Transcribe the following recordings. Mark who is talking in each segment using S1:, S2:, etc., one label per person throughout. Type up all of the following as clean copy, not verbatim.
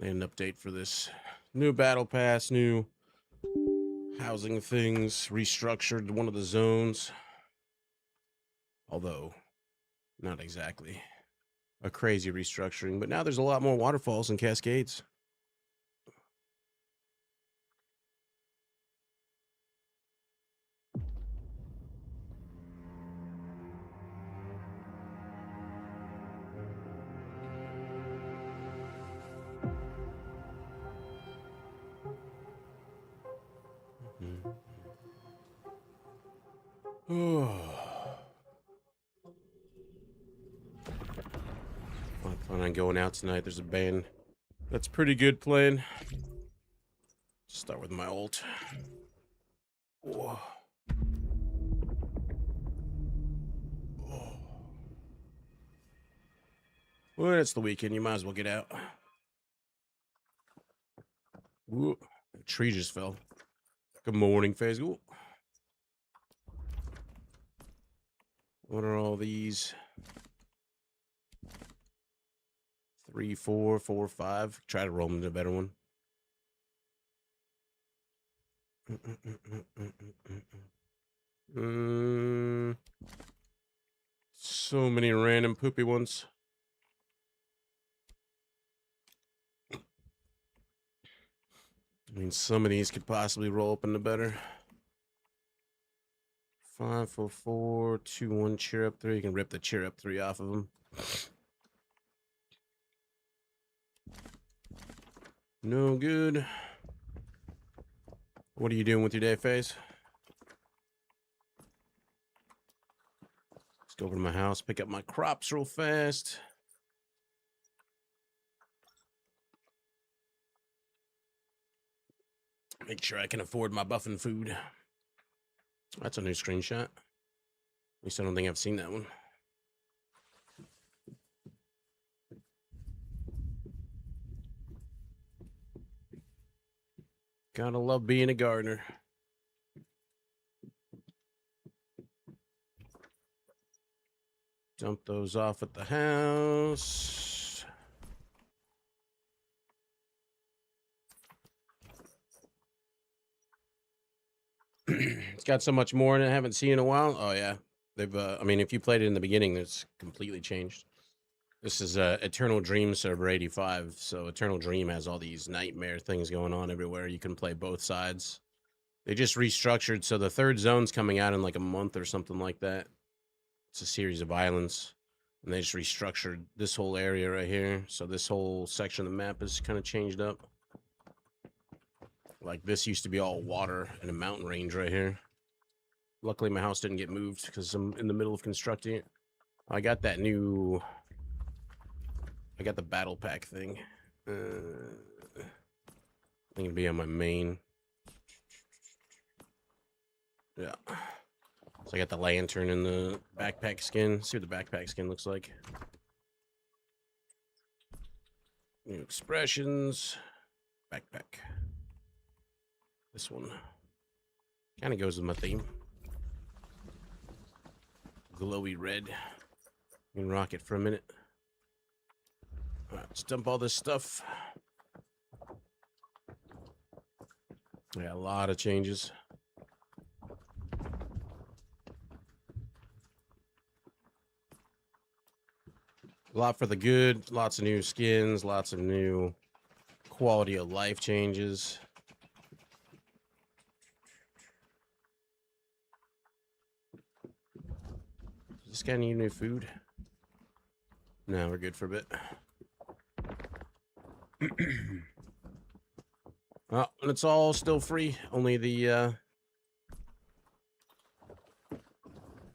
S1: an update for this new battle pass, new housing things, restructured one of the zones. Although, not exactly a crazy restructuring, but now there's a lot more waterfalls and cascades. I plan on going out tonight. There's a band that's pretty good playing. Start with my ult. Whoa. Well, it's the weekend. You might as well get out. Ooh, the tree just fell. Good morning, FaZe. Ooh. What are all these? 3, 4, 4, 5. Try to roll them into a better one. So many random poopy ones. I mean, some of these could possibly roll up into better. 5, 4, 4, 2, 1, cheer up 3. You can rip the cheer up 3 off of them. No good. What are you doing with your day, FaZe? Let's go over to my house, pick up my crops real fast. Make sure I can afford my buffing food. That's a new screenshot. At least I don't think I've seen that one. Gotta love being a gardener. Dump those off at the house. It's got so much more in it I haven't seen in a while. Oh yeah, they've. I mean, if you played it in the beginning, it's completely changed. This is Eternal Dream server 85. So Eternal Dream has all these nightmare things going on everywhere. You can play both sides. They just restructured, so the third zone's coming out in like a month or something like that. It's a series of islands, and they just restructured this whole area right here. So this whole section of the map is kind of changed up. Like this used to be all water and a mountain range right here. Luckily, my house didn't get moved because I'm in the middle of constructing it. I got that new... I got the battle pack thing. I think it'll be on my main. Yeah. So I got the lantern and the backpack skin. Let's see what the backpack skin looks like. New expressions. Backpack. This one. Kind of goes with my theme. Glowy red. You can rock it for a minute. All right, let's dump all this stuff. Yeah, a lot of changes. A lot for the good. Lots of new skins. Lots of new quality of life changes. Does this guy need new food? No, we're good for a bit. Well, and it's all still free. Only the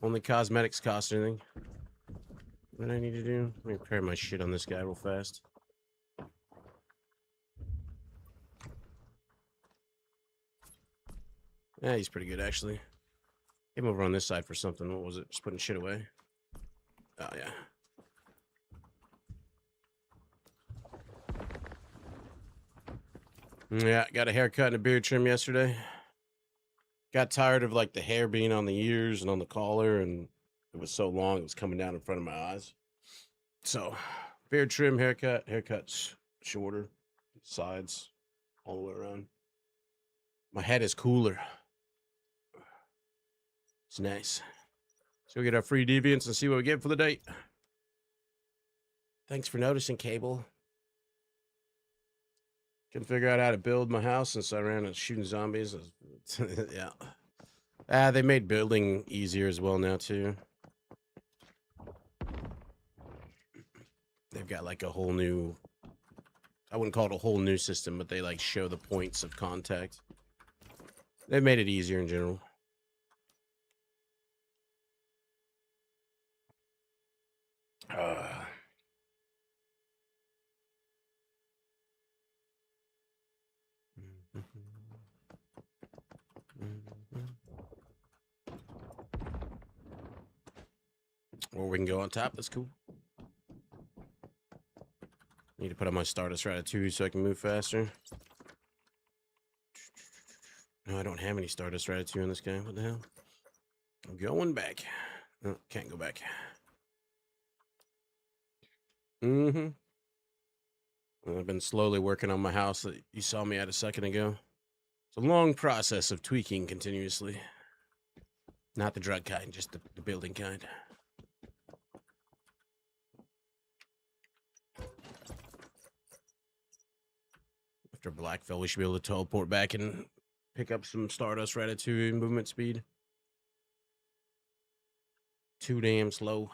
S1: only cosmetics cost anything. What do I need to do? Let me repair my shit on this guy real fast. Yeah, he's pretty good actually. Came over on this side for something. What was it? Just putting shit away. Oh yeah. Yeah, got a haircut and a beard trim yesterday. Got tired of like the hair being on the ears and on the collar, and it was so long it was coming down in front of my eyes. So beard trim, haircut's shorter. sides, all the way around. My head is cooler. It's nice. So we get our free deviants and see what we get for the day. Thanks for noticing, Cable. Couldn't figure out how to build my house since I ran and shooting zombies. Yeah. They made building easier as well now too. They've got like a whole new, I wouldn't call it a whole new system, but they like show the points of contact. They've made it easier in general. Or we can go on top. That's cool. Need to put on my Stardust Ratatouille so I can move faster. No, I don't have any Stardust Ratatouille on this guy. What the hell? I'm going back. Oh, can't go back. I've been slowly working on my house that you saw me at a second ago. It's a long process of tweaking continuously. Not the drug kind, just the building kind. After Blackfell, we should be able to teleport back and pick up some Stardust Ratatouille movement speed. Too damn slow.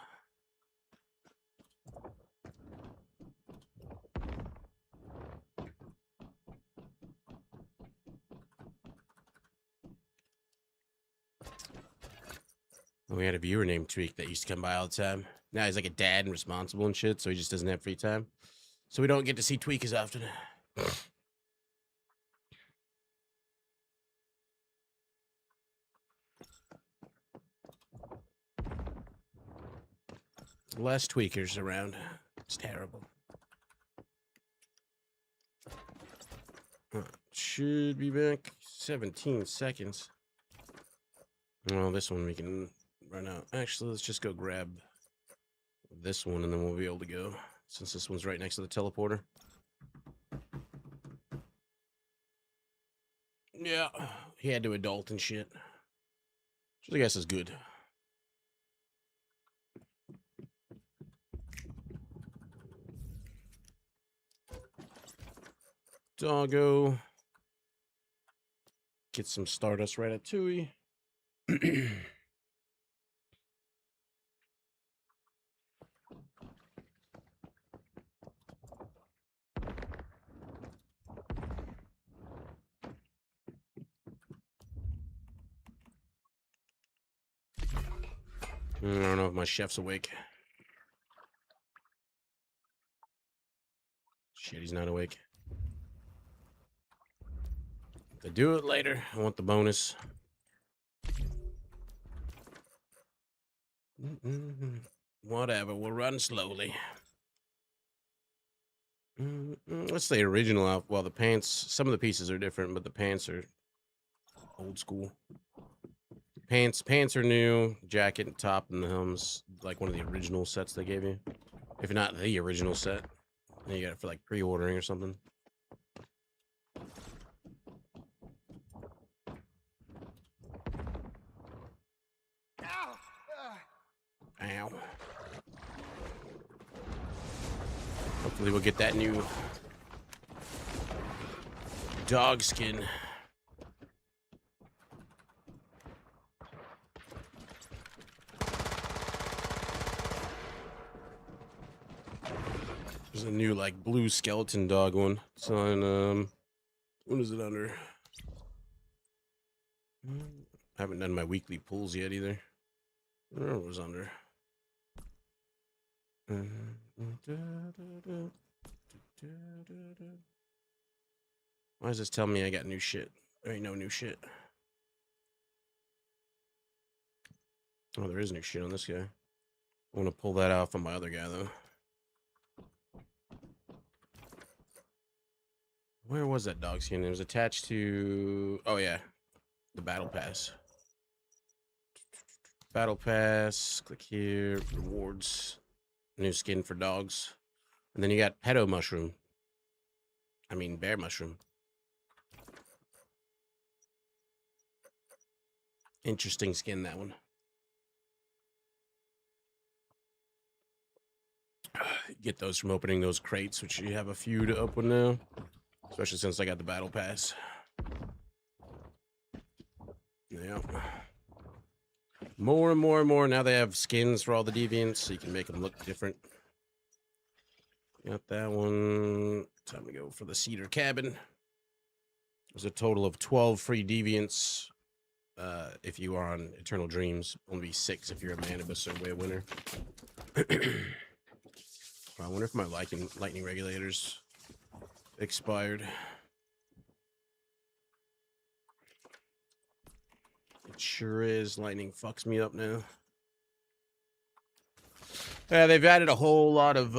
S1: We had a viewer named Tweak that used to come by all the time. Now he's like a dad and responsible and shit, so he just doesn't have free time. So we don't get to see Tweak as often. Less tweakers around. It's terrible. Should be back 17 seconds. Well, this one we can run out. Actually, let's just go grab this one and then we'll be able to go, since this one's right next to the teleporter. Yeah, he had to adult and shit. Which I guess is good. Doggo. Get some Stardust Ratatouille. I don't know if my chef's awake. Shit, he's not awake. To do it later. I want the bonus. Whatever, we'll run slowly. Let's say original out. Well, the pants, some of the pieces are different, but the pants are old school. Pants are new. Jacket and top and the helm's like one of the original sets they gave you. If not the original set. And you got it for like pre-ordering or something. Ow. Hopefully we'll get that new dog skin. There's a new like blue skeleton dog one. It's on what is it under? I haven't done my weekly pulls yet either. I don't know what it was under. Why does this tell me I got new shit? There ain't no new shit. Oh, there is new shit on this guy. I want to pull that off on my other guy though. Where was that dog skin? It was attached to, oh yeah, the battle pass. Battle pass, click here, rewards, new skin for dogs. And then you got pedo mushroom. I mean, bear mushroom. Interesting skin, that one. Get those from opening those crates, which you have a few to open now. Especially since I got the battle pass. Yeah. More and more and more. Now they have skins for all the deviants, so you can make them look different. Got that one. Time to go for the cedar cabin. There's a total of 12 free deviants if you are on Eternal Dreams. Only 6 if you're a Manibus or Way winner. I wonder if my lightning regulators expired. It sure is. Lightning fucks me up now. Yeah, they've added a whole lot of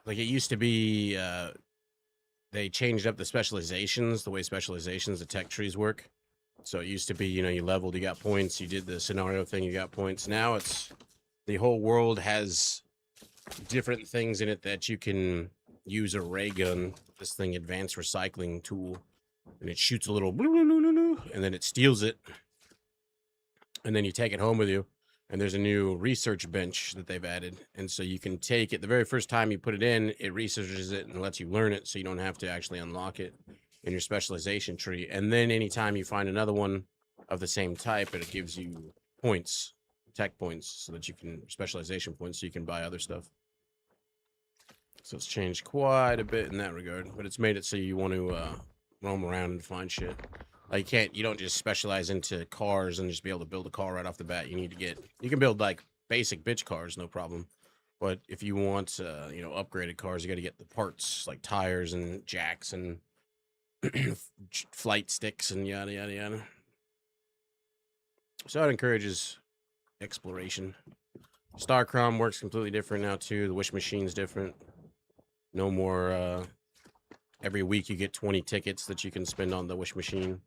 S1: like it used to be. They changed up the specializations, the way specializations, the tech trees work. So it used to be, you know, you leveled, you got points, you did the scenario thing, you got points. Now it's the whole world has different things in it that you can use a ray gun, this thing, advanced recycling tool, and it shoots a little and then it steals it, and then you take it home with you. And there's a new research bench that they've added, and so you can take it the very first time you put it in, it researches it and lets you learn it, so you don't have to actually unlock it in your specialization tree. And then anytime you find another one of the same type, it gives you points, tech points, so that you can, specialization points, so you can buy other stuff. So it's changed quite a bit in that regard, but it's made it so you want to roam around and find shit. Like you don't just specialize into cars and just be able to build a car right off the bat. You need to you can build like basic bitch cars, no problem. But if you want, you know, upgraded cars, you got to get the parts like tires and jacks and flight sticks and yada, yada, yada. So it encourages exploration. Starcrom works completely different now too. The wish machine's different. No more, every week you get 20 tickets that you can spend on the wish machine.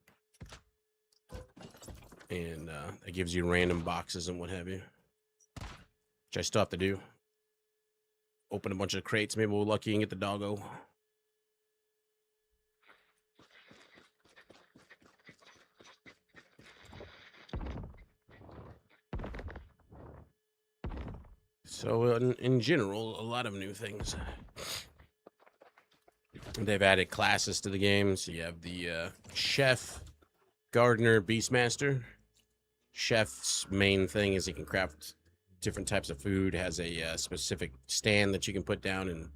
S1: And it gives you random boxes and what have you, which I still have to do. Open a bunch of crates. Maybe we're lucky and get the doggo. So in general, a lot of new things. They've added classes to the game. So you have the chef, gardener, beastmaster. Chef's main thing is he can craft different types of food, has a specific stand that you can put down and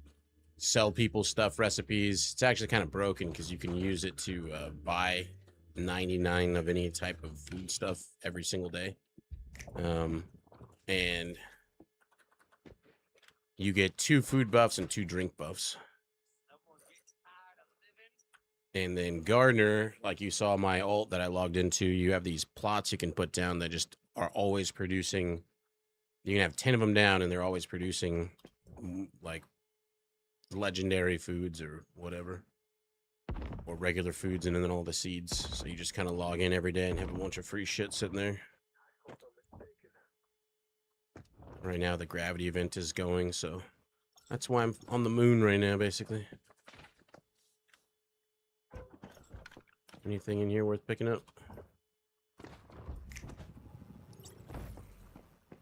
S1: sell people stuff, recipes. It's actually kind of broken because you can use it to buy 99 of any type of food stuff every single day. And you get 2 food buffs and 2 drink buffs. And then gardener, like you saw my alt that I logged into, you have these plots you can put down that just are always producing. You can have 10 of them down and they're always producing like legendary foods or whatever, or regular foods, and then all the seeds. So you just kind of log in every day and have a bunch of free shit sitting there. Right now the gravity event is going, so that's why I'm on the moon right now, basically. Anything in here worth picking up?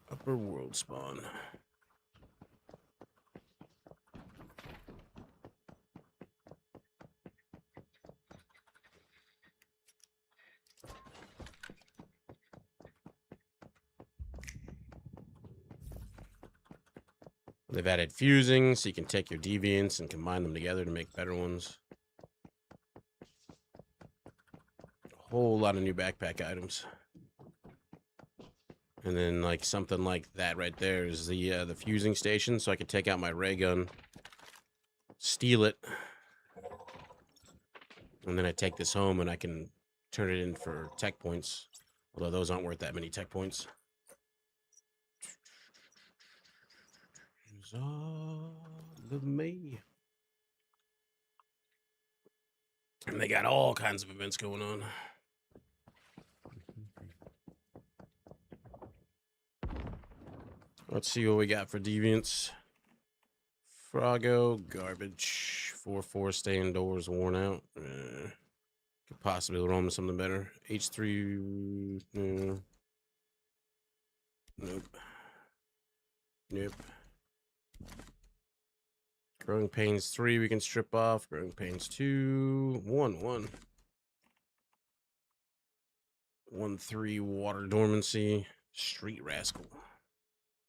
S1: Upper world spawn. They've added fusing, so you can take your deviants and combine them together to make better ones. A whole lot of new backpack items. And then like something like that right there is the fusing station, so I could take out my ray gun, steal it, and then I take this home and I can turn it in for tech points. Although those aren't worth that many tech points. It's all of me. And they got all kinds of events going on. Let's see what we got for deviants. Froggo, garbage, 4/4 stay indoors, worn out. Could possibly roam to something better. H3. Nope. Nope. Growing Pains 3 we can strip off. Growing Pains 2. 1/1. 1/3 Water Dormancy. Street Rascal.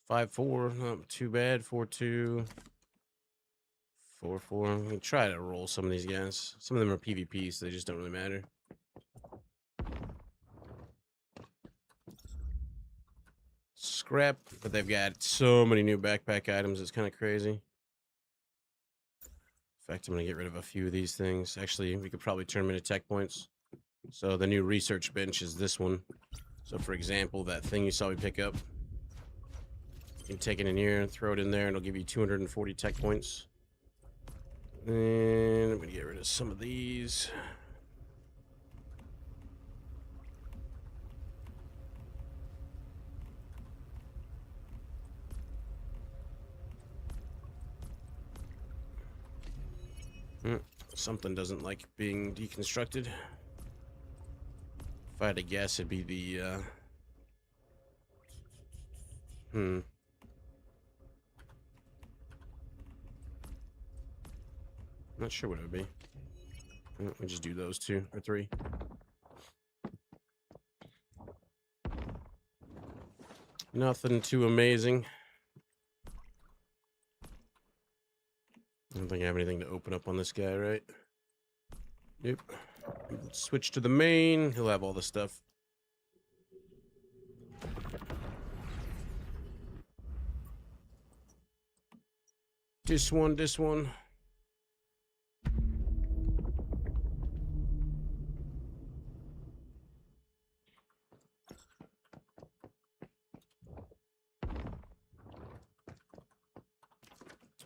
S1: 5/4. Not too bad. 4/2. 4/4. We can try to roll some of these guys. Some of them are PvP, so they just don't really matter. Scrap, but they've got so many new backpack items. It's kind of crazy. In fact, I'm going to get rid of a few of these things. Actually, we could probably turn them into tech points. So the new research bench is this one. So for example, that thing you saw me pick up, you can take it in here and throw it in there, and it'll give you 240 tech points. And I'm going to get rid of some of these. Something doesn't like being deconstructed. If I had to guess, it'd be the not sure what it would be. We'll just do those 2 or 3. Nothing too amazing. I don't think I have anything to open up on this guy, right? Nope. Switch to the main. He'll have all the stuff. This one, this one.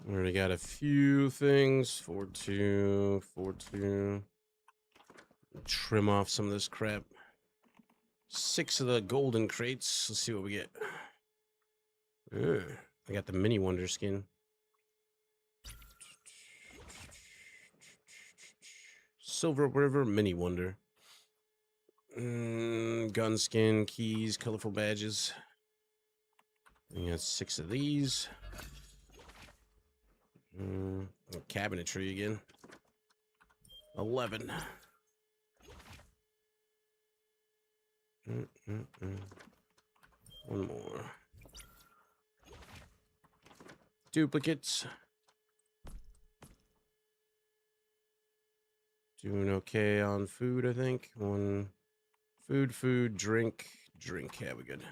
S1: We already got a few things. 4/2, 4/2. Trim off some of this crap. 6 of the golden crates. Let's see what we get. I got the mini wonder skin. Silver River mini wonder. Gun skin, keys, colorful badges. We got 6 of these. Cabinetry again. 11. One more. Duplicates. Doing okay on food, I think. 1 food, drink. Yeah, we're good.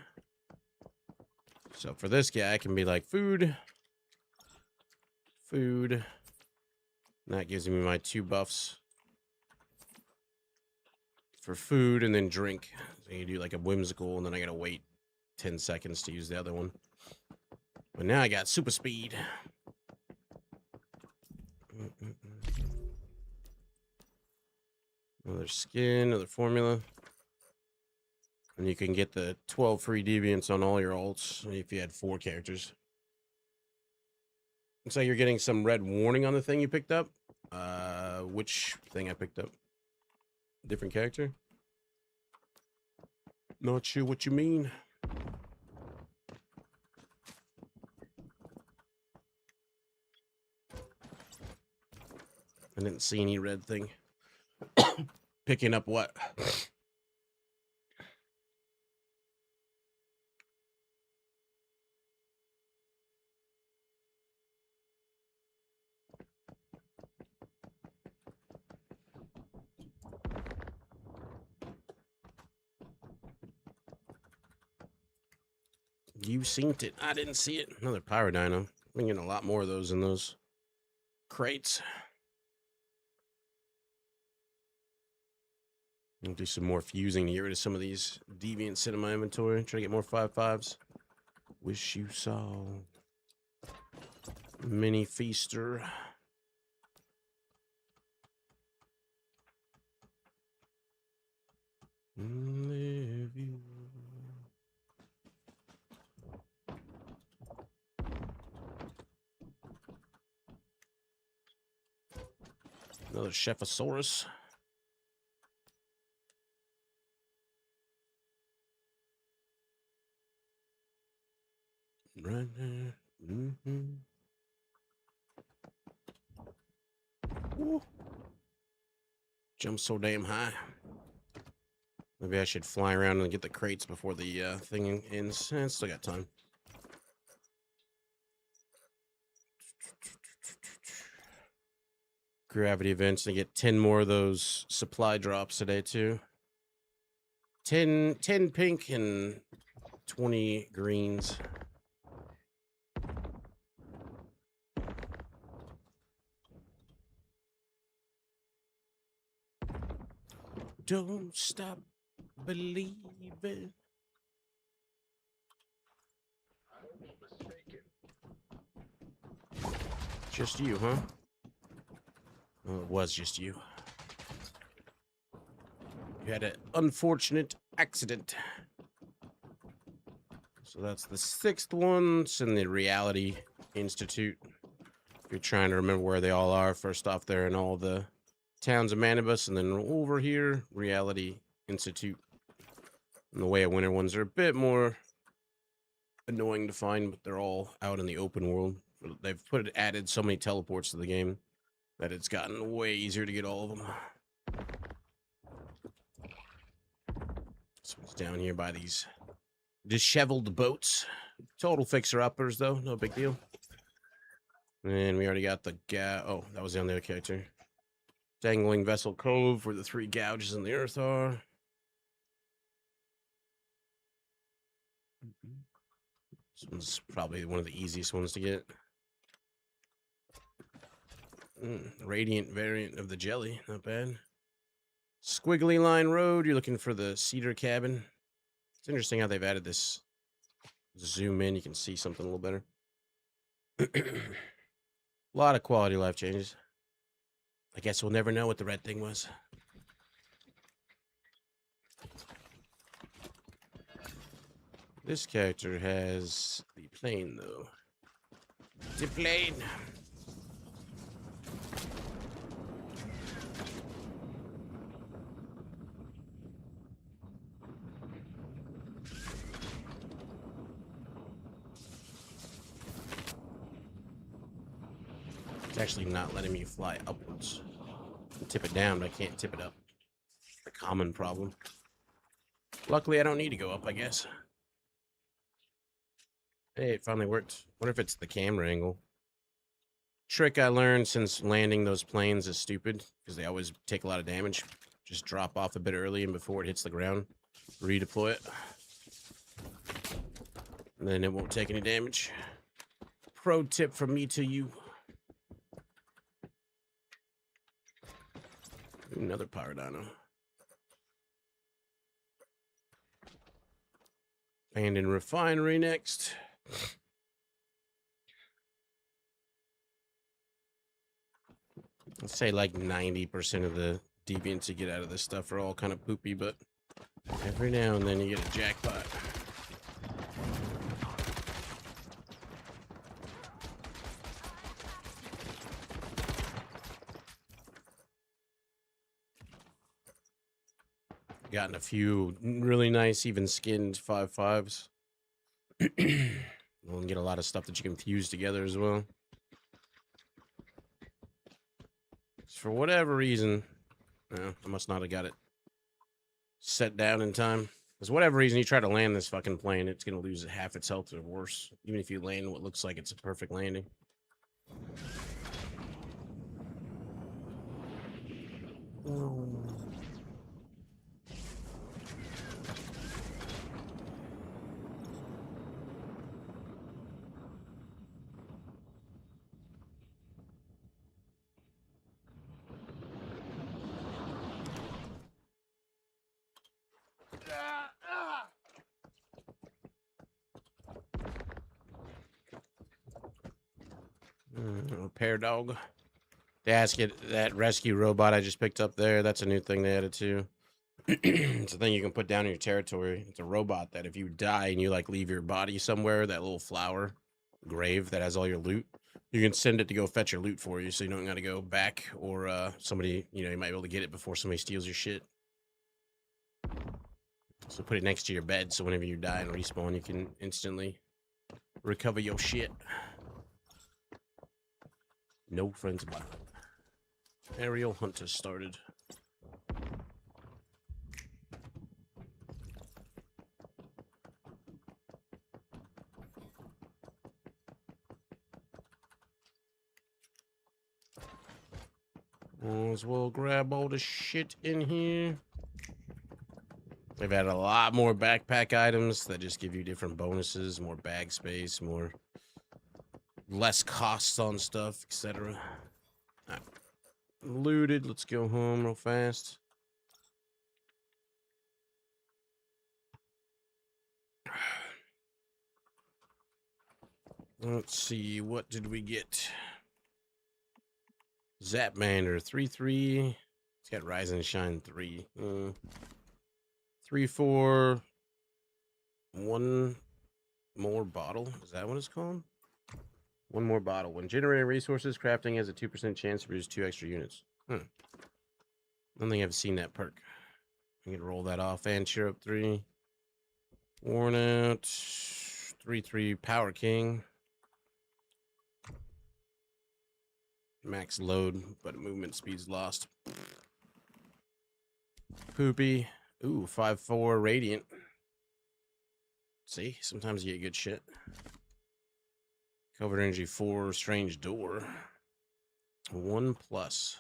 S1: So for this guy, I can be like food. And that gives me my 2 buffs for food and then drink. So you do like a whimsical, and then I gotta wait 10 seconds to use the other one. But now I got super speed. Another skin, another formula. And you can get the 12 free deviants on all your alts if you had 4 characters. Looks like you're getting some red warning on the thing you picked up. Which thing I picked up? Different character? Not sure what you mean. I didn't see any red thing. Picking up what? You seen it. I didn't see it. Another pyrodino. I'm getting a lot more of those in those crates. I'll do some more fusing to get rid of some of these deviants in my inventory. Try to get more 5/5s. Wish you saw. Mini feaster. Live you. Chefosaurus. Right there. Ooh. Jump so damn high. Maybe I should fly around and get the crates before the thing ends. Still got time. Gravity events and get 10 more of those supply drops today too. 10 pink and 20 greens. Don't stop believing. Just you, huh? Well, it was just you. You had an unfortunate accident. So that's the 6th one. It's in the Reality Institute. If you're trying to remember where they all are, first off, they're in all the towns of Manibus, and then over here, Reality Institute. And the Way of Winter ones are a bit more annoying to find, but they're all out in the open world. They've added so many teleports to the game that it's gotten way easier to get all of them. So it's down here by these disheveled boats. Total fixer-uppers, though. No big deal. And we already got the oh, that was the other character. Dangling Vessel Cove, where the 3 gouges in the earth are. This one's probably one of the easiest ones to get. Radiant variant of the jelly, not bad. Squiggly line road, you're looking for the cedar cabin. It's interesting how they've added this. Zoom in, you can see something a little better. A lot of quality life changes. I guess we'll never know what the red thing was. This character has the plane, though. The plane. It's actually not letting me fly upwards. I can tip it down, but I can't tip it up. A common problem. Luckily, I don't need to go up, I guess. Hey, it finally worked. Wonder if it's the camera angle. Trick I learned since landing those planes is stupid, because they always take a lot of damage. Just drop off a bit early and before it hits the ground. Redeploy it. And then it won't take any damage. Pro tip from me to you. Another Pyrodino. Abandoned refinery next. Let's say like 90% of the deviants you get out of this stuff are all kind of poopy, but every now and then you get a jackpot. Gotten a few really nice, even skinned 5.5s. We'll get a lot of stuff that you can fuse together as well. For whatever reason, I must not have got it set down in time. Because whatever reason you try to land this fucking plane, it's going to lose half its health or worse. Even if you land what looks like it's a perfect landing. Oh. Repair dog. They ask it that rescue robot I just picked up there. That's a new thing they added too. It's a thing you can put down in your territory. It's a robot that if you die and you like leave your body somewhere, that little flower grave that has all your loot, You can send it to go fetch your loot for you, so you don't got to go back, or somebody, you might be able to get it before somebody steals your shit. So put it next to your bed, so whenever you die and respawn, you can instantly recover your shit. No friends allowed. Aerial hunt has started. As well grab all the shit in here. They've added a lot more backpack items that just give you different bonuses, more bag space, less costs on stuff, etc. Right. Looted. Let's go home real fast. Let's see, what did we get? Zapmander 3-3. It's got Rise and Shine 3. 3-4. One more bottle. Is that what it's called? One more bottle. When generating resources, crafting has a 2% chance to produce 2 extra units. I don't think I've seen that perk. I'm gonna roll that off and cheer up 3. Worn out. 3-3 Power King. Max load, but movement speed's lost. Poopy. Ooh, 5-4 Radiant. See, sometimes you get good shit. Covered Energy 4 Strange Door. 1+.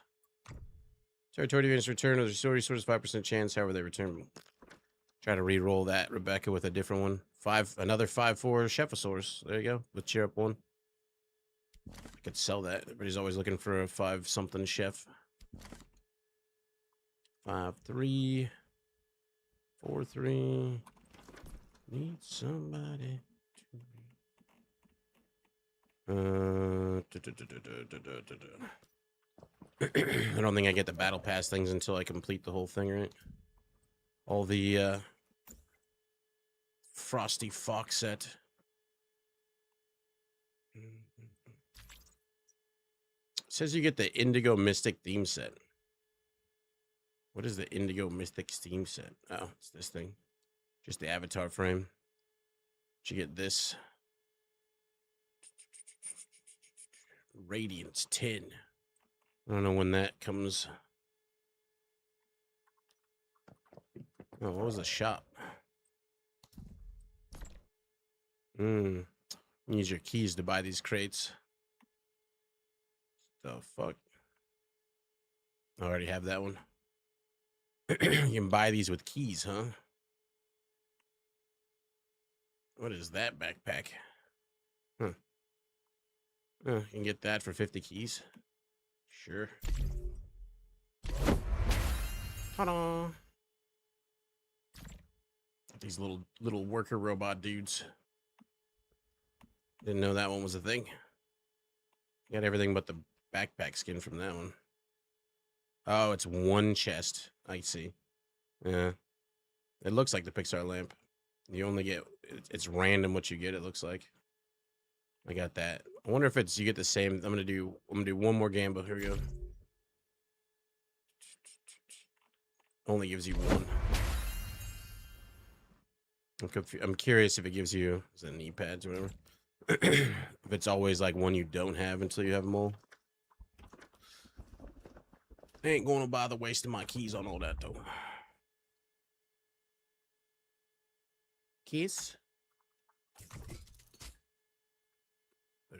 S1: Territory units return with resources 5% chance. However, they return. Try to re-roll that, Rebecca, with a different one. Another 5-4 Chephosaurus. There you go. With cheer up 1. I could sell that. Everybody's always looking for a 5-something chef. 5-3. 4-3. Need somebody to... I don't think I get the battle pass things until I complete the whole thing, right? All the Frosty Fox set. It says you get the Indigo Mystic theme set. What is the Indigo Mystic theme set? Oh, it's this thing. Just the avatar frame. You get this. Radiance 10. I don't know when that comes. Oh, what was the shop? Use your keys to buy these crates. The fuck? I already have that one. You can buy these with keys, huh? What is that backpack? Huh. You can get that for 50 keys. Sure. Ta-da! These little worker robot dudes. Didn't know that one was a thing. Got everything but the backpack skin from that one. Oh, it's one chest. I see. Yeah. It looks like the Pixar lamp. You only get... It's random what you get, it looks like. I got that. I wonder if it's... You get the same... I'm gonna do one more gamble. Here we go. Only gives you one. I'm curious if it gives you... Is it knee pads or whatever? If it's always like one you don't have until you have them all. I ain't gonna bother wasting my keys on all that though. Keys? In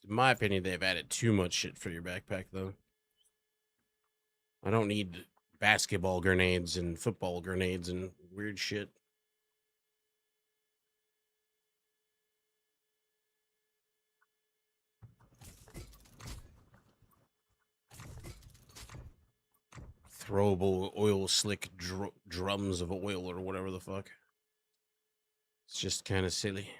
S1: my opinion, they've added too much shit for your backpack though. I don't need basketball grenades and football grenades and weird shit. Throwable oil slick drums of oil or whatever the fuck. It's just kind of silly.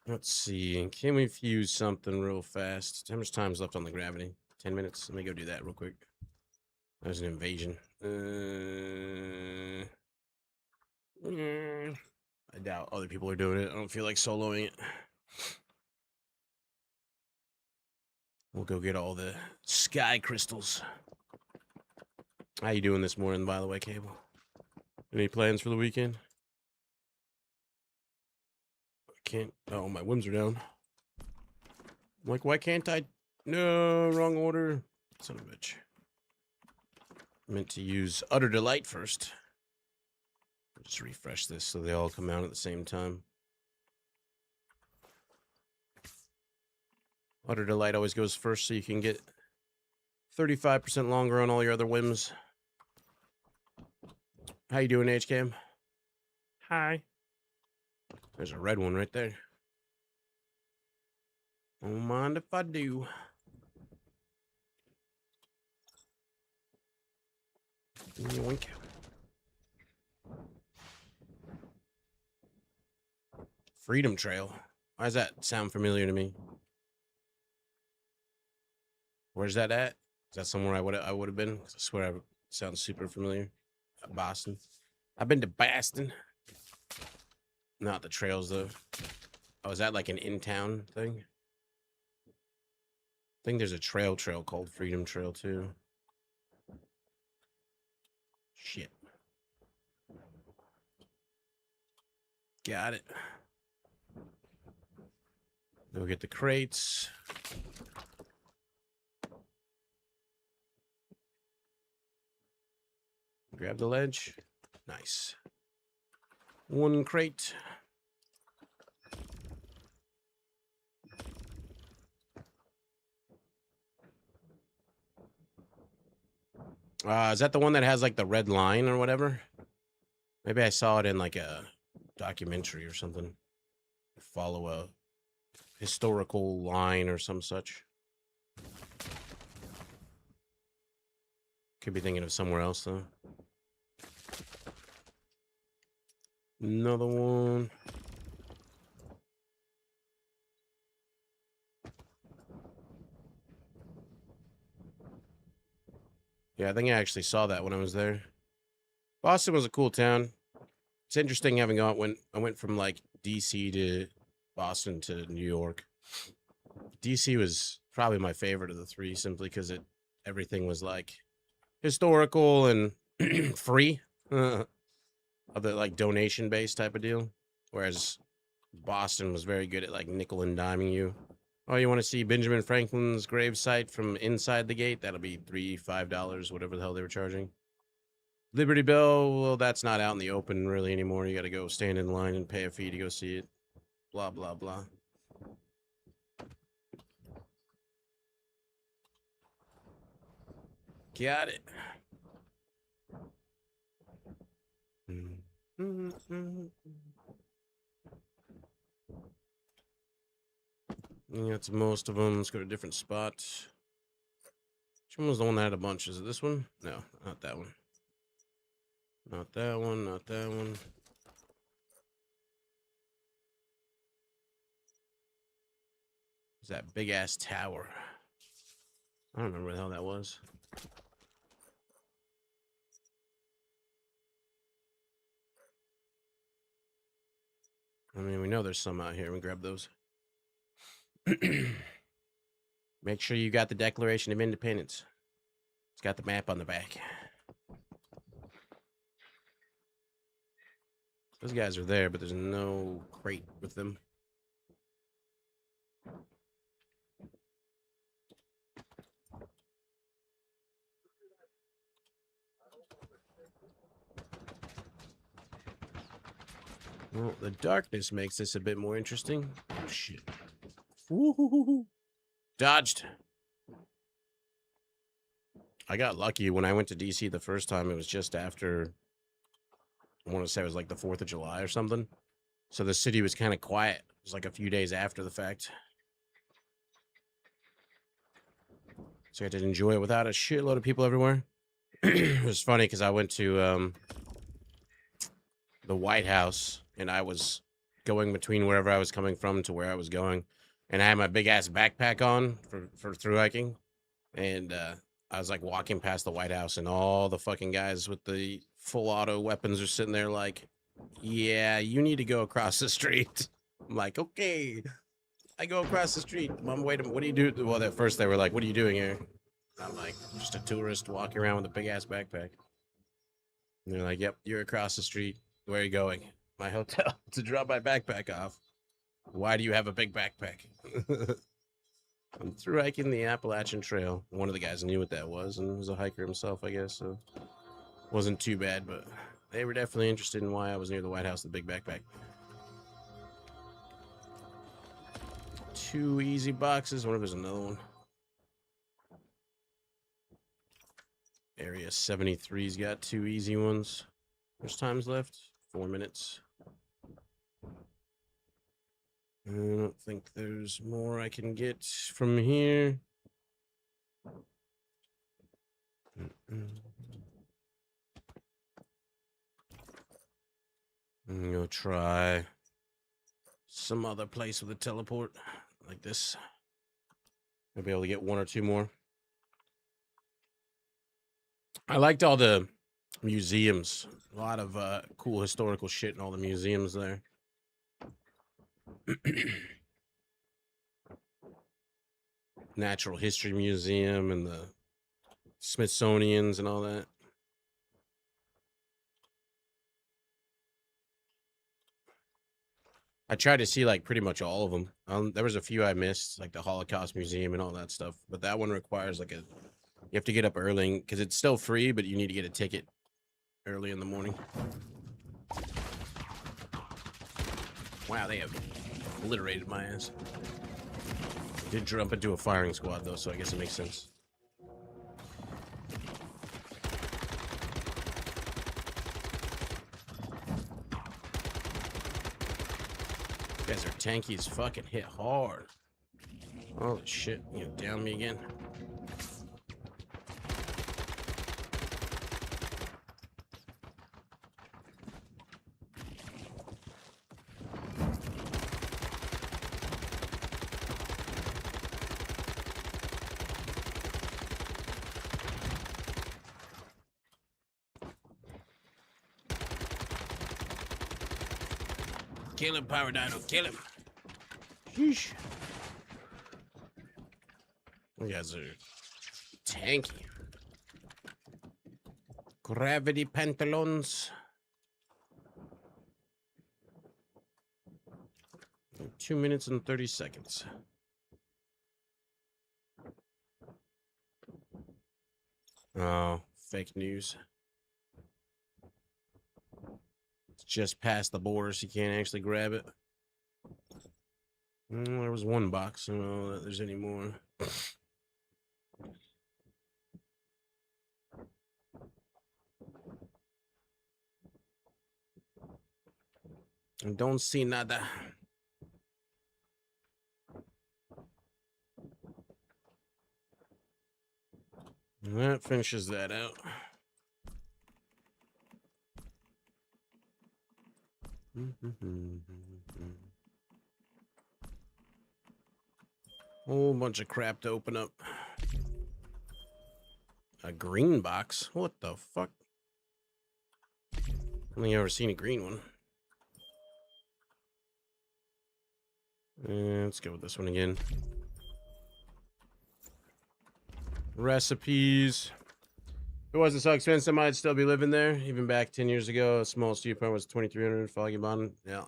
S1: Let's see. Can we fuse something real fast? How much time's left on the gravity? 10 minutes. Let me go do that real quick. There's an invasion. I doubt other people are doing it. I don't feel like soloing it. We'll go get all the sky crystals. How you doing this morning, by the way, Cable? Any plans for the weekend? I can't. Oh, my whims are down. I'm like, why can't I? No, wrong order. Son of a bitch. I meant to use Utter Delight first. Just refresh this so they all come out at the same time. Utter Delight always goes first so you can get 35% longer on all your other whims. How you doing, HCam? Hi. There's a red one right there. Don't mind if I do. Yoink. Freedom Trail. Why does that sound familiar to me? Where's that at? Is that somewhere I would have been? I swear it sounds super familiar. Boston. I've been to Boston. Not the trails though. Oh, is that like an in-town thing? I think there's a trail called Freedom Trail too. Shit. Got it. Go get the crates. Grab the ledge. Nice. One crate. Is that the one that has like the red line or whatever? Maybe I saw it in like a documentary or something. Follow a historical line or some such. Could be thinking of somewhere else though. Another one. Yeah, I think I actually saw that when I was there. Boston was a cool town. It's interesting having I went from like DC to Boston to New York. DC was probably my favorite of the three simply because everything was like historical and free. Other like donation based type of deal. Whereas Boston was very good at like nickel and diming you. Oh, you want to see Benjamin Franklin's gravesite from inside the gate? That'll be $5, whatever the hell they were charging. Liberty Bell, well, that's not out in the open really anymore. You got to go stand in line and pay a fee to go see it. Blah, blah, blah. Got it. That's most of them. Let's go to different spots. Which one was the one that had a bunch? Is it this one? No, not that one. Not that one, not that one. Is that big ass tower? I don't remember what the hell that was. I mean, we know there's some out here. We grab those. Make sure you got the Declaration of Independence. It's got the map on the back. Those guys are there, but there's no crate with them. Well, the darkness makes this a bit more interesting. Oh, shit. Woo-hoo-hoo-hoo. Dodged. I got lucky when I went to DC the first time. It was just after, I want to say it was like the 4th of July or something. So the city was kind of quiet. It was like a few days after the fact. So I had to enjoy it without a shitload of people everywhere. It was funny because I went to the White House and I was going between wherever I was coming from to where I was going. And I had my big ass backpack on for through hiking. And I was like walking past the White House and all the fucking guys with the full auto weapons are sitting there like, Yeah, you need to go across the street. I'm like, okay. I go across the street. Mom, wait a minute. What do you do? Well, at first they were like, what are you doing here? I'm like, just a tourist walking around with a big ass backpack. And they're like, yep, you're across the street. Where are you going? My hotel to drop my backpack off. Why do you have a big backpack? I'm through hiking the Appalachian Trail. One of the guys knew what that was and was a hiker himself, I guess. So wasn't too bad, but they were definitely interested in why I was near the White House, the big backpack. 2 easy boxes. I wonder if there's another one. Area 73's got 2 easy ones. There's times left. 4 minutes. I don't think there's more I can get from here. I'm gonna try some other place with a teleport like this. I'll be able to get 1 or 2 more. I liked all the museums. A lot of cool historical shit in all the museums there. Natural History Museum and the Smithsonian's and all that. I tried to see like pretty much all of them. There was a few I missed, like the Holocaust Museum and all that stuff. But that one requires like you have to get up early because it's still free, but you need to get a ticket early in the morning. Wow, they have obliterated my ass. Did jump into a firing squad though, so I guess it makes sense. You guys are tanky as fucking hit hard. Holy shit, you down me again. Kill him, Power Dino, kill him. Sheesh. You guys are tanky. Gravity pantaloons. 2 minutes and 30 seconds. Oh, fake news. It's just past the border, so you can't actually grab it. There was 1 box. I don't know that there's any more. I don't see nada. That finishes that out. Whole bunch of crap to open up. A green box? What the fuck? Only ever seen a green one. Let's go with this one again. Recipes. If it wasn't so expensive, I'd still be living there. Even back 10 years ago, a small stew point was 2,300. Foggy Bottom. Yeah.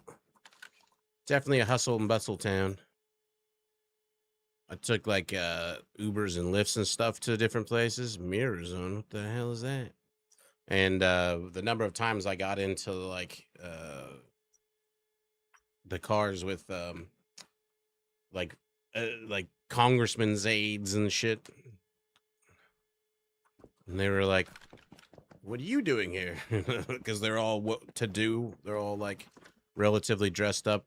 S1: Definitely a hustle and bustle town. I took like Ubers and Lyfts and stuff to different places. Mirror Zone. What the hell is that? And the number of times I got into like the cars with like congressmen's aides and shit. And they were like, what are you doing here? Because they're all what to do. They're all like relatively dressed up.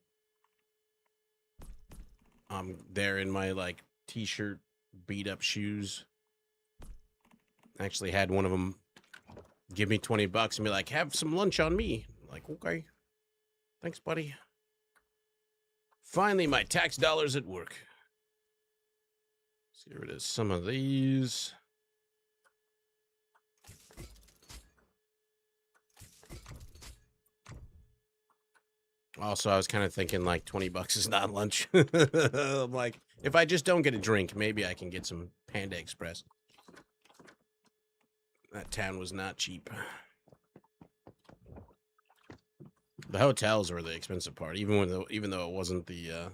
S1: I'm there in my like t-shirt, beat up shoes. Actually had one of them give me $20 and be like, have some lunch on me. I'm like, okay. Thanks, buddy. Finally, my tax dollars at work. Let's get rid of some of these. Also, I was kind of thinking like 20 bucks is not lunch. I'm like, if I just don't get a drink, maybe I can get some Panda Express. That town was not cheap. The hotels were the expensive part, even though it wasn't the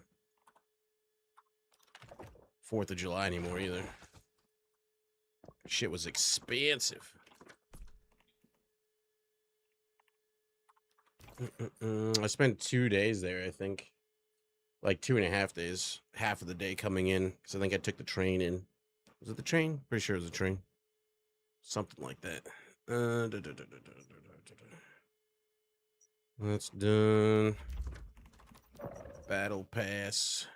S1: 4th of July anymore either. Shit was expensive. I spent 2 days there, I think. Like 2.5 days. Half of the day coming in, because I think I took the train in. Was it the train? Pretty sure it was the train. Something like that. That's done. Battle pass.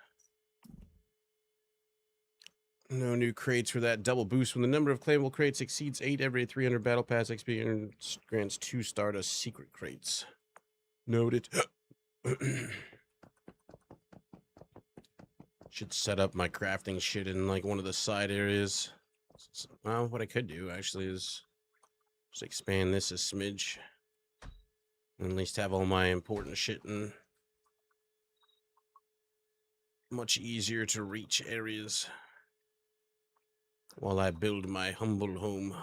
S1: No new crates for that double boost. When the number of claimable crates exceeds 8 every 300 battle pass XP grants 2 Stardust secret crates. Noted. Should set up my crafting shit in like one of the side areas. Well, what I could do actually is just expand this a smidge. And at least have all my important shit in much easier to reach areas while I build my humble home.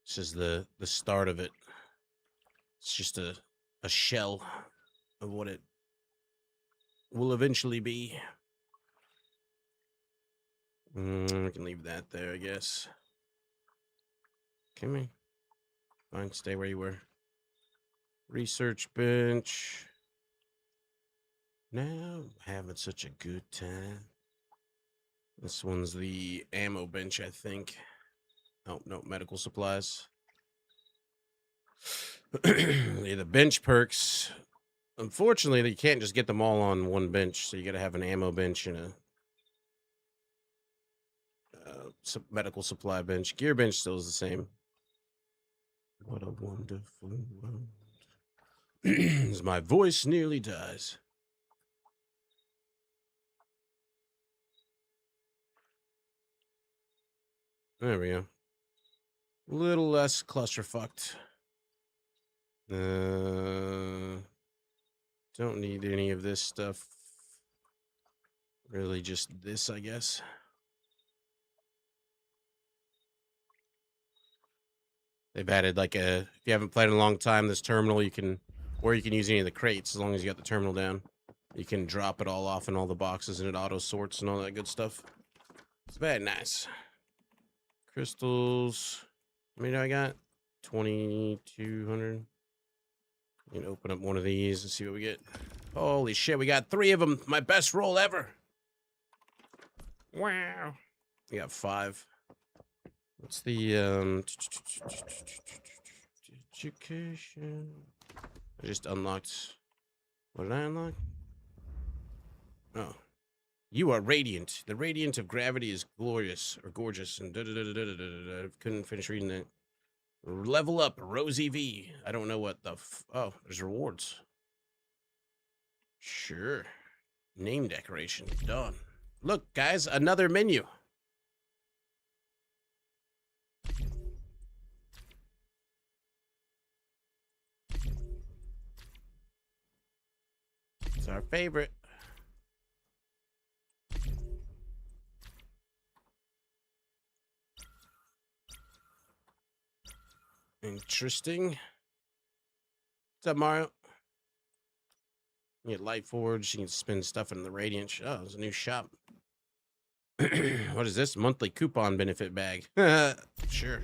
S1: This is the start of it. It's just a shell of what it will eventually be. We can leave that there, I guess. Come on. Fine, stay where you were. Research bench. Now having such a good time. This one's the ammo bench, I think. Oh, no, medical supplies. Yeah, the bench perks. Unfortunately, you can't just get them all on one bench, so you gotta have an ammo bench and a medical supply bench. Gear bench still is the same. What a wonderful world. As my voice nearly dies. There we go. A little less clusterfucked. Don't need any of this stuff. Really just this, I guess. They've added like if you haven't played in a long time, this terminal you can use any of the crates as long as you got the terminal down. You can drop it all off in all the boxes and it auto sorts and all that good stuff. It's very nice. Crystals. How many do I got? 2,200. You can open up one of these and see what we get. Holy shit, we got 3 of them. My best roll ever. Wow. We got 5. What's the education? I just unlocked. What did I unlock? Oh. You are radiant. The radiant of gravity is glorious or gorgeous and I couldn't finish reading that. Level up, Rosie V. I don't know what the oh, there's rewards. Sure. Name decoration. Done. Look, guys, another menu. It's our favorite. Interesting. What's up, Mario? You get Light Forge. You can spend stuff in the Radiant. Oh, there's a new shop. What is this? Monthly coupon benefit bag. Sure.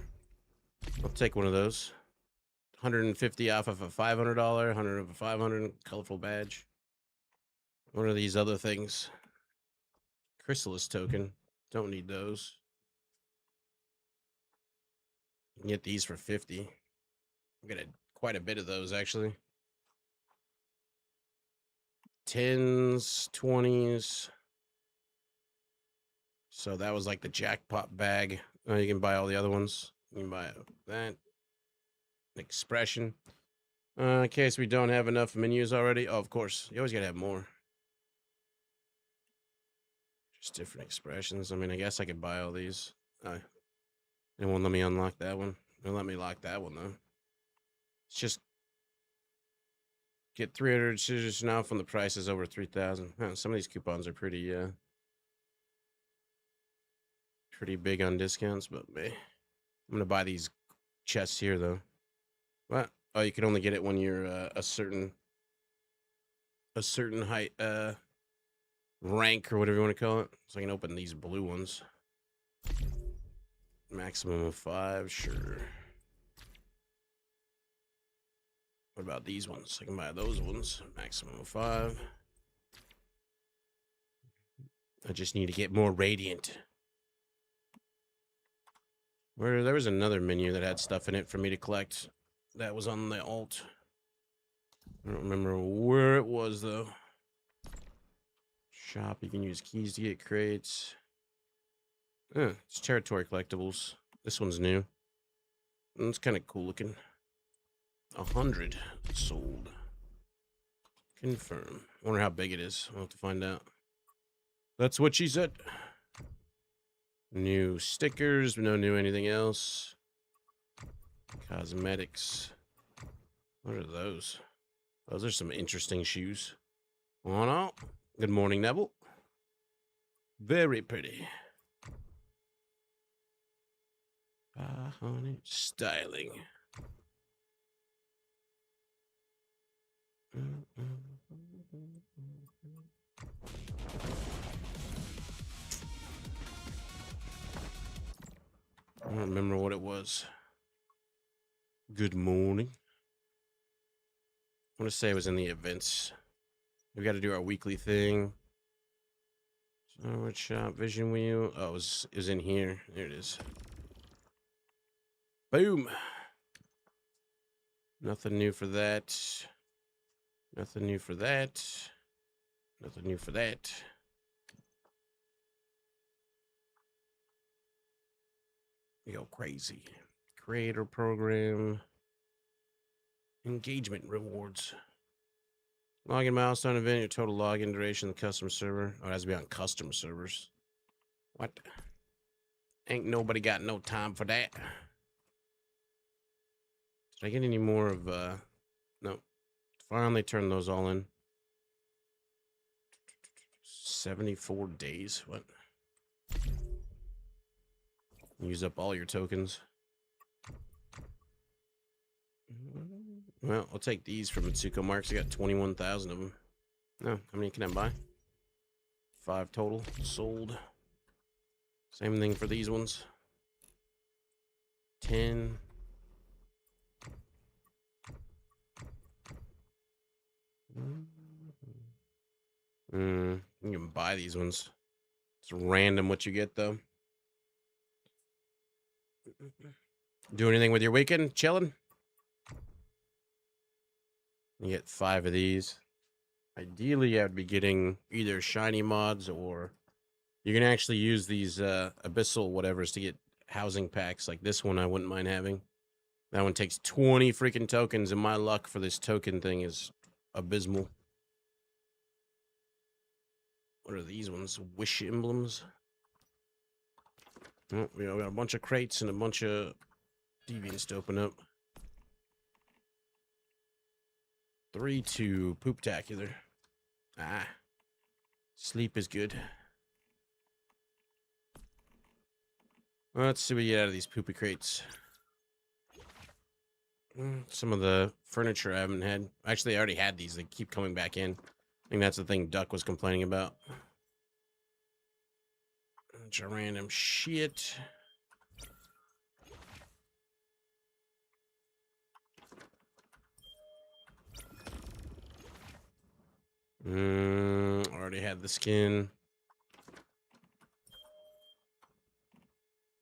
S1: I'll take one of those. 150 off of a $500, 100 of a 500 colorful badge. What are these other things? Chrysalis token. Don't need those. You can get these for 50. I got quite a bit of those actually. 10s, 20s. So that was like the jackpot bag. You can buy all the other ones. You can buy that. Expression. In case we don't have enough menus already. Oh, of course. You always gotta have more. Just different expressions. I mean, I guess I could buy all these. It won't let me unlock that one. It'll let me lock that one, though. It's just Get 300 scissors now from the price is over 3,000. Huh, some of these coupons are pretty big on discounts, but I'm gonna buy these chests here though. What? Oh, you can only get it when you're a certain height rank or whatever you want to call it. So I can open these blue ones. Maximum of 5, sure. What about these ones? I can buy those ones. Maximum of 5. I just need to get more radiant. Where there was another menu that had stuff in it for me to collect. That was on the alt. I don't remember where it was though. Shop. You can use keys to get crates. It's territory collectibles. This one's new. It's kind of cool looking. 100 sold. Confirm. Wonder how big it is. I'll have to find out. That's what she said. New stickers. No new anything else. Cosmetics. What are those? Those are some interesting shoes. On out. Good morning, Neville. Very pretty. Honey. Styling. I don't remember what it was. Good morning. I want to say it was in the events. We got to do our weekly thing. Sandwich shop, vision wheel. Oh, it was in here. There it is. Boom. Nothing new for that. Nothing new for that. Nothing new for that. We go crazy. Creator program. Engagement rewards. Login milestone event, your total login duration of the customer server. Oh, it has to be on custom servers. What? Ain't nobody got no time for that. Did I get any more of, no. Finally turned those all in. 74 days. What? Use up all your tokens. Well, I'll take these from Mitsuko Marks. I got 21,000 of them. No, how many can I buy? 5 total. Sold. Same thing for these ones. 10. You can buy these ones. It's random what you get, though. Do anything with your weekend? Chilling? You get 5 of these. Ideally, I'd be getting either shiny mods or you can actually use these abyssal whatevers to get housing packs. Like this one, I wouldn't mind having. That one takes 20 freaking tokens, and my luck for this token thing is abysmal. What are these ones? Wish emblems. Oh, we got a bunch of crates and a bunch of deviants to open up. 3-2 pooptacular. Ah, sleep is good. Well, let's see what we get out of these poopy crates. Some of the furniture I haven't had. Actually, I already had these. They keep coming back in. I think that's the thing Duck was complaining about. Bunch of random shit. Already had the skin.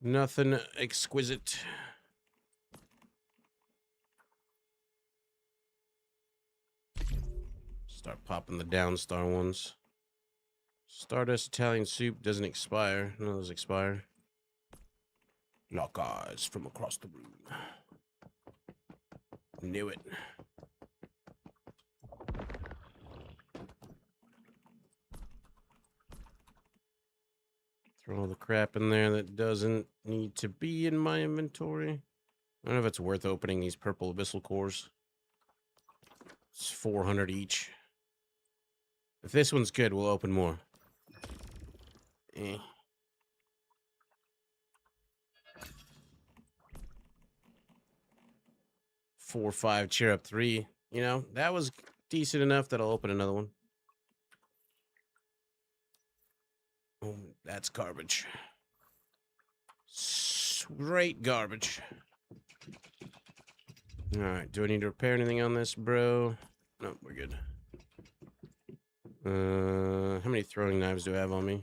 S1: Nothing exquisite. Start popping the downstar ones. Stardust Italian soup doesn't expire. None of those expire. Lock eyes from across the room. Knew it. Throw all the crap in there that doesn't need to be in my inventory. I don't know if it's worth opening these purple abyssal cores. It's 400 each. If this one's good, we'll open more. Eh. 4, 5, cheer up 3. You know, that was decent enough that I'll open another one. Oh, that's garbage. Straight garbage. All right, do I need to repair anything on this, bro? No, we're good. How many throwing knives do I have on me?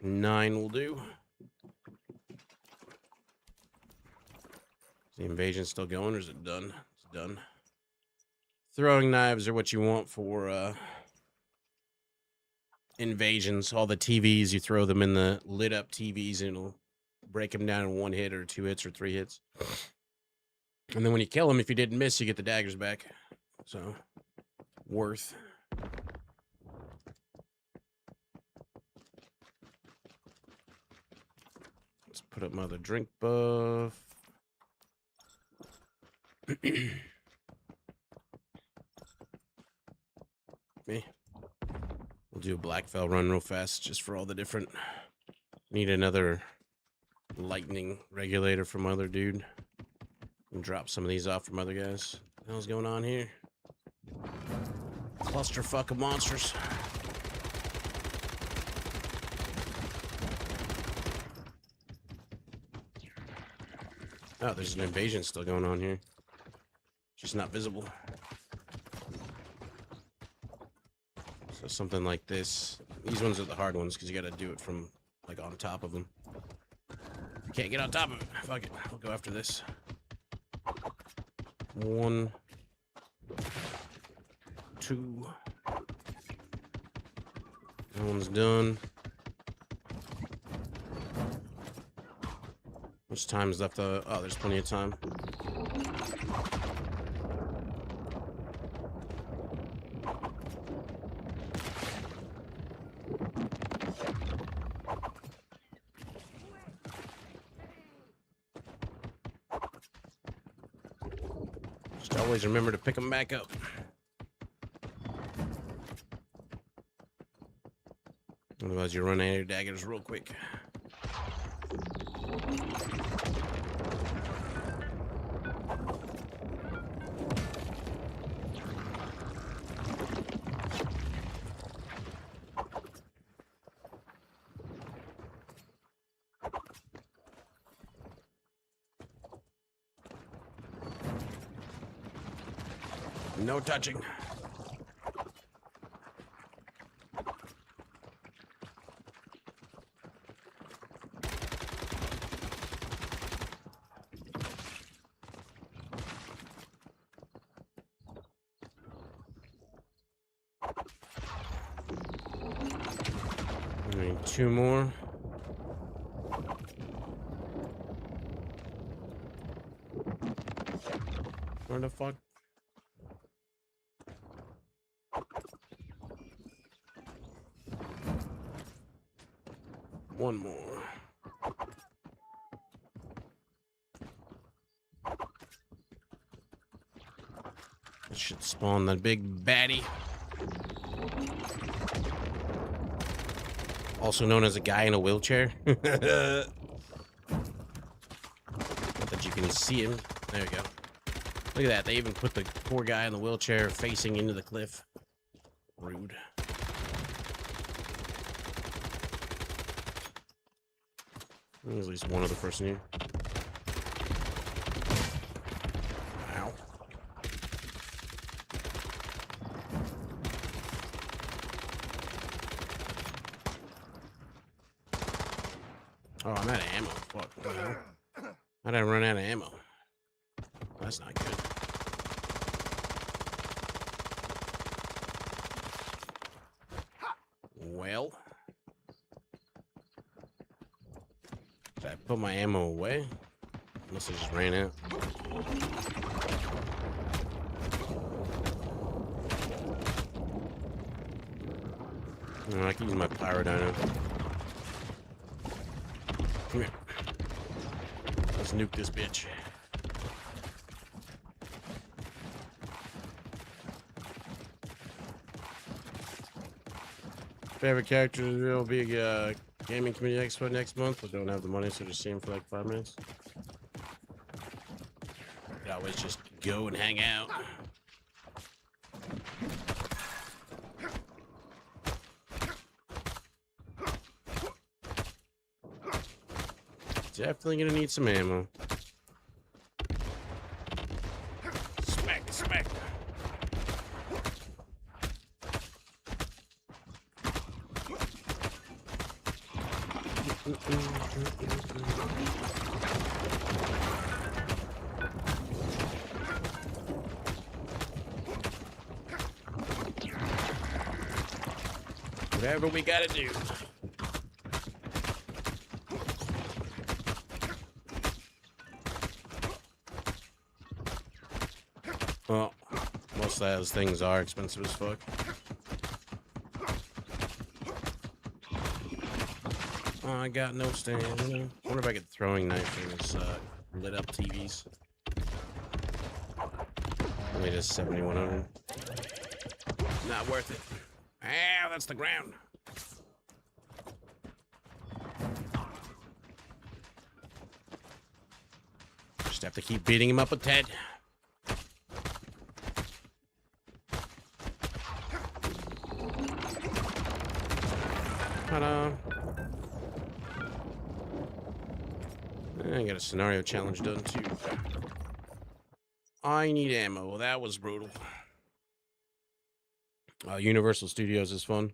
S1: 9 will do. Is the invasion still going, or is it done? It's done. Throwing knives are what you want for invasions. All the TVs, you throw them in the lit up TVs and it'll break them down in 1 hit or 2 hits or 3 hits. And then when you kill them, if you didn't miss, you get the daggers back. So, worth. Let's put up my other drink buff. Me. We'll do a Blackfell run real fast just for all the different. Need another lightning regulator from other dude. And drop some of these off from other guys. What the hell's going on here? Clusterfuck of monsters. Oh, there's an invasion still going on here. Just not visible. So something like this. These ones are the hard ones because you got to do it from like on top of them. Can't get on top of it. Fuck it. I'll go after this. 1, 2. That one's done. Much time is left? Oh, there's plenty of time. Just always remember to pick them back up. Otherwise, you run out of your daggers real quick. No touching. I need 2 more. Where the fuck? One more. That should spawn the big baddie. Also known as a guy in a wheelchair. Not that you can see him. There you go. Look at that. They even put the poor guy in the wheelchair facing into the cliff. Rude. There's at least one other person here. Ow. Oh, I'm out of ammo. Fuck. What the hell? How'd I run out of ammo? That's not good. Well. Did I put my ammo away? Unless I just ran out. No, I can use my pyrodino. Come here. Let's nuke this bitch. Favorite character will be gaming community expo next month, but don't have the money, so just see him for like 5 minutes. You always just go and hang out. Definitely gonna need some ammo. Smack, smack. Whatever we gotta do. Well, most of those things are expensive as fuck. Oh, I got no stand. I wonder if I get throwing knife in this lit up TVs. Only just 7,100. Not worth it. Ah, that's the ground. Just have to keep beating him up with Ted. Ta-da. I got a scenario challenge done too. I need ammo. Well, that was brutal. Universal Studios is fun.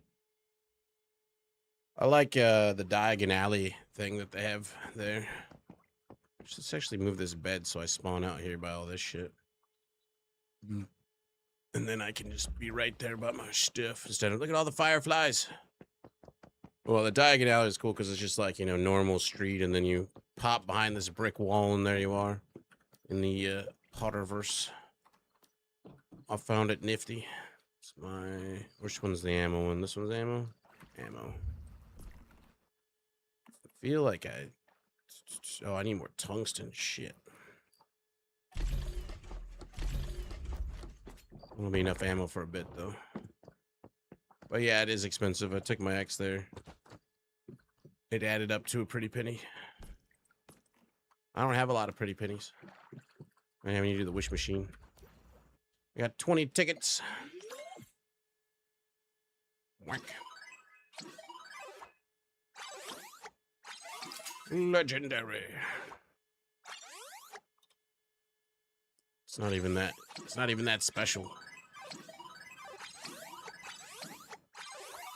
S1: I like the Diagon Alley thing that they have there. Let's actually move this bed so I spawn out here by all this shit. And then I can just be right there by my stuff instead of look at all the fireflies. Well, the Diagon Alley is cool because it's just like, you know, normal street, and then you pop behind this brick wall, and there you are in the Potterverse. I found it nifty. It's my... Which one's the ammo one? This one's ammo? Ammo. I feel like I... Oh, I need more tungsten. Shit. Won't be enough ammo for a bit, though. But yeah, it is expensive. I took my X there. It added up to a pretty penny. I don't have a lot of pretty pennies. I have to do the wish machine. I got 20 tickets. Whack. Legendary. It's not even that. It's not even that special.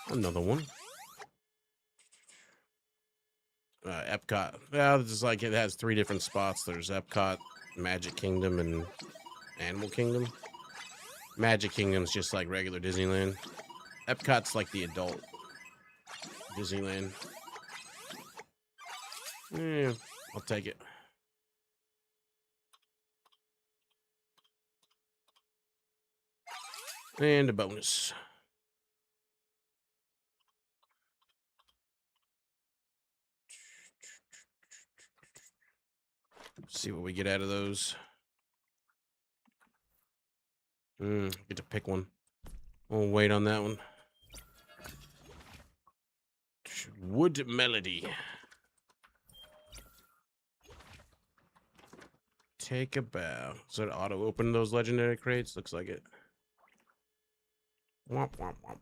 S1: Another one. Epcot. Yeah, it's like it has 3 different spots. There's Epcot, Magic Kingdom, and Animal Kingdom. Magic Kingdom's just like regular Disneyland. Epcot's like the adult Disneyland. Yeah, I'll take it. And a bonus. See what we get out of those. Get to pick one. We'll wait on that one. Wood Melody. Take a bow. Does it auto open those legendary crates? Looks like it. Womp womp womp.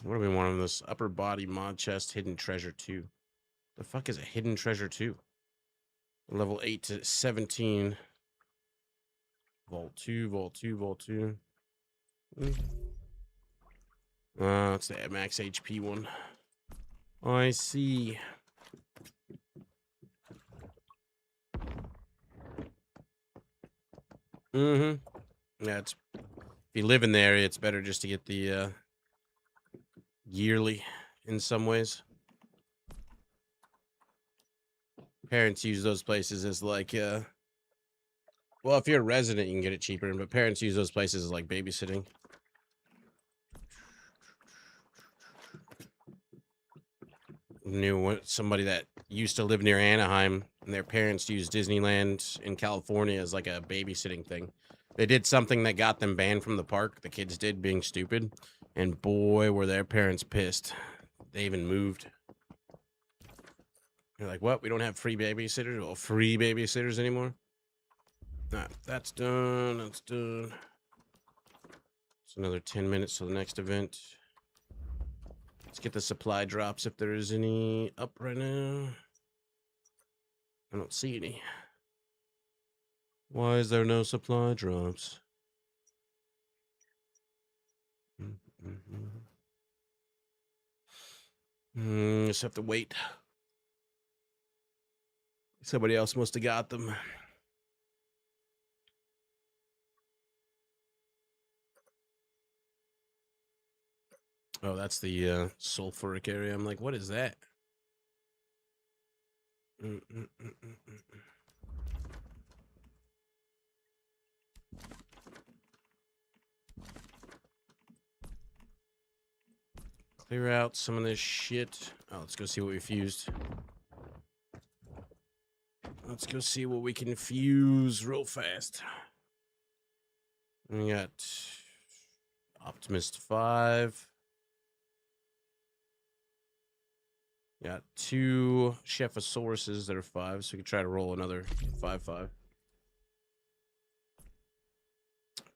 S1: What do we want on this? Upper body mod chest, hidden treasure 2. The fuck is a hidden treasure 2? Level 8 to 17. Vault 2, Vault 2, Vault 2. It's the max HP one. I see. Yeah, it's, if you live in the area, it's better just to get the yearly in some ways. Parents use those places as like well, if you're a resident, you can get it cheaper, but parents use those places as like babysitting. Knew somebody that used to live near Anaheim, and their parents used Disneyland in California as like a babysitting thing. They did something that got them banned from the park. The kids did, being stupid. And boy, were their parents pissed. They even moved. They're like, what? We don't have free babysitters? Or free babysitters anymore? Nah, that's done. That's done. It's another 10 minutes to the next event. Let's get the supply drops if there is any up right now. I don't see any. Why is there no supply drops? Just have to wait. Somebody else must have got them. Oh, that's the sulfuric area. I'm like, what is that? Clear out some of this shit. Oh, let's go see what we fused. Let's go see what we can fuse real fast. We got Optimist 5. Got 2 Chephosauruses that are 5, so we can try to roll another 5/5.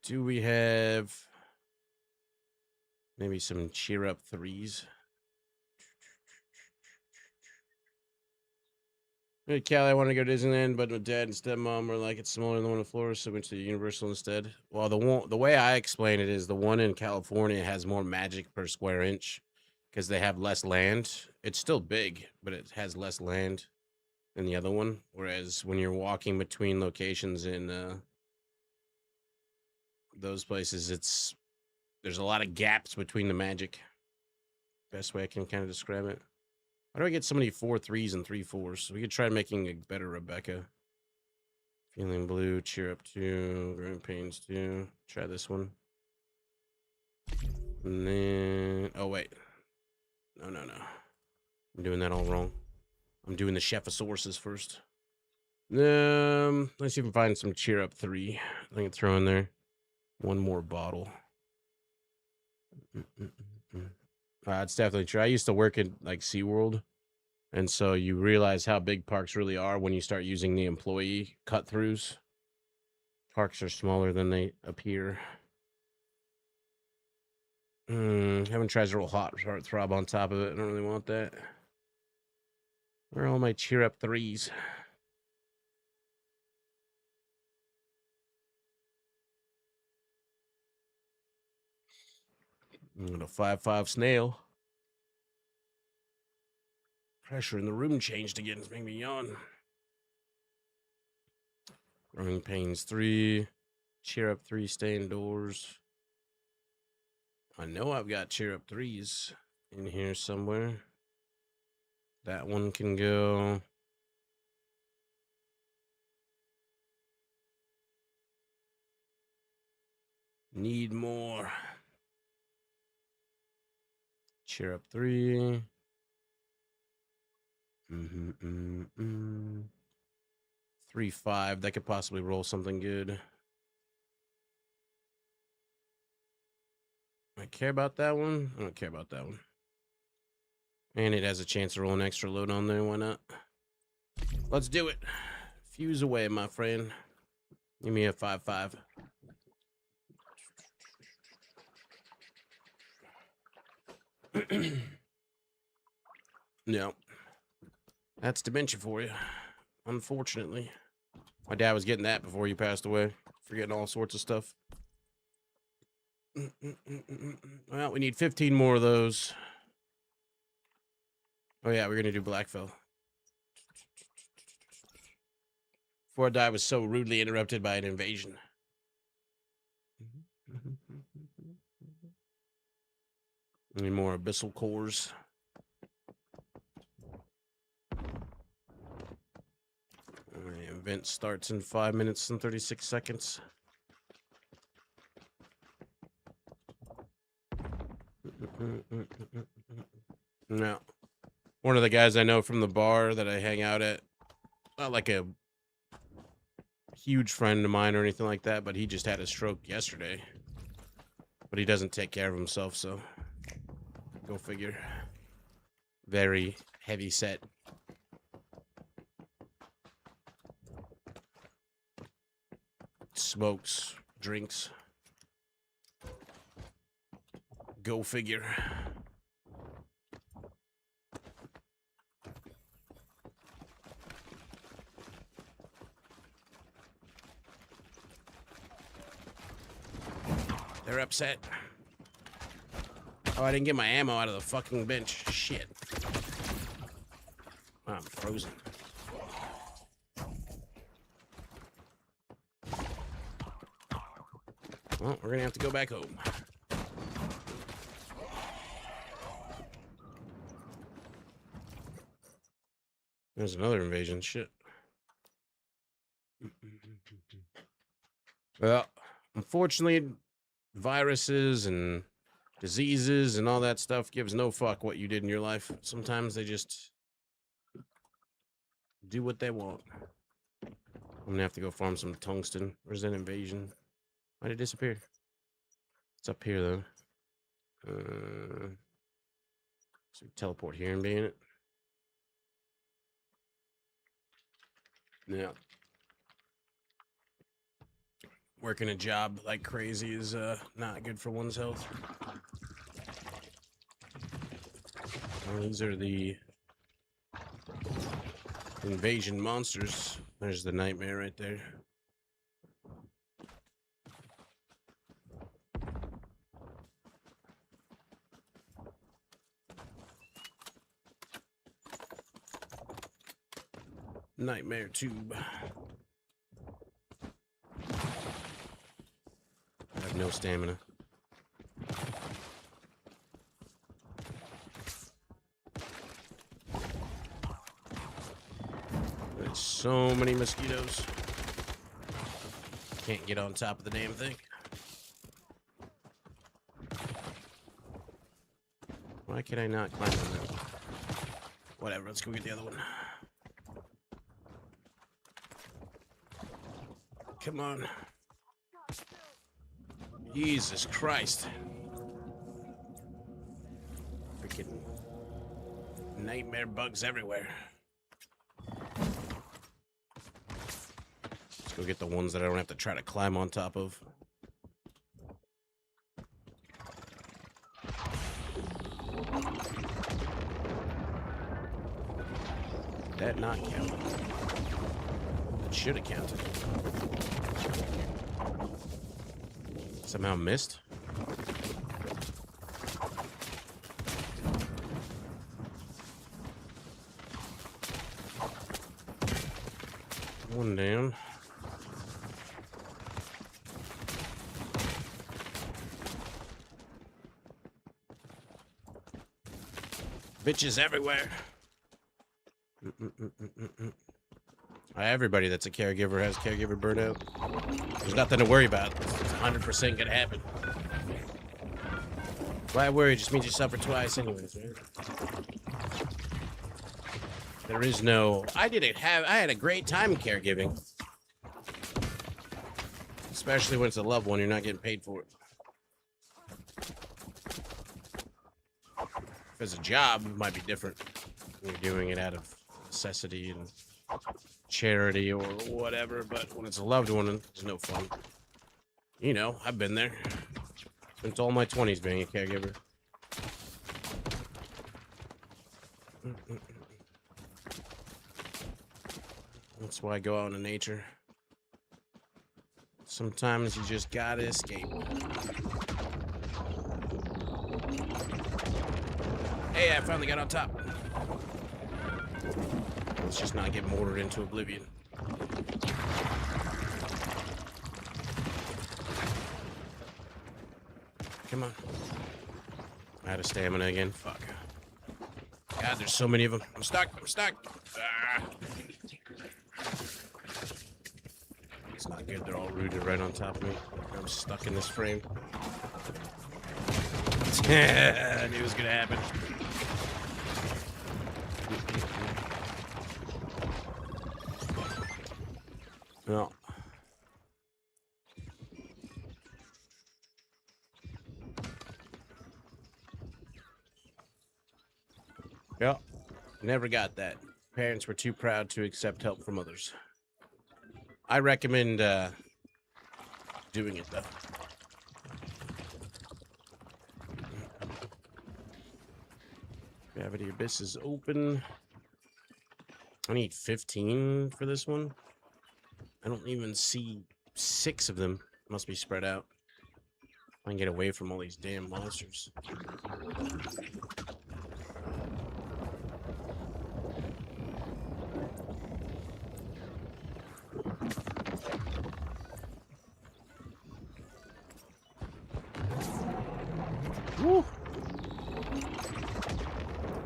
S1: Do we have maybe some cheer up 3s? Hey, Callie, I want to go to Disneyland, but my dad and stepmom were like, it's smaller than the one in Florida, so I went to Universal instead. Well, the way I explain it is the one in California has more magic per square inch because they have less land. It's still big, but it has less land than the other one. Whereas when you're walking between locations in those places, there's a lot of gaps between the magic. Best way I can kind of describe it. How do I get so many 4 3s and 3 4s? We could try making a better Rebecca. Feeling blue, cheer up 2, growing pains 2. Try this one. And then, oh wait. No. I'm doing that all wrong. I'm doing the Chephosauruses first. Let's see if we can find some cheer up 3. I can throw in there. One more bottle. It's definitely true. I used to work at like SeaWorld. And so you realize how big parks really are when you start using the employee cut-throughs. Parks are smaller than they appear. Having tries a real hot heartthrob on top of it. I don't really want that. Where are all my cheer up 3s? I'm gonna 5/5 snail. Pressure in the room changed again. It's making me yawn. Growing pains 3. Cheer up 3, stay indoors. I know I've got cheer up 3s in here somewhere. That one can go. Need more. Cheer up 3. 3/5. That could possibly roll something good. I care about that one. I don't care about that one. And it has a chance to roll an extra load on there. Why not? Let's do it. Fuse away, my friend. Give me a 5/5. No. That's dementia for you. Unfortunately. My dad was getting that before he passed away. Forgetting all sorts of stuff. Well, we need 15 more of those. Oh yeah, we're gonna do Blackfell. Before I die was so rudely interrupted by an invasion. Need more abyssal cores. The event starts in 5 minutes and 36 seconds. No. One of the guys I know from the bar that I hang out at, not like a huge friend of mine or anything like that, but he just had a stroke yesterday. But he doesn't take care of himself, so go figure. Very heavy set. Smokes, drinks. Go figure. They're upset. Oh, I didn't get my ammo out of the fucking bench. Shit. Oh, I'm frozen. Well, we're gonna have to go back home. There's another invasion. Shit. Well, unfortunately, viruses and diseases and all that stuff gives no fuck what you did in your life. Sometimes they just do what they want. I'm gonna have to go farm some tungsten. Where's that invasion? Why'd it disappear? It's up here though. So we teleport here and be in it. Yeah. Working a job like crazy is not good for one's health. Well, these are the invasion monsters. There's the nightmare right there. Nightmare tube. I have no stamina. There's so many mosquitoes. Can't get on top of the damn thing. Why can I not climb on that? Whatever, let's go get the other one. Come on. Jesus Christ. Freaking nightmare bugs everywhere. Let's go get the ones that I don't have to try to climb on top of. Did that not count? It should have counted. Somehow missed. One down. Bitches everywhere. Everybody that's a caregiver has caregiver burnout. There's nothing to worry about. It's 100% gonna happen. Why worry? Just means you suffer twice anyways, right? There is no... I had a great time caregiving. Especially when it's a loved one, you're not getting paid for it. If it's a job, it might be different. You're doing it out of necessity and charity or whatever, but when it's a loved one, it's no fun. You know, I've been there. Spent all my 20s being a caregiver. That's why I go out into nature. Sometimes you just gotta escape. Hey, I finally got on top. Let's just not get mortared into oblivion. Come on. Out of stamina again. Fuck. God, there's so many of them. I'm stuck. I'm stuck. Ah. It's not good. They're all rooted right on top of me. I'm stuck in this frame. I knew it was gonna happen. No. Yep. Never got that. Parents were too proud to accept help from others. I recommend doing it though. Gravity Abyss is open. I need 15 for this one. I don't even see 6 of them. Must be spread out. I can get away from all these damn monsters. Woo!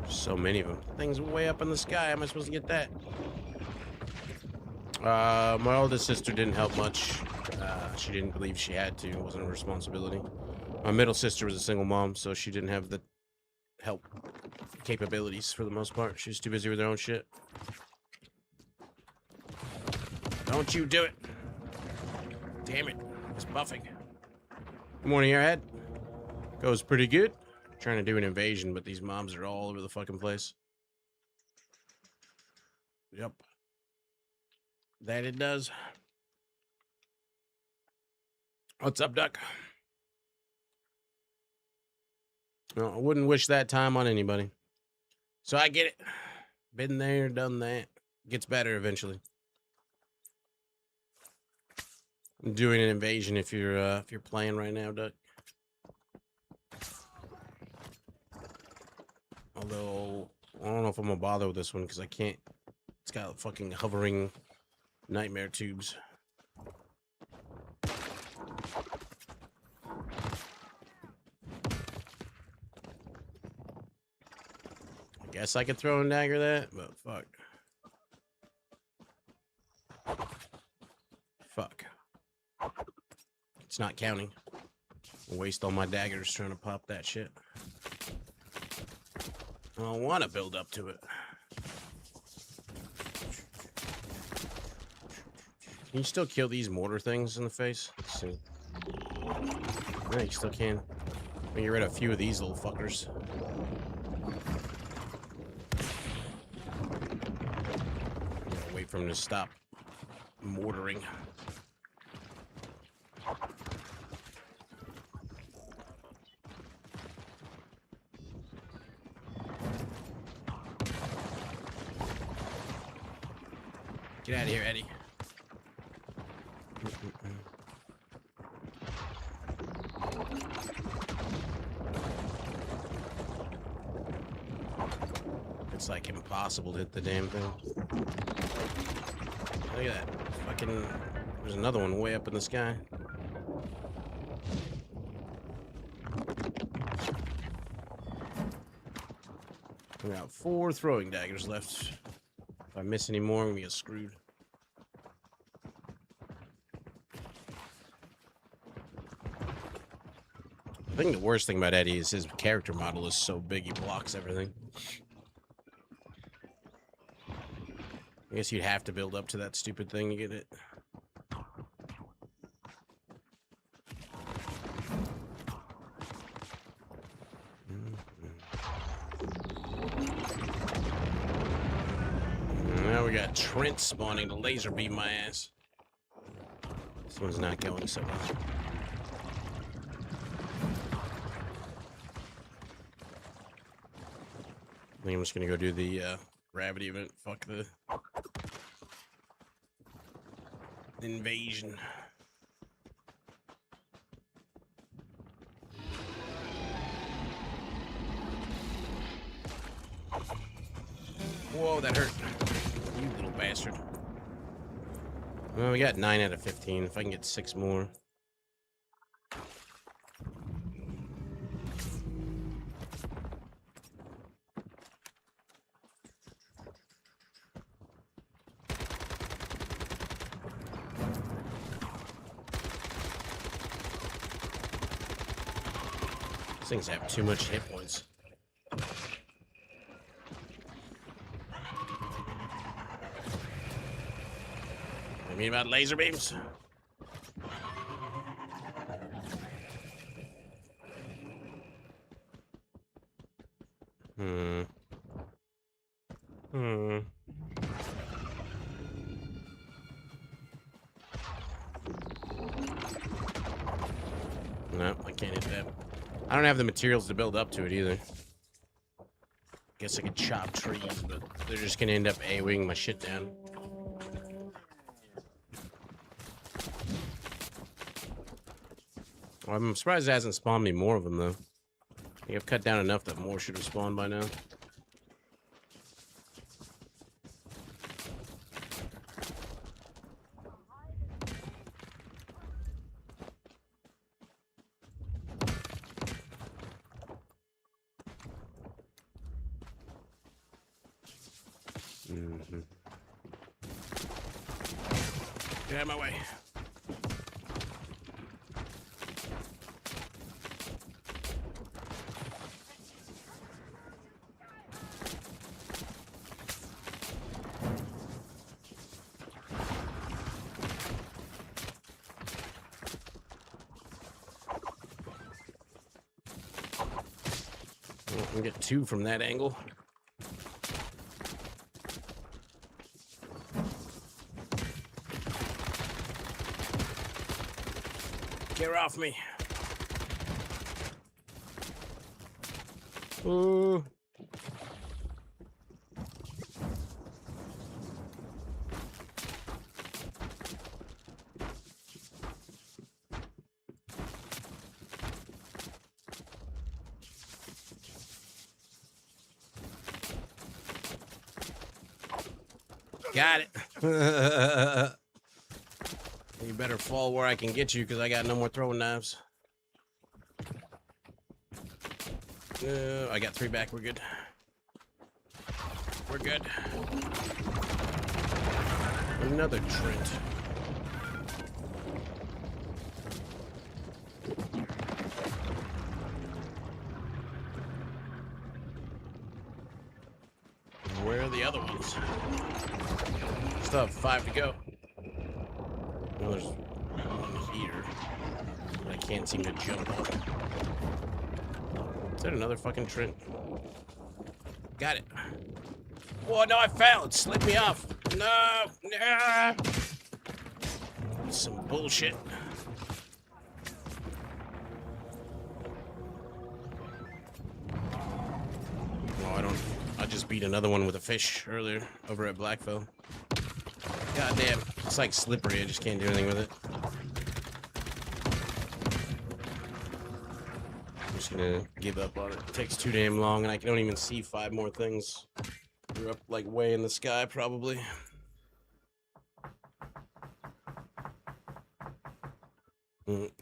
S1: So many of them. Things way up in the sky. How am I supposed to get that? My oldest sister didn't help much. She didn't believe she had to. It wasn't her responsibility. My middle sister was a single mom, so she didn't have the help capabilities for the most part. She was too busy with her own shit. Don't you do it. Damn it. It's buffing. Good morning, Airhead. Goes pretty good. Trying to do an invasion, but these mobs are all over the fucking place. Yep. That it does. What's up, Duck? No, I wouldn't wish that time on anybody. So I get it. Been there, done that. Gets better eventually. I'm doing an invasion if you're playing right now, Duck. Although I don't know if I'm gonna bother with this one because I can't. It's got fucking hovering nightmare tubes. I guess I could throw and dagger that, but fuck. Fuck. It's not counting. I'll waste all my daggers trying to pop that shit. I don't want to build up to it. Can you still kill these mortar things in the face? Let's see. Yeah, you still can. I can get rid of a few of these little fuckers. Gotta wait for them to stop mortaring. Get out of here, Eddie. It's like impossible to hit the damn thing. Look at that. Fucking. There's another one way up in the sky. We got 4 throwing daggers left. If I miss any more, I'm gonna get screwed. I think the worst thing about Eddie is his character model is so big he blocks everything. I guess you'd have to build up to that stupid thing to get it. Now we got Trent spawning to laser beam my ass. This one's not going so well. I think I'm just gonna go do the gravity event. Fuck the invasion. Whoa, that hurt. You little bastard. Well, we got 9 out of 15. If I can get 6 more. These things have too much hit points. You mean about laser beams? Hmm. No, I can't hit that. I don't have the materials to build up to it either. Guess I could chop trees, but they're just gonna end up AoEing my shit down. Well, I'm surprised it hasn't spawned me more of them, though. I think I've cut down enough that more should have spawned by now. Mm-hmm. Get out of my way. Well, I can get 2 from that angle. Get off me. Ooh. Got it. You better fall where I can get you, because I got no more throwing knives. I got 3 back. We're good. We're good. Another Trent. Where are the other ones? Still have 5 to go. Well, there's one here, but I can't seem to jump up. Is that another fucking Trent? Got it. Oh, no, I fell. It slid me off. No. Nah. Some bullshit. Oh, I just beat another one with a fish earlier over at Blackfell. God damn. It's like slippery. I just can't do anything with it. I'm just gonna give up on it. It takes too damn long, and I don't even see 5 more things. They're up like way in the sky, probably.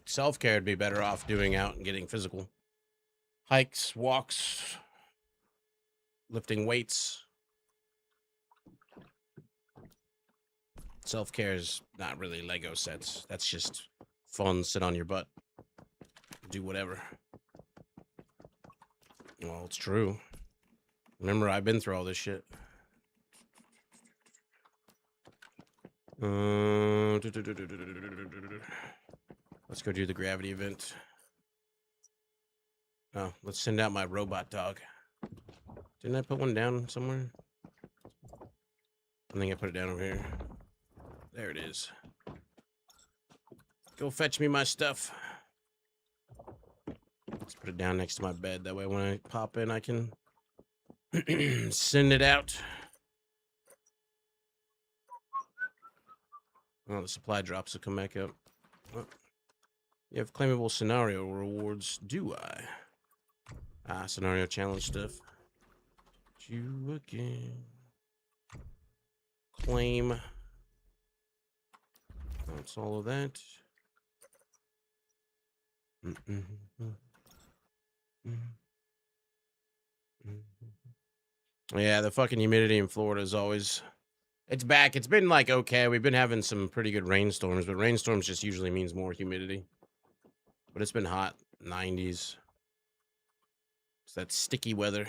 S1: Self-care would be better off doing out and getting physical. Hikes, walks, lifting weights. Self-care is not really Lego sets. That's just fun, sit on your butt. Do whatever. Well, it's true. Remember, I've been through all this shit. Let's go do the gravity event. Oh, let's send out my robot dog. Didn't I put one down somewhere? I think I put it down over here. There it is. Go fetch me my stuff. Let's put it down next to my bed. That way when I pop in, I can send it out. Oh, the supply drops will come back up. Oh. You have claimable scenario rewards. Do I? Ah, scenario challenge stuff. You again. Claim. That's all of that. Yeah, the fucking humidity in Florida is always... It's back. It's been like okay. We've been having some pretty good rainstorms, but rainstorms just usually means more humidity. But it's been hot. 90s. It's that sticky weather.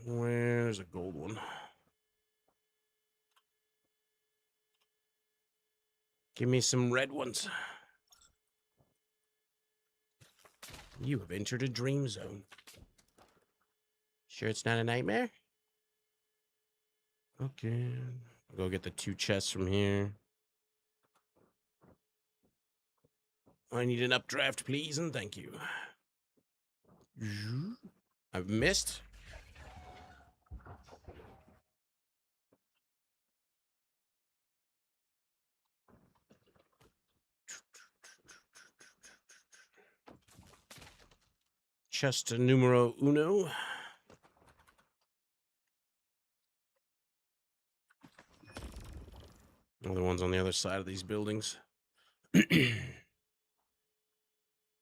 S1: Where's a gold one? Give me some red ones. You have entered a dream zone. Sure it's not a nightmare? Okay. I'll go get the 2 chests from here. I need an updraft, please, and thank you. I've missed. Chest numero uno. Another one's on the other side of these buildings.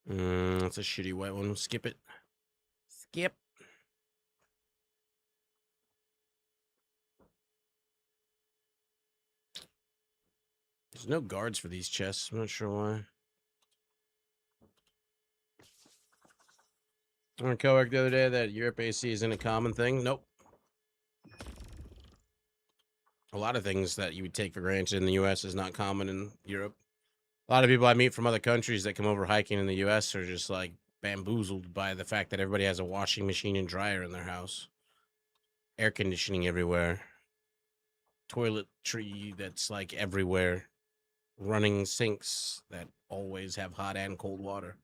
S1: That's a shitty white one. Skip it. Skip. There's no guards for these chests. I'm not sure why. I heard Cowork the other day that Europe AC isn't a common thing. Nope. A lot of things that you would take for granted in the U.S. is not common in Europe. A lot of people I meet from other countries that come over hiking in the U.S. are just like bamboozled by the fact that everybody has a washing machine and dryer in their house, air conditioning everywhere, toiletry that's like everywhere, running sinks that always have hot and cold water.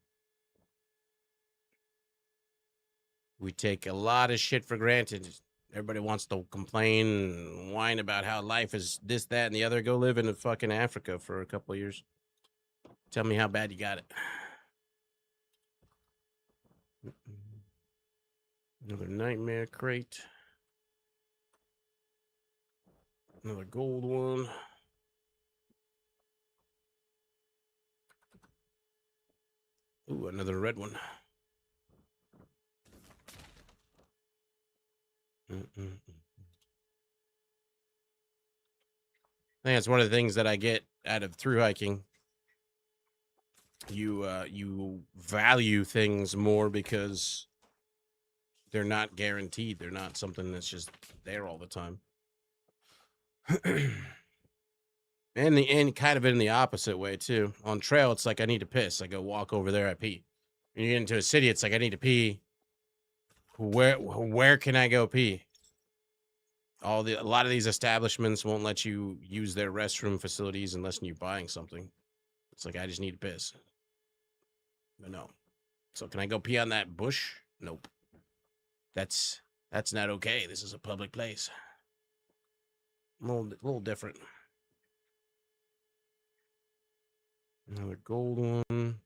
S1: We take a lot of shit for granted. Everybody wants to complain and whine about how life is this, that, and the other. Go live in fucking Africa for a couple of years. Tell me how bad you got it. Another nightmare crate. Another gold one. Ooh, another red one. I think that's one of the things that I get out of through hiking. You value things more because they're not guaranteed. They're not something that's just there all the time. And kind of in the opposite way too. On trail, it's like I need to piss. I go walk over there, I pee. When you get into a city, it's like I need to pee. Where can I go pee? A lot of these establishments won't let you use their restroom facilities unless you're buying something. It's like I just need to piss. But no. So can I go pee on that bush? Nope. That's not okay. This is a public place. A little different. Another gold one.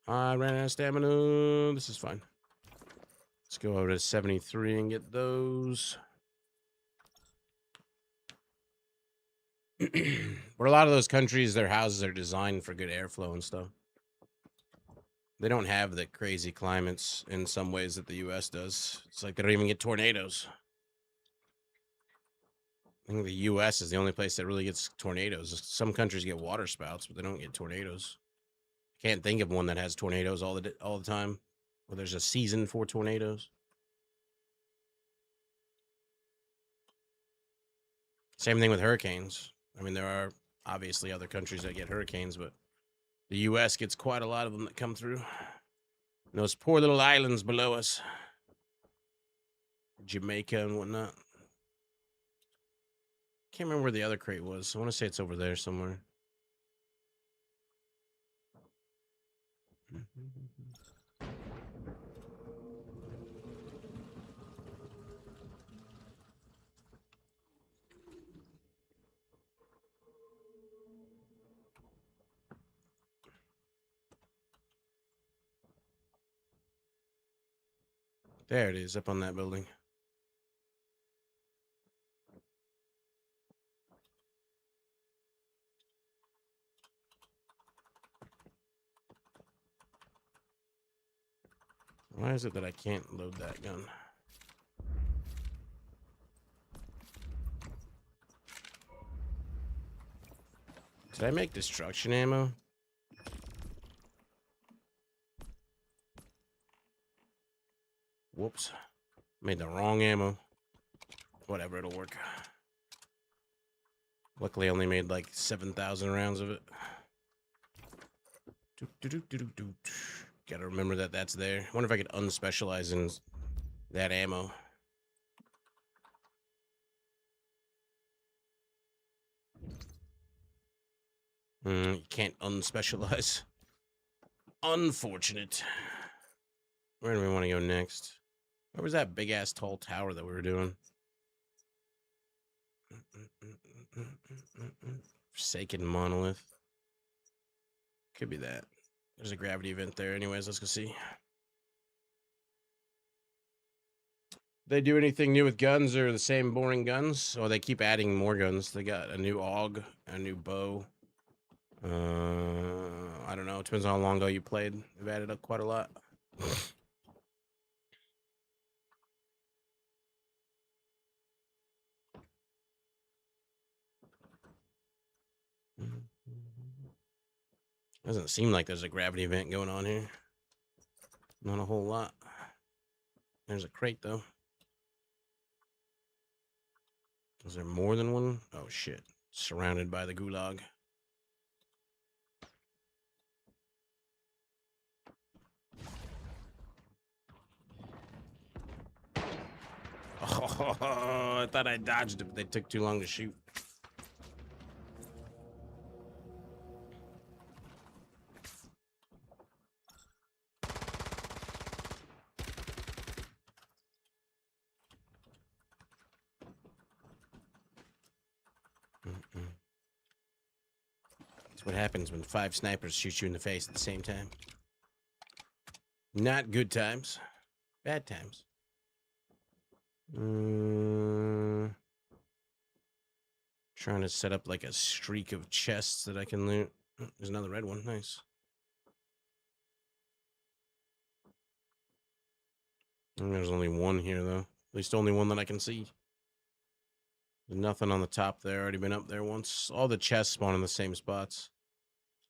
S1: I ran out of stamina. This is fine. Let's go over to 73 and get those. But a lot of those countries, their houses are designed for good airflow and stuff. They don't have the crazy climates in some ways that the U.S. does. It's like they don't even get tornadoes. I think the U.S. is the only place that really gets tornadoes. Some countries get water spouts, but they don't get tornadoes. Can't think of one that has tornadoes all the time. Well, there's a season for tornadoes. Same thing with hurricanes. I mean, there are obviously other countries that get hurricanes, but the U.S. gets quite a lot of them that come through. And those poor little islands below us. Jamaica and whatnot. Can't remember where the other crate was. I want to say it's over there somewhere. There it is, up on that building. Why is it that I can't load that gun? Did I make destruction ammo? Whoops. Made the wrong ammo. Whatever, it'll work. Luckily, I only made like 7,000 rounds of it. Gotta remember that that's there. I wonder if I could unspecialize in that ammo. You can't unspecialize. Unfortunate. Where do we want to go next? Where was that big ass tall tower that we were doing? Forsaken monolith. Could be that. There's a gravity event there. Anyways, let's go see. They do anything new with guns or the same boring guns? Or they keep adding more guns. They got a new AUG, a new bow. I don't know. It depends on how long ago you played. They've added up quite a lot. Doesn't seem like there's a gravity event going on here. Not a whole lot. There's a crate, though. Is there more than one? Oh, shit. Surrounded by the gulag. Oh, I thought I dodged it, but they took too long to shoot. That's what happens when 5 snipers shoot you in the face at the same time. Not good times. Bad times. Trying to set up like a streak of chests that I can loot. Oh, there's another red one. Nice. And there's only one here, though. At least only one that I can see. There's nothing on the top there. Already been up there once. All the chests spawn in the same spots.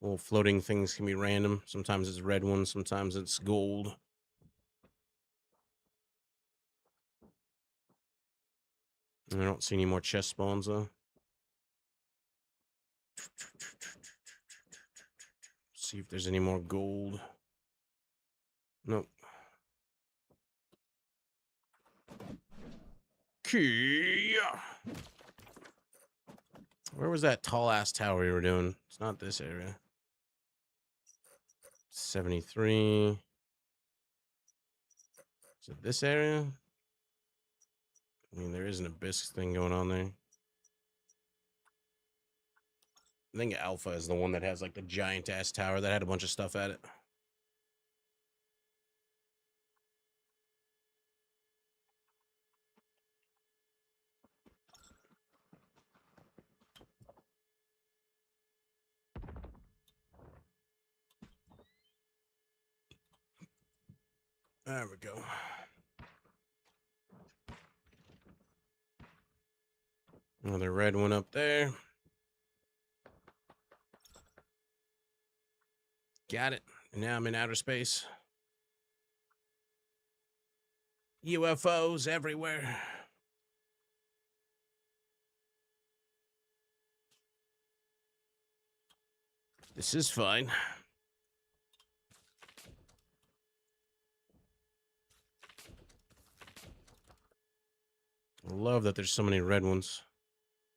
S1: Little floating things can be random. Sometimes it's red ones. Sometimes it's gold. I don't see any more chest spawns, though. See if there's any more gold. Nope. Kia. Where was that tall ass tower we were doing? It's not this area. 73. Is it this area? I mean, there is an abyss thing going on there. I think Alpha is the one that has like the giant ass tower that had a bunch of stuff at it. There we go. Another red one up there. Got it. And now I'm in outer space. UFOs everywhere. This is fine. I love that there's so many red ones.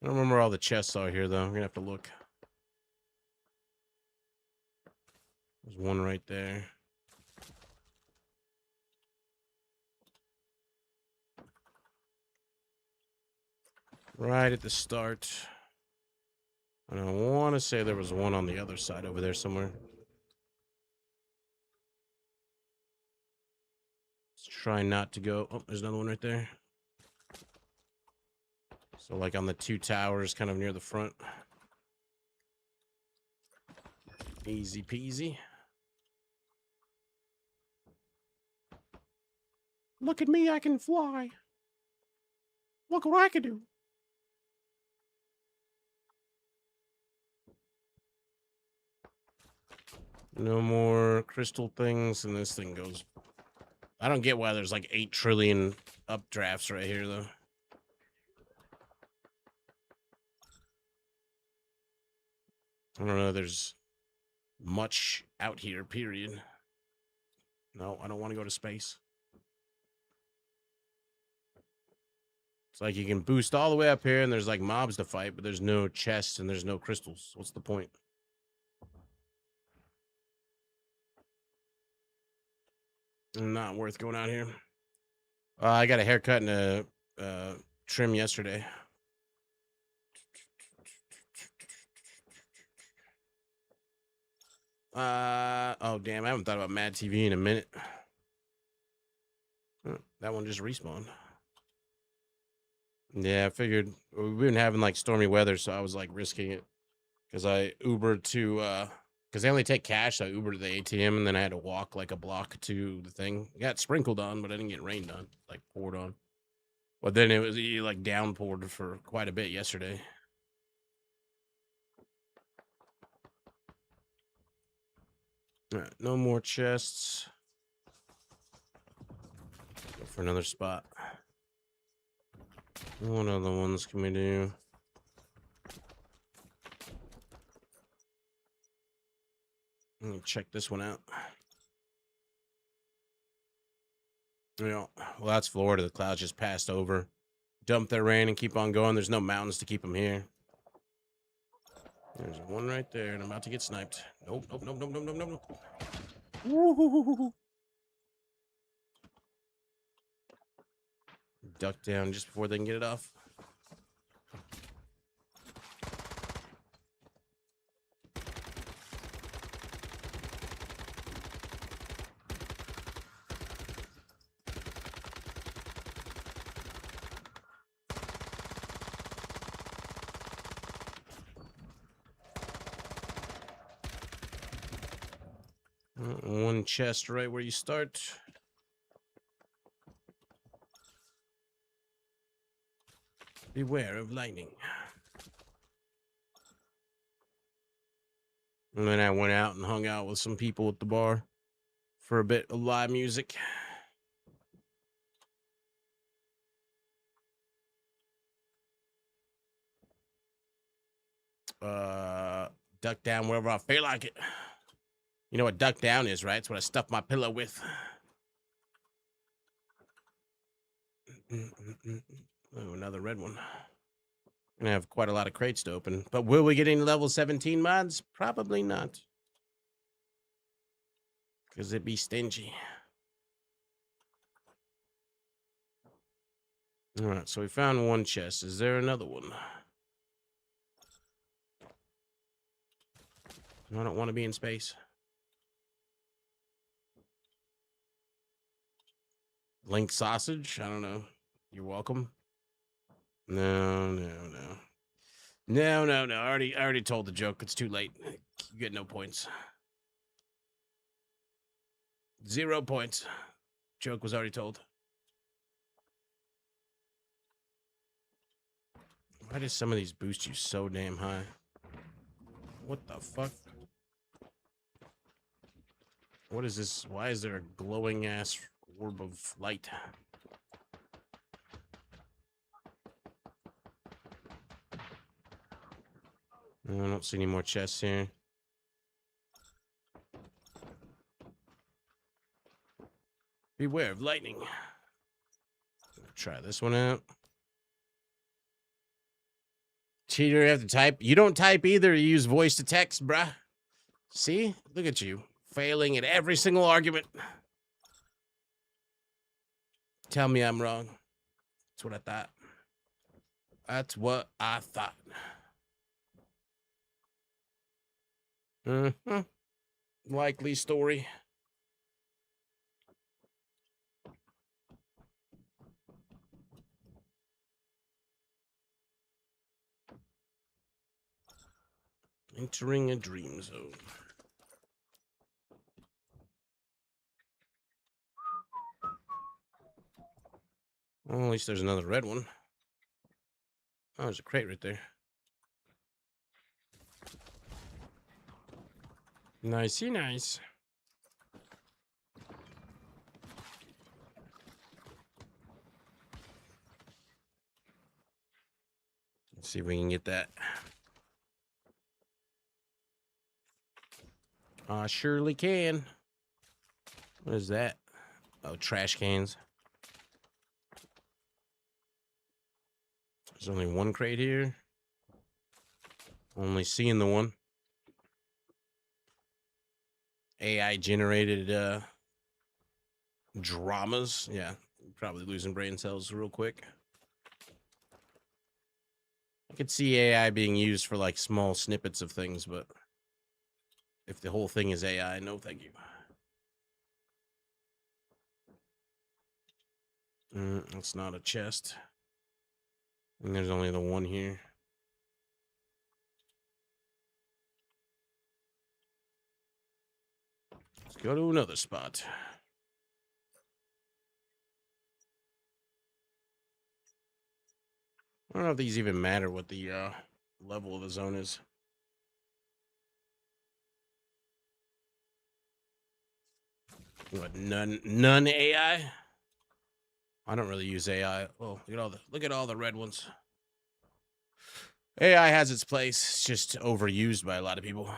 S1: I don't remember all the chests are here, though. We're gonna have to look. There's one right there. Right at the start. And I want to say there was one on the other side over there somewhere. Let's try not to go. Oh, there's another one right there. So like on the 2 towers, kind of near the front. Easy peasy. Look at me, I can fly. Look what I can do. No more crystal things, and this thing goes. I don't get why there's like 8 trillion updrafts right here, though. I don't know. There's much out here, period. No, I don't want to go to space. It's like you can boost all the way up here and there's like mobs to fight, but there's no chests and there's no crystals. What's the point? Not worth going out here. I got a haircut and a trim yesterday. Oh damn, I haven't thought about Mad TV in a minute. That one just respawned. Yeah, I figured we've been having like stormy weather, so I was like risking it because I Ubered to because they only take cash. So I Ubered to the ATM and then I had to walk like a block to the thing. It got sprinkled on, but I didn't get rained on, like poured on. But then it was like downpoured for quite a bit yesterday. All right, no more chests. Go for another spot. What other ones can we do? Let me check this one out. Yeah, well, that's Florida. The clouds just passed over, dump their rain, and keep on going. There's no mountains to keep them here. There's one right there, and I'm about to get sniped. Nope, nope, nope, nope, nope, nope, nope. Woo-hoo-hoo-hoo. Duck down just before they can get it off. One chest right where you start. Beware of lightning. And then I went out and hung out with some people at the bar for a bit of live music. Duck down wherever I feel like it. You know what duck down is, right? It's what I stuff my pillow with. Oh, another red one. I have quite a lot of crates to open, but will we get any level 17 mods? Probably not, because it'd be stingy. All right, so we found one chest. Is there another one? I don't want to be in space. Link sausage? I don't know. You're welcome. No, no, no. No, no, no. I already told the joke. It's too late. You get no points. 0 points. Joke was already told. Why does some of these boost you so damn high? What the fuck? What is this? Why is there a glowing ass orb of light? I don't see any more chests here. Beware of lightning. Try this one out. Cheater, you have to type. You don't type either. You use voice to text, bruh. See? Look at you. Failing at every single argument. Tell me I'm wrong. That's what I thought. That's what I thought. Mm-hmm. Likely story. Entering a dream zone. Well, at least there's another red one. Oh, there's a crate right there. Nicey nice. Let's see if we can get that. I surely can. What is that? Oh, trash cans. There's only one crate here. Only seeing the one. AI generated dramas. Yeah, probably losing brain cells real quick. I could see AI being used for like small snippets of things, but if the whole thing is AI, no thank you. That's not a chest. And there's only the one here. Let's go to another spot. I don't know if these even matter what the level of the zone is. What, none AI? I don't really use AI. Oh, look at all the red ones. AI has its place. It's just overused by a lot of people.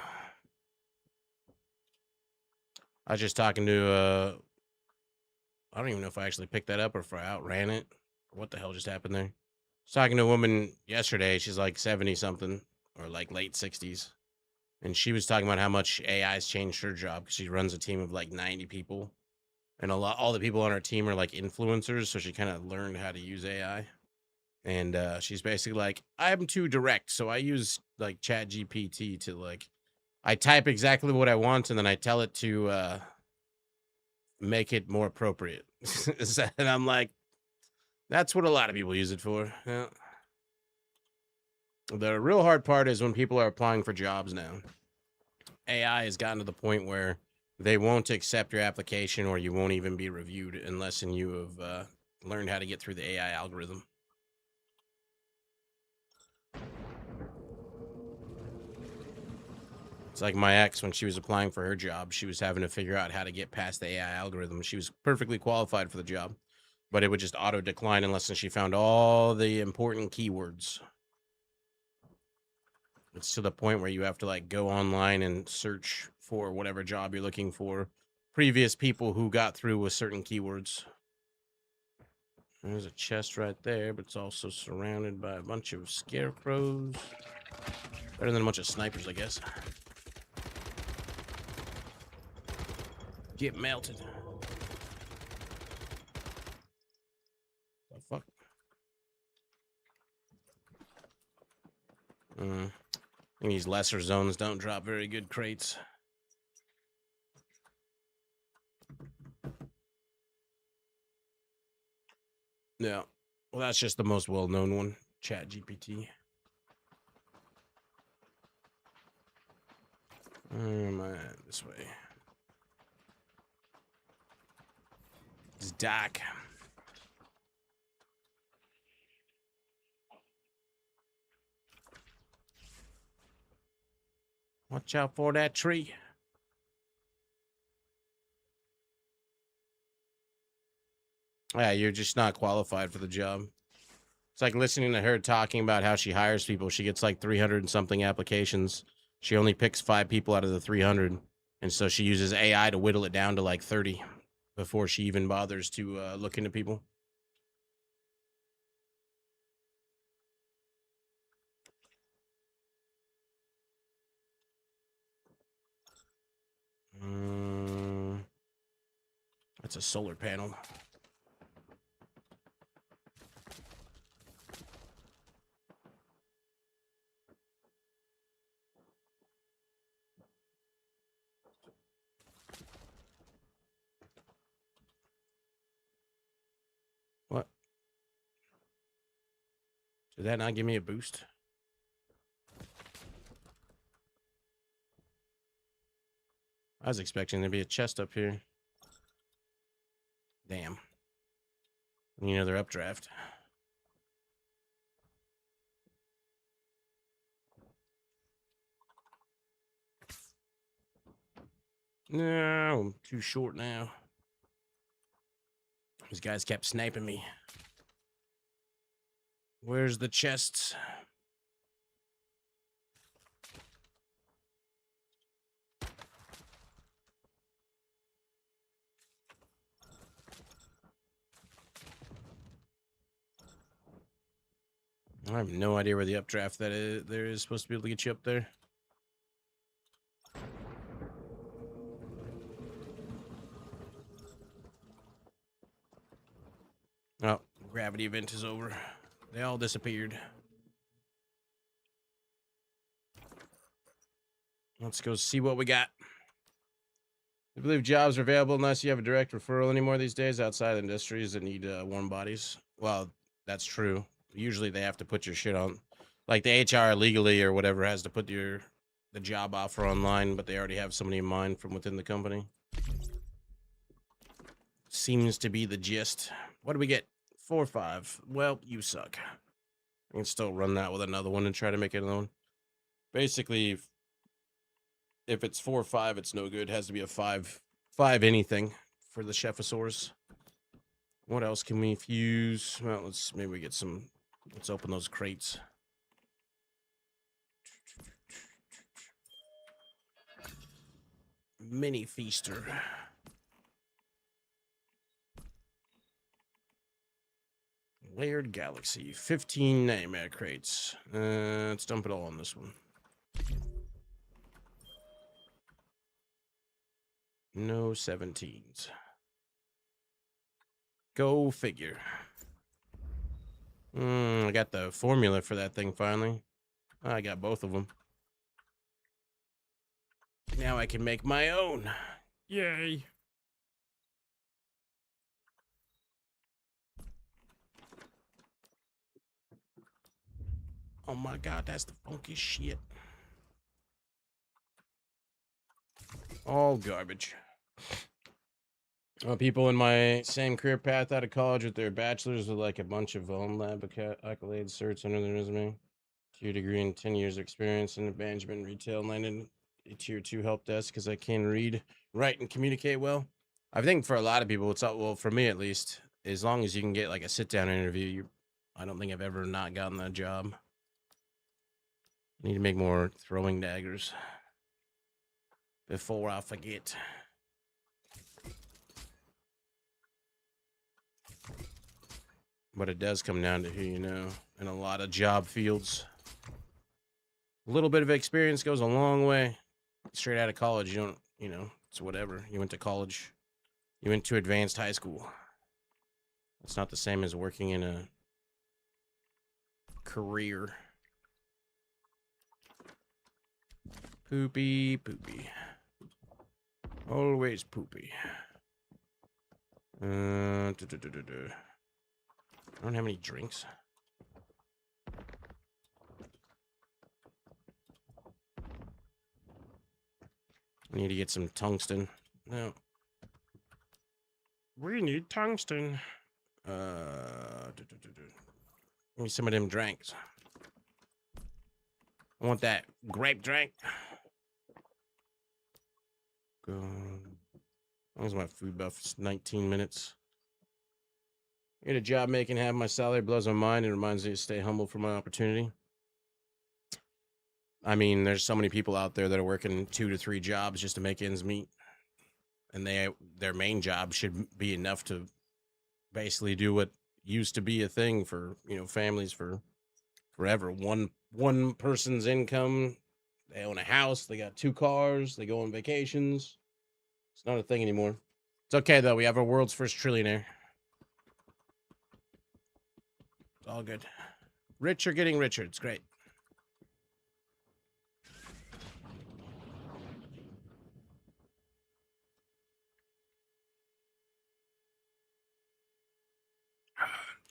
S1: I was just talking to I don't even know if I actually picked that up or if I outran it. What the hell just happened there? I was talking to a woman yesterday. She's like 70 something or like late 60s. And she was talking about how much AI's changed her job because she runs a team of like 90 people. And all the people on her team are like influencers. So she kind of learned how to use AI. And she's basically like, I'm too direct. So I use like Chat GPT to like, I type exactly what I want and then I tell it to make it more appropriate. And I'm like, that's what a lot of people use it for. Yeah. The real hard part is when people are applying for jobs now. AI has gotten to the point where they won't accept your application or you won't even be reviewed unless you have learned how to get through the AI algorithm. It's like my ex, when she was applying for her job, she was having to figure out how to get past the AI algorithm. She was perfectly qualified for the job, but it would just auto decline unless she found all the important keywords. It's to the point where you have to like go online and search for whatever job you're looking for. Previous people who got through with certain keywords. There's a chest right there, but it's also surrounded by a bunch of scarecrows. Better than a bunch of snipers, I guess. Get melted. The fuck? I think these lesser zones don't drop very good crates. Yeah. Well, that's just the most well-known one. Chat GPT. Where am I at? This way. It's dark. Watch out for that tree. Yeah, you're just not qualified for the job. It's like listening to her talking about how she hires people. She gets like 300 and something applications. She only picks 5 people out of the 300. And so she uses AI to whittle it down to like 30 before she even bothers to look into people. That's a solar panel. What? Did that not give me a boost? I was expecting there to be a chest up here. Damn. I need another updraft. No, I'm too short now. These guys kept sniping me. Where's the chests? I have no idea where the updraft there is supposed to be able to get you up there. Oh, gravity event is over. They all disappeared. Let's go see what we got. I believe jobs are available unless you have a direct referral anymore these days outside industries that need warm bodies. Well, that's true. Usually they have to put your shit on, like the HR legally or whatever has to put the job offer online, but they already have somebody in mind from within the company. Seems to be the gist. What do we get? 4 or 5. Well, you suck. I can still run that with another one and try to make it another one. Basically, if it's 4 or 5, it's no good. It has to be a 5 anything for the Chephosaurus. What else can we fuse? Well, maybe we get some. Let's open those crates. Mini feaster. Layered galaxy. 15 nightmare crates. Let's dump it all on this one. No 17s. Go figure. I got the formula for that thing finally. I got both of them. Now I can make my own. Yay. Oh my god, that's the funky shit. All garbage. People in my same career path out of college with their bachelors with like a bunch of home lab accolades, certs under their resume. 2 degree and 10 years experience in management, retail, landed a tier 2 help desk because I can read, write, and communicate well. I think for a lot of people, it's all, well, for me at least, as long as you can get like a sit down interview, I don't think I've ever not gotten that job. I need to make more throwing daggers before I forget. But it does come down to who you know in a lot of job fields. A little bit of experience goes a long way. Straight out of college, you don't, it's whatever. You went to college. You went to advanced high school. It's not the same as working in a career. Poopy, poopy. Always poopy. I don't have any drinks. I need to get some tungsten. No. We need tungsten. Give me some of them drinks. I want that grape drink. Go. As long as my food buff is 19 minutes. Get a job making half my salary, blows my mind, and reminds me to stay humble for my opportunity. I mean, there's so many people out there that are working 2 to 3 jobs just to make ends meet. And their main job should be enough to basically do what used to be a thing for, families for forever. One person's income, they own a house, they got 2 cars, they go on vacations. It's not a thing anymore. It's okay though, we have our world's first trillionaire. It's all good. Rich are getting richer, it's great.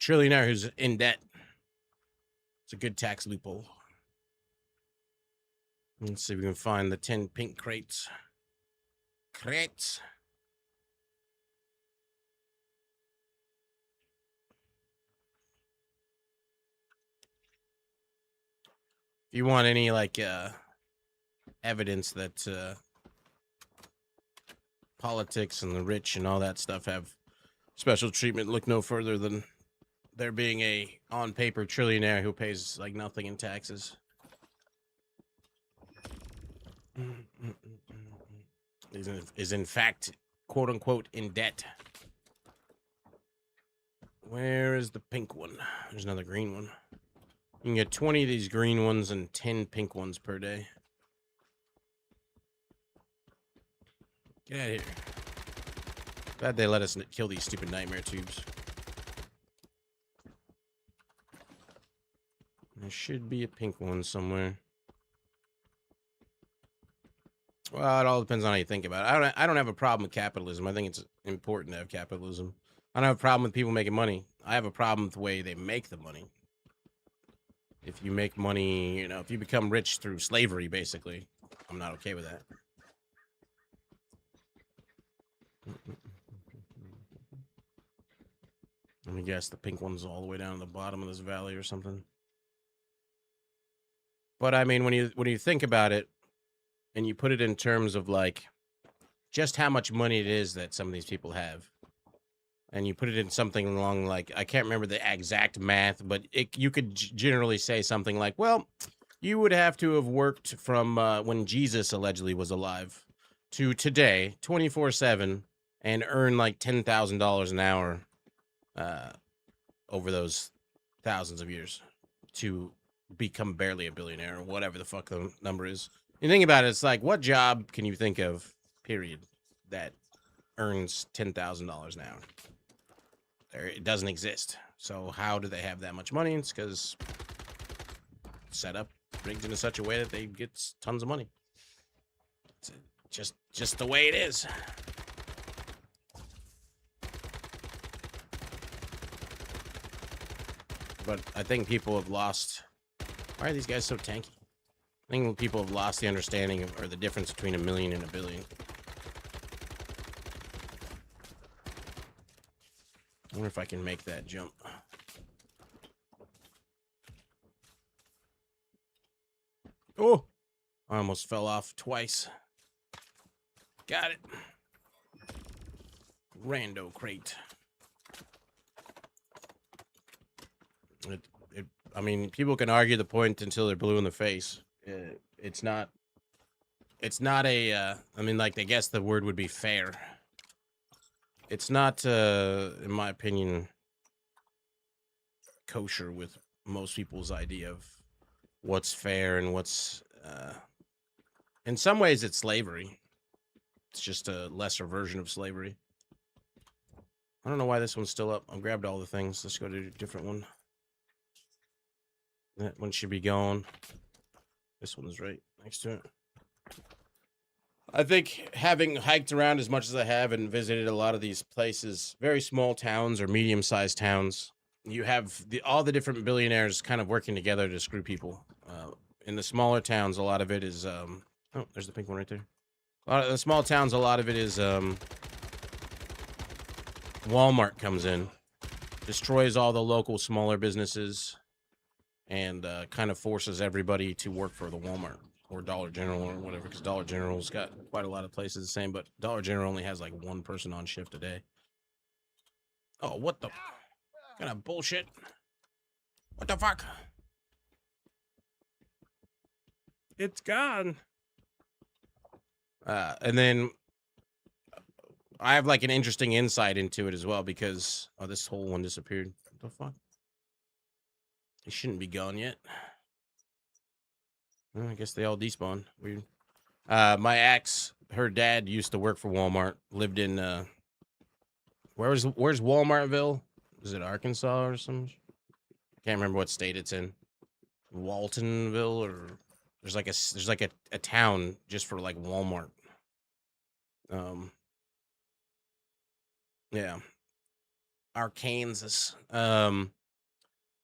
S1: Trillionaire who's in debt. It's a good tax loophole. Let's see if we can find the 10 pink crates. Crates. If you want any like evidence that politics and the rich and all that stuff have special treatment, look no further than there being a on paper trillionaire who pays like nothing in taxes. Is in fact, quote unquote, in debt. Where is the pink one? There's another green one. You can get 20 of these green ones and 10 pink ones per day. Get out of here. Glad they let us kill these stupid nightmare tubes. There should be a pink one somewhere. Well, it all depends on how you think about it. I don't have a problem with capitalism. I think it's important to have capitalism. I don't have a problem with people making money. I have a problem with the way they make the money. If you make money, you know, if you become rich through slavery, basically, I'm not okay with that. Let me guess, the pink one's all the way down to the bottom of this valley or something. But I mean, when you think about it, and you put it in terms of like just how much money it is that some of these people have, and you put it in something along like, I can't remember the exact math, but you could generally say something like, well, you would have to have worked from when Jesus allegedly was alive to today, 24/7, and earn like $10,000 an hour over those thousands of years to become barely a billionaire or whatever the fuck the number is. You think about it, it's like, what job can you think of, period, that earns $10,000 an hour? It doesn't exist. So how do they have that much money? It's because set up rigged in such a way that they get tons of money. It's just the way it is. But I think people have lost. Why are these guys so tanky? I think people have lost the understanding of, or the difference between a million and a billion. I wonder if I can make that jump. Oh, I almost fell off twice. Got it. Rando crate. I mean, people can argue the point until they're blue in the face. It's not a, I mean, like, I guess the word would be fair. It's not, in my opinion, kosher with most people's idea of what's fair and what's, in some ways it's slavery. It's just a lesser version of slavery. I don't know why this one's still up. I've grabbed all the things. Let's go to a different one. That one should be gone. This one's right next to it. I think having hiked around as much as I have and visited a lot of these places, very small towns or medium-sized towns, you have all the different billionaires kind of working together to screw people. In the smaller towns, a lot of it is, oh, there's the pink one right there. A lot of the small towns, a lot of it is, Walmart comes in, destroys all the local smaller businesses, and kind of forces everybody to work for the Walmart or Dollar General or whatever, because Dollar General's got quite a lot of places the same, but Dollar General only has like one person on shift a day. Oh, what the kind of bullshit? What the fuck? It's gone. And then I have like an interesting insight into it as well, because this whole one disappeared. What the fuck? It shouldn't be gone yet. Well, I guess they all despawned. Weird. My ex, her dad used to work for Walmart. Lived in where's Walmartville? Is it Arkansas or something? Can't remember what state it's in. Waltonville, or there's like a town just for like Walmart. Yeah. Arkansas.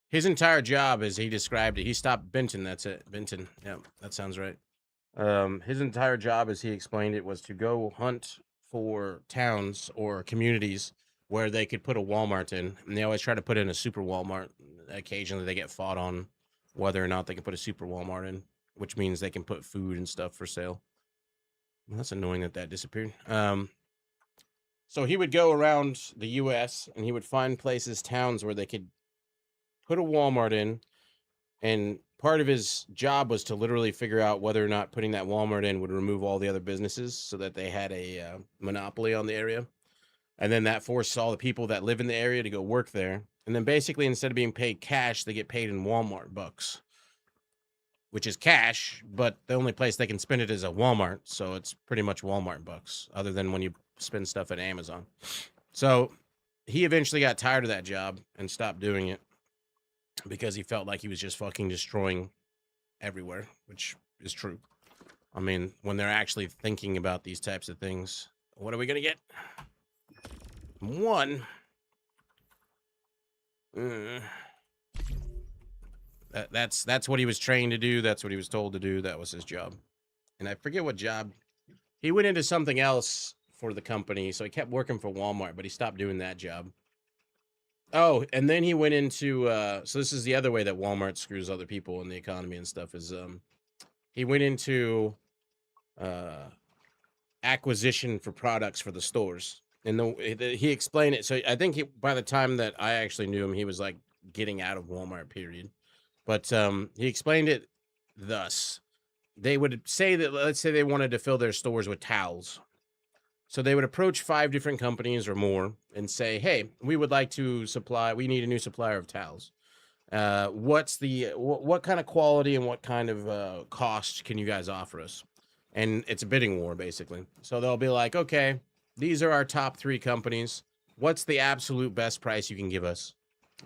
S1: His entire job, as he described it, he stopped Benton. That's it, Benton. Yeah, that sounds right. His entire job, as he explained it, was to go hunt for towns or communities where they could put a Walmart in, and they always try to put in a super Walmart. Occasionally, they get fought on whether or not they can put a super Walmart in, which means they can put food and stuff for sale. Well, that's annoying that disappeared. So he would go around the U.S. and he would find places, towns where they could put a Walmart in, and part of his job was to literally figure out whether or not putting that Walmart in would remove all the other businesses so that they had a monopoly on the area. And then that forces all the people that live in the area to go work there. And then basically, instead of being paid cash, they get paid in Walmart bucks, which is cash, but the only place they can spend it is at Walmart. So it's pretty much Walmart bucks, other than when you spend stuff at Amazon. So he eventually got tired of that job and stopped doing it because he felt like he was just fucking destroying everywhere, which is true. I mean, when they're actually thinking about these types of things, what are we going to get? One. That's what he was trained to do. That's what he was told to do. That was his job. And I forget what job. He went into something else for the company. So he kept working for Walmart, but he stopped doing that job. Oh, and then he went into, so this is the other way that Walmart screws other people in the economy and stuff is, he went into, acquisition for products for the stores. And he explained it. So I think by the time that I actually knew him, he was like getting out of Walmart, period. But he explained it thus. They would say that, let's say they wanted to fill their stores with towels. So they would approach 5 different companies or more and say, hey, we would like to supply, we need a new supplier of towels. What kind of quality and what kind of cost can you guys offer us? And it's a bidding war, basically. So they'll be like, okay, these are our top 3 companies. What's the absolute best price you can give us?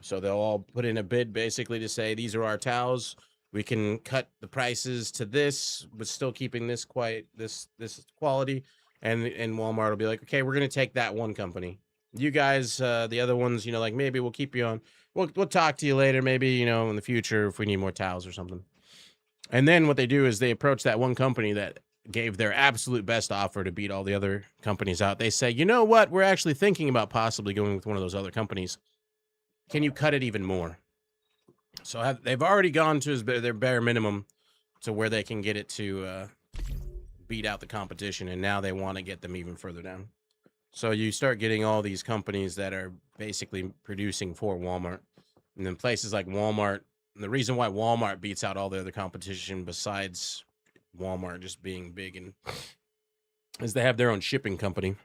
S1: So they'll all put in a bid basically to say, these are our towels. We can cut the prices to this, but still keeping this this quality. And Walmart will be like, okay, we're going to take that one company. You guys, the other ones, you know, like maybe we'll keep you on. We'll talk to you later, maybe, you know, in the future if we need more towels or something. And then what they do is they approach that one company that gave their absolute best offer to beat all the other companies out. They say, you know what? We're actually thinking about possibly going with one of those other companies. Can you cut it even more? So they've already gone to their bare minimum to where they can get it to beat out the competition, and now they want to get them even further down. So you start getting all these companies that are basically producing for Walmart, and then places like Walmart. And the reason why Walmart beats out all the other competition, besides Walmart just being big, and is they have their own shipping company,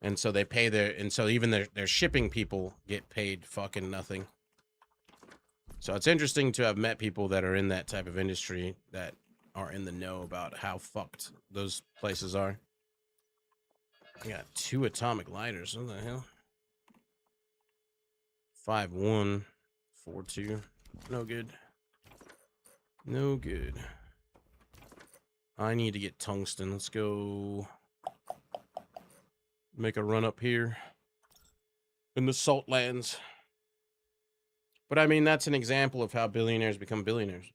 S1: and so they pay and so even their shipping people get paid fucking nothing. So it's interesting to have met people that are in that type of industry that are in the know about how fucked those places are. I got 2 atomic lighters. What the hell? 5-1, 4-2. No good. No good. I need to get tungsten. Let's go make a run up here in the salt lands. But I mean, that's an example of how billionaires become billionaires.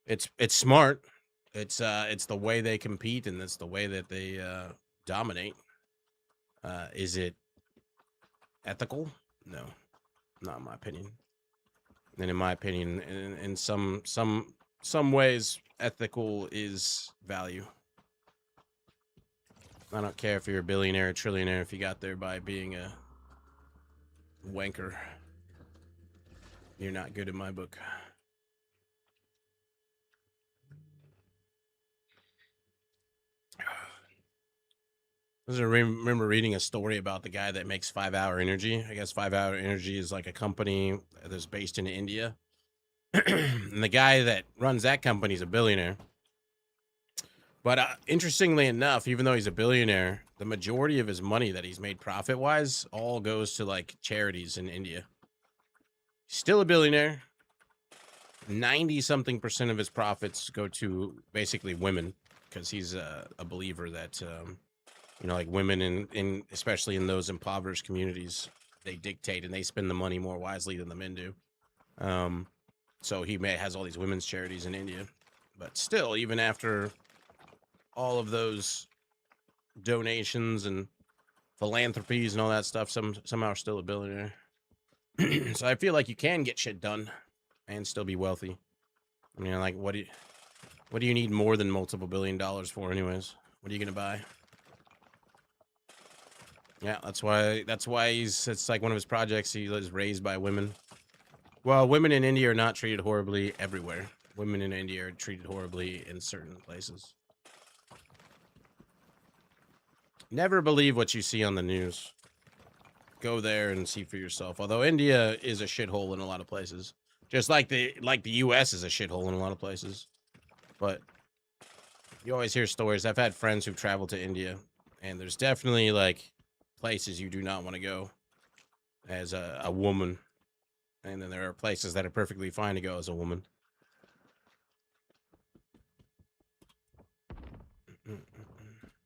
S1: It's smart. It's the way they compete, and that's the way that they dominate. Is it ethical? No, not in my opinion. And in my opinion, in some ways, ethical is value. I don't care if you're a billionaire or trillionaire if you got there by being a wanker. You're not good in my book. I remember reading a story about the guy that makes 5 Hour Energy. I guess 5 Hour Energy is like a company that's based in India. And the guy that runs that company is a billionaire. But interestingly enough, even though he's a billionaire, the majority of his money that he's made profit-wise all goes to like charities in India. Still a billionaire. 90-something% of his profits go to basically women, because he's a believer that... you know, like women in especially in those impoverished communities, they dictate and they spend the money more wisely than the men do. So he has all these women's charities in India, but still, even after all of those donations and philanthropies and all that stuff, somehow still a billionaire. So I feel like you can get shit done and still be wealthy. I mean, like, what do you need more than multiple $1 billion for, anyways? What are you gonna buy? Yeah, that's why it's like one of his projects. He was raised by women. Well, women in India are not treated horribly everywhere. Women in India are treated horribly in certain places. Never believe what you see on the news. go there and see for yourself. Although India is a shithole in a lot of places, just like the U.S. is a shithole in a lot of places. But you always hear stories. I've had friends who've traveled to India, and there's definitely like places you do not want to go as a woman, and then there are places that are perfectly fine to go as a woman.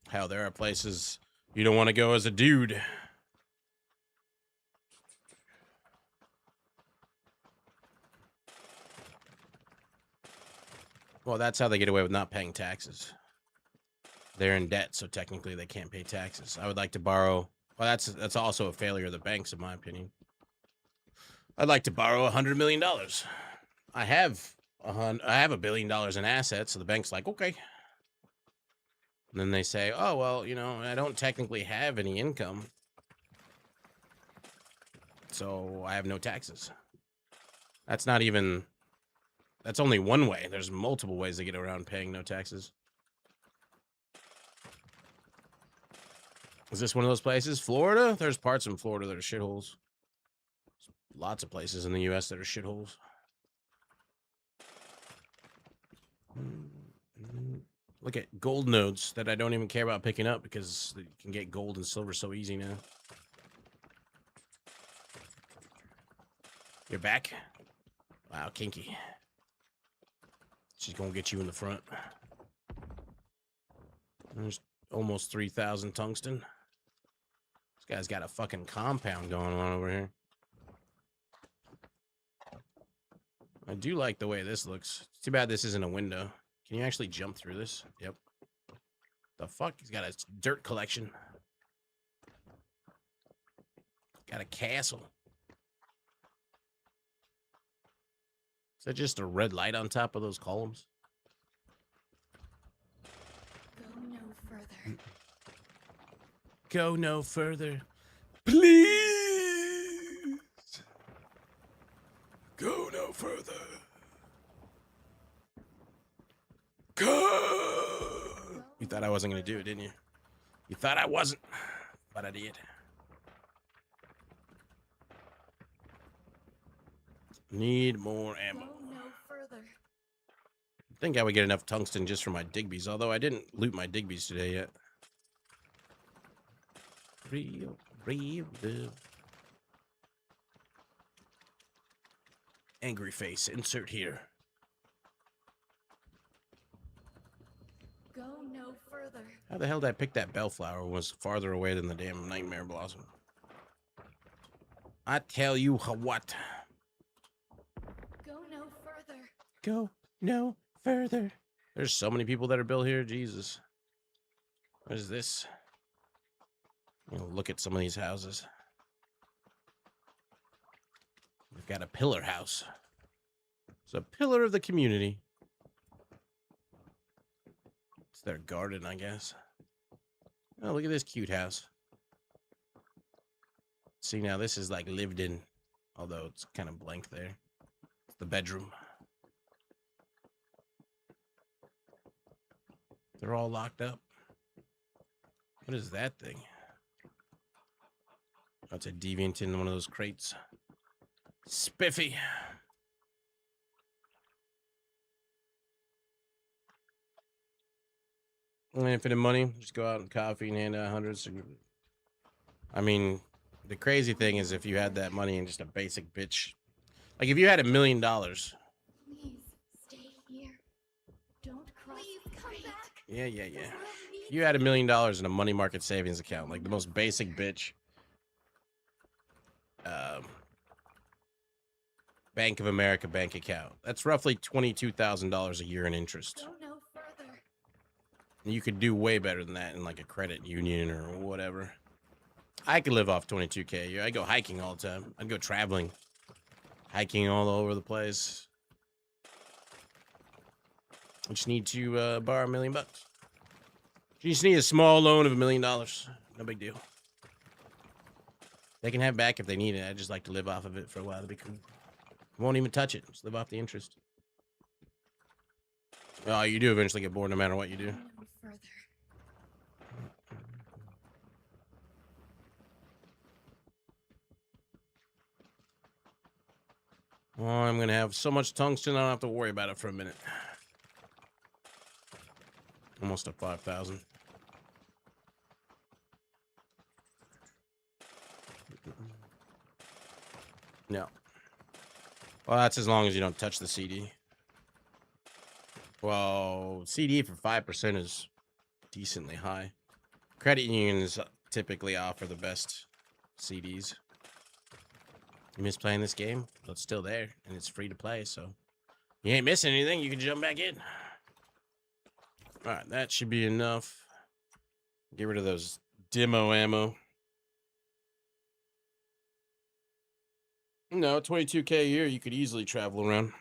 S1: Hell, there are places you don't want to go as a dude. Well, that's how they get away with not paying taxes. They're in debt, so technically they can't pay taxes. I would like to borrow. Well, that's also a failure of the banks, in my opinion. I'd like to borrow $100 million. I have $1 billion in assets, so the bank's like, okay. And then they say, oh, well, you know, I don't technically have any income, so I have no taxes. That's not even, that's only one way. There's multiple ways to get around paying no taxes. Is this one of those places? Florida? There's parts in Florida that are shitholes. Lots of places in the U.S. that are shitholes. Look at gold nodes that I don't even care about picking up because you can get gold and silver so easy now. You're back? Wow, kinky. She's gonna get you in the front. There's almost 3,000 tungsten. This guy's got a fucking compound going on over here. I do like the way this looks. It's too bad this isn't a window. Can you actually jump through this? Yep. The fuck? He's got a dirt collection. Got a castle. Is that just a red light on top of those columns?
S2: Go no further.
S1: Go no further. Please. Go no further. Go. You thought I wasn't going to do it, didn't you? You thought I wasn't, but I did. Need more ammo.
S2: Go no further.
S1: I think I would get enough tungsten just for my digbies, although I didn't loot my digbies today yet. Real. Angry face, insert here.
S2: Go no further.
S1: How the hell did I pick that bellflower was farther away than the damn nightmare blossom? I tell you what.
S2: Go no further.
S1: Go no further. There's so many people that are built here. Jesus. What is this? Look at some of these houses. We've got a pillar house. It's a pillar of the community. It's their garden, I guess. Oh, look at this cute house. See, now this is like lived in, although it's kind of blank there. It's the bedroom. They're all locked up. What is that thing? Oh, it's a deviant in one of those crates. Spiffy. Infinite money. Just go out and coffee and hand out hundreds. I mean, the crazy thing is if you had that money and just a basic bitch. Like if you had $1 million.
S2: Please stay here. Don't cross. Please come back.
S1: Yeah. If you had $1 million in a money market savings account, like the most basic bitch. Bank of America bank account. That's roughly $22,000 a year in interest.
S2: Go no further.
S1: You could do way better than that in like a credit union or whatever. I could live off 22K a year. I go hiking all the time. I'd go traveling. Hiking all over the place. I just need to borrow $1 million. You just need a small loan of $1 million. No big deal. They can have back if they need it. I just like to live off of it for a while. That'd be cool. Won't even touch it. Just live off the interest. Oh, you do eventually get bored no matter what you do.
S2: Go no further.
S1: Oh, I'm gonna have so much tungsten I don't have to worry about it for a minute. Almost at 5,000. No. Well, that's as long as you don't touch the CD. Well, CD for 5% is decently high. Credit unions typically offer the best CDs. You miss playing this game? Well, it's still there, and it's free to play, so you ain't missing anything. You can jump back in. All right, that should be enough. Get rid of those demo ammo. No, 22K a year, you could easily travel around.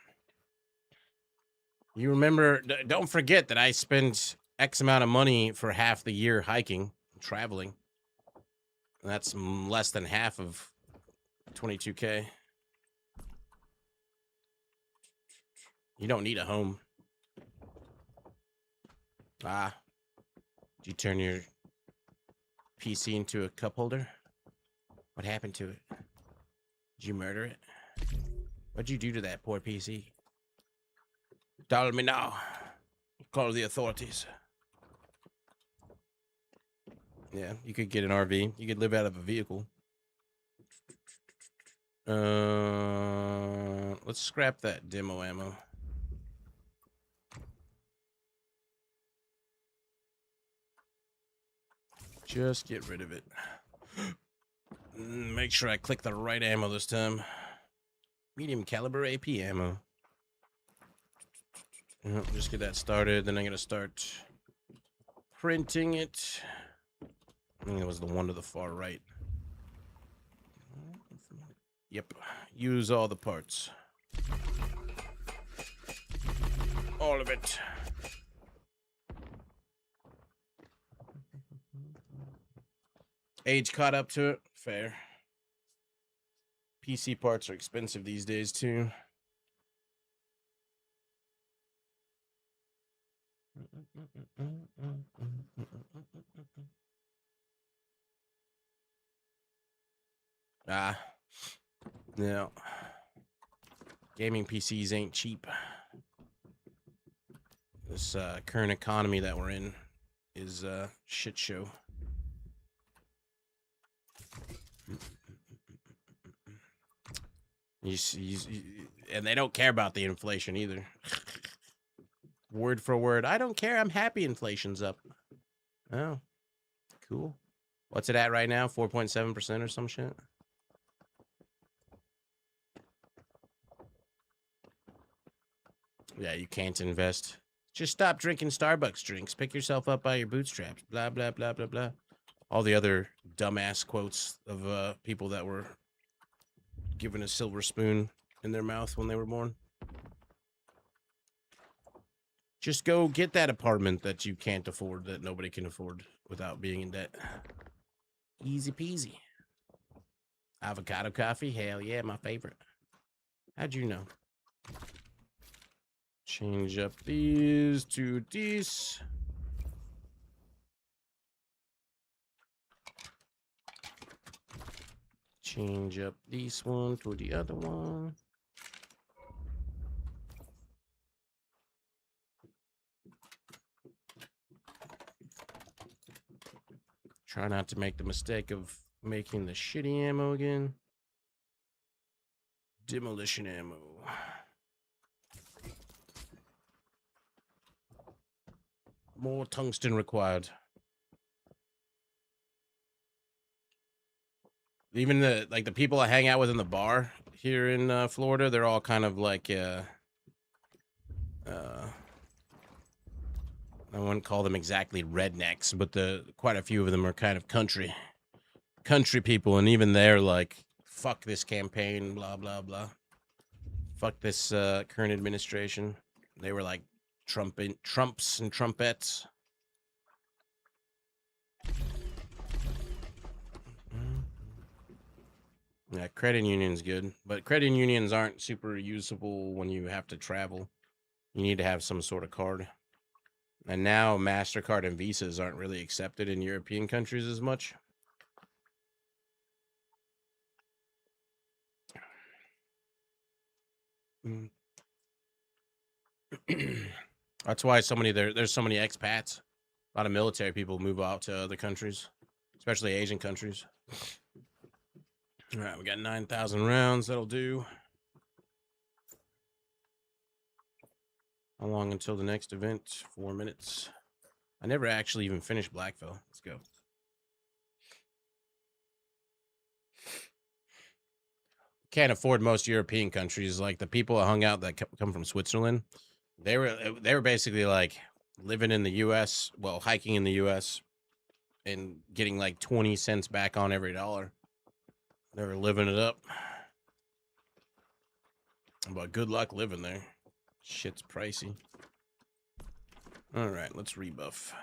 S1: You remember, don't forget that I spend X amount of money for half the year hiking, traveling. That's less than half of 22K. You don't need a home. Ah, did you turn your PC into a cup holder? What happened to it? Did you murder it? What'd you do to that poor PC? Tell me now. Call the authorities. Yeah, you could get an RV. You could live out of a vehicle. Let's scrap that demo ammo. Just get rid of it. Make sure I click the right ammo this time. Medium caliber AP ammo. Just get that started. Then I'm gonna start printing it. I think it was the one to the far right. Yep. Use all the parts. All of it. Age caught up to it. Fair. PC parts are expensive these days, too. Ah. No. Gaming PCs ain't cheap. This current economy that we're in is a shit show. And they don't care about the inflation either. Word for word. I don't care. I'm happy inflation's up. Oh, cool. What's it at right now? 4.7% or some shit? Yeah, you can't invest. Just stop drinking Starbucks drinks. Pick yourself up by your bootstraps. Blah, blah, blah, blah, blah. All the other dumbass quotes of people that were given a silver spoon in their mouth when they were born. Just go get that apartment that you can't afford, that nobody can afford without being in debt. Easy peasy. Avocado coffee? Hell yeah, my favorite. How'd you know? Change up these to these. Change up this one to the other one. Try not to make the mistake of making the shitty ammo again. Demolition ammo. More tungsten required. Even the people I hang out with in the bar here in Florida, they're all kind of like I wouldn't call them exactly rednecks, but quite a few of them are kind of country people, and even they're like, fuck this campaign, blah blah blah. Fuck this current administration. They were like Trumps and Trumpettes. Yeah, credit union's good, but credit unions aren't super usable when you have to travel. You need to have some sort of card. And now MasterCard and Visas aren't really accepted in European countries as much. Mm. That's why so many there's so many expats. A lot of military people move out to other countries, especially Asian countries. All right, we got 9,000 rounds. That'll do. How long until the next event? 4 minutes. I never actually even finished Blackfell. Let's go. Can't afford most European countries. Like the people that hung out that come from Switzerland, they were basically like living in the U.S. Well, hiking in the U.S. and getting like 20 cents back on every dollar. They were living it up. But good luck living there. Shit's pricey. All right, let's rebuff.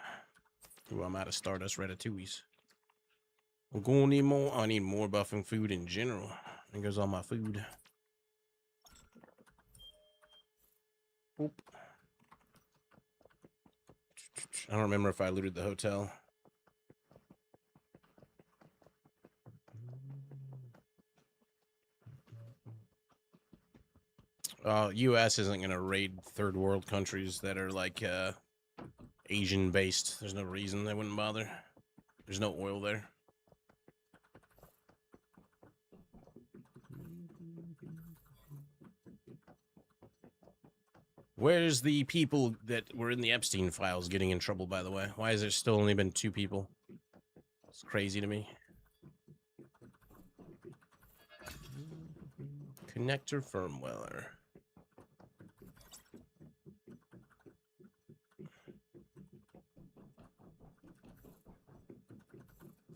S1: Ooh, I'm out of Stardust Ratatouilles. I'm gonna need more. I need more buffing food in general. There goes all my food. Boop. I don't remember if I looted the hotel. U.S. isn't gonna raid third world countries that are like Asian based. There's no reason they wouldn't bother. There's no oil there. Where's the people that were in the Epstein files getting in trouble, by the way? Why has there still only been 2 people? It's crazy to me. Connector firmware.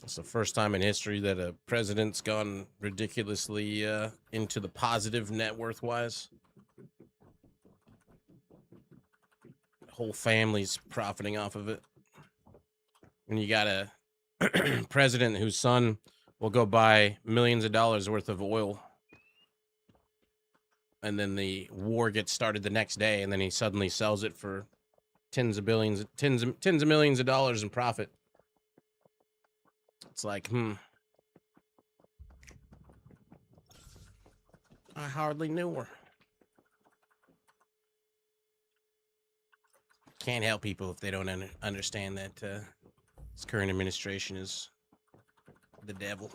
S1: It's the first time in history that a president's gone ridiculously into the positive net worth wise. Whole family's profiting off of it. And you got a president whose son will go buy millions of dollars worth of oil, and then the war gets started the next day, and then he suddenly sells it for tens of millions of dollars in profit. It's like, I hardly knew her. Can't help people if they don't understand that this current administration is the devil.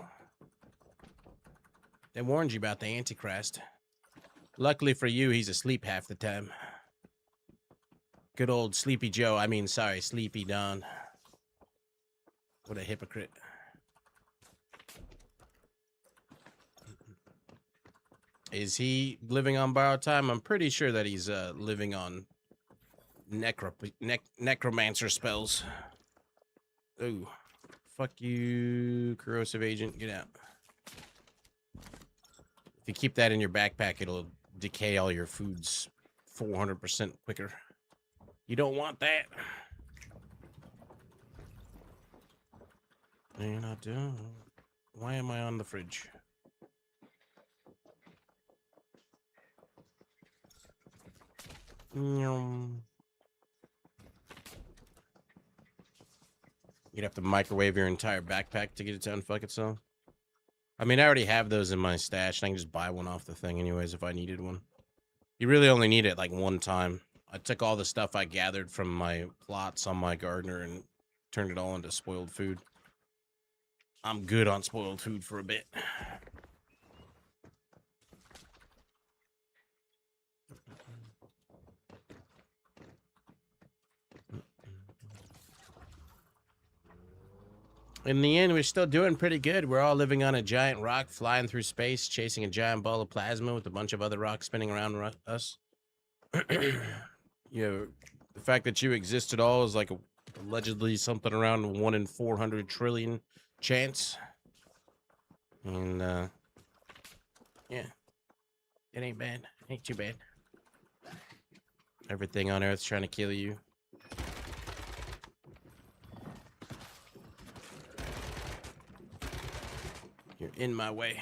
S1: They warned you about the Antichrist. Luckily for you, he's asleep half the time. Good old Sleepy Joe. I mean, sorry, Sleepy Don. What a hypocrite. Is he living on borrowed time? I'm pretty sure that he's living on necromancer spells. Ooh. Fuck you, corrosive agent. Get out. If you keep that in your backpack, it'll decay all your foods 400% quicker. You don't want that. And I don't. Why am I on the fridge? You'd have to microwave your entire backpack to get it to unfuck itself. I mean, I already have those in my stash, and I can just buy one off the thing anyways if I needed one. You really only need it like one time. I took all the stuff I gathered from my plots on my gardener and turned it all into spoiled food. I'm good on spoiled food for a bit. In the end, we're still doing pretty good. We're all living on a giant rock, flying through space, chasing a giant ball of plasma with a bunch of other rocks spinning around us. You know, the fact that you exist at all is like allegedly something around 1 in 400 trillion chance. And, yeah. It ain't bad. Ain't too bad. Everything on Earth's trying to kill you. You're in my way.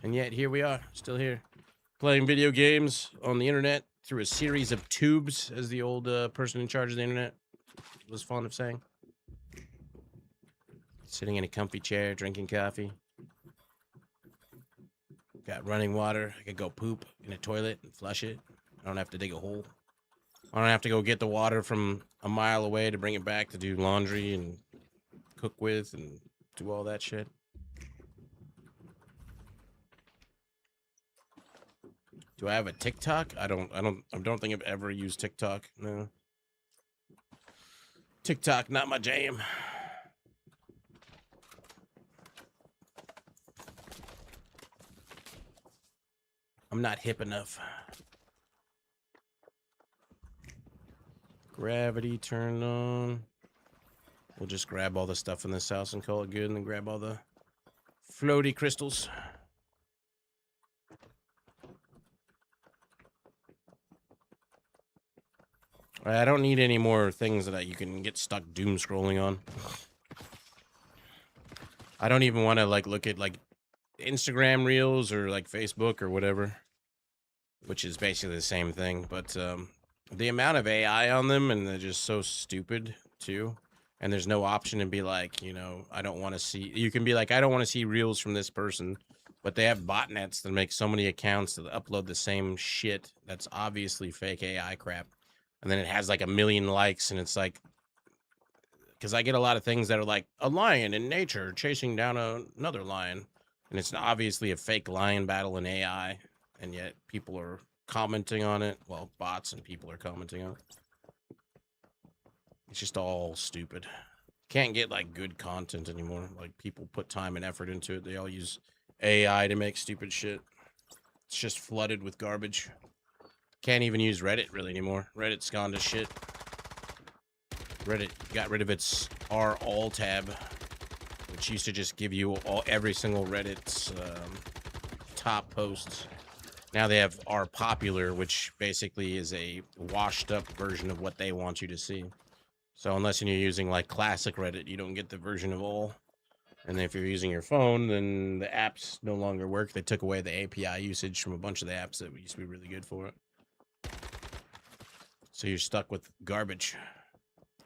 S1: And yet, here we are, still here. Playing video games on the internet through a series of tubes, as the old person in charge of the internet was fond of saying. Sitting in a comfy chair, drinking coffee. Got running water. I could go poop in a toilet and flush it. I don't have to dig a hole. I don't have to go get the water from a mile away to bring it back to do laundry and cook with and do all that shit. Do I have a TikTok? I don't think I've ever used TikTok. No. TikTok, not my jam. I'm not hip enough. Gravity turned on. We'll just grab all the stuff in this house and call it good, and then grab all the floaty crystals. I don't need any more things that you can get stuck doom scrolling on. I don't even want to like look at like Instagram reels or like Facebook or whatever, which is basically the same thing. But the amount of AI on them, and they're just so stupid too. And there's no option to be like, you know, I don't want to see. You can be like, I don't want to see reels from this person, but they have botnets that make so many accounts that upload the same shit that's obviously fake AI crap. And then it has like 1 million likes, and it's like, because I get a lot of things that are like a lion in nature chasing down another lion, and it's obviously a fake lion battle in AI, and yet people are commenting on it. Well, bots and people are commenting on it. It's just all stupid. Can't get like good content anymore. Like people put time and effort into it. They all use AI to make stupid shit. It's just flooded with garbage. Can't even use Reddit really anymore. Reddit's gone to shit. Reddit got rid of its all tab, which used to just give you every single Reddit's top posts. Now they have R popular, which basically is a washed up version of what they want you to see. So unless you're using like classic Reddit, you don't get the version of all. And if you're using your phone, then the apps no longer work. They took away the API usage from a bunch of the apps that used to be really good for it. So you're stuck with garbage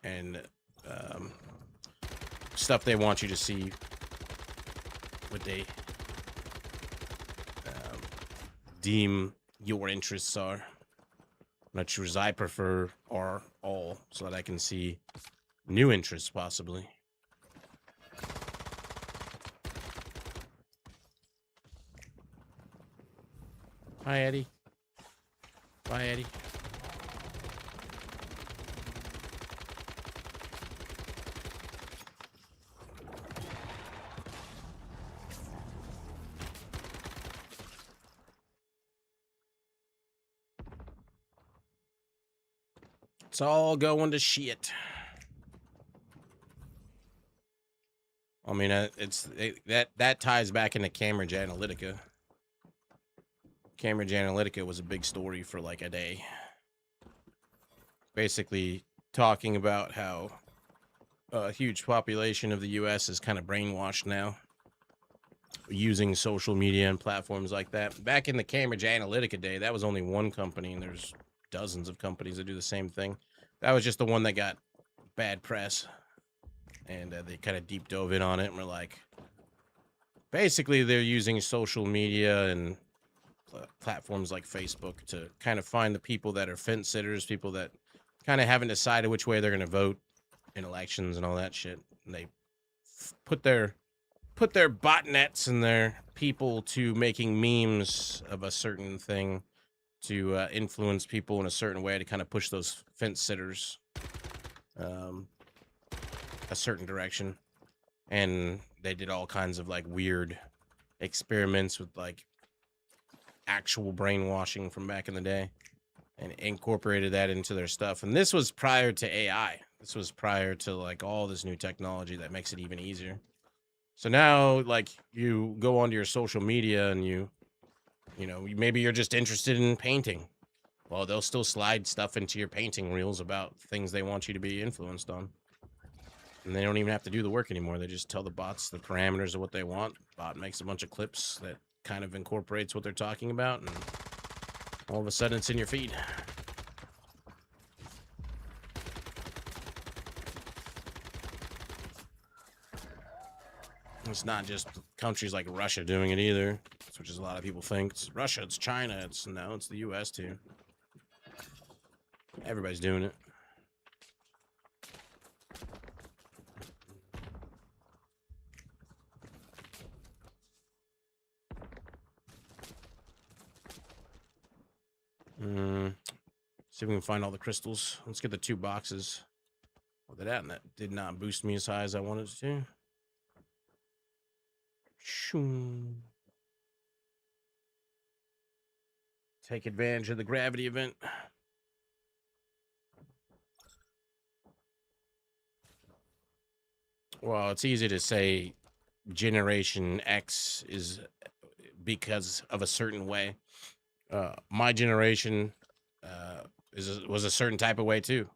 S1: and stuff they want you to see, what they deem your interests are. Much as I prefer are all, so that I can see new interests possibly. Hi, Eddie. Bye, Eddie. It's all going to shit. I mean, that ties back into Cambridge Analytica. Cambridge Analytica was a big story for like a day. Basically talking about how a huge population of the US is kind of brainwashed now, using social media and platforms like that. Back in the Cambridge Analytica day, that was only one company, and there's dozens of companies that do the same thing. That was just the one that got bad press, and they kind of deep dove in on it and were like, basically they're using social media and platforms like Facebook to kind of find the people that are fence sitters, people that kind of haven't decided which way they're going to vote in elections and all that shit. And they put their botnets and their people to making memes of a certain thing to influence people in a certain way to kind of push those fence sitters a certain direction. And they did all kinds of like weird experiments with like actual brainwashing from back in the day and incorporated that into their stuff. And this was prior to AI. This was prior to like all this new technology that makes it even easier. So now, like, you go onto your social media and you know, maybe you're just interested in painting. Well, they'll still slide stuff into your painting reels about things they want you to be influenced on. And they don't even have to do the work anymore. They just tell the bots the parameters of what they want. Bot makes a bunch of clips that kind of incorporates what they're talking about, and all of a sudden it's in your feed. It's not just countries like Russia doing it either. which is a lot of people think. It's Russia, it's China, it's the US too. Everybody's doing it. See if we can find all the crystals. Let's get the 2 boxes. Well, and that did not boost me as high as I wanted it to. Shoom. Take advantage of the gravity event. Well, it's easy to say Generation X is because of a certain way. My generation was a certain type of way too.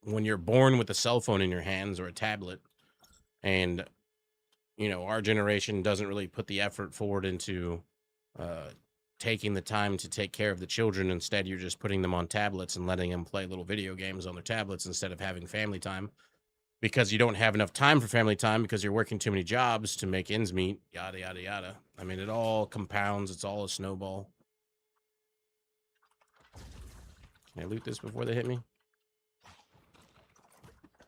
S1: When you're born with a cell phone in your hands or a tablet, and our generation doesn't really put the effort forward into taking the time to take care of the children. Instead, you're just putting them on tablets and letting them play little video games on their tablets instead of having family time, because you don't have enough time for family time because you're working too many jobs to make ends meet, yada, yada, yada. I mean, it all compounds. It's all a snowball. Can I loot this before they hit me?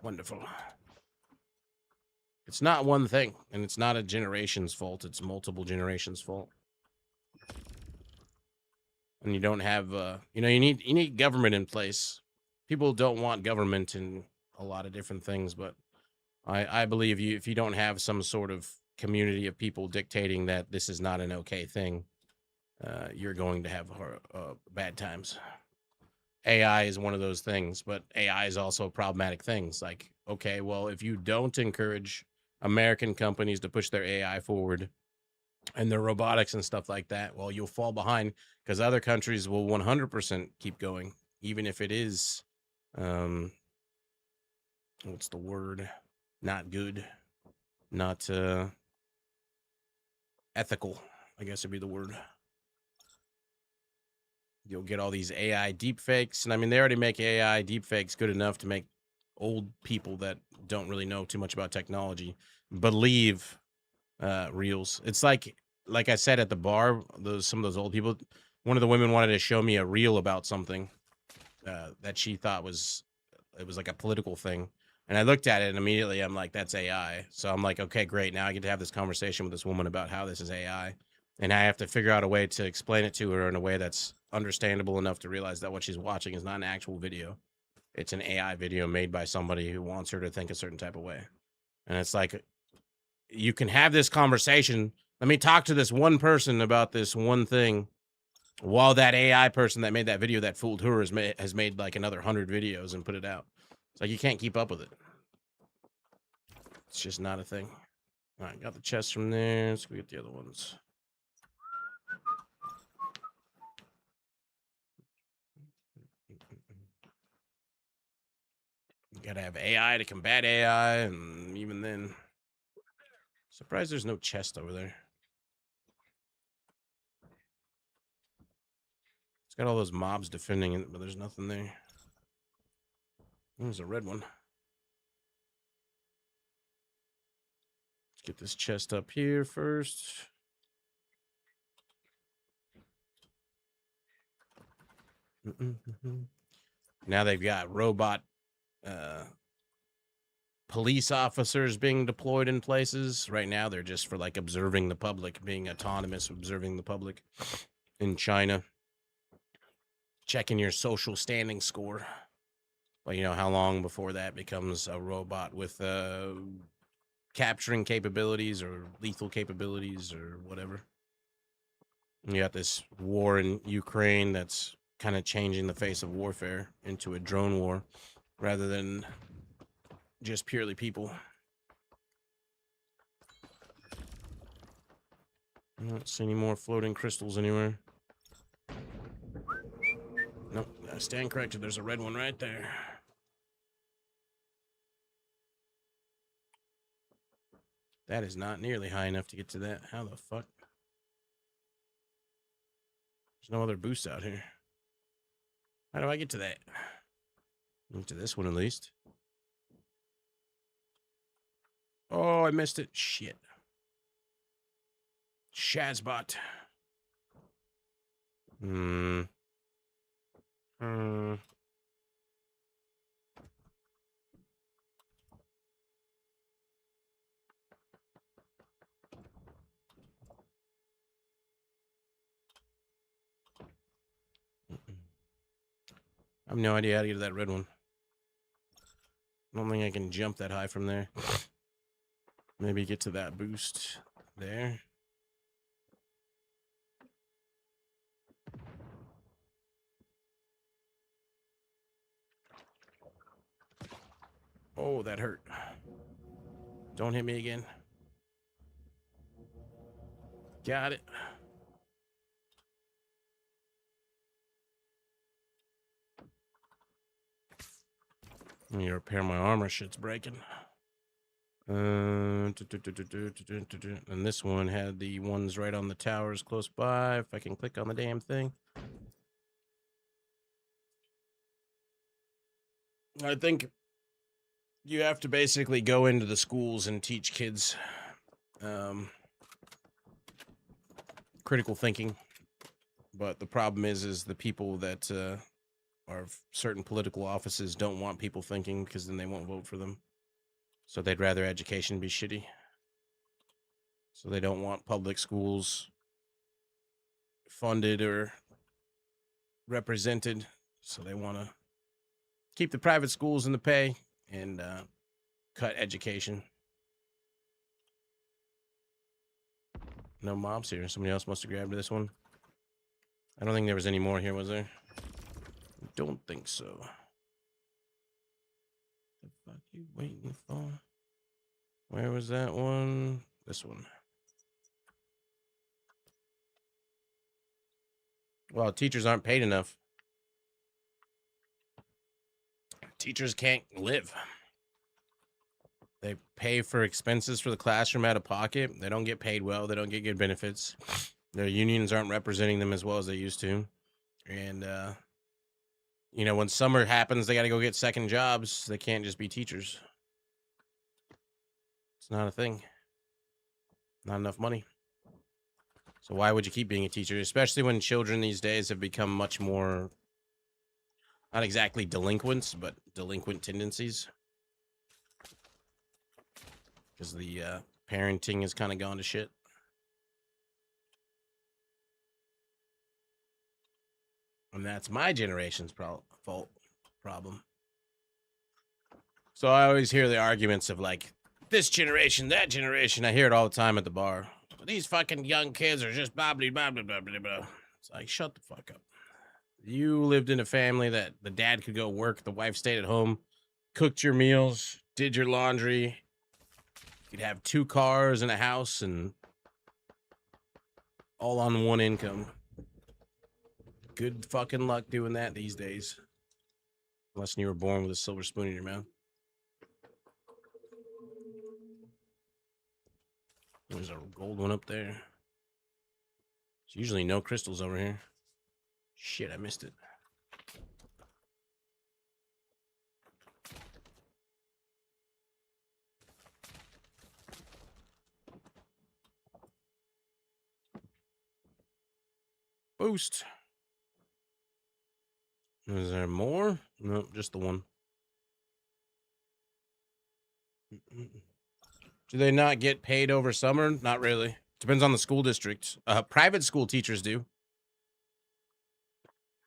S1: Wonderful. It's not one thing, and it's not a generation's fault. It's multiple generations' fault. And you don't have, you need government in place. People don't want government in a lot of different things, but I believe if you don't have some sort of community of people dictating that this is not an okay thing, you're going to have bad times. AI is one of those things, but AI is also problematic things. Like, okay, well, if you don't encourage American companies to push their AI forward and their robotics and stuff like that, well, you'll fall behind, because other countries will 100% keep going, even if it is, what's the word? Not good, not ethical, I guess would be the word. You'll get all these AI deepfakes, and I mean, they already make AI deepfakes good enough to make old people that don't really know too much about technology believe reels. It's like I said at the bar, some of those old people, one of the women wanted to show me a reel about something that she thought was like a political thing. And I looked at it and immediately I'm like, that's AI. So I'm like, okay, great. Now I get to have this conversation with this woman about how this is AI. And I have to figure out a way to explain it to her in a way that's understandable enough to realize that what she's watching is not an actual video. It's an AI video made by somebody who wants her to think a certain type of way. And it's like, you can have this conversation. Let me talk to this one person about this one thing, while that AI person that made that video that fooled her has made like another 100 videos and put it out. It's like you can't keep up with it. It's just not a thing. All right, got the chest from there. Let's go get the other ones. You gotta have AI to combat AI, and even then, surprised there's no chest over there. It's got all those mobs defending it, but there's nothing there. There's a red one. Let's get this chest up here first. Now they've got robot police officers being deployed in places. Right now they're just for like observing the public, being autonomous, observing the public. In China, checking your social standing score. Well, you know how long before that becomes a robot with capturing capabilities or lethal capabilities or whatever. You got this war in Ukraine that's kind of changing the face of warfare into a drone war rather than just purely people. I don't see any more floating crystals anywhere. Nope, I stand corrected. There's a red one right there. That is not nearly high enough to get to that. How the fuck? There's no other boosts out here. How do I get to that? Get to this one at least. Oh, I missed it. Shit. Shazbot. Hmm. Hmm. I have no idea how to get to that red one. I don't think I can jump that high from there. Maybe get to that boost there. Oh, that hurt. Don't hit me again. Got it. Let me repair my armor. Shit's breaking. And this one had the ones right on the towers close by. If I can click on the damn thing. I think you have to basically go into the schools and teach kids critical thinking. But the problem is the people that are certain political offices don't want people thinking because then they won't vote for them. So they'd rather education be shitty. So they don't want public schools funded or represented. So they want to keep the private schools in the pay and cut education. No mobs here. Somebody else must have grabbed this one. I don't think there was any more here, was there? Don't think so. The fuck you waiting for? Where was that one? This one. Well, teachers aren't paid enough. Teachers can't live. They pay for expenses for the classroom out of pocket. They don't get paid well. They don't get good benefits. Their unions aren't representing them as well as they used to. And, you know, when summer happens, they got to go get second jobs. They can't just be teachers. It's not a thing. Not enough money. So why would you keep being a teacher? Especially when children these days have become much more, not exactly delinquents, but delinquent tendencies. Because the parenting has kind of gone to shit. And that's my generation's problem. So I always hear the arguments of like, this generation, that generation. I hear it all the time at the bar. These fucking young kids are just blah, blah, blah, blah, blah, blah, blah. It's like, shut the fuck up. You lived in a family that the dad could go work, the wife stayed at home, cooked your meals, did your laundry. You'd have 2 cars and a house and all on one income. Good fucking luck doing that these days. Unless you were born with a silver spoon in your mouth. There's a gold one up there. There's usually no crystals over here. Shit, I missed it. Boost. Is there more? No, just the one. Do they not get paid over summer? Not really. Depends on the school district. Private school teachers do.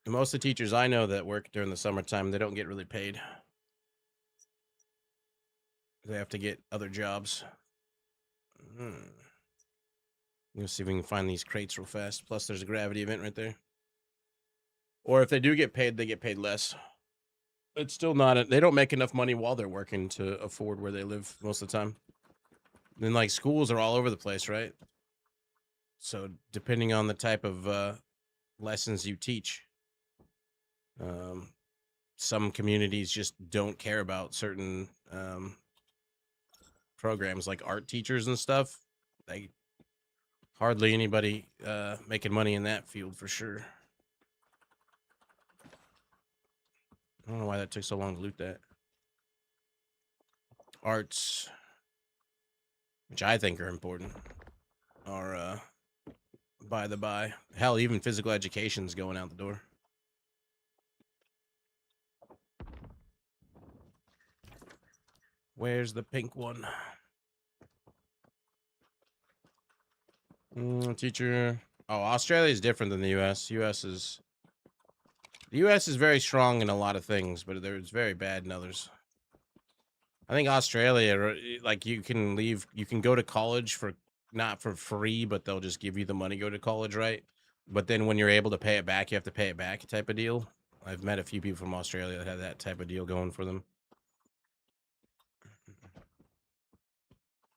S1: Most of the teachers I know that work during the summertime, they don't get really paid. They have to get other jobs. Let's see if we can find these crates real fast. Plus, there's a gravity event right there. Or if they do get paid, they get paid less. It's still not. They don't make enough money while they're working to afford where they live most of the time. Then, like, schools are all over the place, right? So, depending on the type of lessons you teach, some communities just don't care about certain programs, like art teachers and stuff. They hardly anybody making money in that field for sure. I don't know why that took so long to loot that. Arts, which I think are important, are by the by. Hell, even physical education's going out the door. Where's the pink one? Teacher. Oh, Australia is different than the U.S. The U.S. is very strong in a lot of things, but it's very bad in others. I think Australia, like you can go to college for not for free, but they'll just give you the money to go to college, right? But then when you're able to pay it back, you have to pay it back type of deal. I've met a few people from Australia that had that type of deal going for them.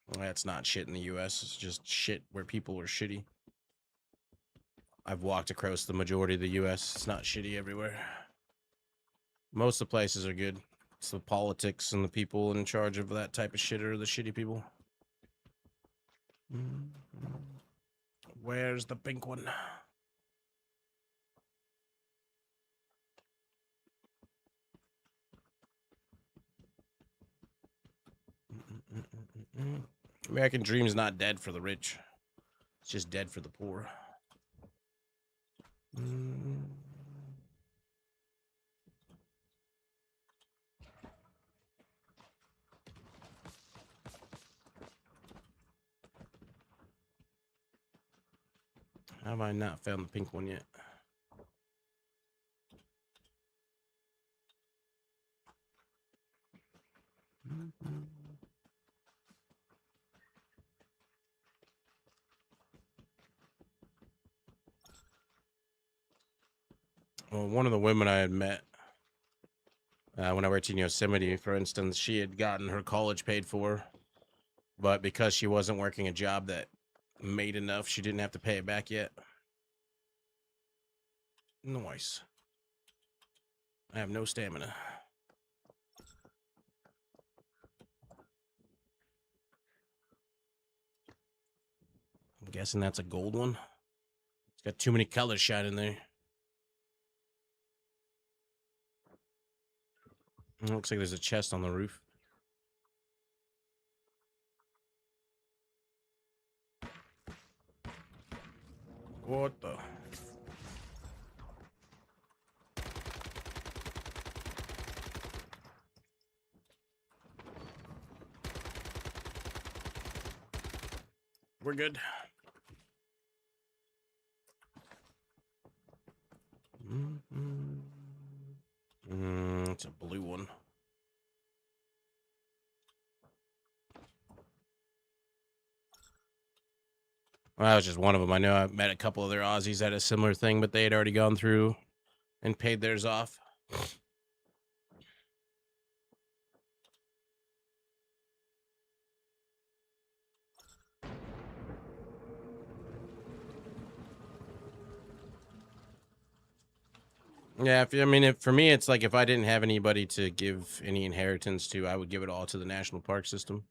S1: Well, that's not shit in the U.S. It's just shit where people are shitty. I've walked across the majority of the U.S. It's not shitty everywhere. Most of the places are good. It's the politics and the people in charge of that type of shit are the shitty people. Where's the pink one? American dream is not dead for the rich. It's just dead for the poor. How have I not found the pink one yet? Well, one of the women I had met when I worked in Yosemite, for instance, she had gotten her college paid for, but because she wasn't working a job that made enough, she didn't have to pay it back yet. Nice. I have no stamina. I'm guessing that's a gold one. It's got too many colors shining there. It looks like there's a chest on the roof. What the? We're good. It's a blue one. Well, that was just one of them. I know I met a couple other Aussies that had a similar thing, but they had already gone through and paid theirs off. Yeah, for me, it's like if I didn't have anybody to give any inheritance to, I would give it all to the national park system.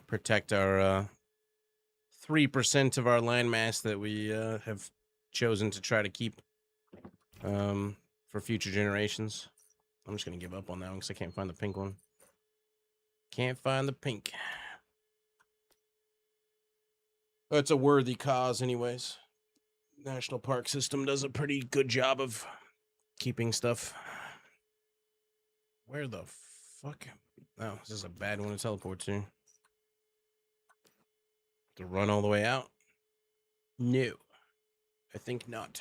S1: Protect our 3% of our landmass that we have chosen to try to keep for future generations. I'm just gonna give up on that one because I can't find the pink one. Can't find the pink. It's a worthy cause, anyways. National park system does a pretty good job of keeping stuff. Where the fuck? Oh, this is a bad one to teleport to. To run all the way out? No, I think not.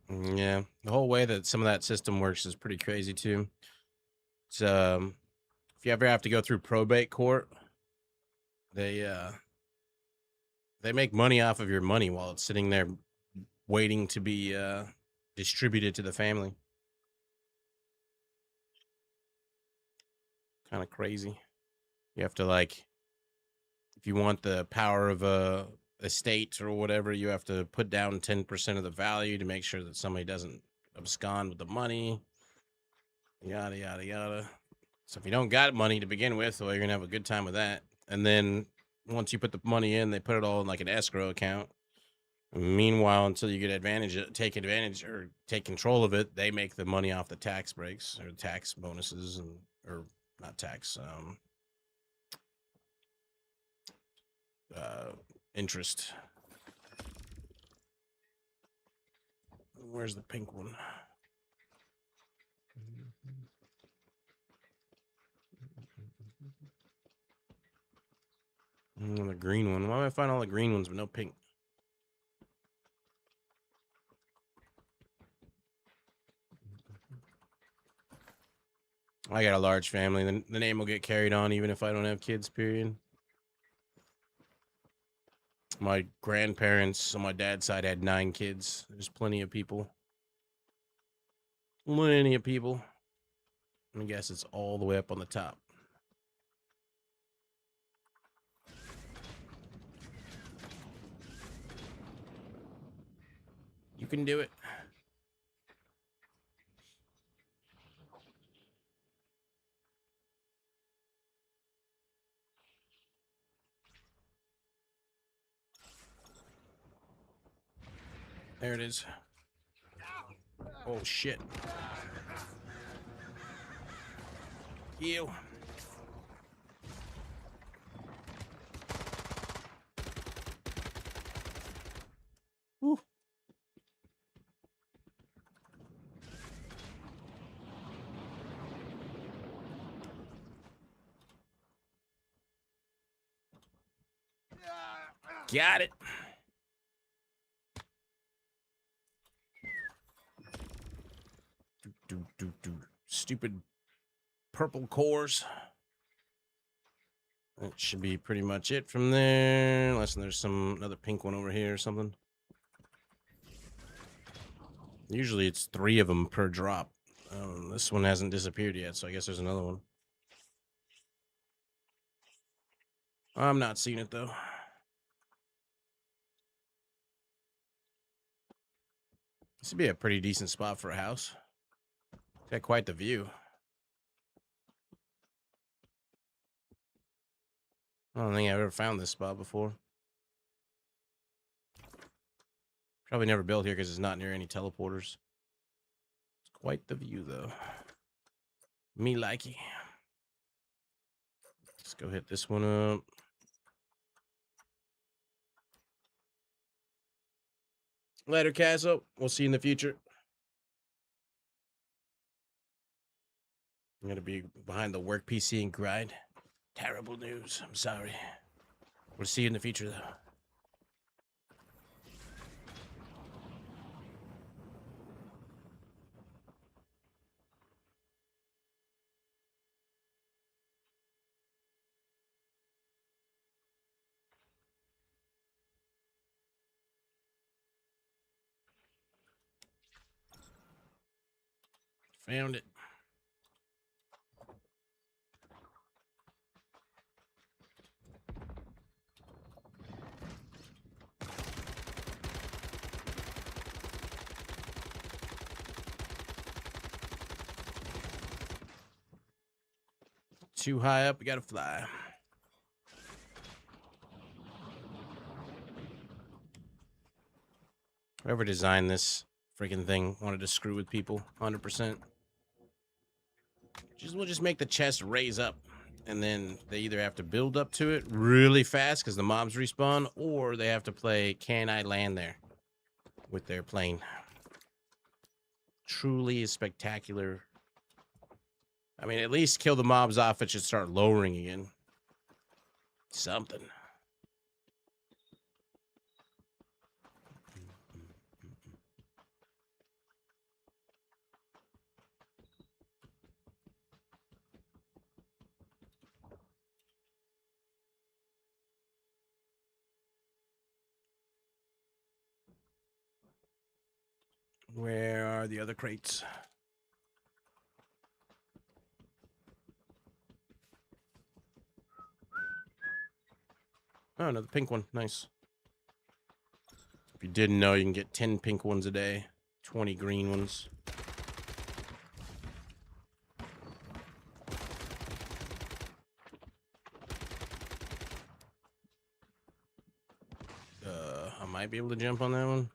S1: Yeah, the whole way that some of that system works is pretty crazy too. It's if you ever have to go through probate court, they make money off of your money while it's sitting there waiting to be distributed to the family. Kind of crazy. You have to, like, if you want the power of a estate or whatever, you have to put down 10% of the value to make sure that somebody doesn't abscond with the money. Yada yada yada. So if you don't got money to begin with, well, you're gonna have a good time with that. and then once you put the money in, they put it all in like an escrow account. Meanwhile, until you get take advantage or take control of it, they make the money off the tax breaks or tax bonuses or not tax, interest. Where's the pink one? The green one. Why do I find all the green ones but no pink? I got a large family. The name will get carried on even if I don't have kids, period. My grandparents on my dad's side had 9 kids. There's plenty of people. Plenty of people. I guess it's all the way up on the top. You can do it. There it is. Oh, shit. You. Woo. Got it. Stupid purple cores. That should be pretty much it from there, unless there's another pink one over here or something. Usually it's 3 of them per drop. This one hasn't disappeared yet, so I guess there's another one. I'm not seeing it though. This would be a pretty decent spot for a house. Got quite the view. I don't think I've ever found this spot before. Probably never built here because it's not near any teleporters. It's quite the view though. Me likey. Let's go hit this one up. Later, Castle. We'll see you in the future. I'm going to be behind the work PC and grind. Terrible news. I'm sorry. We'll see you in the future, though. Found it. Too high up, we gotta fly. Whoever designed this freaking thing wanted to screw with people, 100%. We'll just make the chest raise up, and then they either have to build up to it really fast because the mobs respawn, or they have to play Can I Land There with their plane. Truly a spectacular. I mean, at least kill the mobs off, it should start lowering again. Something. Where are the other crates? Oh, another pink one. Nice. If you didn't know, you can get 10 pink ones a day, 20 green ones. I might be able to jump on that one.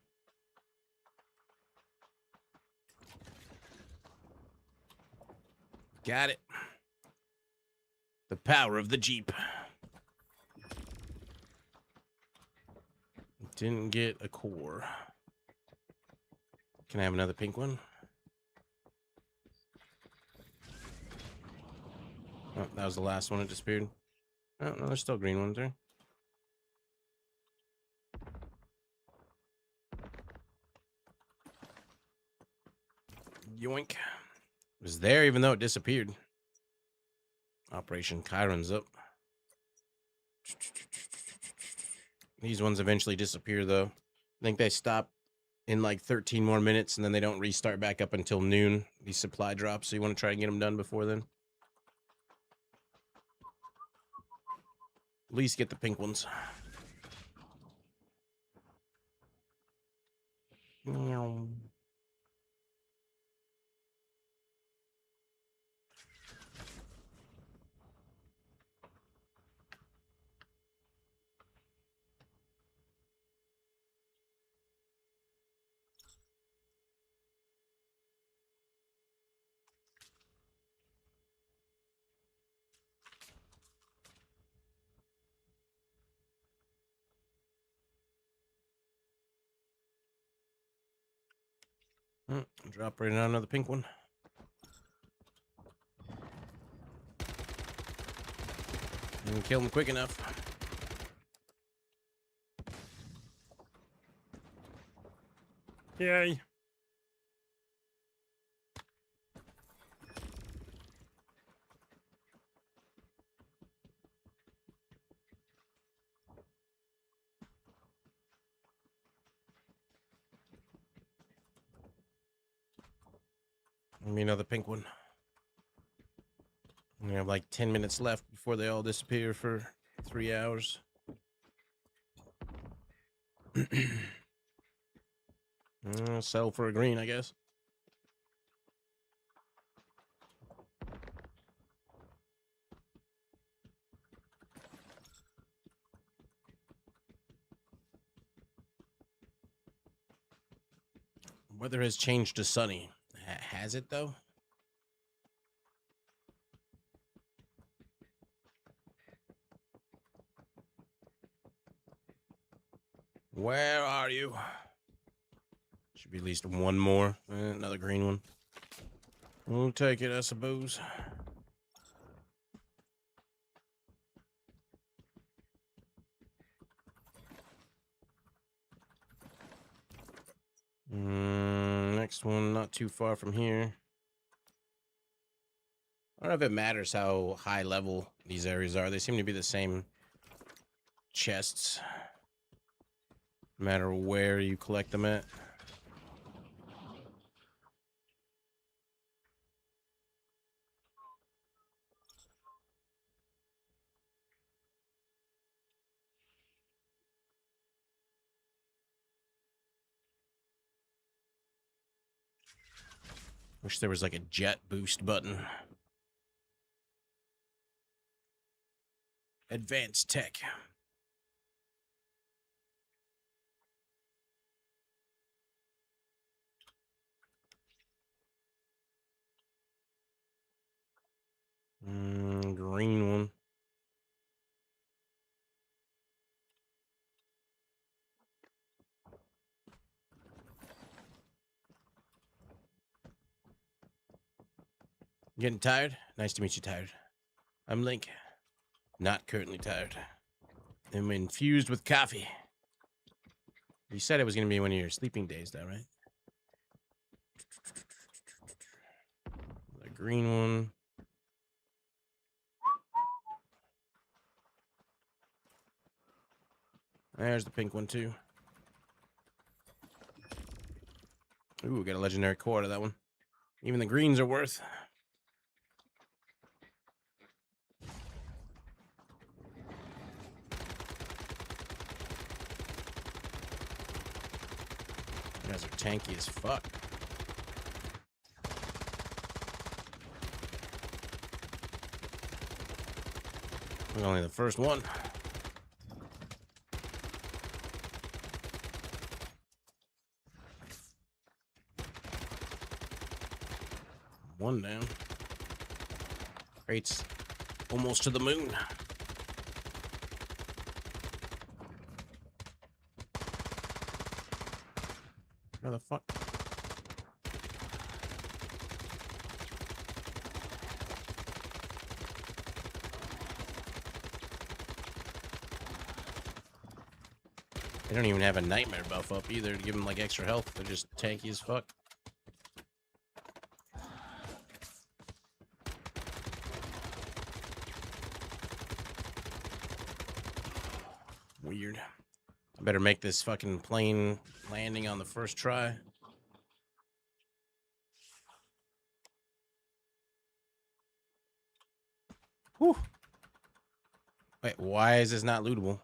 S1: Got it. The power of the Jeep. Didn't get a core. Can I have another pink one? Oh, that was the last one that disappeared. Oh, no, there's still green ones there. Yoink. It was there even though it disappeared. Operation Chiron's up. These ones eventually disappear though. I think they stop in like 13 more minutes and then they don't restart back up until noon. These supply drops, so you want to try and get them done before then. At least get the pink ones. Drop right on another pink one. Didn't kill him quick enough. Yay. Give me another pink one. We have like 10 minutes left before they all disappear for 3 hours. Sell for a green, I guess. Weather has changed to sunny. Has it though? Where are you? Should be at least one more. Another green one. We'll take it, I suppose. Next one, not too far from here. I don't know if it matters how high level these areas are. They seem to be the same chests, no matter where you collect them at. Wish there was like a jet boost button. Advanced tech. Green one. Getting tired? Nice to meet you, tired. I'm Link. Not currently tired. I'm infused with coffee. You said it was going to be one of your sleeping days, though, right? The green one. There's the pink one, too. Ooh, got a legendary core out of that one. Even the greens are worth. You guys are tanky as fuck. Only the first one. One down. Crates almost to the moon. Where the fuck? They don't even have a nightmare buff up either to give them like extra health. They're just tanky as fuck. Weird. I better make this fucking plane landing on the first try. Whew. Wait, why is this not lootable?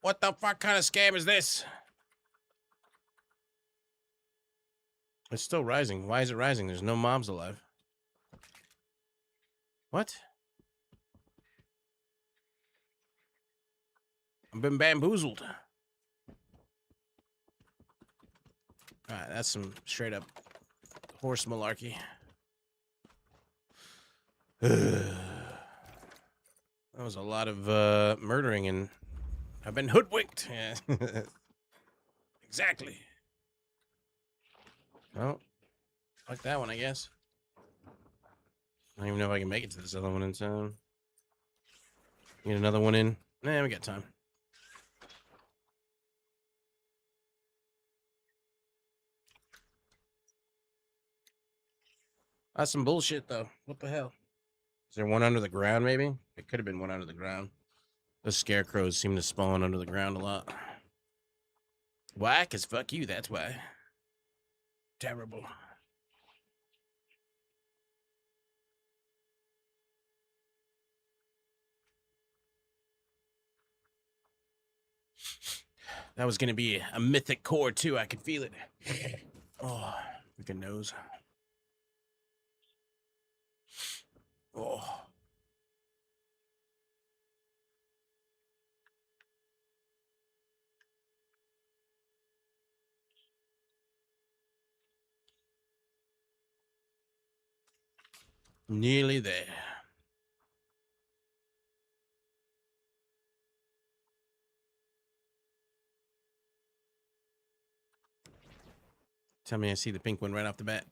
S1: What the fuck kind of scam is this? It's still rising. Why is it rising? There's no mobs alive. What? I've been bamboozled. Alright, that's some straight up horse malarkey. That was a lot of murdering, and I've been hoodwinked. Yeah. Exactly. Well, fuck that one, I guess. I don't even know if I can make it to this other one in time. Get another one in. Nah, we got time. That's some bullshit, though. What the hell? Is there one under the ground, maybe? It could have been one under the ground. Those scarecrows seem to spawn under the ground a lot. Why? Because fuck you, that's why. Terrible. That was going to be a mythic core, too. I could feel it. Oh, freaking nose. Oh. Nearly there. Tell me I see the pink one right off the bat.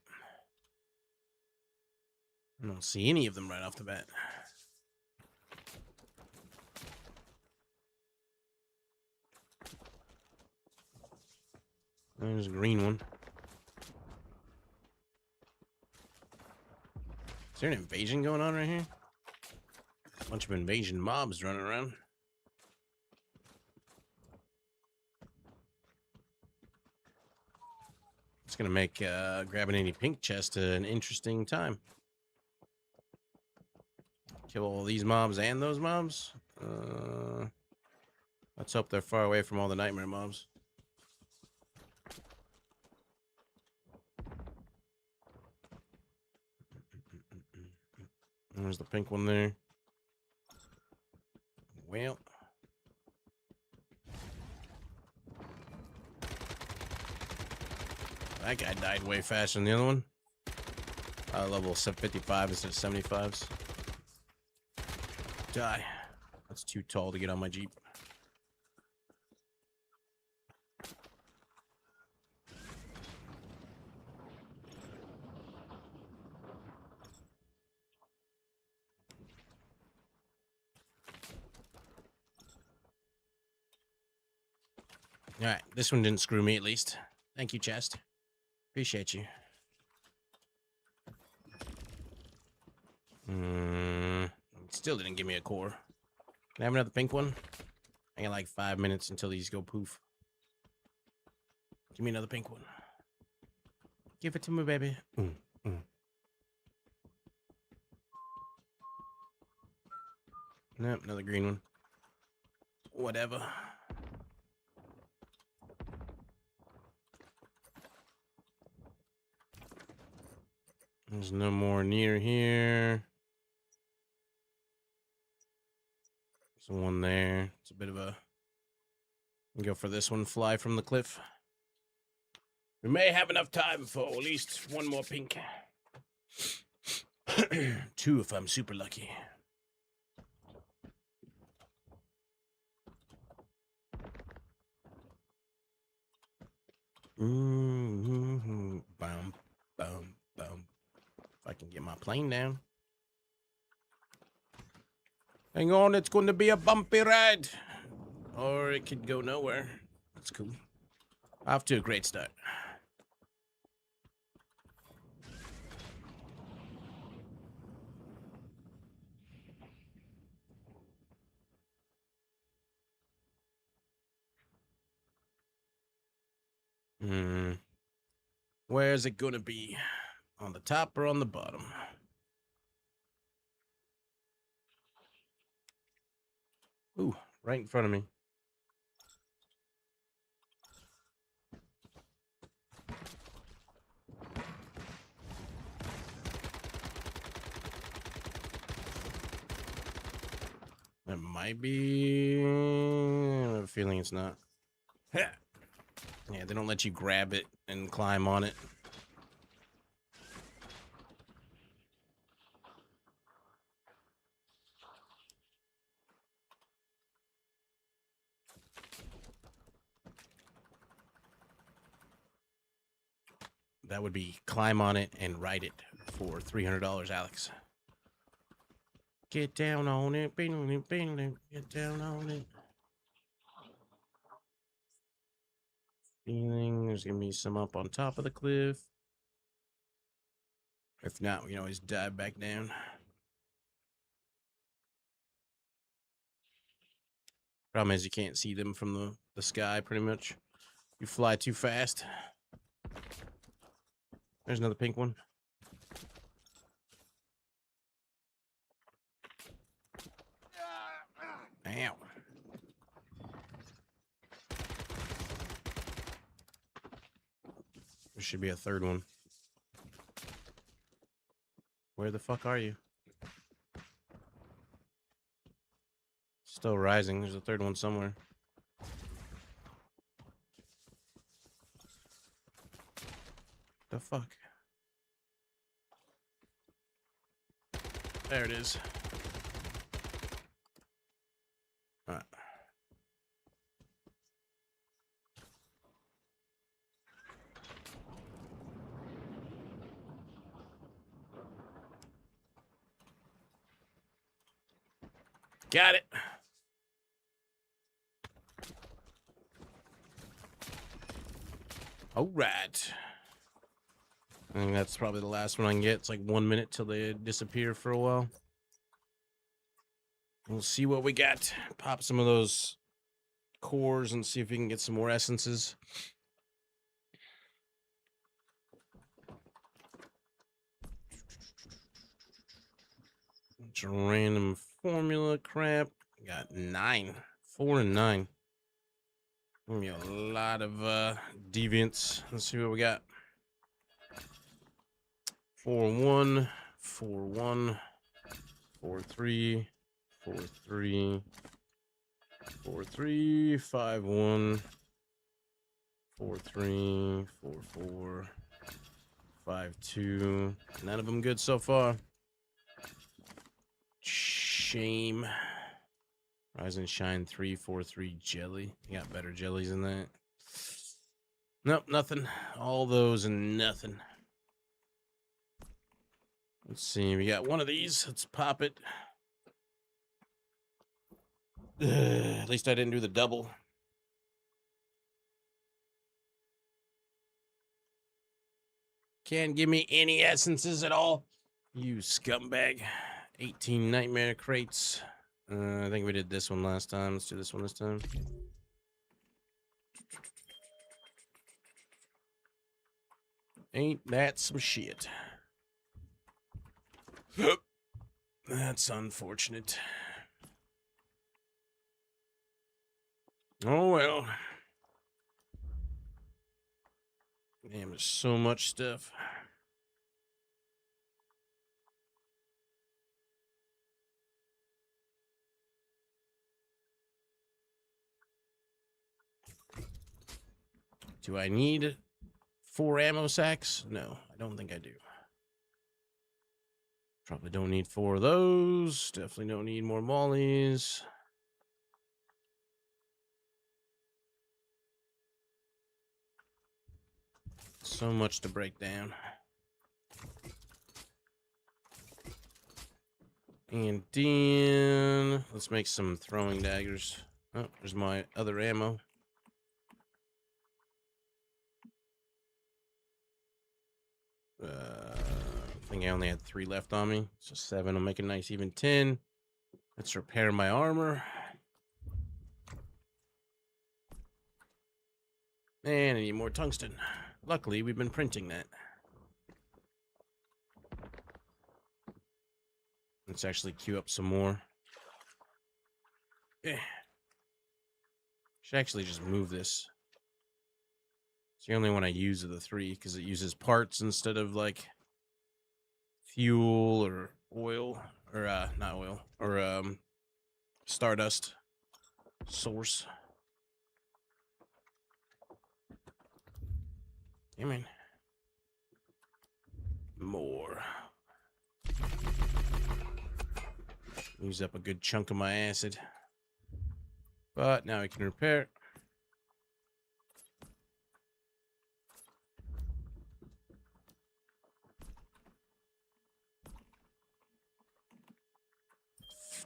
S1: I don't see any of them right off the bat. There's a green one. Is there an invasion going on right here? A bunch of invasion mobs running around. It's gonna make grabbing any pink chest an interesting time. Kill all these mobs and those mobs. Let's hope they're far away from all the nightmare mobs. There's the pink one there. Well. That guy died way faster than the other one. Level 55 instead of 75s. Die. That's too tall to get on my Jeep. Alright, this one didn't screw me at least. Thank you, chest. Appreciate you. Still didn't give me a core. Can I have another pink one? I got like 5 minutes until these go poof. Give me another pink one. Give it to me, baby. Nope, another green one. Whatever. There's no more near here. There's one there. It's a bit of a... Go for this one. Fly from the cliff. We may have enough time for at least one more pink. 2 if I'm super lucky. Bum, bum, bum. If I can get my plane down. Hang on, it's going to be a bumpy ride. Or it could go nowhere. That's cool. Off to a great start. Where's it gonna be? On the top or on the bottom? Ooh, right in front of me. It might be. I have a feeling it's not. Yeah, they don't let you grab it and climb on it. That would be climb on it and ride it for $300, Alex. Get down on it, get down on it. Feeling there's gonna be some up on top of the cliff. If not, we can always dive back down. Problem is you can't see them from the sky pretty much. You fly too fast. There's another pink one. Ow. There should be a third one. Where the fuck are you? Still rising. There's a third one somewhere. The fuck? There it is. Alright. Got it. All right. I think that's probably the last one I can get. It's like 1 minute till they disappear for a while. We'll see what we got. Pop some of those cores and see if we can get some more essences. It's a random formula crap. Got 9. 4 and 9. Give me a lot of deviants. Let's see what we got. 4-1, 4-1, 4-3, 4-3, 4-3, 5-1, 4-3, 4-4, 5-2. None of them good so far. Shame. Rise and Shine 3-4-3 jelly. You got better jellies than that. Nope, nothing. All those and nothing. Let's see. We got one of these. Let's pop it. At least I didn't do the double. Can't give me any essences at all. You scumbag. 18 nightmare crates. I think we did this one last time. Let's do this one this time. Ain't that some shit? That's unfortunate. Oh well. Damn, there's so much stuff. Do I need 4 ammo sacks? No, I don't think I do. Probably don't need 4 of those. Definitely don't need more mollies. So much to break down. And then let's make some throwing daggers. Oh, there's my other ammo. I think I only had 3 left on me. So 7 will make a nice even 10. Let's repair my armor. And I need more tungsten. Luckily, we've been printing that. Let's actually queue up some more. Yeah. Should actually just move this. It's the only one I use of the 3 because it uses parts instead of like fuel or oil or not oil or stardust source. I mean, more. Use up a good chunk of my acid. But now I can repair.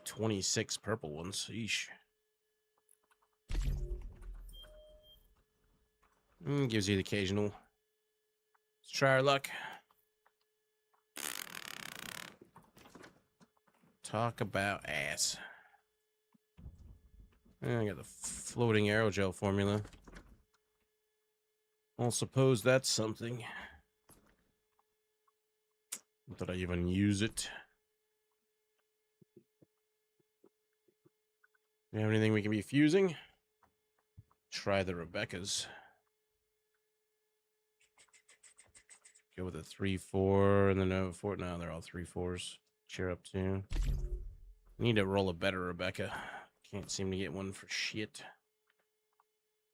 S1: $26 purple ones. Eesh. Gives you the occasional. Let's try our luck. Talk about ass. I got the floating aerogel formula. I'll suppose that's something. Not that I even use it. Do you have anything we can be fusing? Try the Rebecca's. Go with a 3-4 and then a 4. No, they're all 3-4s. Cheer up 2. Need to roll a better Rebecca. Can't seem to get one for shit.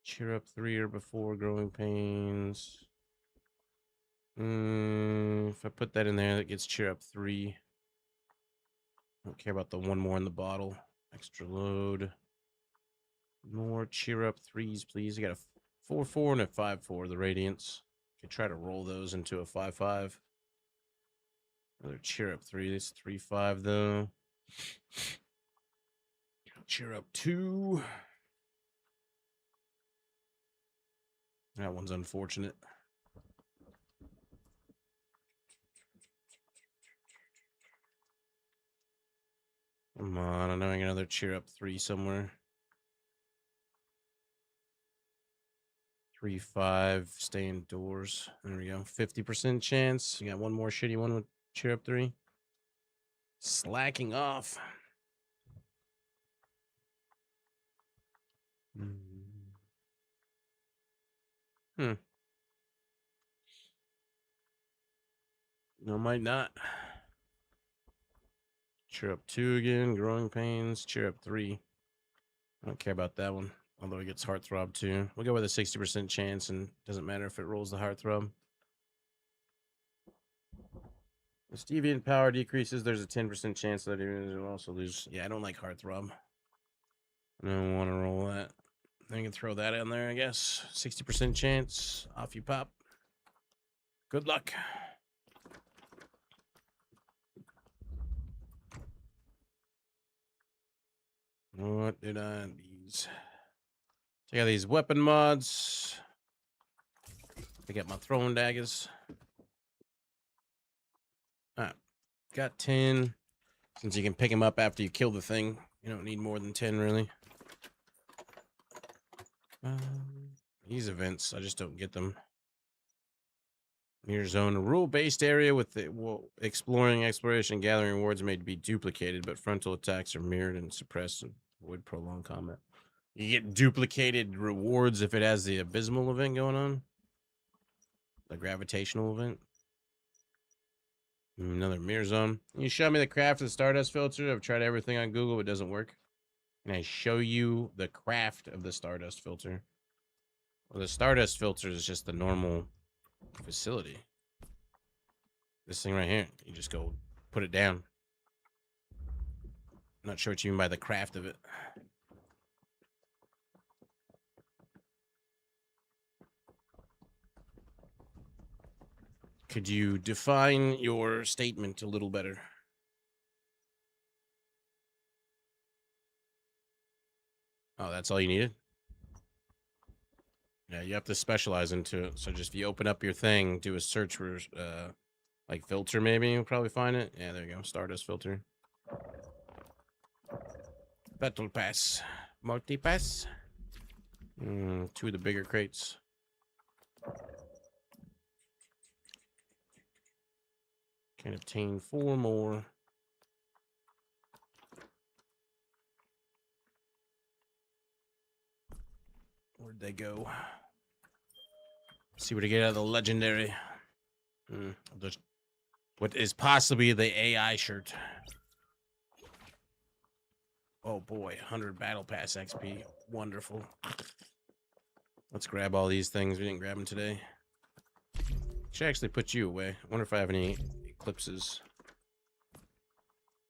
S1: Cheer up 3 or before growing pains. If I put that in there, that gets cheer up 3. Don't care about the 1 more in the bottle. Extra load. More cheer up 3s, please. I got a 4-4 and a 5-4, the Radiance. Could try to roll those into a 5-5. Another cheer up 3. This 3-5 though. Cheer up 2. That one's unfortunate. Come on, I know I got another cheer up 3 somewhere. 3-5, stay indoors. There we go. 50% chance. You got one more shitty one with cheer up 3. Slacking off. No, might not. Cheer up 2 again. Growing pains. Cheer up 3. I don't care about that one. Although it gets heartthrob too. We'll go with a 60% chance, and doesn't matter if it rolls the heartthrob. If deviant power decreases, there's a 10% chance that it will also lose. Yeah, I don't like heartthrob. I don't want to roll that. I can throw that in there, I guess. 60% chance. Off you pop. Good luck. What did I these? Check out these weapon mods. Pick up my throwing daggers. Alright. Got 10. Since you can pick them up after you kill the thing, you don't need more than 10 really. These events, I just don't get them. Mirror zone, a rule-based area with the exploration, gathering rewards may be duplicated, but frontal attacks are mirrored and suppressed and avoid prolonged combat. You get duplicated rewards if it has the abysmal event going on. The gravitational event. Another mirror zone. Can you show me the craft of the Stardust filter? I've tried everything on Google, it doesn't work. Can I show you the craft of the Stardust filter? Well, the Stardust filter is just the normal Facility. This thing right here. You just go put it down. Not sure what you mean by the craft of it. Could you define your statement a little better? Oh, that's all you needed? Yeah, you have to specialize into it. So just if you open up your thing, do a search for like filter, maybe you'll probably find it. Yeah, there you go. Stardust filter. Battle pass. Multi-pass. Two of the bigger crates. Can obtain 4 more. Where'd they go? See what I get out of the legendary. What is possibly the AI shirt. Oh boy, 100 battle pass XP. Wonderful. Let's grab all these things. We didn't grab them today. Should actually put you away. I wonder if I have any eclipses.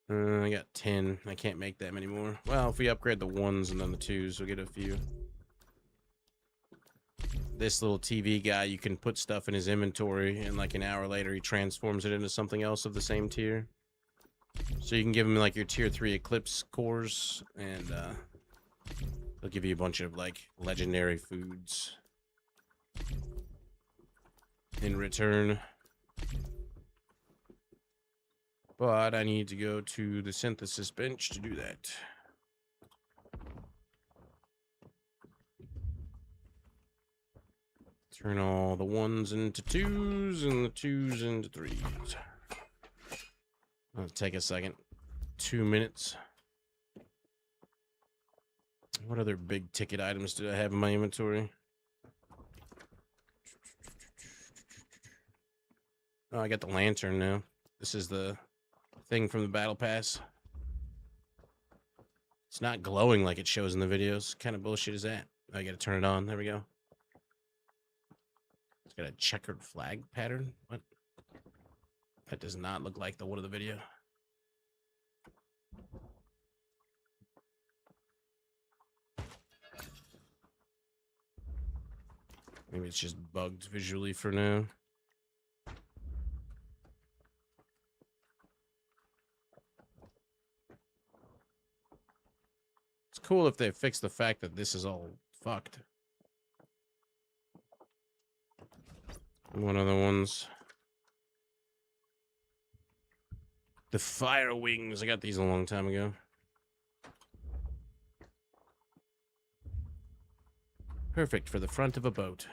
S1: I got 10. I can't make that many more. Well, if we upgrade the 1s and then the 2s, we'll get a few. This little TV guy, you can put stuff in his inventory, and like an hour later, he transforms it into something else of the same tier. So you can give him like your tier 3 eclipse cores, and they'll give you a bunch of like legendary foods in return. But I need to go to the synthesis bench to do that. Turn all the 1s into 2s and the 2s into 3s. It'll take a second. 2 minutes. What other big ticket items did I have in my inventory? Oh, I got the lantern now. This is the thing from the battle pass. It's not glowing like it shows in the videos. What kind of bullshit is that? I gotta turn it on. There we go. It's got a checkered flag pattern. What? That does not look like the one of the video. Maybe it's just bugged visually for now. It's cool if they fix the fact that this is all fucked. One of the ones. The fire wings. I got these a long time ago. Perfect for the front of a boat.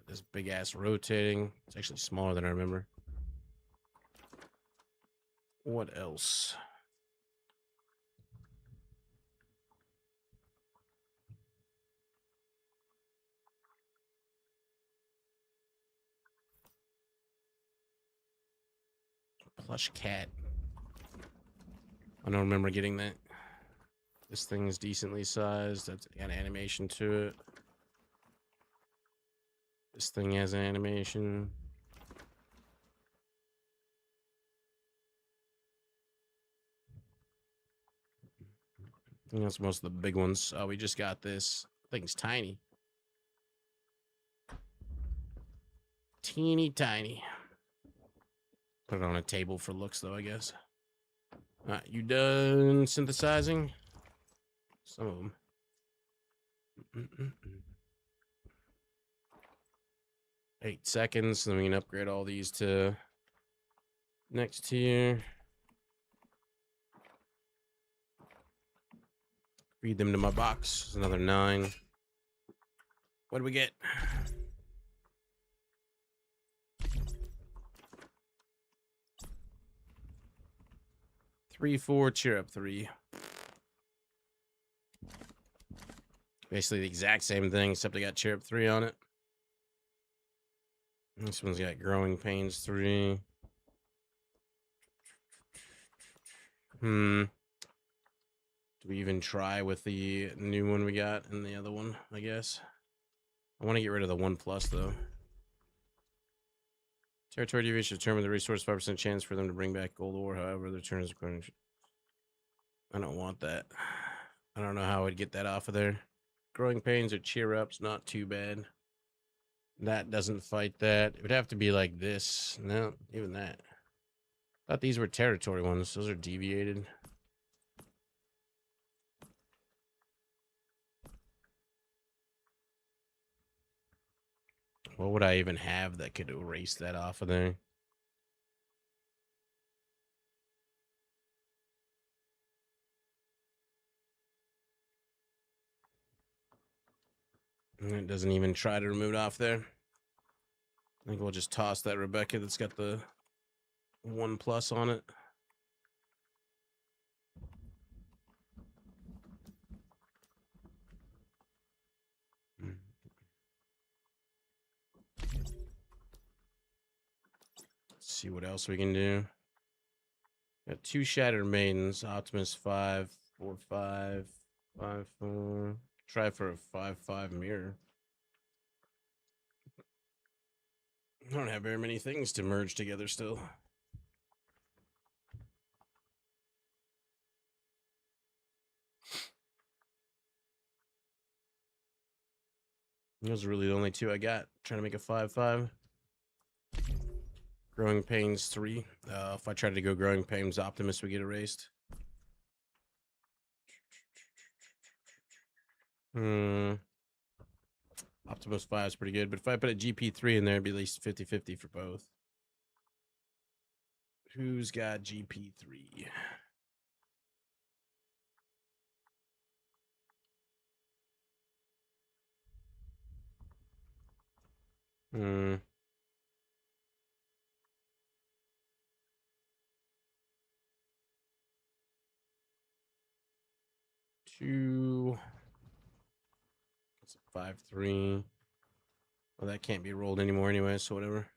S1: This big ass rotating. It's actually smaller than I remember. What else? Plush cat. I don't remember getting that. This thing is decently sized. That's got animation to it. This thing has an animation. I think that's most of the big ones. Oh, we just got this. Thing's tiny. Teeny tiny. Put it on a table for looks, though, I guess. All right, you done synthesizing? Some of them. 8 seconds, then we can upgrade all these to next tier. Feed them to my box. Another 9. What do we get? 3, 4, cheer up 3. Basically the exact same thing, except I got cheer up 3 on it. This one's got growing pains 3. Do Do we even try with the new one we got and the other one, I guess? I want to get rid of the 1+ though. Territory deviation determine the resource 5% chance for them to bring back gold ore, however, the turn is according to... I don't want that. I don't know how I'd get that off of there. Growing pains or cheer ups, not too bad. That doesn't fight that. It would have to be like this. No, even that. Thought these were territory ones. Those are deviated. What would I even have that could erase that off of there? And it doesn't even try to remove it off there. I think we'll just toss that Rebecca that's got the 1+ on it. Let's see what else we can do. Got 2 Shattered Maidens, Optimus 5, 4, 5, 5, 4. Try for a 5/5 mirror. I don't have very many things to merge together still. Those are really the only 2 I got. Trying to make a 5/5. Growing Pains 3. If I tried to go Growing Pains, Optimus would get erased. Optimus 5 is pretty good, but if I put a GP3 in there, it'd be at least 50/50 for both. Who's got GP3? Hmm. 2. It's a 5/3. Well, that can't be rolled anymore anyway, so whatever.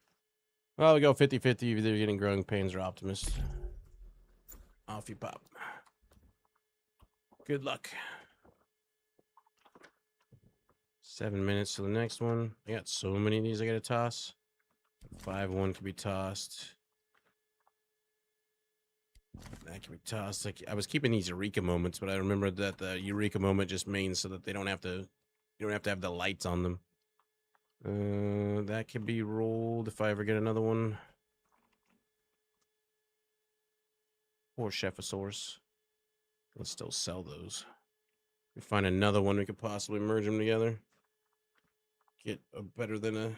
S1: Well, we go 50/50. Either you're getting Growing Pains or Optimus. Off you pop. Good luck. 7 minutes to the next one. I got so many of these I gotta toss. 5/1 can be tossed. That can be tossed. Like, I was keeping these Eureka moments, but I remembered that the Eureka moment just means so that they don't have to, you don't have to have the lights on them. That can be rolled if I ever get another one. Or Chephosaurus. Let's still sell those. We find another one, we could possibly merge them together. Get a better than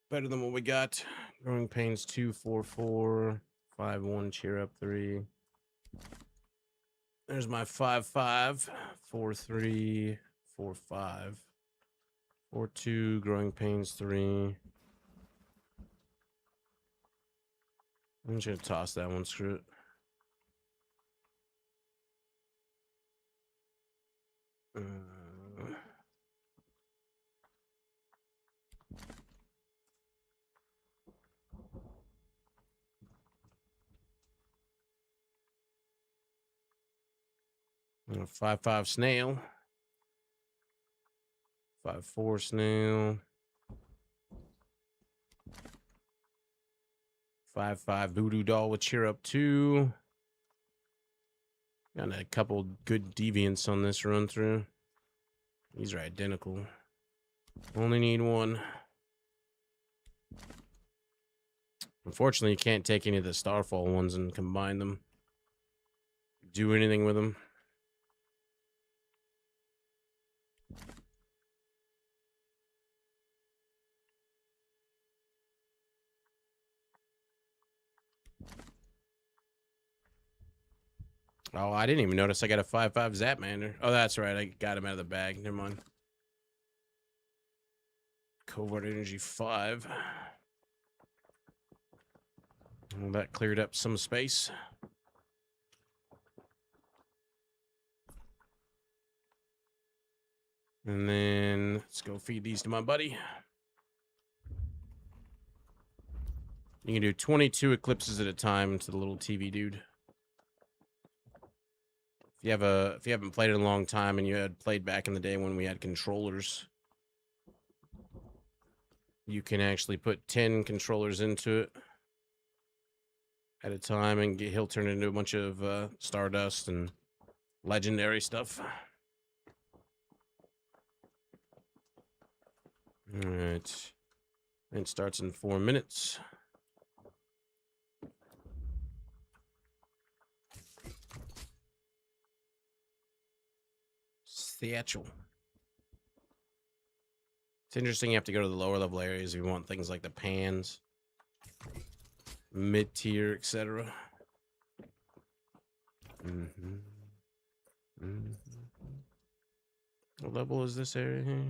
S1: what we got. Growing Pains 2, 4, 4, 5/1, cheer up 3. There's my 5/5, 4/3, 4/5, 4/2, Growing Pains 3. I'm just gonna toss that one. Screw it. 5/5 snail. 5/4 snail. 5/5 voodoo doll with cheer up 2. Got a couple good deviants on this run through. These are identical. Only need one. Unfortunately, you can't take any of the Starfall ones and combine them. Do anything with them. Oh, I didn't even notice I got a 5/5 Zapmander. Oh, that's right. I got him out of the bag. Never mind. Covert Energy 5. Well, that cleared up some space. And then let's go feed these to my buddy. You can do 22 eclipses at a time to the little TV dude. If you haven't played it in a long time and you had played back in the day when we had controllers, you can actually put 10 controllers into it at a time, and he'll turn it into a bunch of stardust and legendary stuff. All right. It starts in 4 minutes. Theatral. It's interesting you have to go to the lower level areas if you want things like the pans, mid-tier, etc. What level is this area here?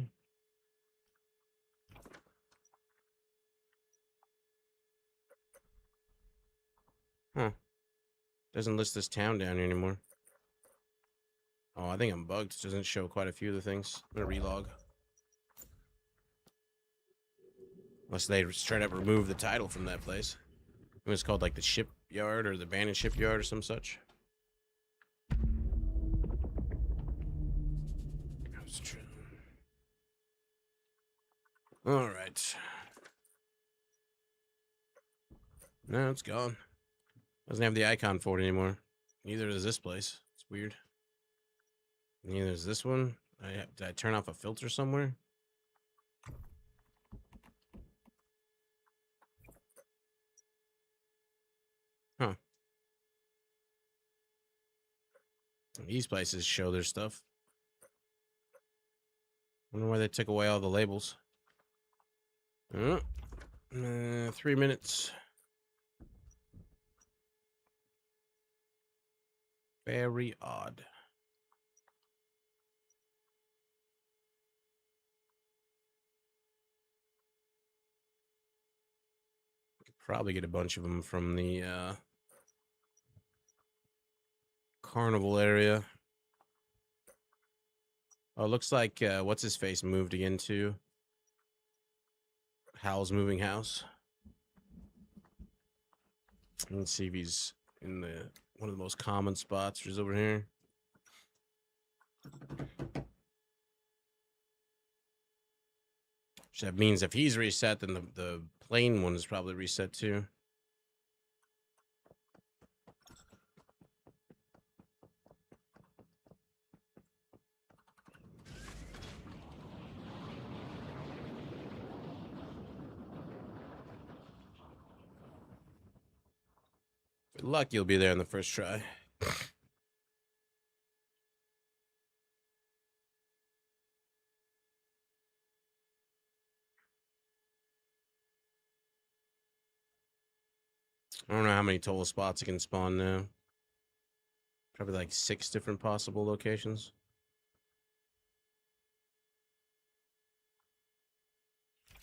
S1: Huh. Doesn't list this town down here anymore. Oh, I think I'm bugged. It doesn't show quite a few of the things. I'm gonna relog. Unless they straight up remove the title from that place. It was called like the shipyard or the abandoned shipyard or some such. That's true. All right. No, it's gone. Doesn't have the icon for it anymore. Neither does this place. It's weird. Neither is this one. Did I turn off a filter somewhere? Huh. These places show their stuff. Wonder why they took away all the labels. 3 minutes. Very odd. Could probably get a bunch of them from the carnival area. Oh, it looks like what's his face moved again too. Hal's moving house. Let's see if he's in the one of the most common spots, which is over here. So that means if he's reset, then the plain one is probably reset too. Good luck, you'll be there on the first try. I don't know how many total spots it can spawn now. Probably like 6 different possible locations.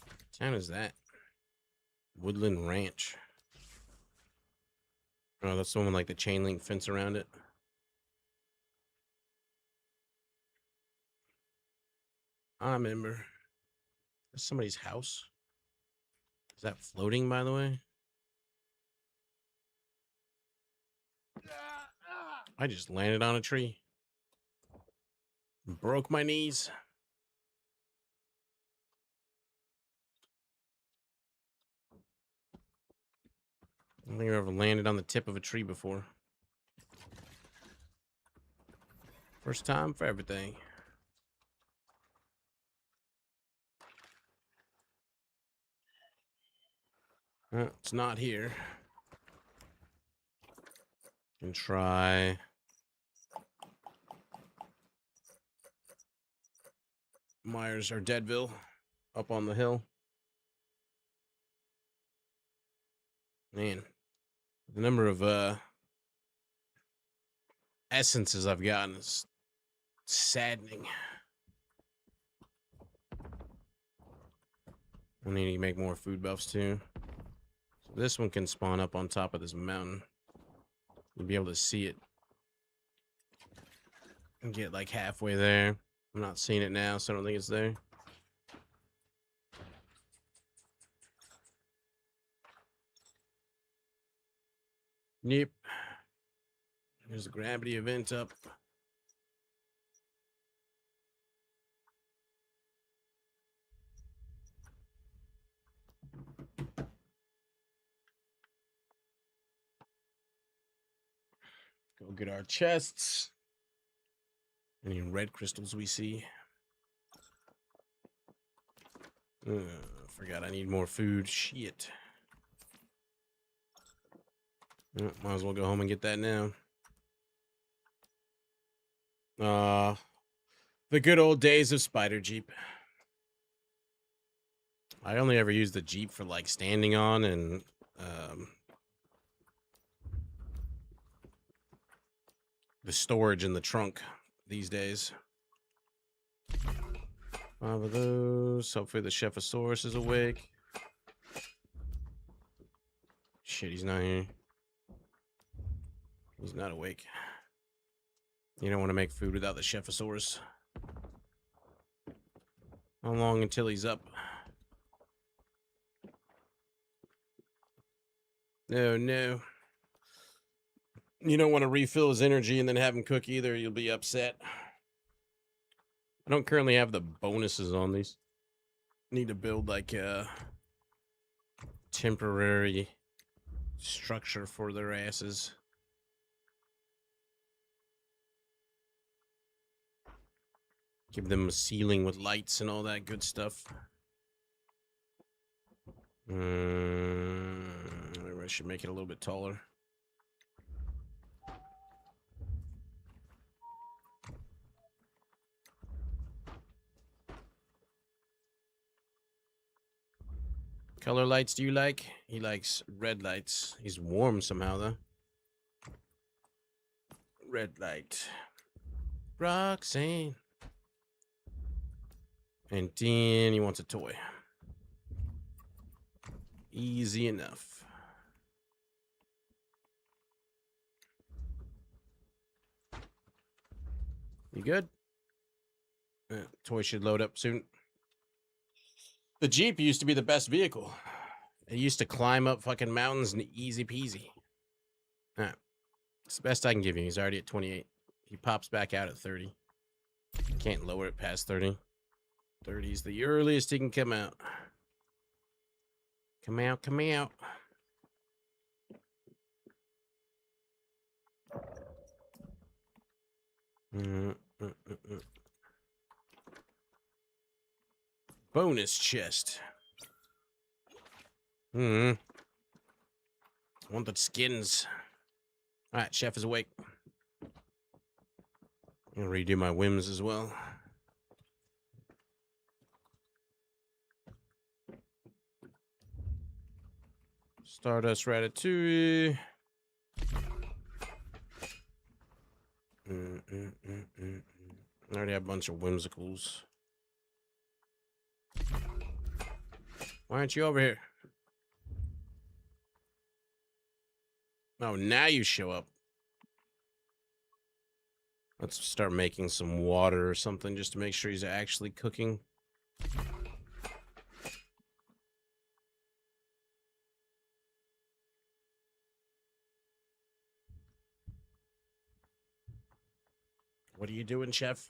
S1: What town is that? Woodland Ranch. Oh, that's the one with like the chain link fence around it. I remember. That's somebody's house. Is that floating, by the way? I just landed on a tree. Broke my knees. I don't think I've ever landed on the tip of a tree before. First time for everything. It's not here. Can try Myers or Deadville up on the hill. Man, the number of essences I've gotten is saddening. I need to make more food buffs too. So this one can spawn up on top of this mountain. You'll be able to see it and get like halfway there. I'm not seeing it now, so I don't think it's there. Yep. There's a gravity event up Go get our chests. Any red crystals we see? Forgot I need more food. Shit. Might as well go home and get that now. The good old days of Spider Jeep. I only ever used the Jeep for like standing on and the storage in the trunk these days. 5 of those. Hopefully the Chephosaurus is awake. Shit, he's not here. He's not awake. You don't want to make food without the Chephosaurus. How long until he's up? No. You don't want to refill his energy and then have him cook either. You'll be upset. I don't currently have the bonuses on these. Need to build like a temporary structure for their asses. Give them a ceiling with lights and all that good stuff. Maybe I should make it a little bit taller. Color lights do you like? He likes red lights. He's warm somehow, though. Red light. Roxanne. And then he wants a toy. Easy enough. You good? Toy should load up soon. The Jeep used to be the best vehicle. It used to climb up fucking mountains and easy peasy. Alright. It's the best I can give you. He's already at 28. He pops back out at 30. Can't lower it past 30. 30 is the earliest he can come out. Come out, come out. Bonus chest. Want the skins. Alright, Chef is awake. I'm gonna redo my whims as well. Stardust Ratatouille. I already have a bunch of whimsicals. Why aren't you over here? Oh, now you show up. Let's start making some water or something just to make sure he's actually cooking. What are you doing, Chef?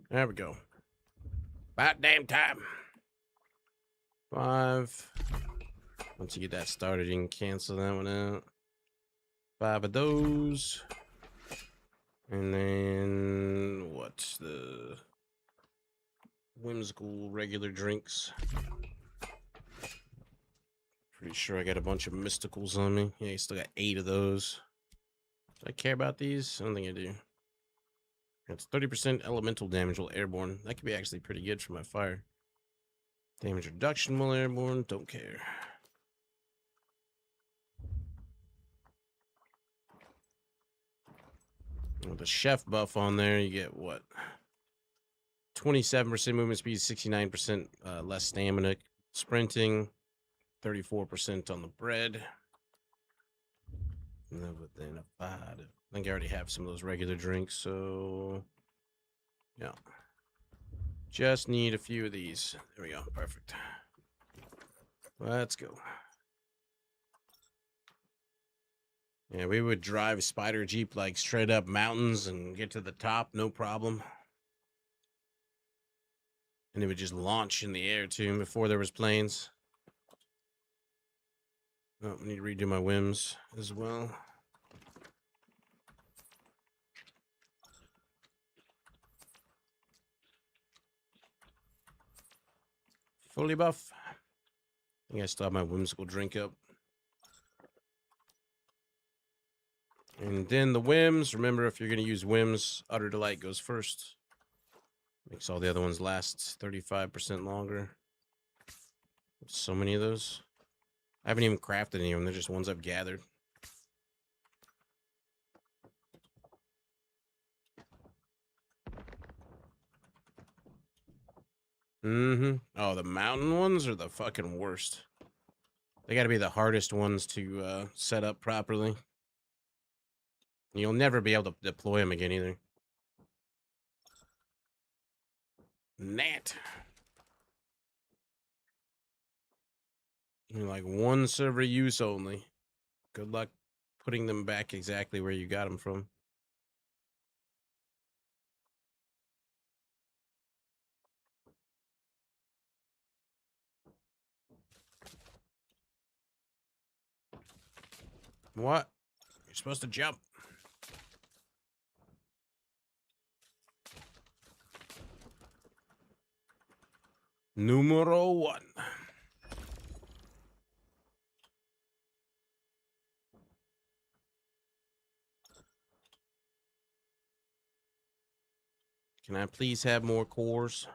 S1: There we go. About damn time. 5. Once you get that started, you can cancel that one out. 5 of those. And then what's the whimsical regular drinks? Pretty sure I got a bunch of mysticals on me. Yeah, you still got 8 of those. Do I care about these? I don't think I do. That's 30% elemental damage while airborne. That could be actually pretty good for my fire. Damage reduction while airborne. Don't care. With the chef buff on there, you get what? 27% movement speed, 69% less stamina. Sprinting, 34% on the bread. No, but then I think I already have some of those regular drinks, so yeah. Just need a few of these. There we go. Perfect. Let's go. Yeah, we would drive Spider Jeep like straight up mountains and get to the top, no problem. And it would just launch in the air too before there was planes. Oh, I need to redo my whims as well. Fully buff. I think I still have my whimsical drink up. And then the whims. Remember, if you're going to use whims, Utter Delight goes first. Makes all the other ones last 35% longer. So many of those. I haven't even crafted any of them. They're just ones I've gathered. Oh, the mountain ones are the fucking worst. They got to be the hardest ones to set up properly. You'll never be able to deploy them again either. Nat. Like one server use only. Good luck putting them back exactly where you got them from. What? You're supposed to jump. Numero 1. Can I please have more cores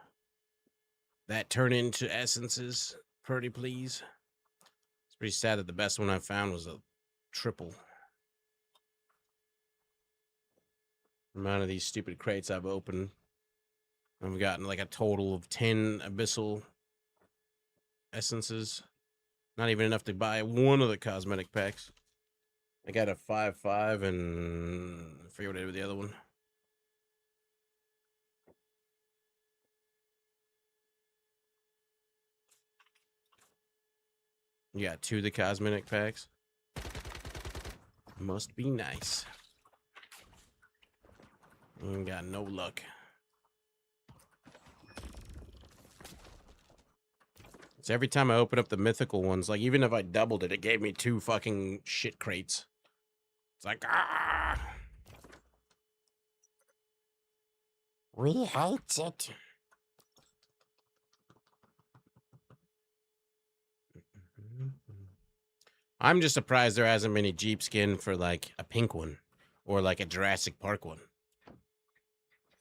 S1: that turn into essences? Pretty please. It's pretty sad that the best one I found was a triple. The amount of these stupid crates I've opened. I've gotten like a total of 10 abyssal essences. Not even enough to buy one of the cosmetic packs. I got a 5/5 and I forget what the other one. You got 2 of the cosmetic packs. Must be nice. Ain't got no luck. So every time I open up the mythical ones, like even if I doubled it, it gave me 2 fucking shit crates. It's like, ah! We hate it. I'm just surprised there hasn't been any Jeep skin for like a pink one or like a Jurassic Park one.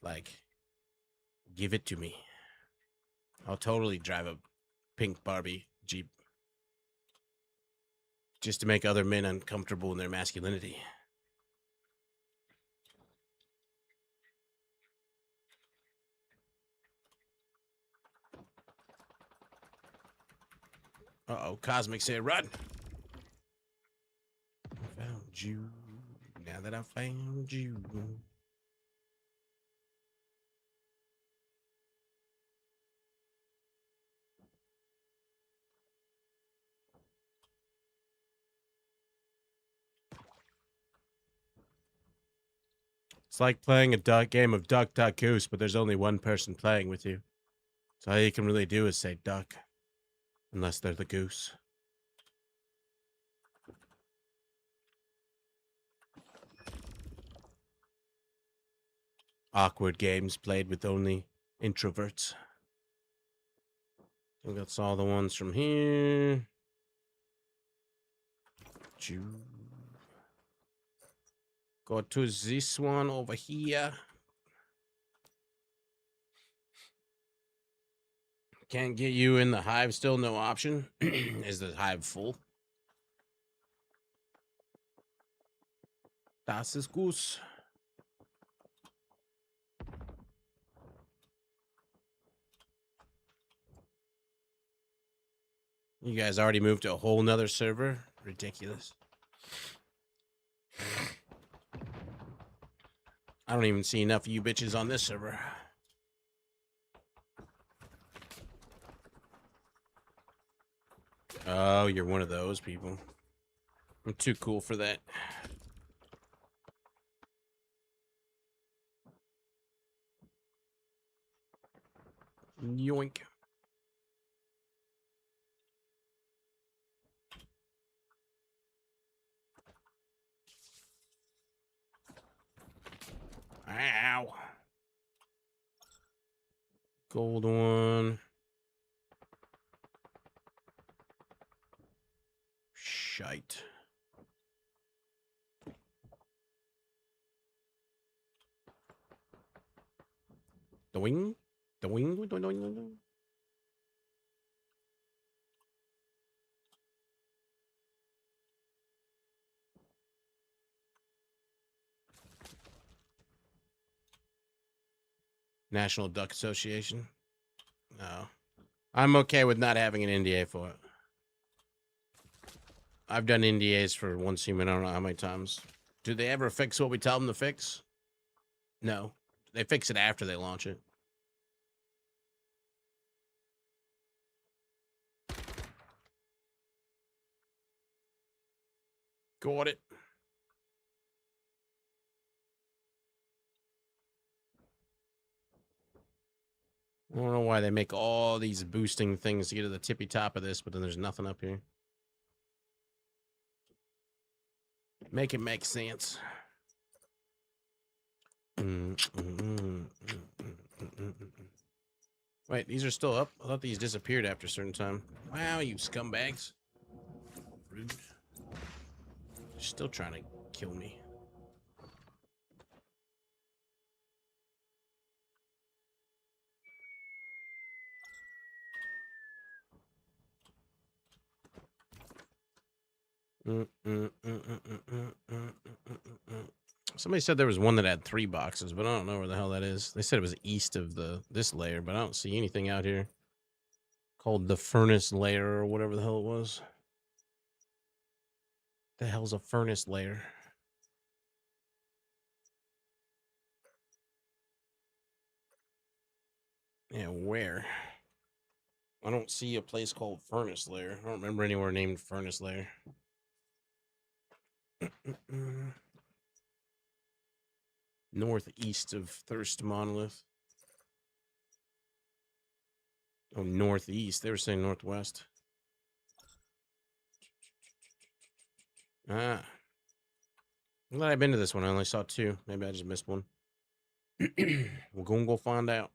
S1: Like, give it to me. I'll totally drive a pink Barbie Jeep just to make other men uncomfortable in their masculinity. Uh-oh, Cosmic said run. I found you. Now that I found you. It's like playing a game of Duck, Duck, Goose, but there's only one person playing with you. So all you can really do is say duck. Unless they're the goose. Awkward games played with only introverts. I think that's all the ones from here. Go to this one over here. Can't get you in the hive still, no option. Is the hive full? Das ist gut. You guys already moved to a whole nother server? Ridiculous. I don't even see enough of you bitches on this server. Oh, you're one of those people. I'm too cool for that. Yoink. Ow. Gold one. Shite. Doing. Doing. Doing. Doing. National Duck Association. No. I'm okay with not having an NDA for it. I've done NDAs for one human. I don't know how many times. Do they ever fix what we tell them to fix? No. They fix it after they launch it. Got it. I don't know why they make all these boosting things to get to the tippy top of this, but then there's nothing up here. Make it make sense. Wait, these are still up? I thought these disappeared after a certain time. Wow, you scumbags. Rude. They're still trying to kill me. Somebody said there was one that had 3 boxes, but I don't know where the hell that is. They said it was east of this layer, but I don't see anything out here called the Furnace Lair or whatever the hell it was. The hell's a Furnace Lair? Yeah, where? I don't see a place called Furnace Lair. I don't remember anywhere named Furnace Lair. Northeast of Thirst Monolith. Oh, northeast. They were saying northwest. Ah. I'm glad I've been to this one. I only saw 2. Maybe I just missed one. We're going to go find out.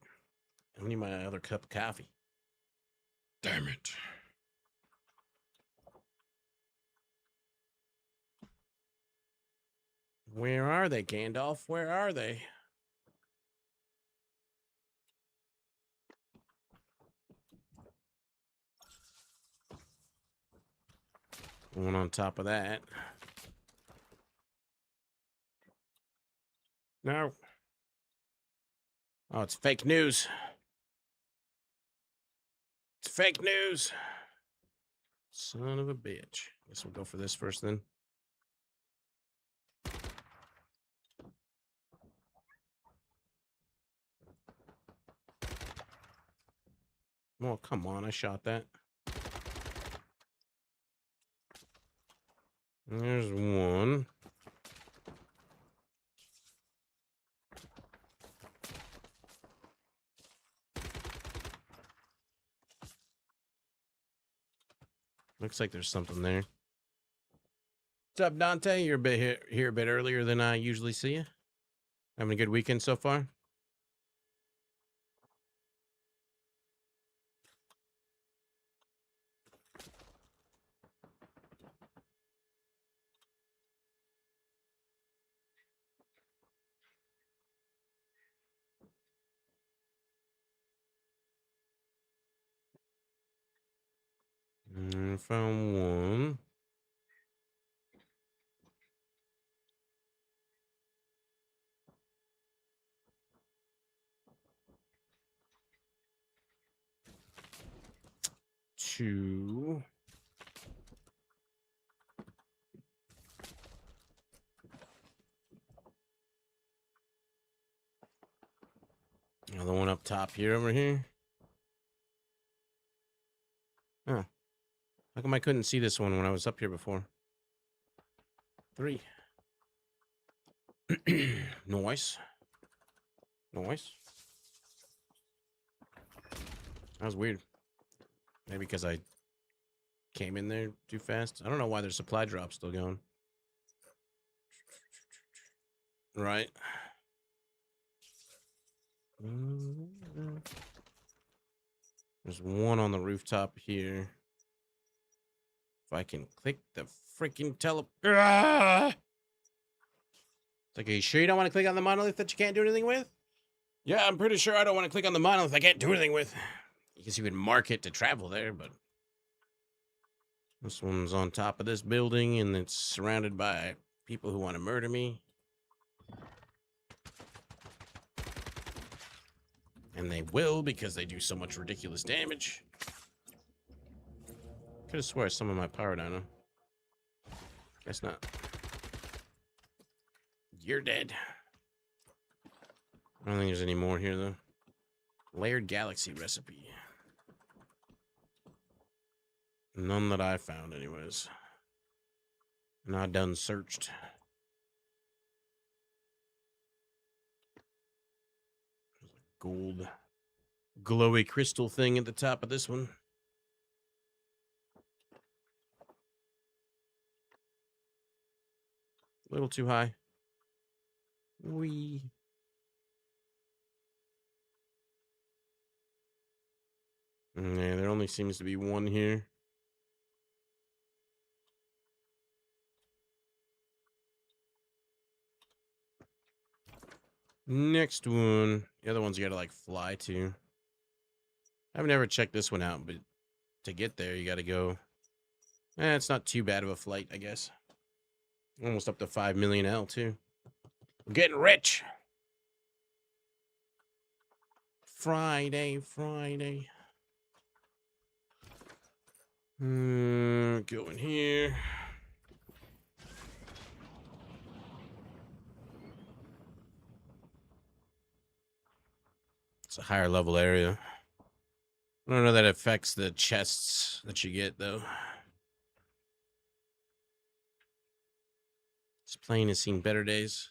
S1: I need my other cup of coffee. Damn it. Where are they, Gandalf? Where are they? One on top of that. No. Oh, it's fake news. It's fake news. Son of a bitch. Guess we'll go for this first then. Oh, come on. I shot that. There's one. Looks like there's something there. What's up, Dante? You're a bit here a bit earlier than I usually see you. Having a good weekend so far? Found one. Two. Another one up top here over here. Oh. How come I couldn't see this one when I was up here before? 3. Nice. Nice. That was weird. Maybe because I came in there too fast. I don't know why there's supply drops still going. Right. There's one on the rooftop here. If I can click the freaking It's like, are you sure you don't want to click on the monolith that you can't do anything with? Yeah, I'm pretty sure I don't want to click on the monolith I can't do anything with. I guess you could mark it to travel there, but this one's on top of this building and it's surrounded by people who want to murder me. And they will because they do so much ridiculous damage. Could have swore I summoned my power dino. Guess not. You're dead. I don't think there's any more here, though. Layered galaxy recipe. None that I found, anyways. Not done searched. Gold. Glowy crystal thing at the top of this one. A little too high. Wee. Yeah, there only seems to be one here. Next one. The other one's you gotta like fly to. I've never checked this one out, but to get there you gotta go. It's not too bad of a flight, I guess. Almost up to 5 million L too. We're getting rich. Friday. Go in here. It's a higher level area. I don't know that affects the chests that you get, though. This plane has seen better days.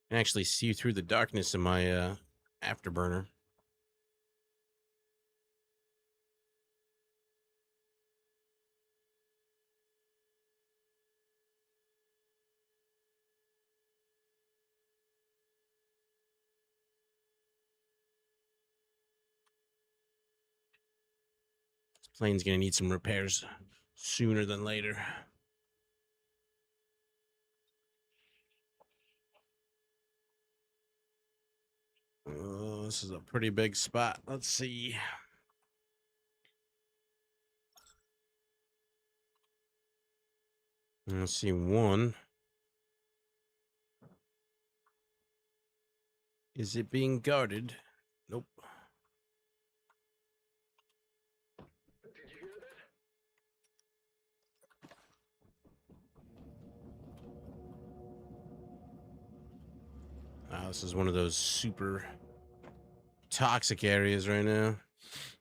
S1: I can actually see through the darkness in my afterburner. This plane's gonna need some repairs sooner than later. Oh, this is a pretty big spot. Let's see. Let's see one. Is it being guarded? Nope. This is one of those super toxic areas right now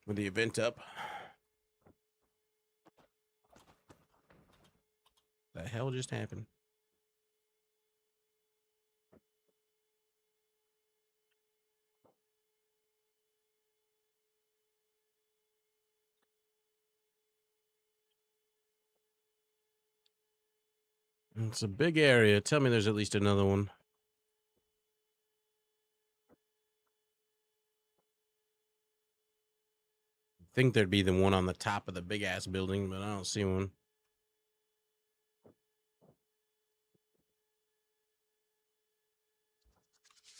S1: with the event up. The hell just happened? It's a big area. Tell me there's at least another one. I think there'd be the one on the top of the big ass building, but I don't see one.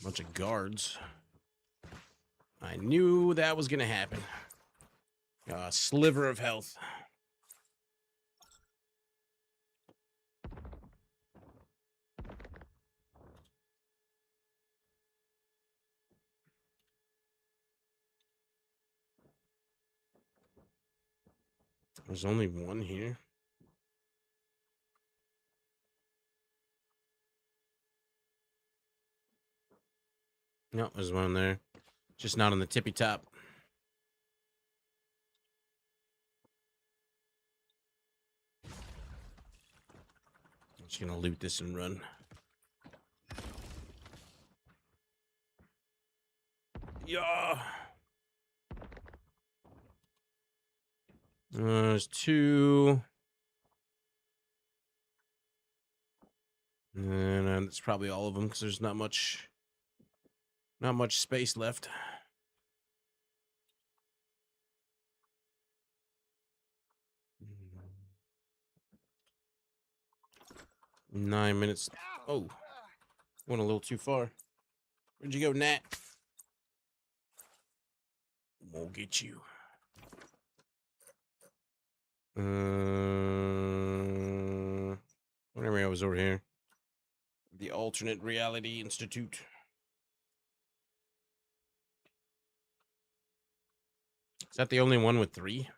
S1: Bunch of guards. I knew that was gonna happen. A sliver of health. There's only one here. No, there's one there. Just not on the tippy top. I'm just gonna loot this and run. Yeah. There's 2. And that's probably all of them because there's not much space left. Mm. 9 minutes. Oh, went a little too far. Where'd you go, Nat? We'll get you. Whenever I was over here. The Alternate Reality Institute. Is that the only one with 3?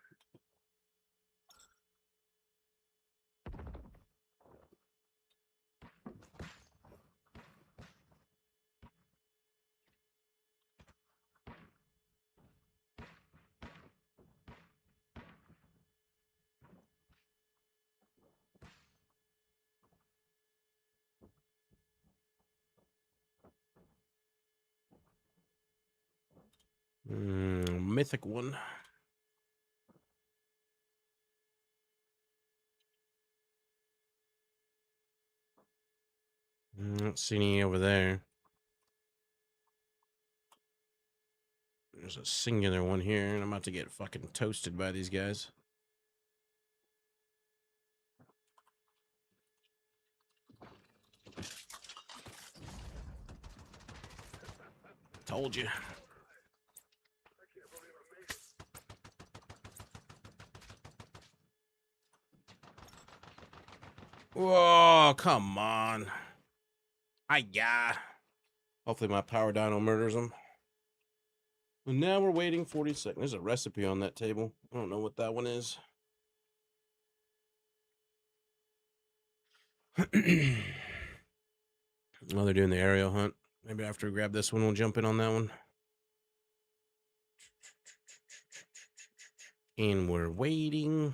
S1: Mythic one. Don't see any over there. There's a singular one here, and I'm about to get fucking toasted by these guys. Told you. Whoa, come on. Yeah. Hopefully my power dino murders him. And now we're waiting 40 seconds. There's a recipe on that table. I don't know what that one is. Oh, they're doing the aerial hunt. Maybe after we grab this one, we'll jump in on that one. And we're waiting.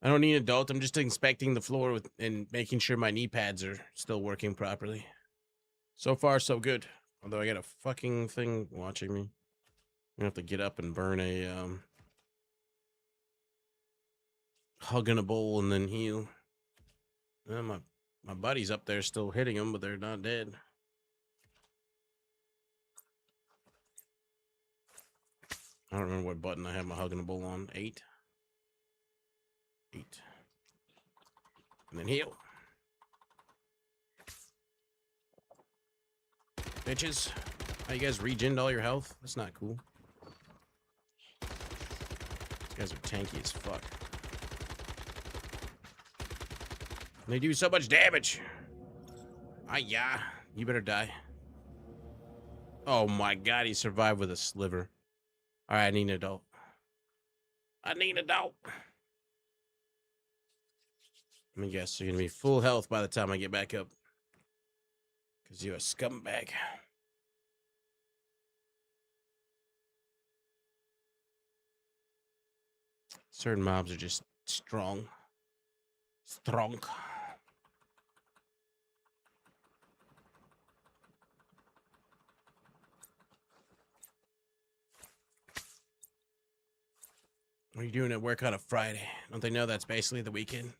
S1: I don't need adult. I'm just inspecting the floor and making sure my knee pads are still working properly. So far, so good. Although I got a fucking thing watching me. I'm gonna have to get up and burn a hug in a bowl and then heal. My buddies up there still hitting them, but they're not dead. I don't remember what button I have my hug in a bowl on. 8. 8. And then heal. Bitches. How you guys regened all your health? That's not cool. These guys are tanky as fuck. They do so much damage. Yeah. You better die. Oh my god, he survived with a sliver. Alright, I need an adult. I need an adult. Let me guess, you're gonna be full health by the time I get back up. Because you're a scumbag. Certain mobs are just strong. Strong. What are you doing at work on a Friday? Don't they know that's basically the weekend?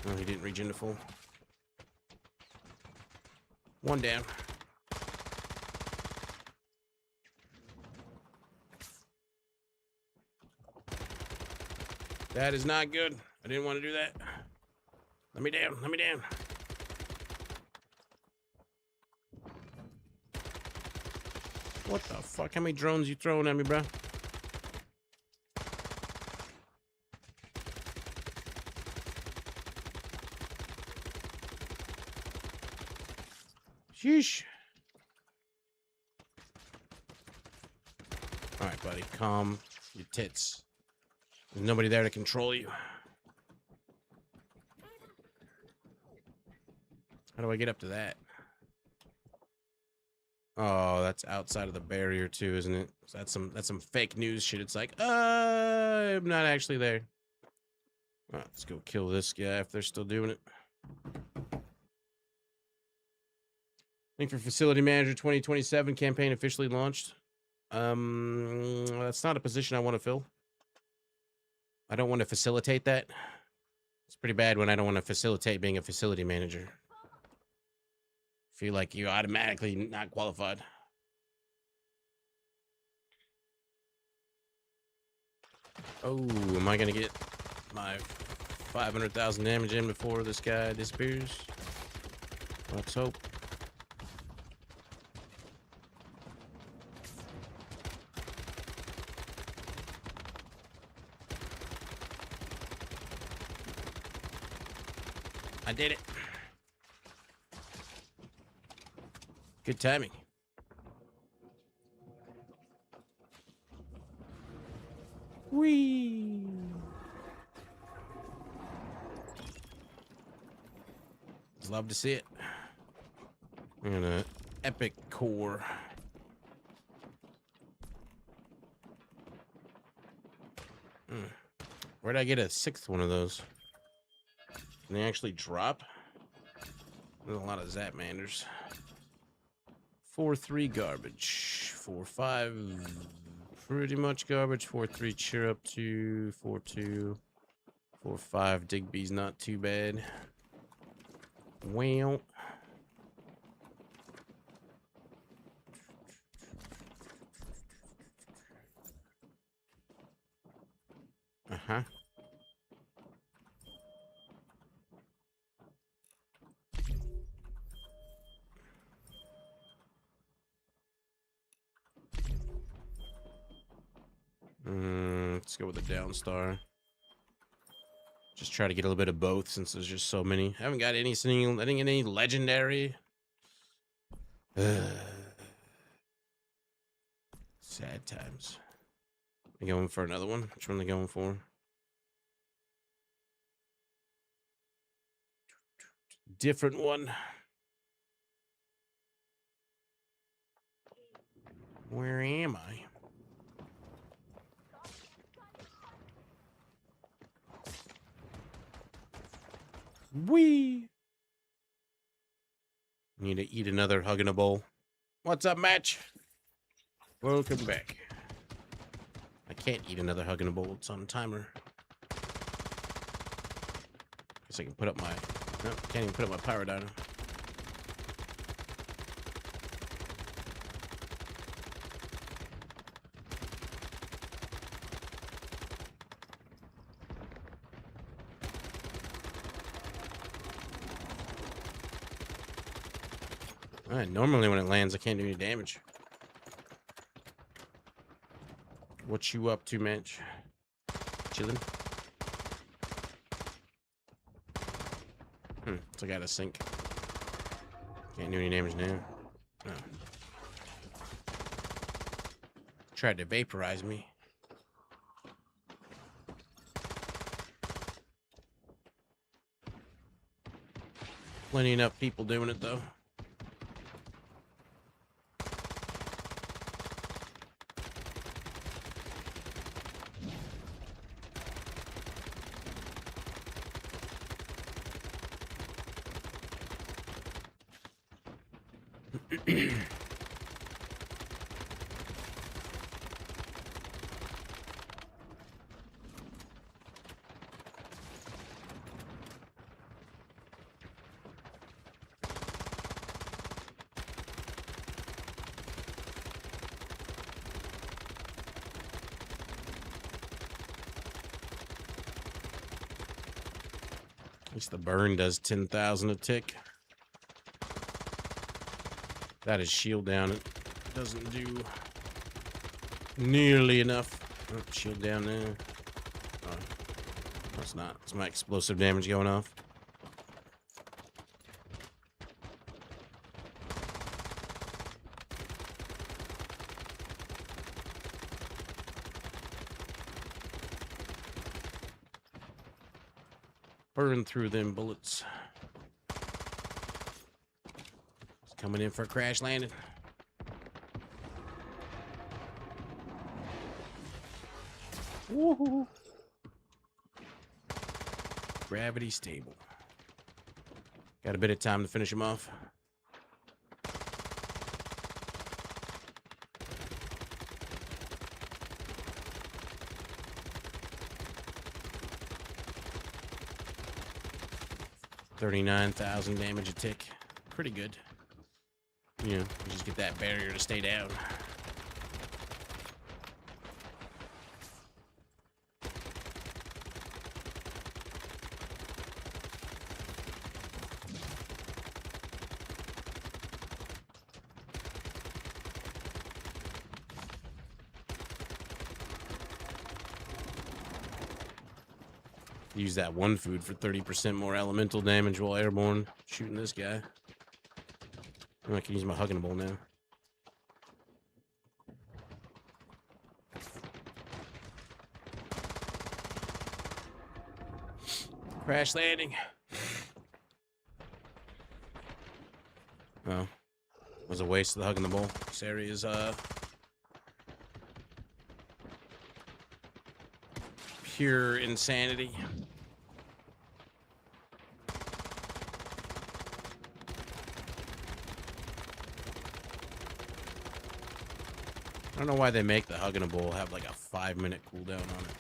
S1: No, he didn't regen to full. One down. That is not good. I didn't want to do that. Let me down. Let me down. What the fuck? How many drones you throwing at me, bro? Sheesh. All right, buddy. Calm your tits. There's nobody there to control you. How do I get up to that? Oh, that's outside of the barrier too, isn't it? So that's some fake news shit. It's like, I'm not actually there. All right, let's go kill this guy if they're still doing it. Link for Facility Manager 2027 campaign officially launched. That's not a position I want to fill. I don't want to facilitate that. It's pretty bad when I don't want to facilitate being a facility manager. Feel like you're automatically not qualified. Oh, am I gonna get my 500,000 damage in before this guy disappears? Let's hope. I did it. Good timing. Whee! Love to see it. I'm gonna epic core. Where'd I get a sixth one of those? Can they actually drop? There's a lot of Zapmanders. 4-3 garbage. 4-5 pretty much garbage. 4-3 cheer up to 4-2. 4-5 Digby's not too bad. Well. Uh-huh. Let's go with the downstar. Just try to get a little bit of both since there's just so many. I haven't got any single, I didn't get any legendary. Sad times. They going for another one? Which one are they going for? Different one. Where am I? Wee. Need to eat another hug in a bowl. What's up, match? Welcome back. I can't eat another hug in a bowl. It's on timer. Guess I can put up my... No, can't even put up my power dino. Alright, normally when it lands, I can't do any damage. What you up to, Mitch? Chilling? So I gotta sink. Can't do any damage now. No. Tried to vaporize me. Plenty enough people doing it though. At least the burn does 10,000 a tick. That is shield down. It doesn't do nearly enough. Oh, shield down there. Oh, no, it's not. It's my explosive damage going off. Burn through them bullets. It's coming in for a crash landing. Woohoo! Gravity stable. Got a bit of time to finish him off. 39,000 damage a tick. Pretty good. You know, you just get that barrier to stay down. Use that one food for 30% more elemental damage while airborne. Shooting this guy. I can use my hugging bowl now. Crash landing. Oh. It was a waste of the hugging the bowl. This area is pure insanity. I don't know why they make the hugging bowl have like a 5-minute cooldown on it.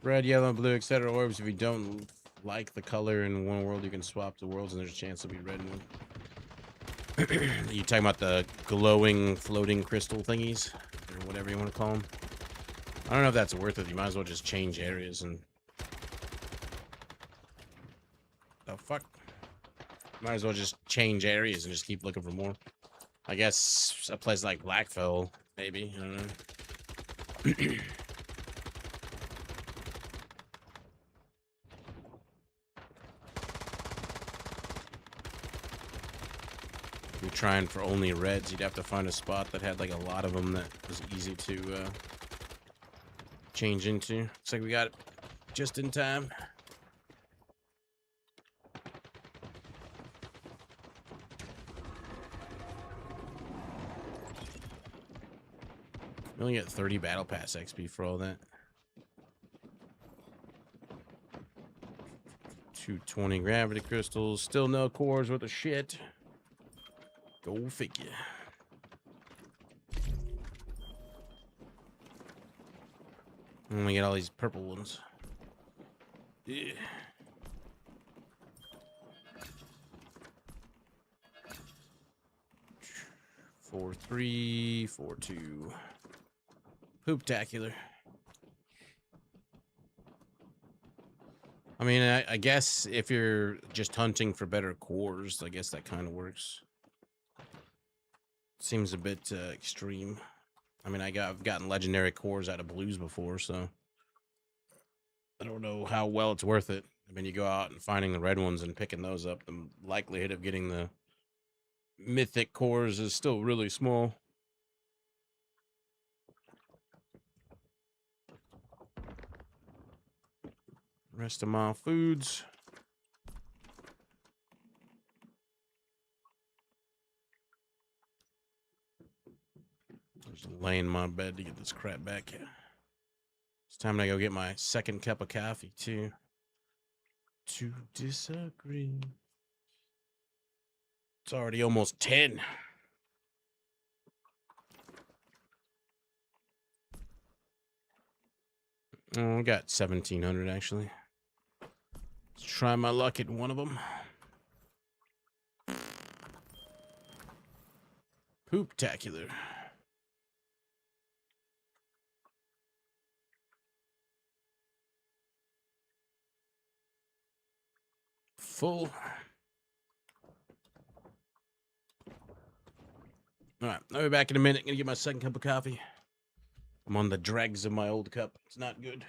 S1: Red, yellow, blue, etc. orbs. If you don't like the color in one world, you can swap the worlds and there's a chance it'll be red one. You talking about the glowing floating crystal thingies? Or whatever you want to call them? I don't know if that's worth it. You might as well just change areas and... The fuck? Might as well just change areas and just keep looking for more. I guess a place like Blackfell, maybe. I don't know. If you're trying for only reds, you'd have to find a spot that had like a lot of them that was easy to change into. Looks like we got it just in time. We only get 30 battle pass XP for all that. 220 gravity crystals. Still no cores worth of shit. Go figure. And we get all these purple ones. Yeah. Four, 3, 4, 2. Pooptacular. I mean, I guess if you're just hunting for better cores, I guess that kind of works. Seems a bit extreme. I mean, I've gotten legendary cores out of blues before, so I don't know how well it's worth it. I mean, you go out and finding the red ones and picking those up, the likelihood of getting the mythic cores is still really small. Rest of my foods. Just laying in my bed to get this crap back. It's time to go get my second cup of coffee, too. To disagree. It's already almost 10. Oh, I got 1,700, actually. Let's try my luck at one of them. Pooptacular. Full. Alright, I'll be back in a minute. Gonna get my second cup of coffee. I'm on the dregs of my old cup. It's not good.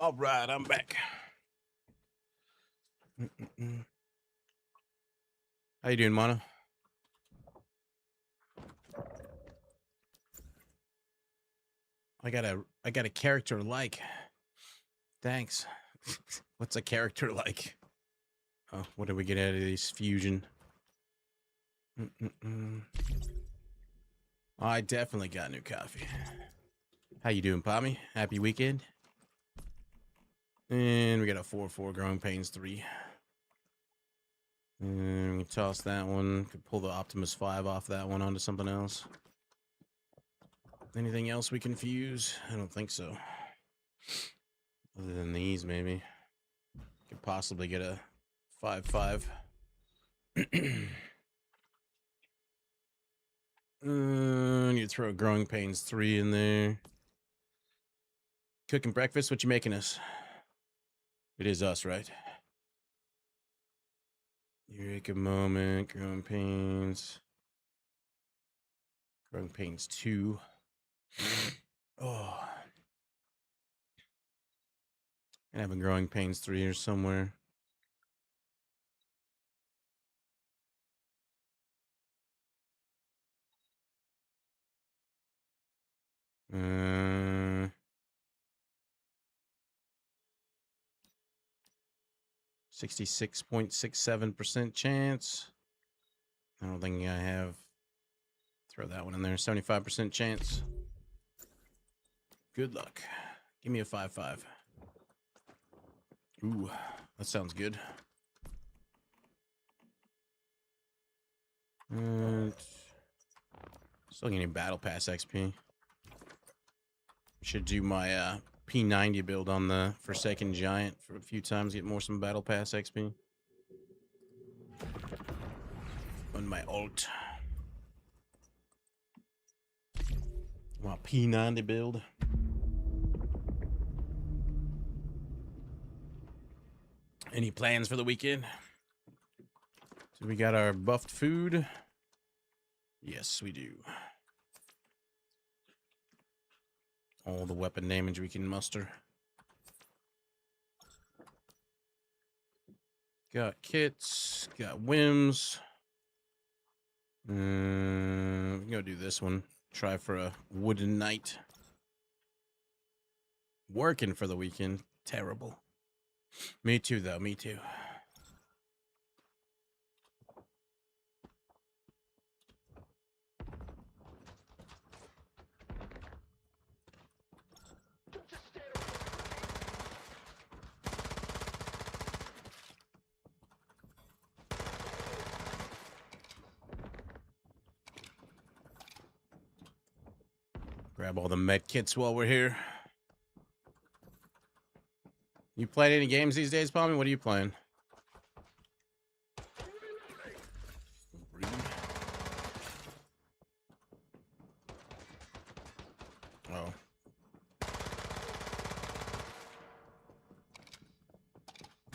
S1: All right, I'm back. How you doing, Mono? I got a character like. Thanks. What's a character like? Oh, what did we get out of this fusion? I definitely got new coffee. How you doing, Pommy? Happy weekend. And we got a 4-4 Growing Pains 3. And we toss that one. Could pull the Optimus 5 off that one onto something else. Anything else we can fuse? I don't think so. Other than these, maybe. Could possibly get a 5-5. You throw a Growing Pains 3 in there. Cooking breakfast? What you making us? It is us, right? Eureka moment. Growing Pains. Growing Pains 2. Oh. I have a Growing Pains 3 here somewhere. Uh, 66.67% chance. I don't think I have. Throw that one in there. 75% chance. Good luck. Give me a 5-5. Ooh, that sounds good. And still getting battle pass XP. Should do my P90 build on the Forsaken Giant for a few times, get more some battle pass XP. On my ult. My P90 build. Any plans for the weekend? So we got our buffed food. Yes, we do. All the weapon damage we can muster. Got kits. Got whims. We can go do this one. Try for a wooden knight. Working for the weekend. Terrible. Me too, though. Me too. Grab all the med kits while we're here. You playing any games these days, Palmy? What are you playing? Oh.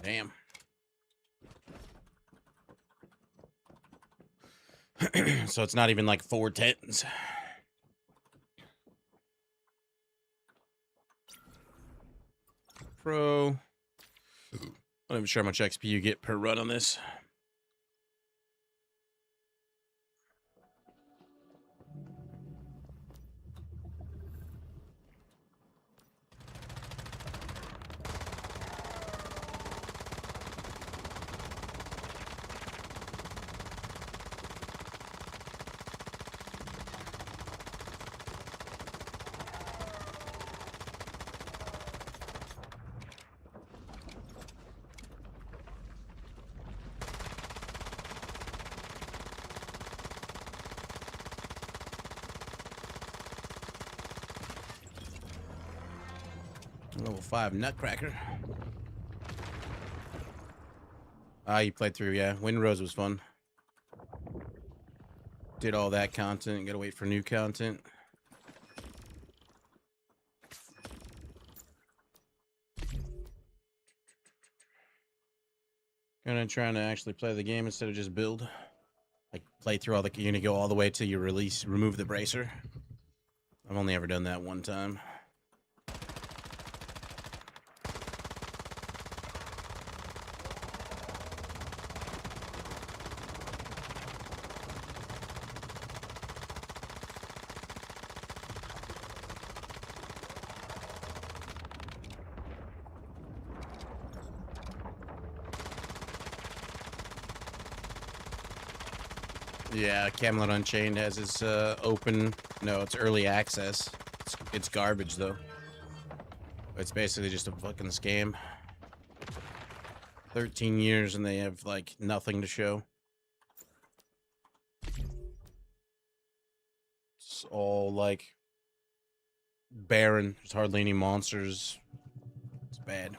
S1: Damn. So it's not even like 410s. Pro. I'm not even sure how much XP you get per run on this. Level 5 Nutcracker. Ah, you played through, yeah. Windrose was fun. Did all that content. Gotta wait for new content. Gonna try to actually play the game instead of just build. Like play through all the. You're gonna go all the way till you remove the bracer. I've only ever done that one time. Yeah, Camelot Unchained has its open. No, it's early access. It's garbage though. It's basically just a fucking scam. 13 years and they have like nothing to show. It's all like barren. There's hardly any monsters. It's bad.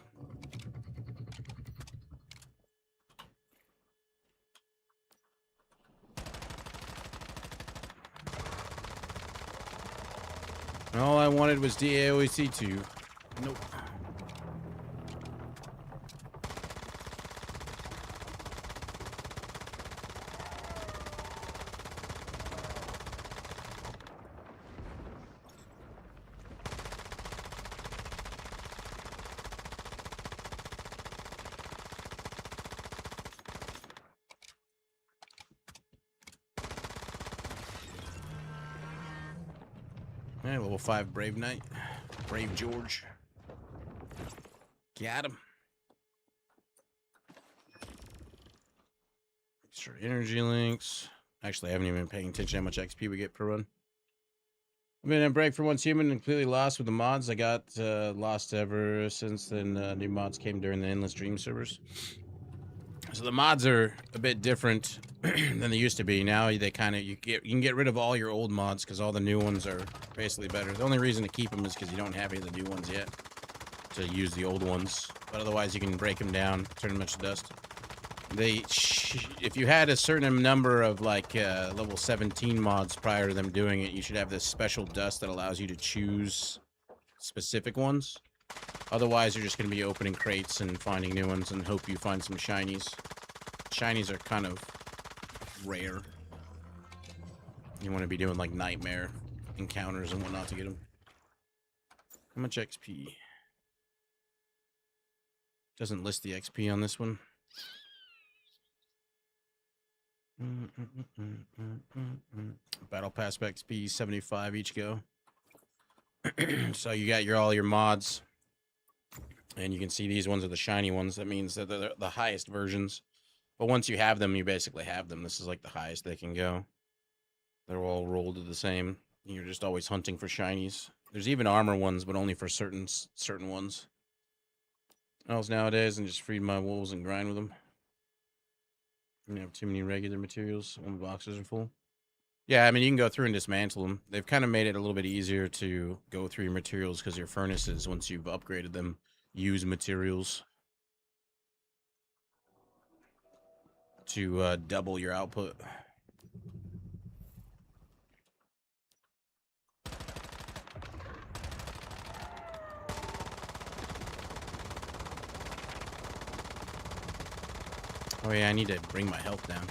S1: All I wanted was DAOEC2. Nope. Yeah, level 5 Brave Knight. Brave George. Got him. Extra energy links. Actually, I haven't even been paying attention how much XP we get per run. I've been in break for once human and completely lost with the mods. I got lost ever since then. New mods came during the Endless Dream servers. So the mods are a bit different than they used to be. Now they kind of you can get rid of all your old mods because all the new ones are basically better. The only reason to keep them is because you don't have any of the new ones yet to use the old ones. But otherwise, you can break them down, turn them into dust. If you had a certain number of like level 17 mods prior to them doing it, you should have this special dust that allows you to choose specific ones. Otherwise, you're just going to be opening crates and finding new ones and hope you find some shinies. Shinies are kind of rare. You want to be doing like nightmare encounters and whatnot to get them. How much XP? Doesn't list the XP on this one. Battle Pass XP 75 each go. So you got all your mods. And you can see these ones are the shiny ones. That means that they're the highest versions. But once you have them, you basically have them. This is like the highest they can go. They're all rolled to the same. You're just always hunting for shinies. There's even armor ones, but only for certain ones. Else nowadays, and just feed my wolves and grind with them. You have too many regular materials when the boxes are full. Yeah, I mean, you can go through and dismantle them. They've kind of made it a little bit easier to go through your materials because your furnaces, once you've upgraded them, use materials to double your output. Oh yeah, I need to bring my health down.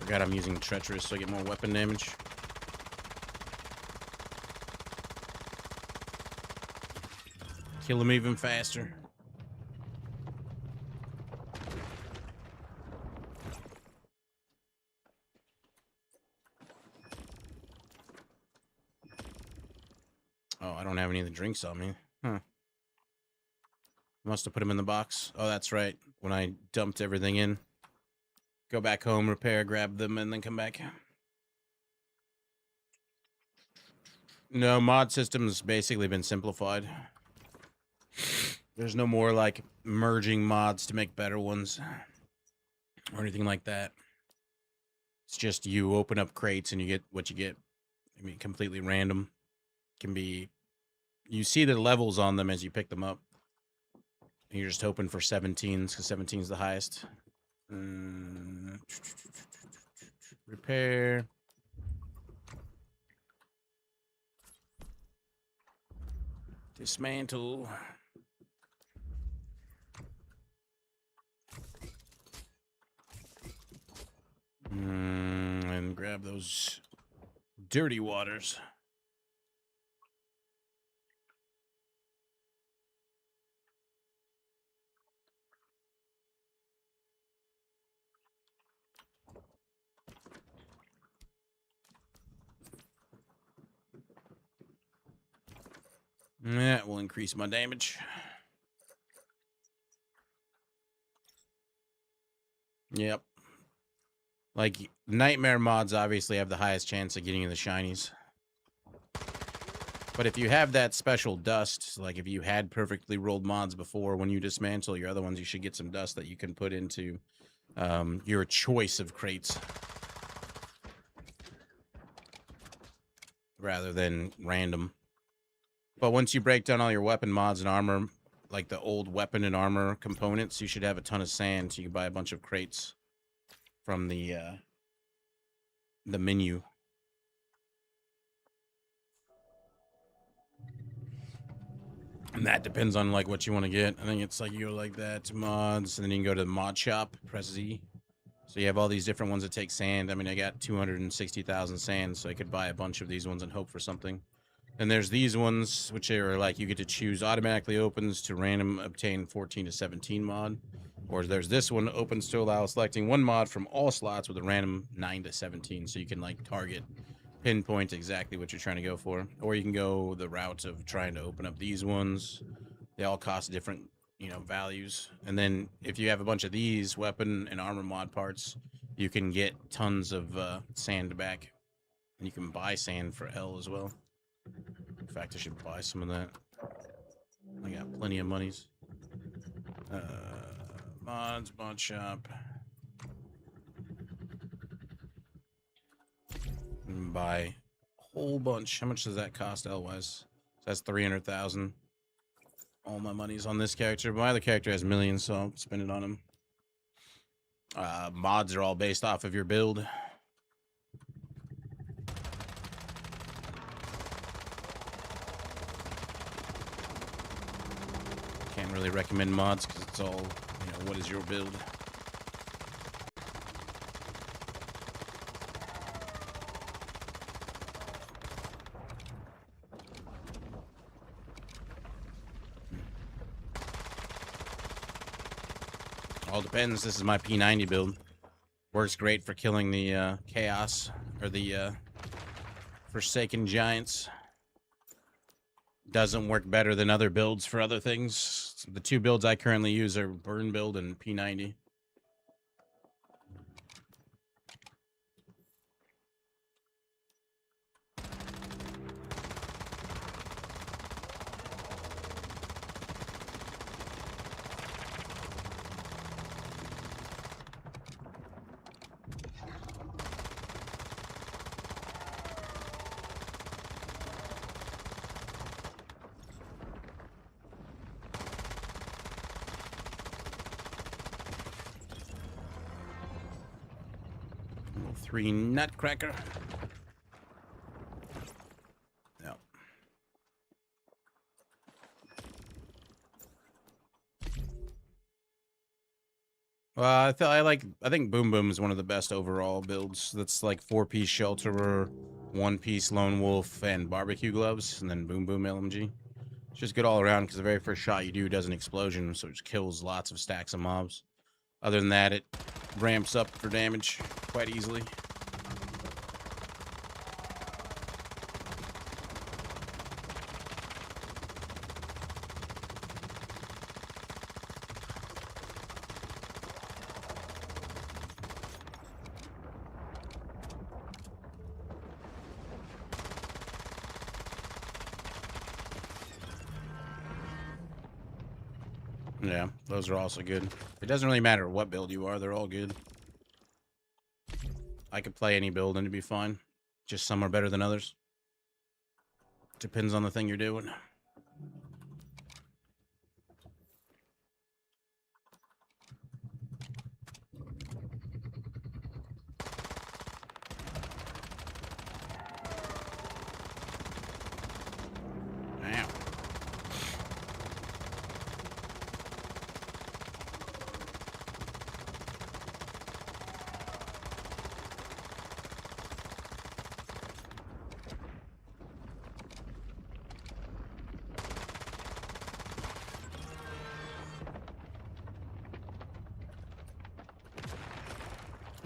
S1: Forgot I'm using treacherous so I get more weapon damage. Kill him even faster. Oh, I don't have any of the drinks on me. Huh. Must have put them in the box. Oh, that's right. When I dumped everything in. Go back home, repair, grab them, and then come back. No, mod system's basically been simplified. There's no more, like, merging mods to make better ones. Or anything like that. It's just you open up crates and you get what you get. I mean, completely random. Can be... You see the levels on them as you pick them up. And you're just hoping for 17s, because 17's the highest. Repair. Dismantle. And grab those dirty waters. Yeah, it will increase my damage. Yep. Like, nightmare mods obviously have the highest chance of getting you the shinies. But if you have that special dust, like if you had perfectly rolled mods before, when you dismantle your other ones, you should get some dust that you can put into your choice of crates. Rather than random. But once you break down all your weapon mods and armor, like the old weapon and armor components, you should have a ton of sand, so you can buy a bunch of crates from the menu. And that depends on like what you want to get. I think it's like you go like that to mods, and then you can go to the mod shop, press Z. So you have all these different ones that take sand. I mean, I got 260,000 sand, so I could buy a bunch of these ones and hope for something. And there's these ones, which are like you get to choose automatically opens to random obtain 14 to 17 mod. Or there's this one, opens to allow selecting one mod from all slots with a random 9 to 17. So you can like target, pinpoint exactly what you're trying to go for. Or you can go the route of trying to open up these ones. They all cost different, you know, values. And then if you have a bunch of these weapon and armor mod parts, you can get tons of sand back. And you can buy sand for L as well. In fact, I should buy some of that. I got plenty of monies. Mods, mod shop. Buy a whole bunch. How much does that cost L-wise? That's 300,000. All my money's on this character. My other character has millions, so I'll spend it on him. Mods are all based off of your build. Can't really recommend mods because it's all, you know, what is your build? All depends. This is my P90 build. Works great for killing the chaos or the Forsaken Giants. Doesn't work better than other builds for other things. The two builds I currently use are Burn build and P90. Level 3 Nutcracker. Yep. Well, I think Boom Boom is one of the best overall builds. That's like 4-piece Shelterer, 1-piece Lone Wolf, and Barbecue Gloves, and then Boom Boom LMG. It's just good all around because the very first shot you do does an explosion, so it just kills lots of stacks of mobs. Other than that, it ramps up for damage quite easily. Yeah, those are also good. It doesn't really matter what build you are, they're all good. I could play any build and it'd be fine. Just some are better than others. Depends on the thing you're doing. Wow.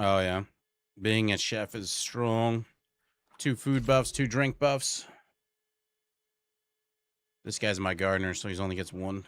S1: Oh, yeah. Being a chef is strong. 2 food buffs, 2 drink buffs. This guy's my gardener, so he only gets one.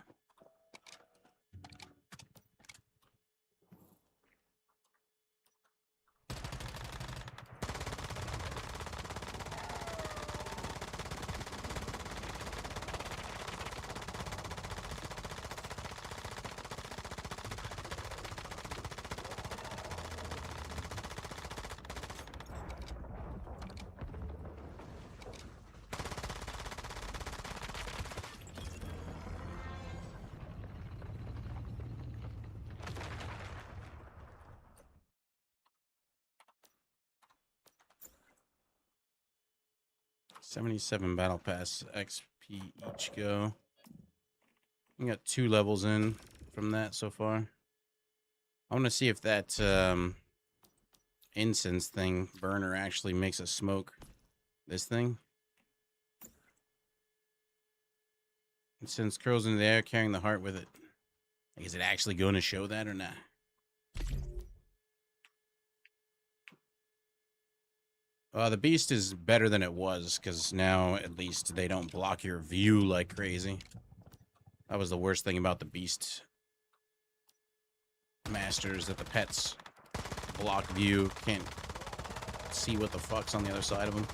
S1: $77 battle pass XP each go. We got 2 levels in from that so far. I want to see if that incense thing burner actually makes us smoke. This thing. Incense curls into the air, carrying the heart with it. Like, is it actually going to show that or not? The beast is better than it was, because now at least they don't block your view like crazy. That was the worst thing about the beast masters, that the pets block view. Can't see what the fuck's on the other side of them.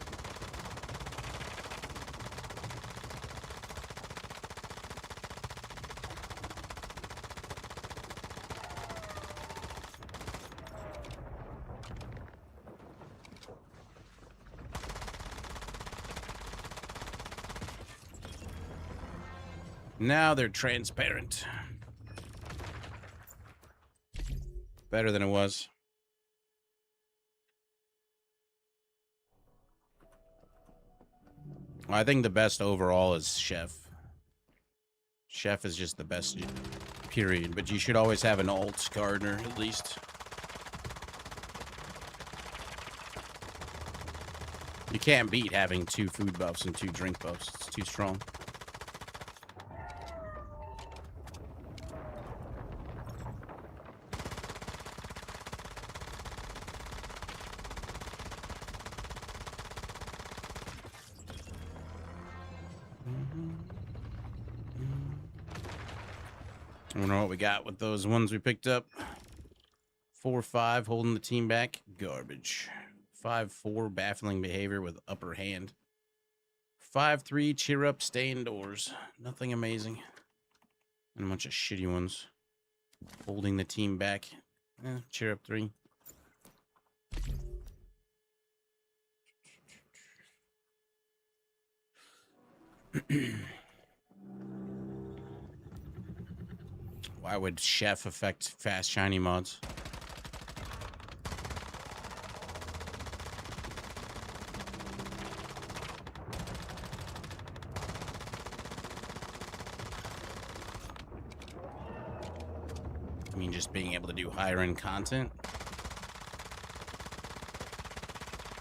S1: Now they're transparent. Better than it was. I think the best overall is Chef. Chef is just the best, period. But you should always have an alt gardener, at least. You can't beat having 2 food buffs and 2 drink buffs. It's too strong. I don't know what we got with those ones we picked up. 4-5, holding the team back. Garbage. 5-4, baffling behavior with upper hand. 5-3, cheer up, stay indoors. Nothing amazing. And a bunch of shitty ones. Holding the team back. Cheer up 3. Why would Chef affect fast shiny mods? I mean, just being able to do higher end content.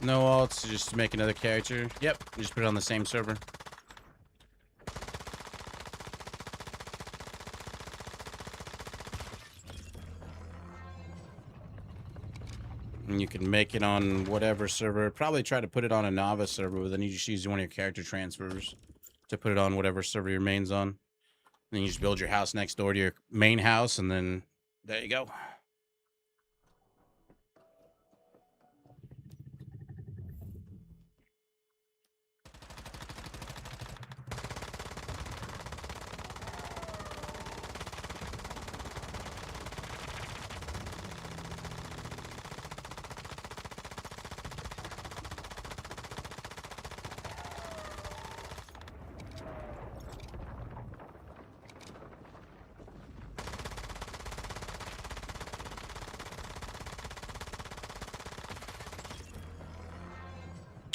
S1: No alts, just make another character. Yep, just put it on the same server. And you can make it on whatever server. Probably try to put it on a novice server, but then you just use one of your character transfers to put it on whatever server your main's on. Then you just build your house next door to your main house, and then there you go.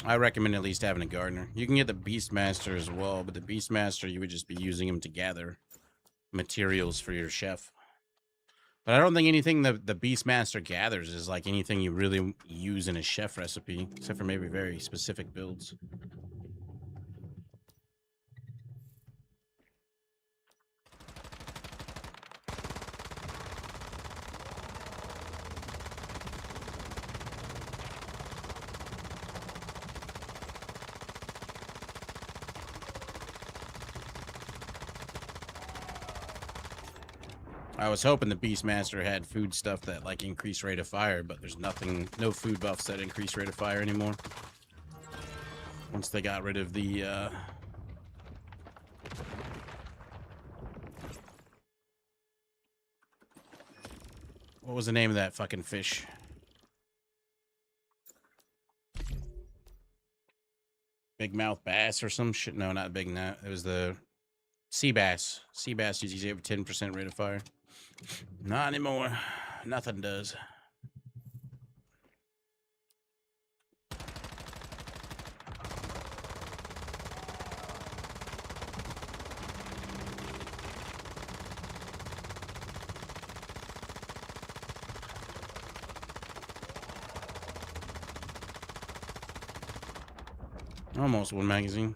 S1: I recommend at least having a gardener. You can get the Beastmaster as well, but the Beastmaster, you would just be using him to gather materials for your chef. But I don't think anything the Beastmaster gathers is like anything you really use in a chef recipe, except for maybe very specific builds. I was hoping the Beastmaster had food stuff that like increase rate of fire, but there's nothing, no food buffs that increase rate of fire anymore. Once they got rid of the what was the name of that fucking fish? Big mouth bass or some shit? No, not big nut. It was the sea bass. Sea bass usually have a 10% rate of fire. Not anymore. Nothing does. Almost one magazine.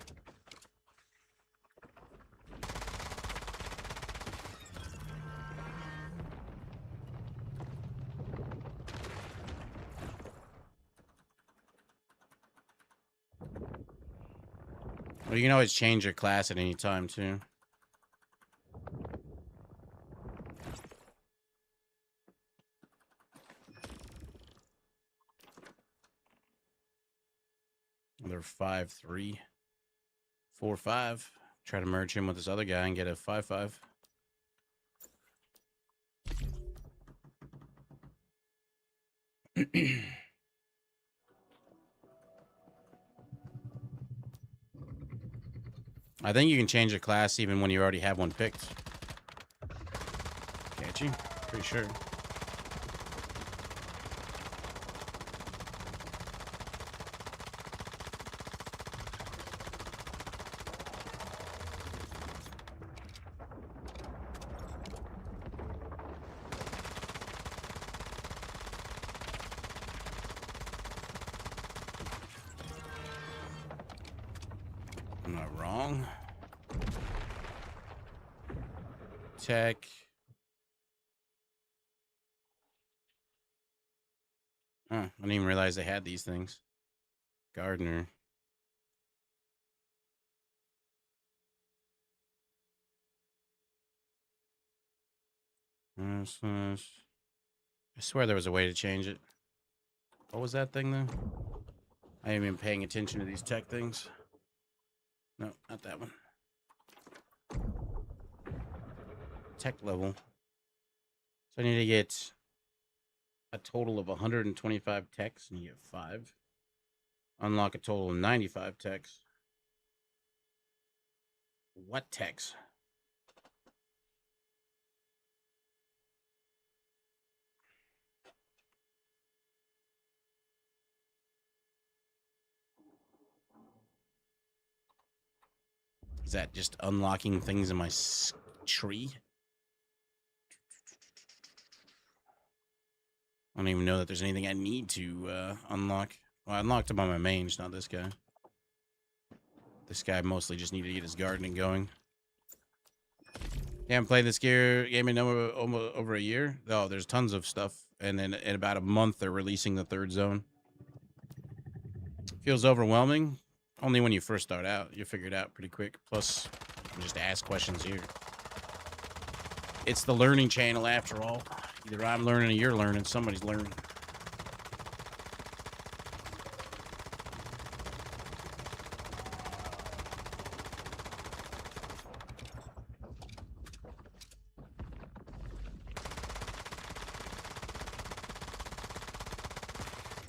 S1: Well, you can always change your class at any time, too. They're 5-3. 4-5. Try to merge him with this other guy and get a 5-5. I think you can change a class even when you already have one picked. Can't you? Pretty sure. I'm not wrong. Tech. Oh, I didn't even realize they had these things. Gardener. I swear there was a way to change it. What was that thing, though? I ain't even paying attention to these tech things. No, not that one. Tech level. So I need to get a total of 125 techs, and you get 5. Unlock a total of 95 techs. What techs? Is that just unlocking things in my tree? I don't even know that there's anything I need to unlock. Well, I unlocked them on my mains, not this guy. This guy mostly just needed to get his gardening going. Yeah, I'm playing this game in over a year. Oh, there's tons of stuff. And then in about a month, they're releasing the 3rd zone. Feels overwhelming. Only when you first start out. You figure it out pretty quick. Plus, you can just ask questions here. It's the learning channel after all. Either I'm learning or you're learning. Somebody's learning.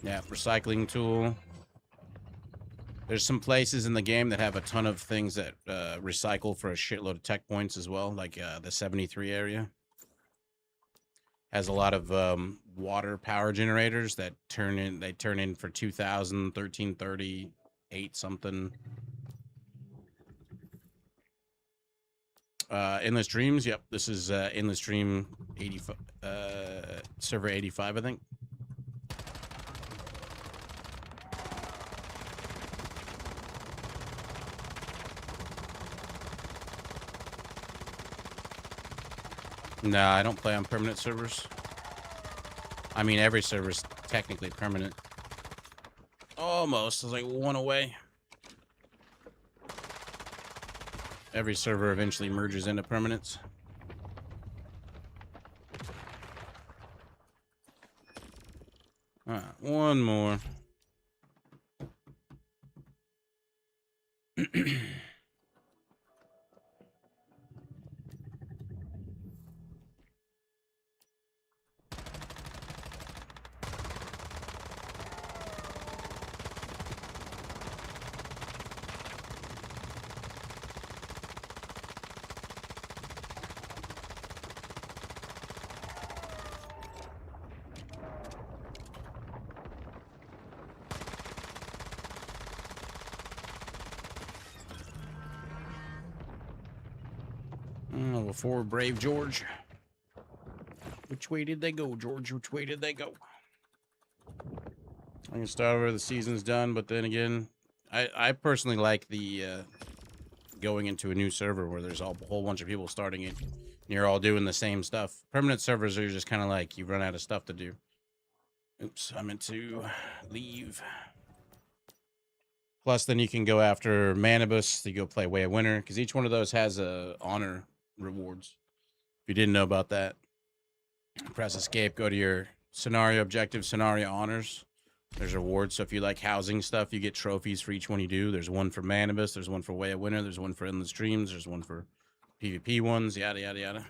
S1: Yeah, recycling tool. There's some places in the game that have a ton of things that recycle for a shitload of tech points as well, like the 73 area. Has a lot of water power generators that turn in for 2,000, 1330, 8 something. Endless Dreams, yep. This is Endless Dream 85, server 85, I think. Nah, I don't play on permanent servers. I mean, every server's technically permanent. Almost. I was like one away. Every server eventually merges into permanence. All right, one more. Oh, before Brave George. Which way did they go, George? Which way did they go? I can start over. The season's done, but then again, I personally like the going into a new server where there's a whole bunch of people starting it. And you're all doing the same stuff. Permanent servers are just kind of like you run out of stuff to do. Oops, I meant to leave. Plus, then you can go after Manibus to go play Way of Winter, because each one of those has honor rewards. If you didn't know about that, press escape, go to your scenario objective, scenario honors. There's rewards. So if you like housing stuff, you get trophies for each one you do. There's one for Manibus, there's one for Way of Winter, there's one for Endless Dreams, there's one for PvP ones, yada, yada, yada.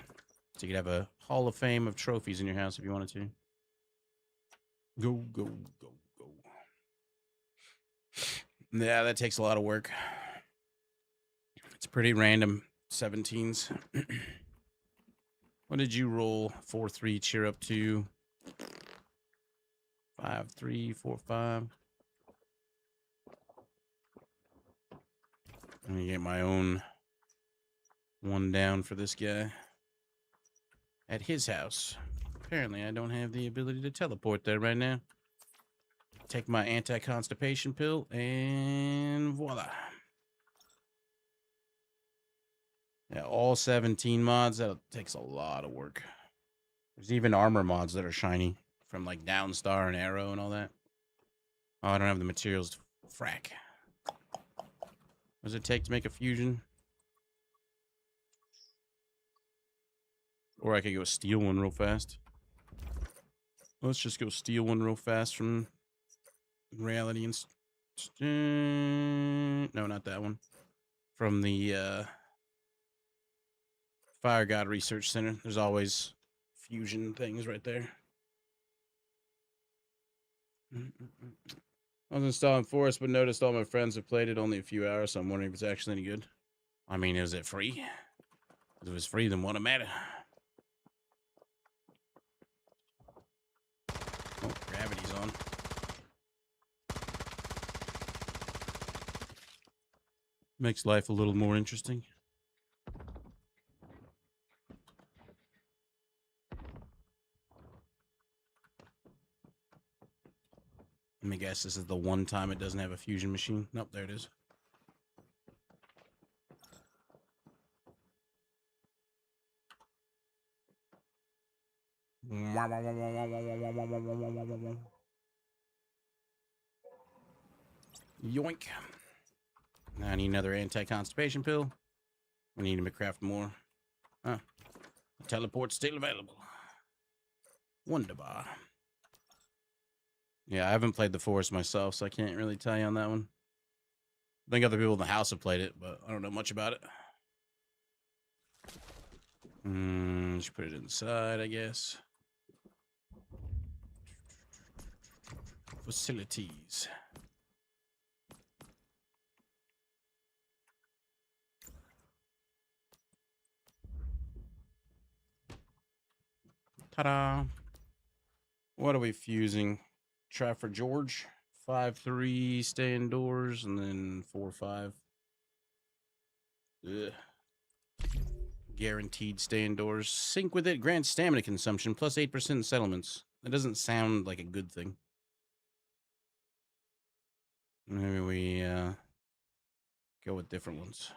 S1: So you could have a Hall of Fame of trophies in your house if you wanted to. Go, go, go, go. Yeah, that takes a lot of work. It's pretty random. 17s. What did you roll? 4-3, cheer up to 5-3, 4-5. Let me get my own one down for this guy at his house. Apparently, I don't have the ability to teleport there right now. Take my anti-constipation pill, and voila. Yeah, all 17 mods. That takes a lot of work. There's even armor mods that are shiny from like Downstar and Arrow and all that. Oh, I don't have the materials to frack. What does it take to make a fusion? Or I could go steal one real fast. Let's just go steal one real fast from Reality and... No, not that one. From the Fire God Research Center. There's always fusion things right there. I was installing Forest, but noticed all my friends have played it only a few hours, so I'm wondering if it's actually any good. I mean, is it free? If it was free, then what matter? Oh, gravity's on. Makes life a little more interesting. Let me guess, this is the one time it doesn't have a fusion machine. Nope, there it is. Yoink. Now I need another anti-constipation pill. We need to craft more. Huh. Teleport still available. Wonderbar. Yeah, I haven't played the Forest myself, so I can't really tell you on that one. I think other people in the house have played it, but I don't know much about it. Just put it inside, I guess. Facilities. Ta-da. What are we fusing? Trafford George. 5-3, stay indoors, and then 4-5. Ugh. Guaranteed stay indoors. Sync with it. Grant stamina consumption plus 8% settlements. That doesn't sound like a good thing. Maybe we go with different ones.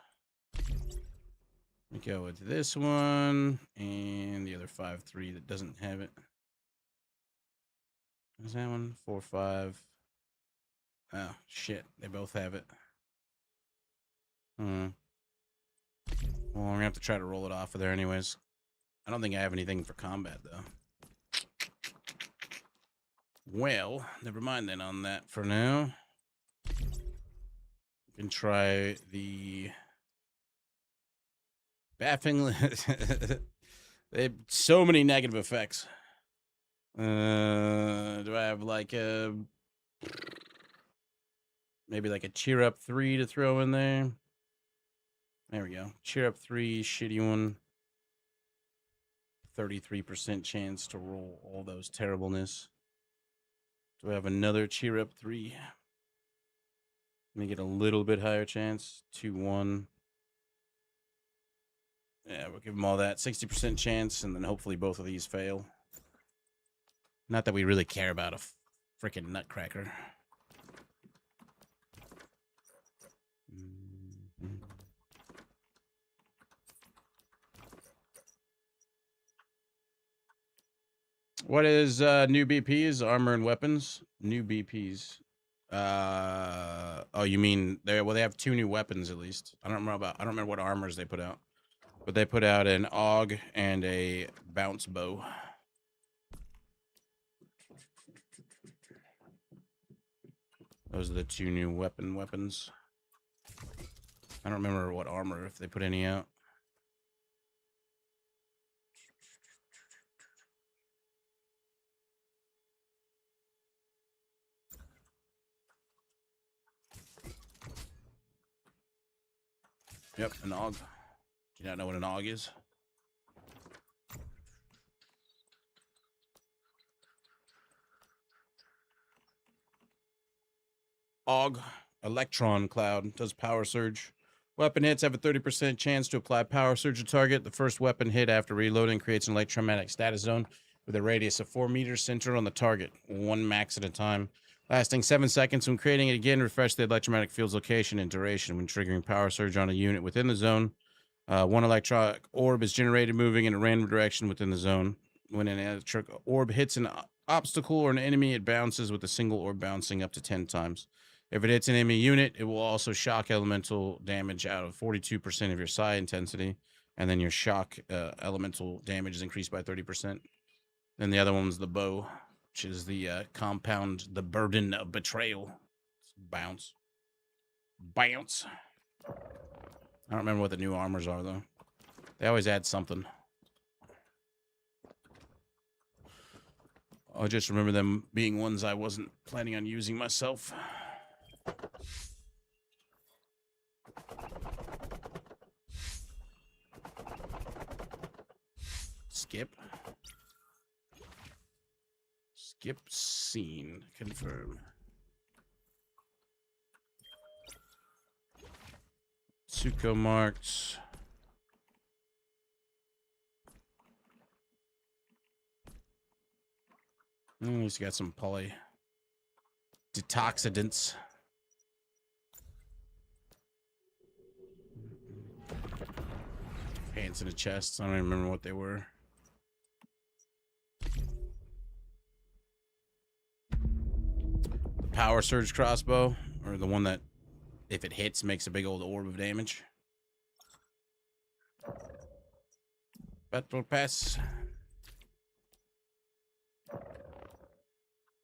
S1: We go with this one and the other 5-3 that doesn't have it. Is that one? 4-5. Oh, shit. They both have it. Well, we're going to have to try to roll it off of there anyways. I don't think I have anything for combat, though. Well, never mind then on that for now. We can try the baffling. They have so many negative effects. Do I have like a maybe like a cheer up 3 to throw in there? There we go. Cheer up 3, shitty one. 33% chance to roll all those terribleness. Do I have another cheer up 3? Let me get a little bit higher chance. 2, 1. Yeah, we'll give them all that. 60% chance, and then hopefully both of these fail. Not that we really care about a freaking nutcracker. What is new BPs? Armor and weapons? New BPs. Oh, you mean they have 2 new weapons at least. I don't remember what armors they put out. But they put out an AUG and a bounce bow. Those are the 2 new weapons. I don't remember what armor, if they put any out. Yep, an AUG. Do you not know what an AUG is? AUG, Electron Cloud, does power surge. Weapon hits have a 30% chance to apply power surge to target. The first weapon hit after reloading creates an electromagnetic status zone with a radius of 4 meters centered on the target, 1 max at a time, lasting 7 seconds. When creating it again, refresh the electromagnetic field's location and duration. When triggering power surge on a unit within the zone, 1 electric orb is generated moving in a random direction within the zone. When an electric orb hits an obstacle or an enemy, it bounces with a single orb bouncing up to 10 times. If it hits an enemy unit, it will also shock elemental damage out of 42% of your psi intensity, and then your shock elemental damage is increased by 30%. Then the other one's the bow, which is the compound, the burden of betrayal. Bounce. Bounce. I don't remember what the new armors are, though. They always add something. I just remember them being ones I wasn't planning on using myself. Skip. Skip scene. Confirm. Tsuko marks. He's got some poly detoxidants. Pants in a chest. I don't even remember what they were. The power surge crossbow, or the one that, if it hits, makes a big old orb of damage. Battle pass.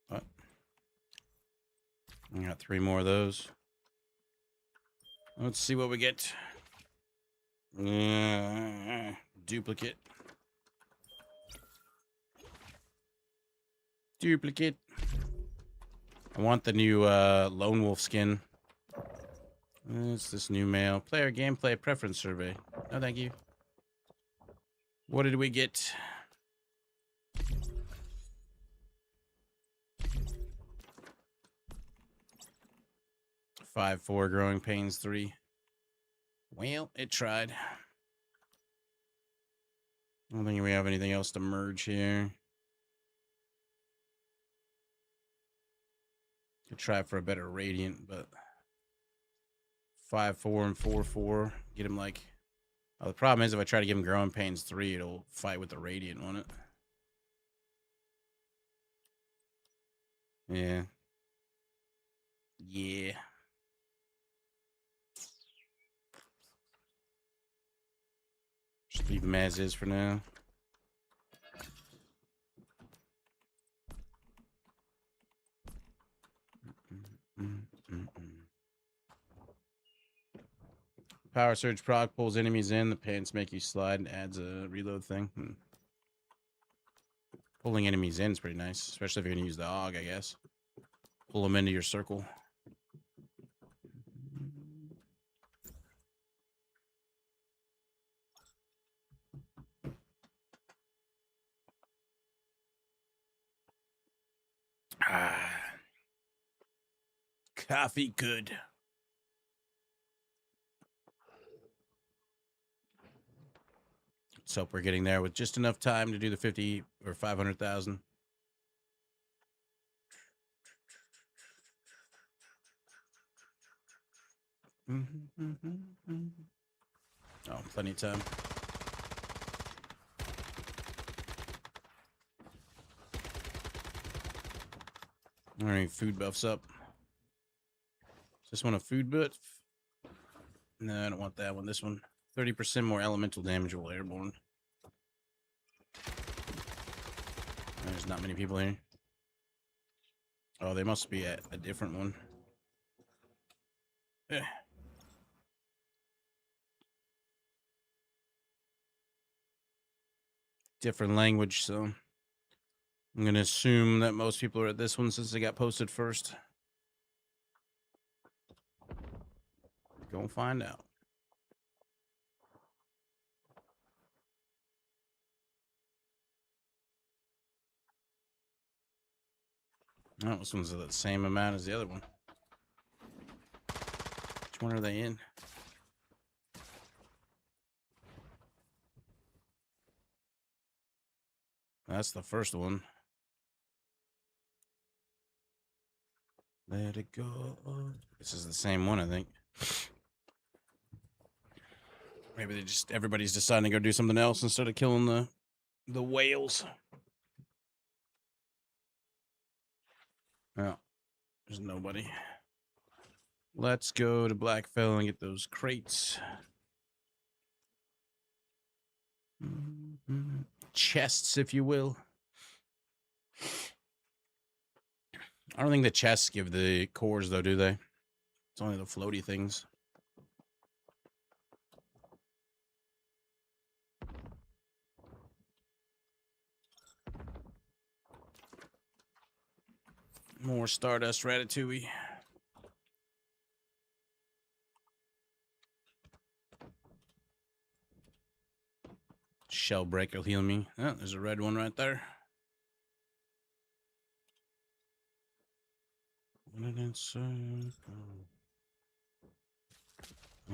S1: What? I got 3 more of those. Let's see what we get. Duplicate. Duplicate. I want the new Lone Wolf skin. It's this new mail. Player gameplay preference survey. No, thank you. What did we get? Five, 4, growing pains 3. Well, it tried. I don't think we have anything else to merge here. Could try for a better radiant, but 5, 4, and 4, 4. Get him like. Oh, the problem is if I try to give him growing pains 3, it'll fight with the radiant, won't it? Yeah. Yeah. Just leave him as is for now. Power surge proc pulls enemies in. The pants make you slide and adds a reload thing. Pulling enemies in is pretty nice, especially if you're gonna use the AUG, I guess. Pull them into your circle. Ah, coffee good. Let's hope we're getting there with just enough time to do the 50 or 500,000. Oh, plenty of time. All right, food buffs up. Is this one a food buff? No, I don't want that one. This one. 30% more elemental damage while airborne. There's not many people here. Oh, they must be at a different one. Eh. Different language, so I'm going to assume that most people are at this one since they got posted first. Go find out. Oh, this one's the same amount as the other one. Which one are they in? That's the first one. Let it go. This is the same one, I think. Maybe everybody's deciding to go do something else instead of killing the whales. Oh, there's nobody. Let's go to Blackfell and get those crates. Chests, if you will. I don't think the chests give the cores, though, do they? It's only the floaty things. More Stardust Ratatouille. Shell break will heal me. Oh, there's a red one right there. It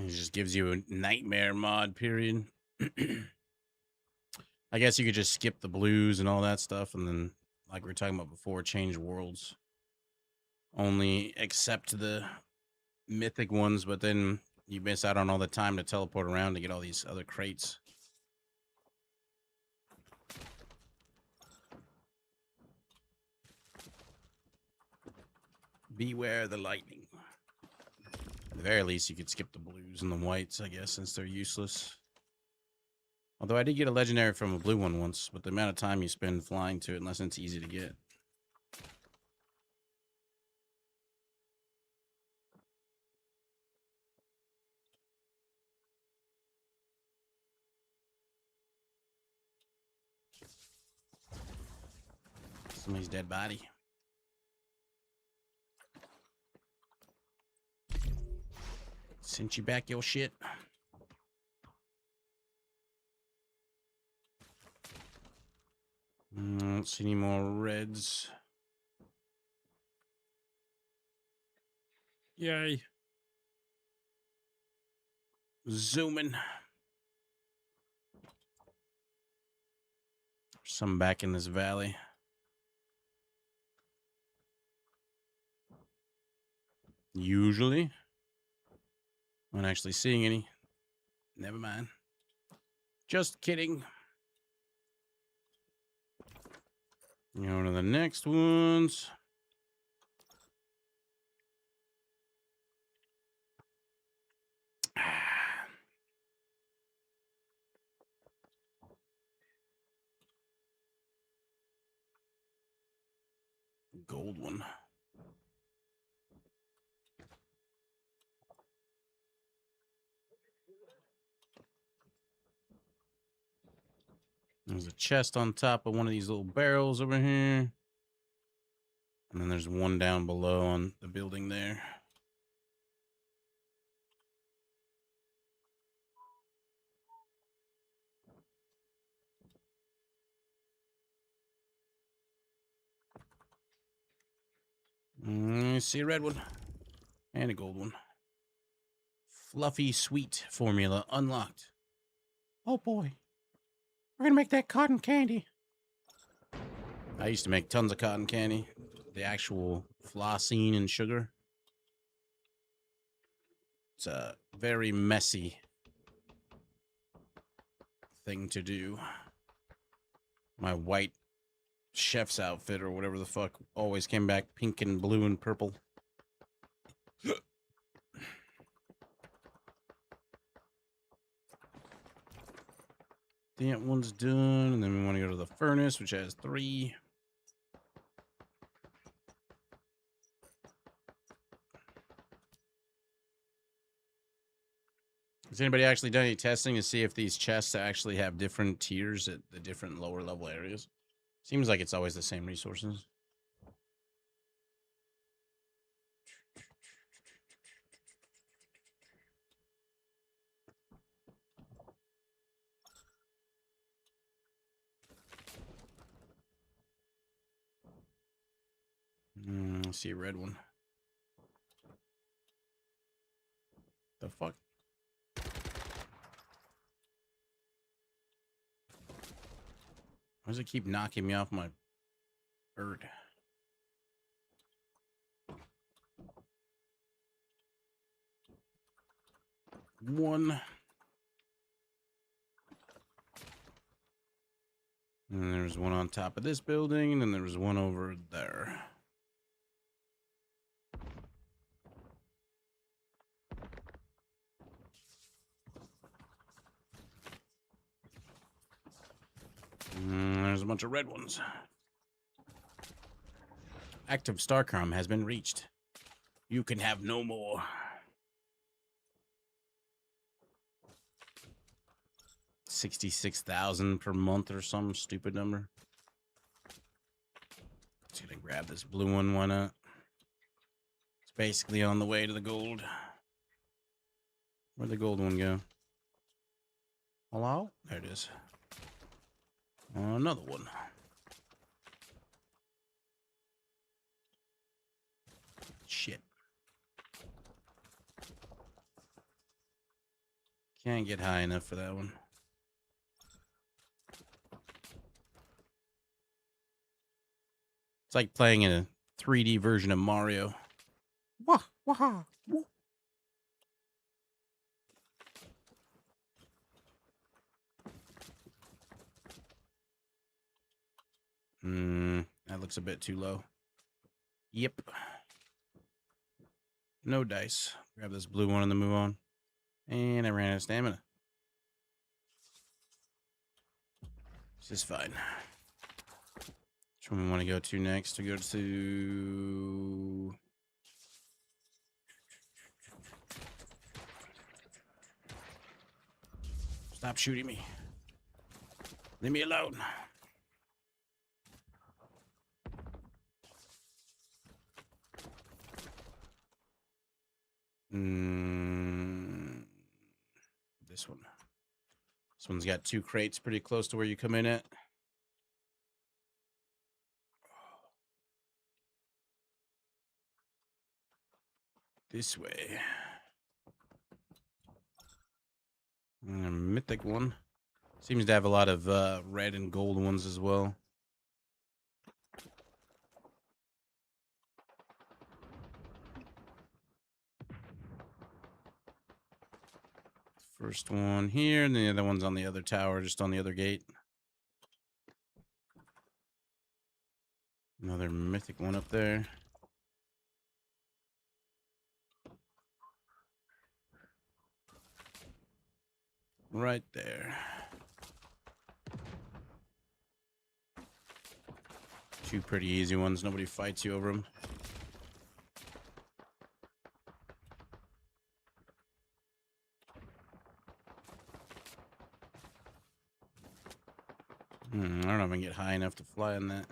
S1: just gives you a nightmare mod, period. I guess you could just skip the blues and all that stuff, and then, like we were talking about before, change worlds. Only accept the mythic ones, but then you miss out on all the time to teleport around to get all these other crates. Beware the lightning. At the very least, you could skip the blues and the whites, I guess, since they're useless. Although I did get a legendary from a blue one once, but the amount of time you spend flying to it, unless it's easy to get. Somebody's dead body. Sent you back your shit. Don't see any more reds. Yay. Zooming. Some back in this valley. Usually. Not actually seeing any. Never mind. Just kidding. Go to the next ones. Gold one. There's a chest on top of one of these little barrels over here. And then there's one down below on the building there. See a red one and a gold one. Fluffy sweet formula unlocked. Oh boy. We're gonna make that cotton candy. I used to make tons of cotton candy. The actual flossine and sugar. It's a very messy thing to do. My white chef's outfit or whatever the fuck always came back pink and blue and purple. That one's done, and then we want to go to the furnace, which has 3. Has anybody actually done any testing to see if these chests actually have different tiers at the different lower level areas? Seems like it's always the same resources. I see a red one. The fuck? Why does it keep knocking me off my bird? One. And there's one on top of this building, and then there was one over there. There's a bunch of red ones. Active Starcom has been reached. You can have no more. 66,000 per month or some stupid number. Just gonna grab this blue one. Why not? It's basically on the way to the gold. Where'd the gold one go? Hello? There it is. Another one. Shit. Can't get high enough for that one. It's like playing in a 3D version of Mario. Wah, wah, wah. That looks a bit too low. Yep. No dice. Grab this blue one and then move on. And I ran out of stamina. This is fine. Which one we want to go to next? We go to... Stop shooting me. Leave me alone. This one. This one's got 2 crates pretty close to where you come in at. This way. Mythic one. Seems to have a lot of red and gold ones as well. First one here, and the other one's on the other tower, just on the other gate. Another mythic one up there. Right there. 2 pretty easy ones. Nobody fights you over them. get high enough to fly on that.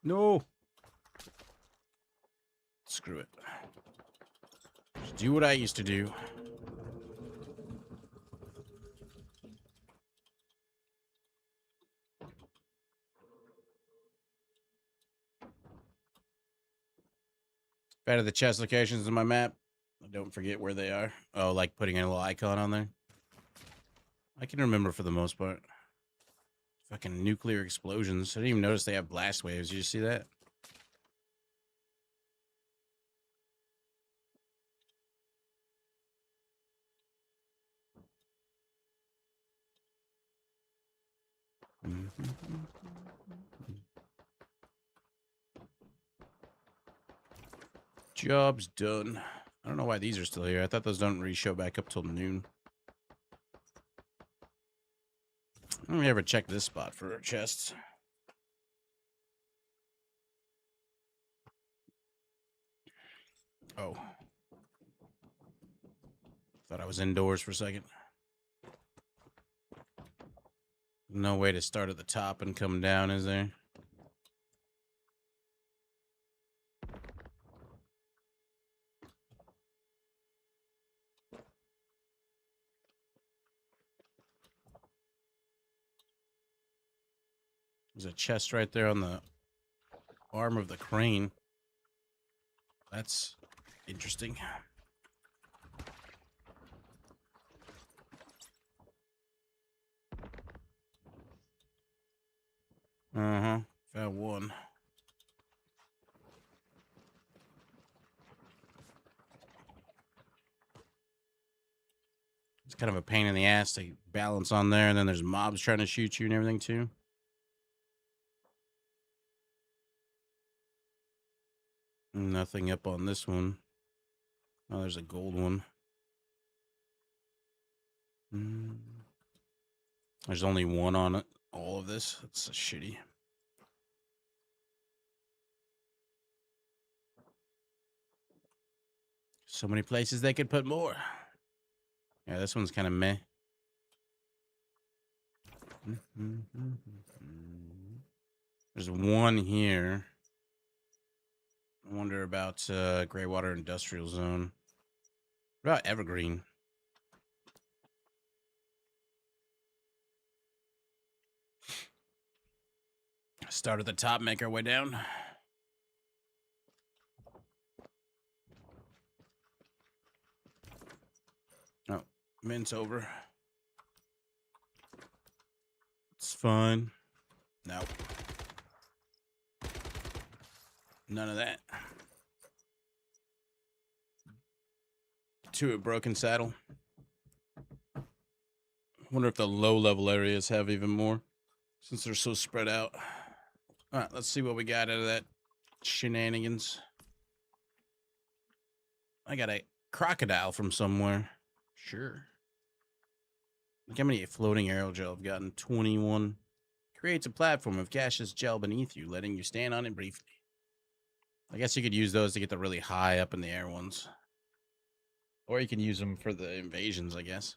S1: No. Screw it. Just do what I used to do. Better the chest locations in my map. Don't forget where they are. Oh, like putting a little icon on there. I can remember for the most part. Fucking nuclear explosions. I didn't even notice they have blast waves. Did you see that? Job's done. I don't know why these are still here. I thought those don't really show back up till noon. Let me ever check this spot for chests. Oh. Thought I was indoors for a second. No way to start at the top and come down, is there? There's a chest right there on the arm of the crane. That's interesting. Uh-huh. Found one. It's kind of a pain in the ass to balance on there, and then there's mobs trying to shoot you and everything too. Nothing up on this one. Oh, there's a gold one. There's only one on it. All of this. That's shitty. So many places they could put more. Yeah, this one's kind of meh. There's one here. I wonder about Greywater Industrial Zone. What about Evergreen? Start at the top, make our way down. Oh, Mint's over. It's fun. No. None of that. To a broken saddle. Wonder if the low-level areas have even more, since they're so spread out. All right, let's see what we got out of that shenanigans. I got a crocodile from somewhere. Sure. Look how many floating aerogel I've gotten. 21. Creates a platform of gaseous gel beneath you, letting you stand on it briefly. I guess you could use those to get the really high up in the air ones. Or you can use them for the invasions, I guess.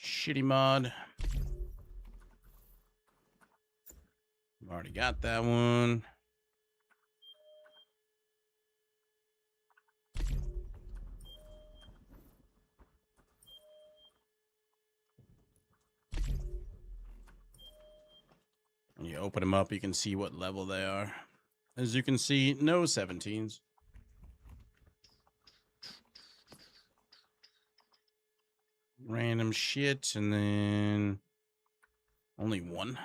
S1: Shitty mod. Already got that one. When you open them up, you can see what level they are. As you can see, no 17s. Random shit, and then only one.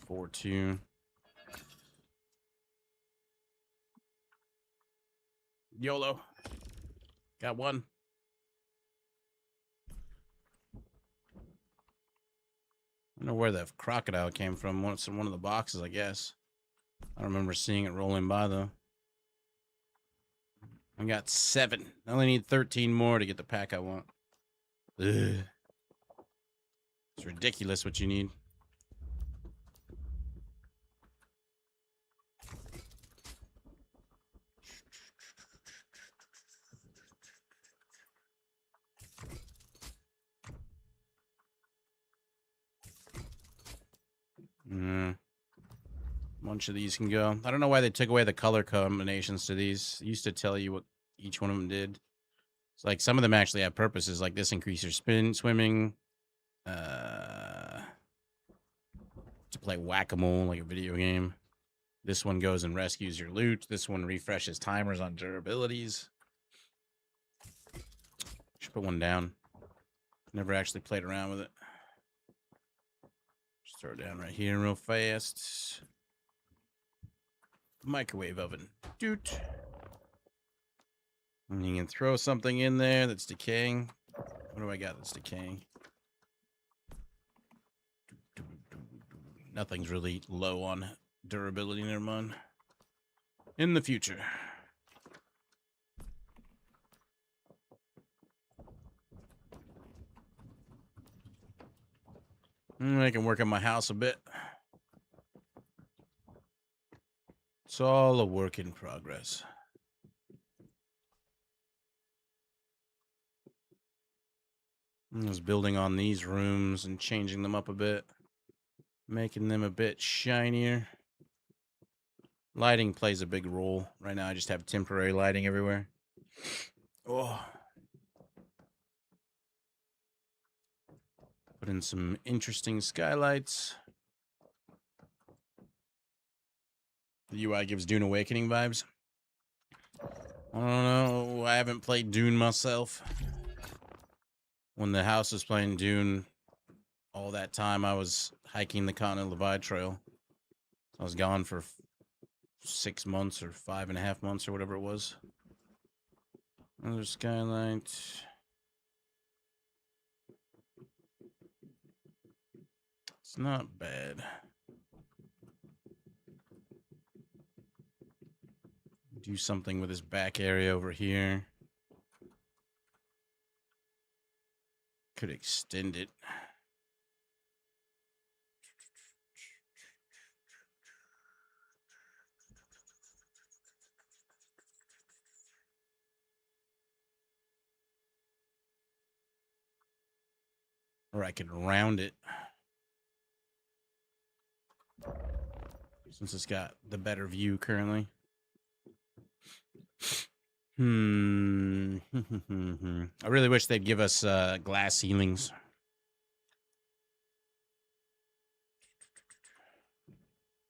S1: 4-2. YOLO. Got one. I don't know where the crocodile came from. It's in one of the boxes, I guess. I don't remember seeing it rolling by, though. I got 7. I only need 13 more to get the pack I want. Ugh. It's ridiculous what you need. bunch of these can go. I don't know why they took away the color combinations to these. It used to tell you what each one of them did. It's like some of them actually have purposes, like this increase your spin, swimming, to play whack-a-mole like a video game. This one goes and rescues your loot. This one refreshes timers on durabilities. Should put one down. Never actually played around with it. Just throw it down right here real fast. Microwave oven. Doot. And you can throw something in there that's decaying. What do I got that's decaying? Nothing's really low on durability, never mind. In the future. I can work on my house a bit. It's all a work in progress. I was building on these rooms and changing them up a bit. Making them a bit shinier. Lighting plays a big role. Right now I just have temporary lighting everywhere. Oh. Put in some interesting skylights. The UI gives Dune Awakening vibes. I don't know. I haven't played Dune myself. When the house was playing Dune, all that time I was hiking the Continental Divide Trail. I was gone for 6 months or 5.5 months or whatever it was. Another skylight. It's not bad. Do something with this back area over here. Could extend it. Or I could round it. Since it's got the better view currently. I really wish they'd give us glass ceilings.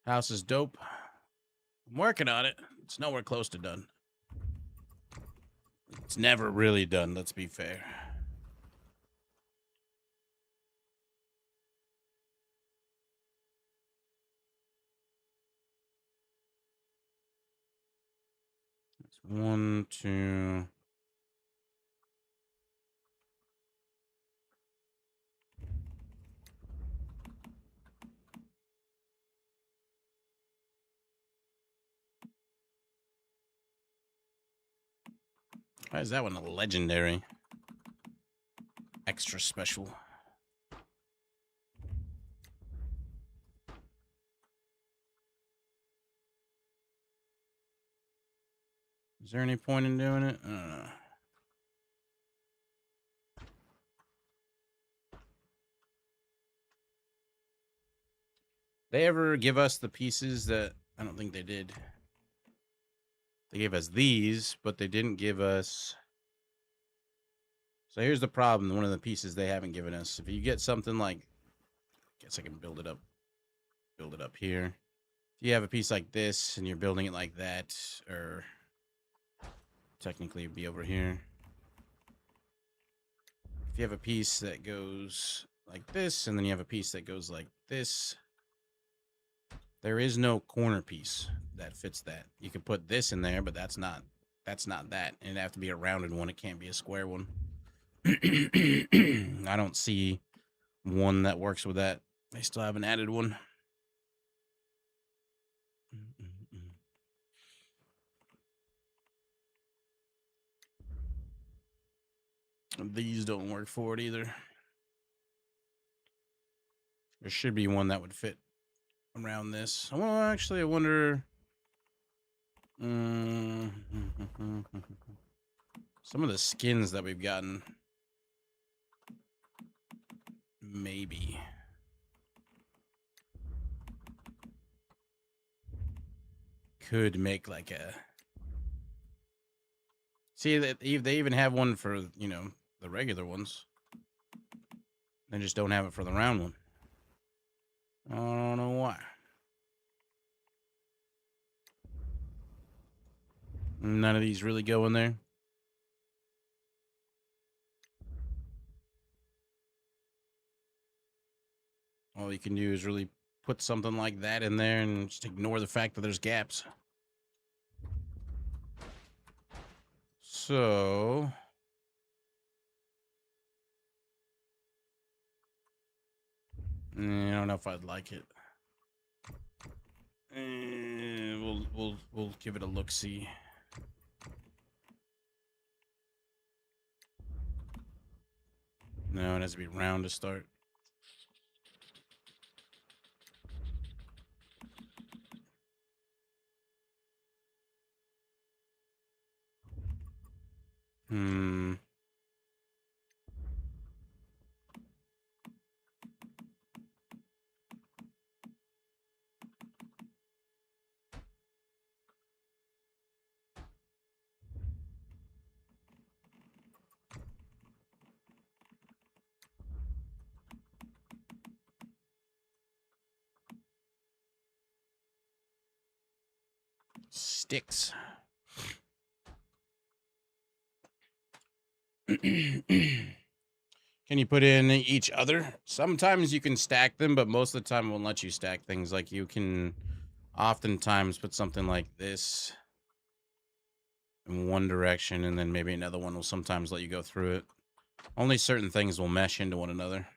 S1: House is dope. I'm working on it. It's nowhere close to done. It's never really done, let's be fair. It's 1, 2. Why is that one a legendary? Extra special. Is there any point in doing it? I don't know. They ever give us the pieces that... I don't think they did. They gave us these, but they didn't give us... So here's the problem. One of the pieces they haven't given us. If you get something like... I guess I can build it up. Build it up here. If you have a piece like this and you're building it like that, or... Technically it'd be over here. If you have a piece that goes like this, and then you have a piece that goes like this... There is no corner piece that fits that. You could put this in there, but that's not that. It'd have to be a rounded one. It can't be a square one. I don't see one that works with that. They still haven't added one. These don't work for it either. There should be one that would fit around this. Well, actually, I wonder... some of the skins that we've gotten... Maybe.
S3: could make like a. See that they even have one for, you know, the regular ones. They just don't have it for the round one. I don't know why. None of these really go in there. All you can do is really put something like that in there and just ignore the fact that there's gaps. So I don't know if I'd like it. We'll give it a look see. No, it has to be round to start. Sticks. Can you put in each other? Sometimes you can stack them, but most of the time it won't let you stack things. Like you can oftentimes put something like this in one direction, and then maybe another one will sometimes let you go through it. Only certain things will mesh into one another,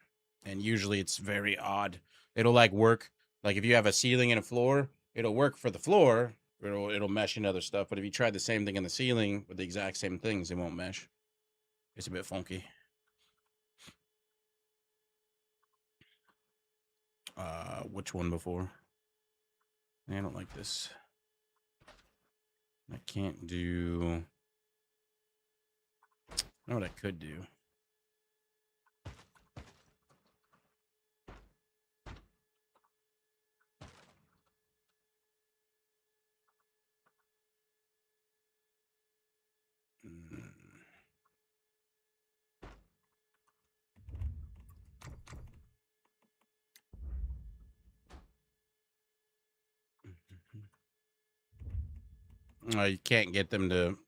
S3: and usually it's very odd. It'll like work. Like if you have a ceiling and a floor, it'll work for the floor. It'll mesh into other stuff. But if you try the same thing in the ceiling with the exact same things, it won't mesh. It's a bit funky. Which one before? I don't like this. I can't do. I know what I could do. You can't get them to.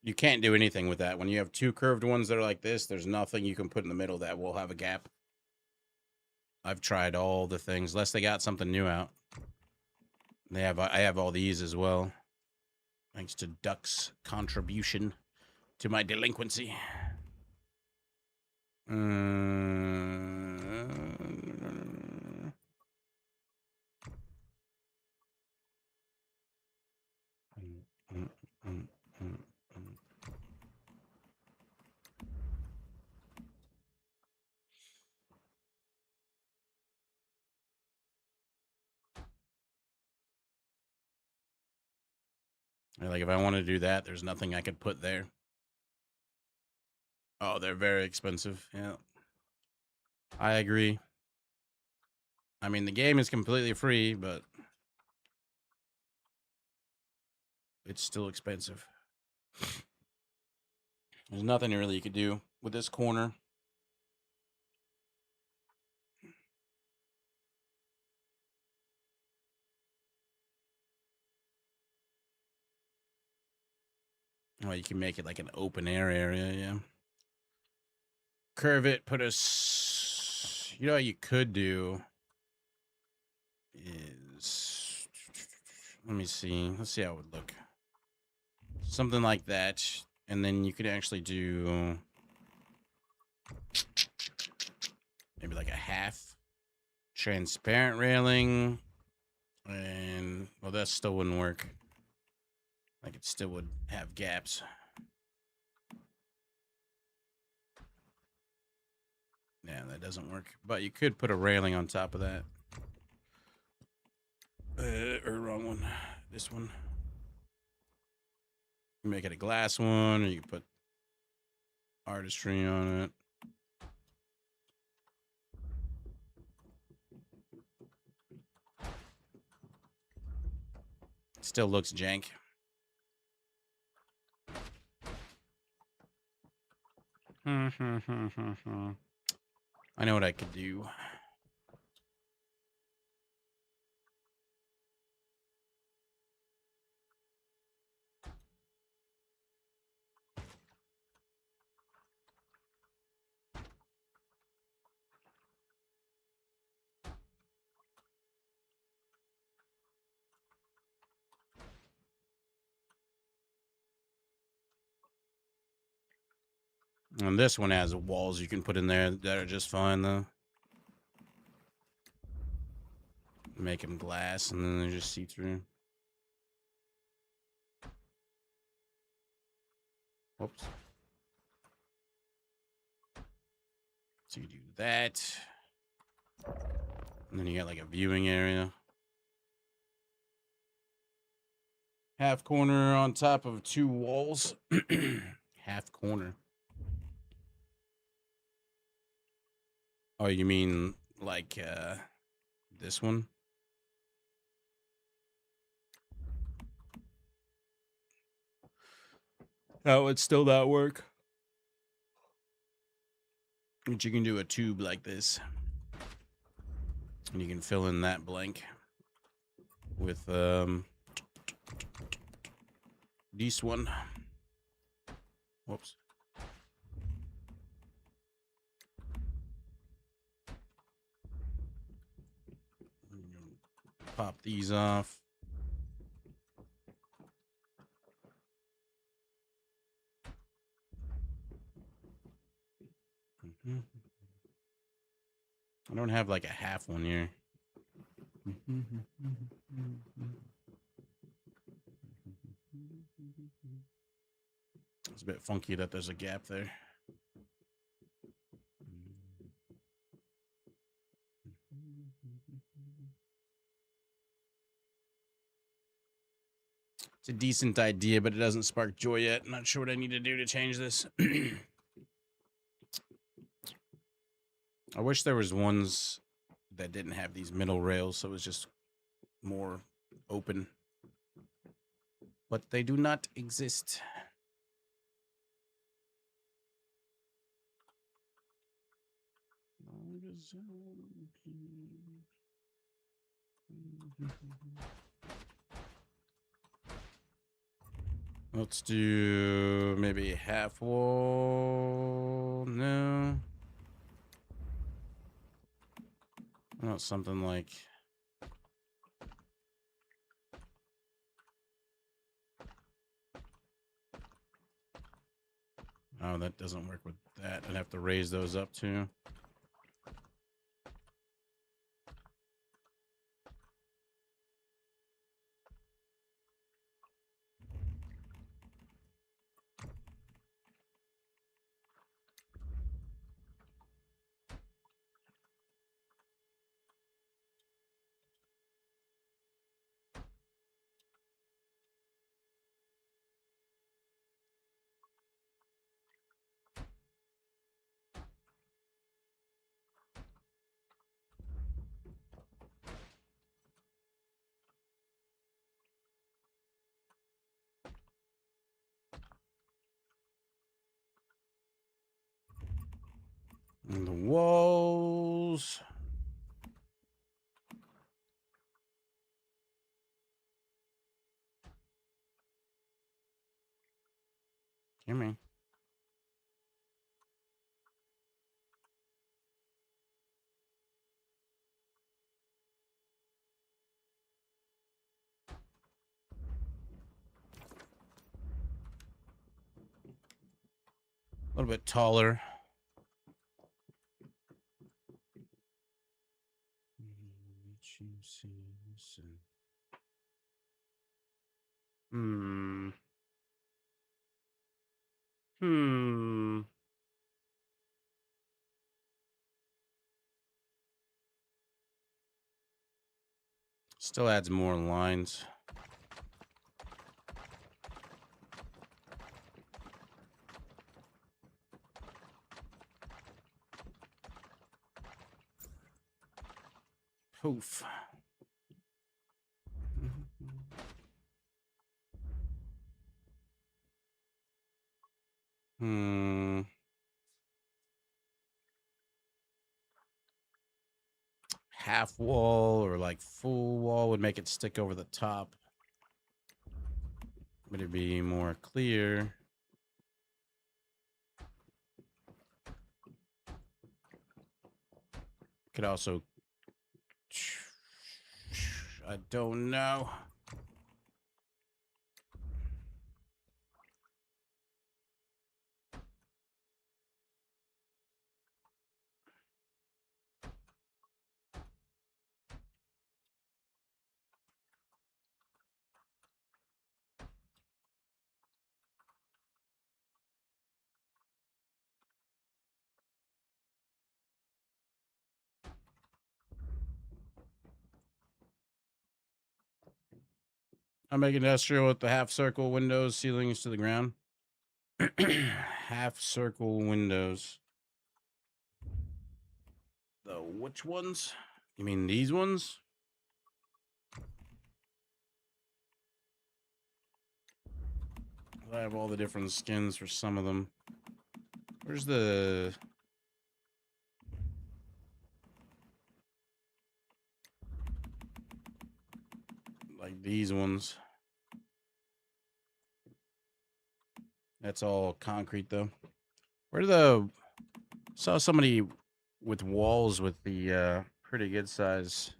S3: You can't do anything with that. When you have two curved ones that are like this, there's nothing you can put in the middle that will have a gap. I've tried all the things, unless they got something new out. They have. I have all these as well. Thanks to Duck's contribution to my delinquency. Like if I want to do that, there's nothing I could put there. Oh, they're very expensive. Yeah. I agree. I mean, the game is completely free, but it's still expensive. There's nothing really you could do with this corner. Well, you can make it like an open air area, yeah. Curve it, put a... You know what you could do is... Let me see. Let's see how it would look. Something like that. And then you could actually do... maybe like a half transparent railing. And... well, that still wouldn't work. Like it still would have gaps. Yeah, that doesn't work. But you could put a railing on top of that. Or wrong one. This one. You make it a glass one, or you can put artistry on it. Still looks jank. I know what I could do. And this one has walls you can put in there that are just fine, though. Make them glass, and then they just see through. Whoops. So you do that. And then you got like a viewing area. Half corner on top of 2 walls. Half corner. Oh, you mean like this one? That would still not work. But you can do a tube like this. And you can fill in that blank with this one. Whoops. Pop these off. I don't have like a half one here. It's a bit funky that there's a gap there. It's a decent idea, but it doesn't spark joy yet. I'm not sure what I need to do to change this. I wish there was ones that didn't have these middle rails, so it was just more open. But they do not exist. Let's do maybe half wall. No. No, something like. Oh, that doesn't work with that. I'd have to raise those up too. And the walls. Give me. A little bit taller. Hmm. Hmm. Still adds more lines. Poof. Hmm. Half wall or like full wall would make it stick over the top. Would it be more clear? Could also... I don't know. I make industrial with the half circle windows, ceilings to the ground. Half circle windows. The which ones? You mean these ones? I have all the different skins for some of them. Where's the... like these ones? That's all concrete though. Where the... saw somebody with walls with the pretty good size.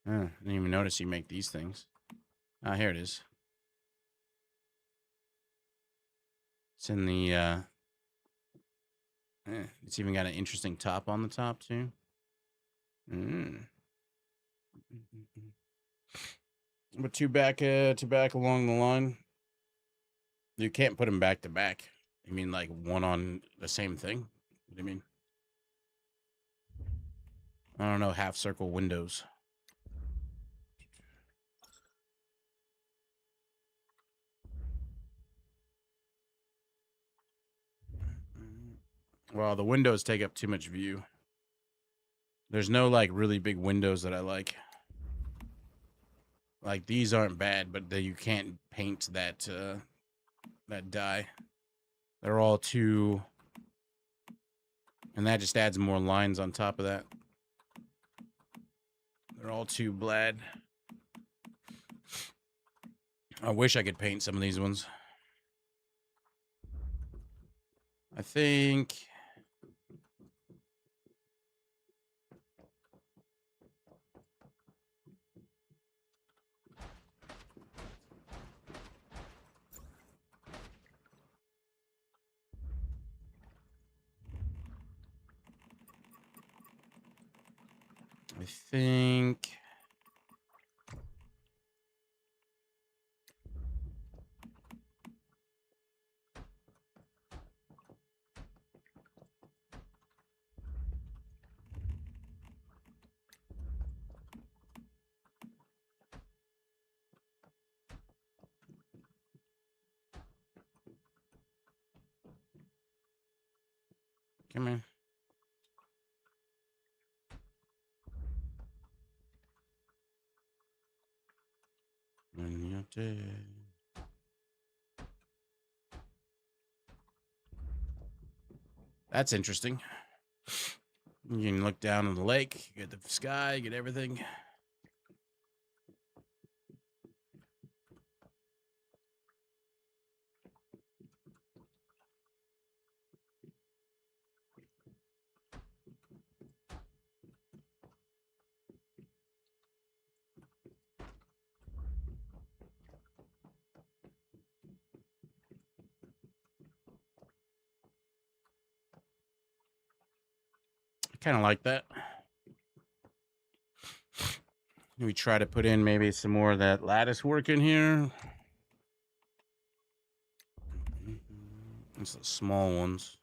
S3: Didn't even notice you make these things. Ah, here it is. It's in the it's even got an interesting top on the top too. But two back along the line. You can't put them back to back. You mean like one on the same thing? What do you mean? I don't know. Half circle windows. Well, the windows take up too much view. There's no like really big windows that I like. Like these aren't bad, but you can't paint that that dye. They're all too, and that just adds more lines on top of that. They're all too blad. I wish I could paint some of these ones. I think I think come in. That's interesting. You can look down on the lake, get the sky, get everything. I kind of like that. We try to put in maybe some more of that lattice work in here. It's the small ones.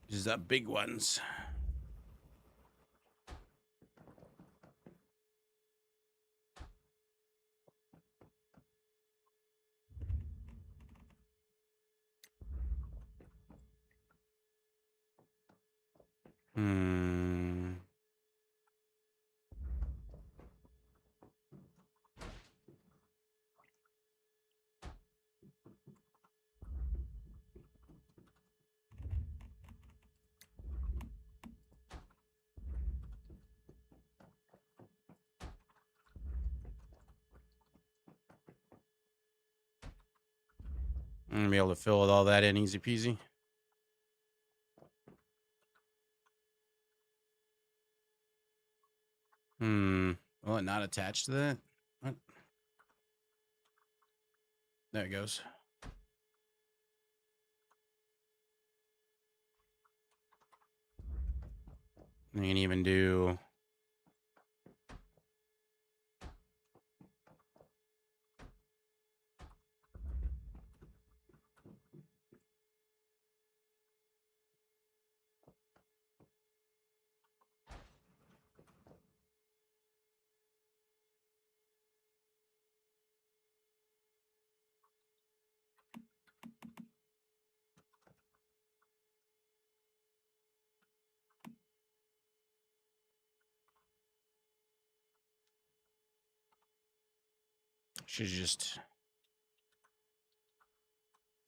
S3: These are the big ones. Hmm. I'm gonna be able to fill all that in easy peasy. Will it not attach to that? What? There it goes. You can even do should just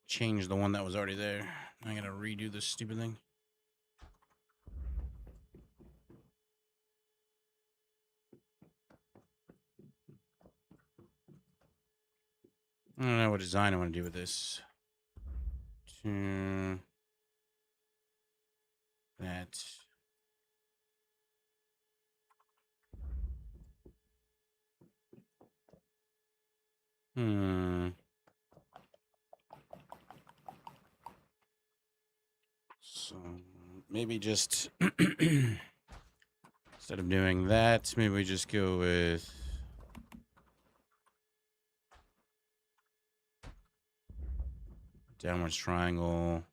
S3: change the one that was already there. I gotta redo this stupid thing. I don't know what design I want to do with this. To that. So maybe just instead of doing that, maybe we just go with downwards triangle.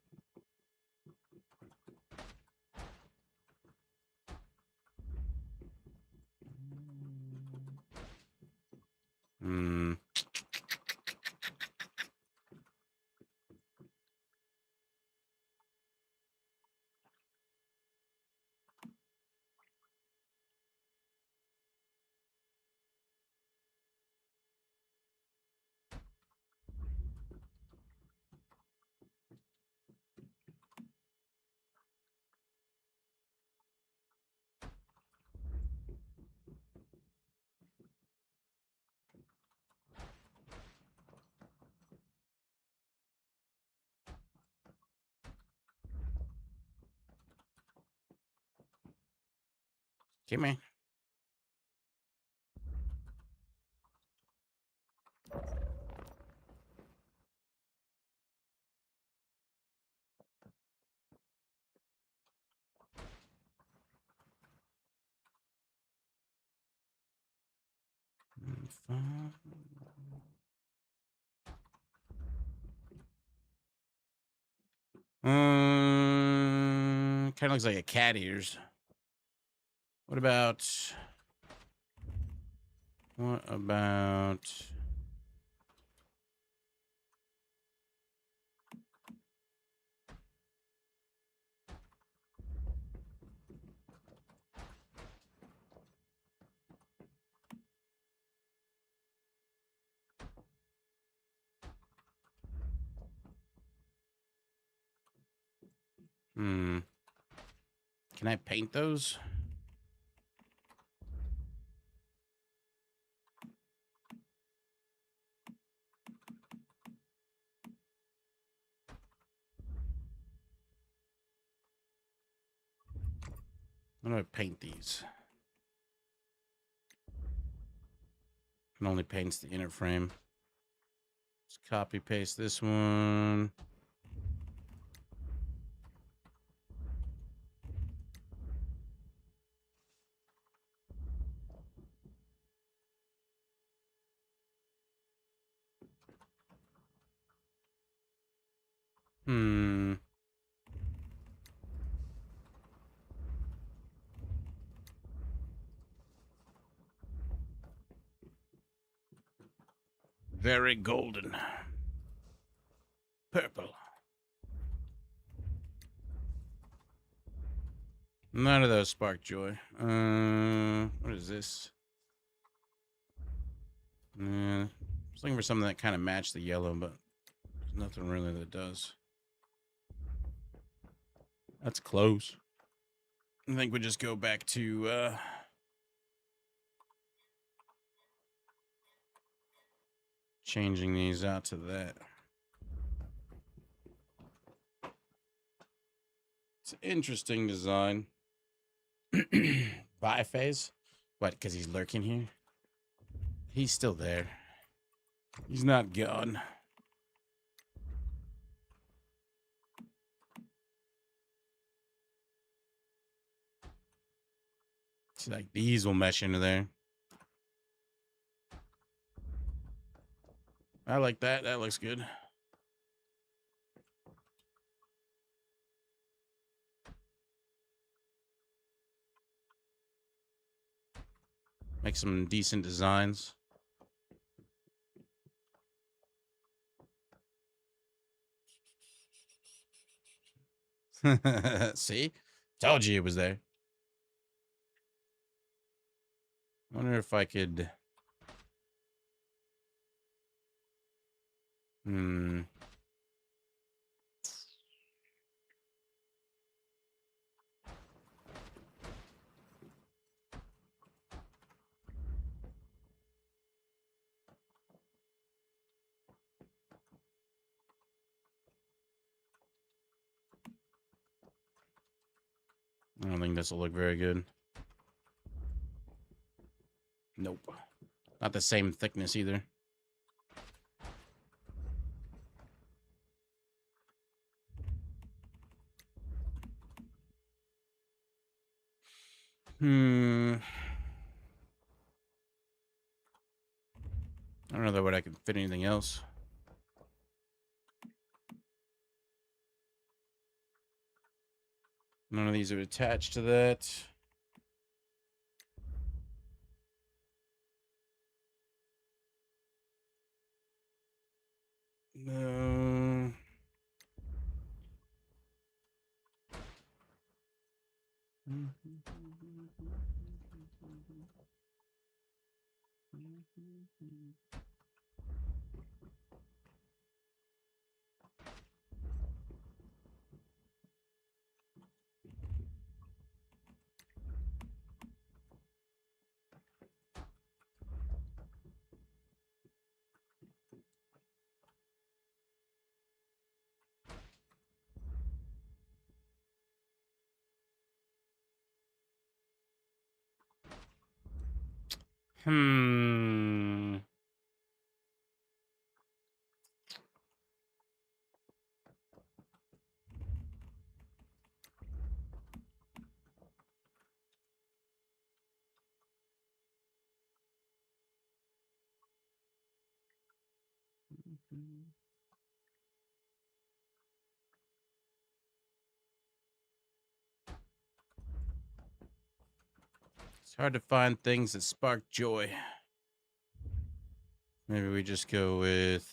S3: Okay, man. Kind of looks like a cat ears. What about? What about? Can I paint those? How do I paint these? It only paints the inner frame. Let's copy paste this one. Very golden. Purple. None of those spark joy. What is this? I was looking for something that kind of matched the yellow, but there's nothing really that does. That's close. I think we just go back to changing these out to that. an interesting design. Biphase? What, because he's lurking here? He's still there. He's not gone. See, like, these will mesh into there. I like that. That looks good. Make some decent designs. See? Told you it was there. Wonder if I could... I don't think this will look very good. Nope. Not the same thickness either. I don't know that way I could fit anything else. None of these are attached to that. No. It's hard to find things that spark joy. Maybe we just go with...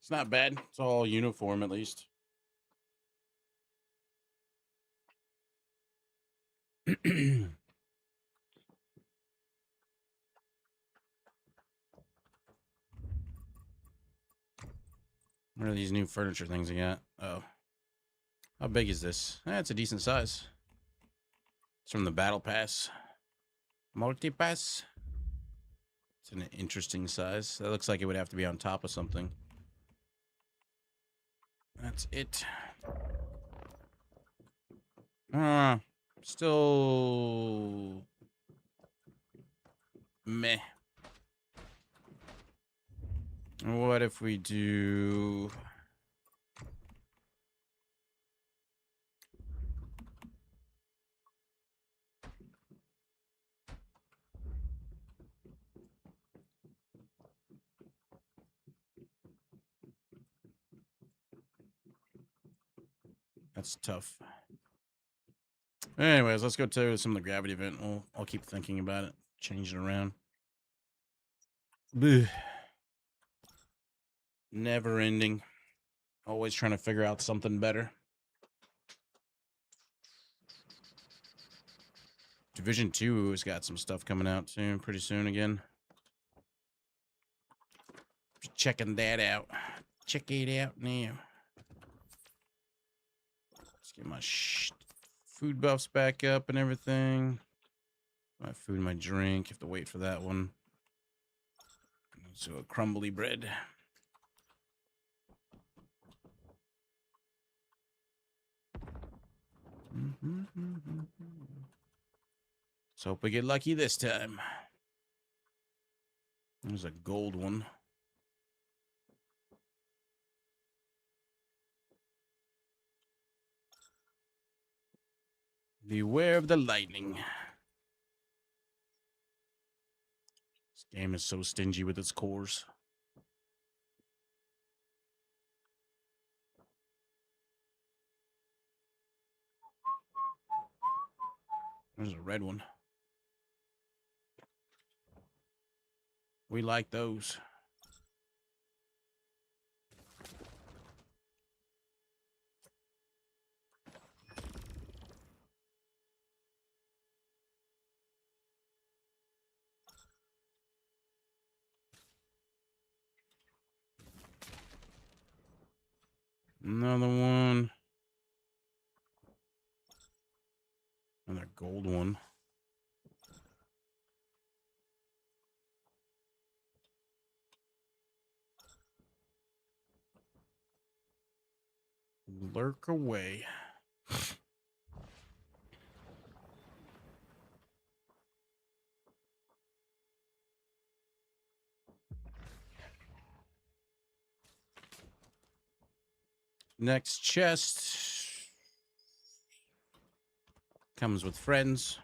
S3: It's not bad. It's all uniform, at least. What are these new furniture things I got? Oh. How big is this? It's a decent size. It's from the Battle Pass. Multi-Pass. It's an interesting size. That looks like it would have to be on top of something. That's it. Still... meh. What if we do... That's tough. Anyways, let's go to some of the gravity event. I'll keep thinking about it. Change it around. Blech. Never ending. Always trying to figure out something better. Division 2 has got some stuff coming out soon, pretty soon again. checking that out. Check it out now. Let's get my food buffs back up and everything. My food, my drink. Have to wait for that one. So a crumbly bread. Let's hope we get lucky this time. There's a gold one. Beware of the lightning. This game is so stingy with its cores. There's a red one. We like those. Another one. Another gold one. Lurk away. Next chest comes with friends.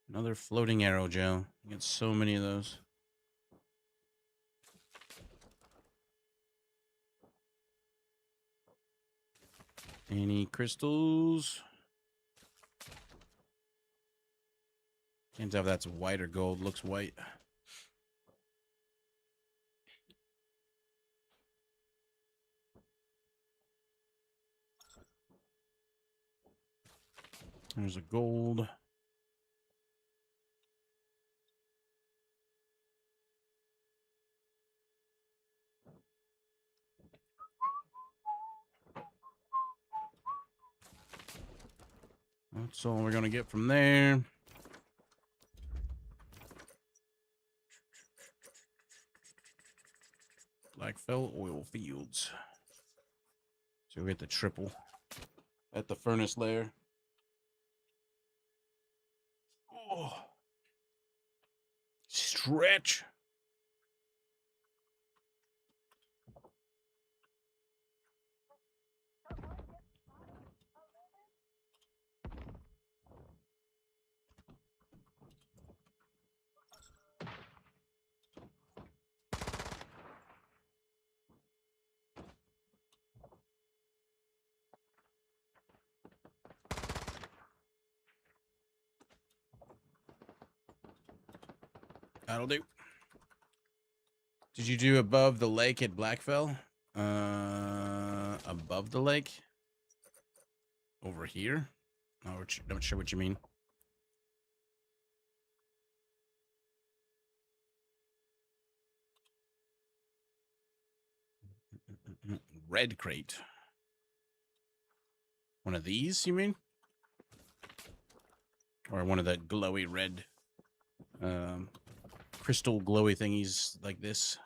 S3: Another floating arrow gel. You get so many of those. Any crystals? Can't tell if that's white or gold. Looks white. There's a gold. That's all we're going to get from there. Blackfell oil fields. So we get the triple at the furnace lair. Oh. Stretch. That'll do. Did you do above the lake at Blackfell? Above the lake? Over here? Not sure what you mean. Red crate. One of these, you mean? Or one of the glowy red, crystal glowy thingies like this?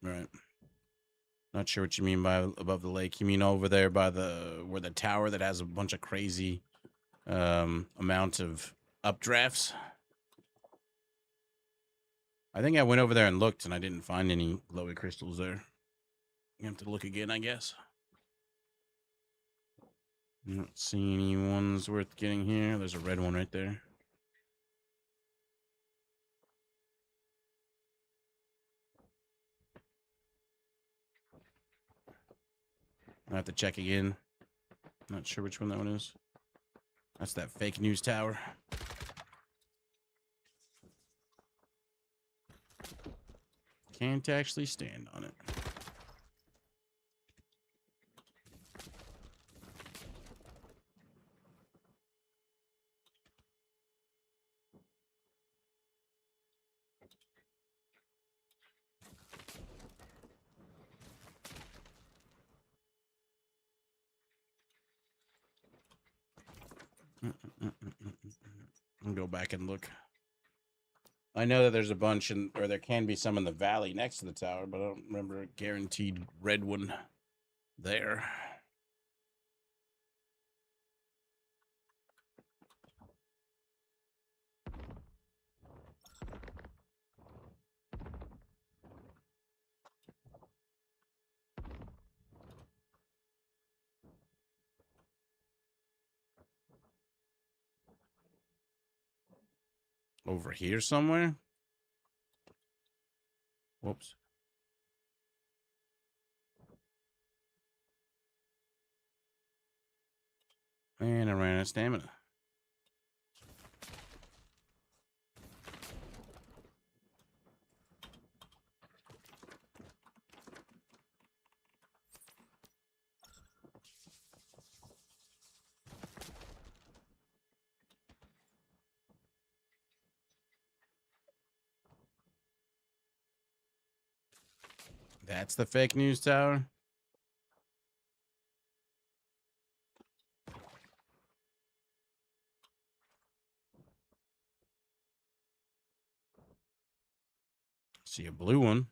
S3: Right. Not sure what you mean by above the lake. You mean over there by where the tower that has a bunch of crazy amount of updrafts? I think I went over there and looked and I didn't find any glowy crystals there. You have to look again, I guess. I don't see any ones worth getting here. There's a red one right there. I have to check again. Not sure which one that one is. That's that fake news tower. Can't actually stand on it. I'll go back and look. I know that there's a bunch, or there can be some in the valley next to the tower, but I don't remember a guaranteed red one there. Over here somewhere? Whoops. And I ran out of stamina. That's the fake news tower? See a blue one.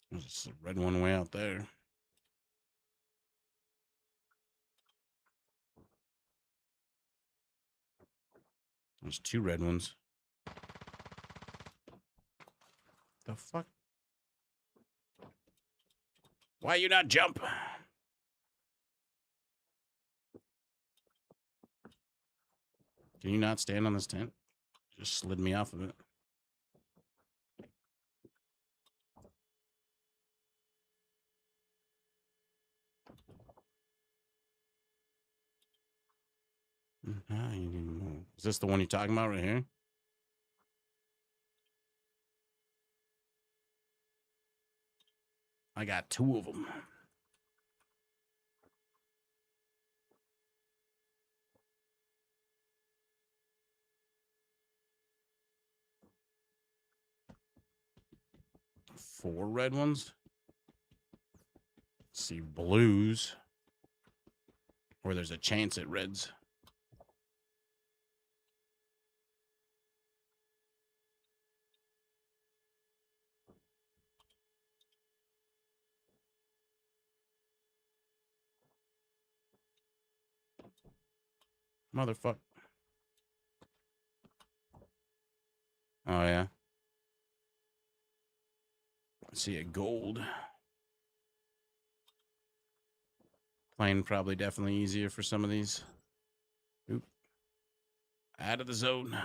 S3: There's a red one way out there. There's two red ones. The fuck? Why you not jump? Can you not stand on this tent? Just slid me off of it. Is this the one you're talking about right here? I got two of them. Four red ones. Let's see blues. Or there's a chance at reds. Motherfucker. Oh, yeah. I see a gold. Playing probably definitely easier for some of these. Oop. Out of the zone.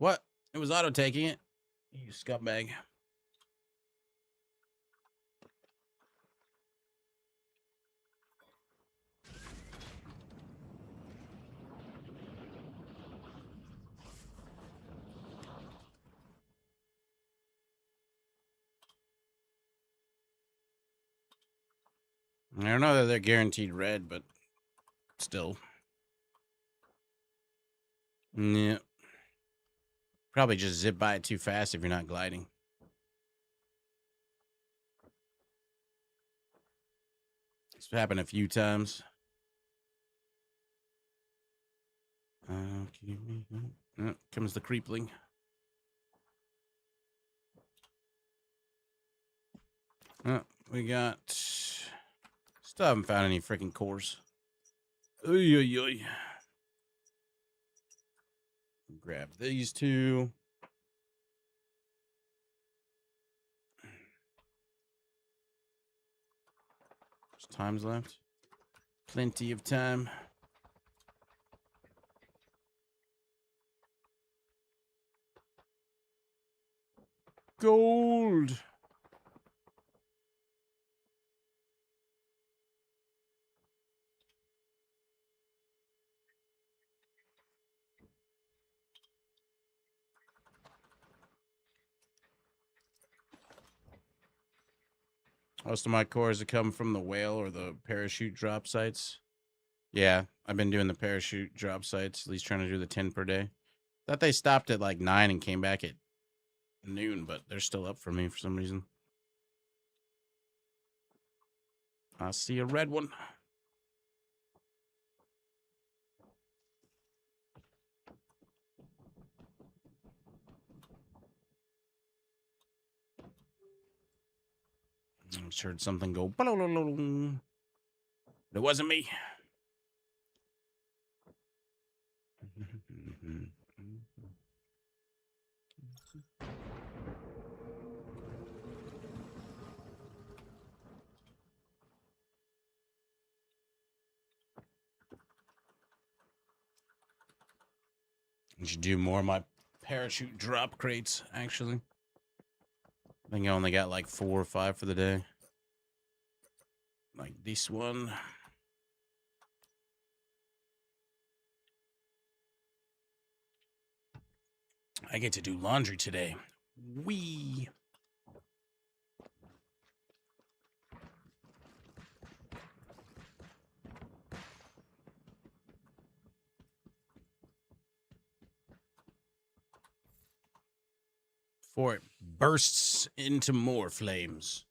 S3: What? It was auto taking it. You scumbag. I don't know that they're guaranteed red, but still. Yeah. Probably just zip by it too fast if you're not gliding. It's happened a few times. Comes the creepling. We got... Still haven't found any freaking cores. Oy, oy, oy. Grab these two. There's times left. Plenty of time. Gold. Most of my cores have come from the whale or the parachute drop sites. Yeah, I've been doing the parachute drop sites, at least trying to do the 10 per day. Thought they stopped at like 9 and came back at noon, but they're still up for me for some reason. I see a red one. I just heard something go. It wasn't me. I should do more of my parachute drop crates, actually. I think I only got like 4 or 5 for the day. Like this one. I get to do laundry today. Wee. Before it bursts into more flames.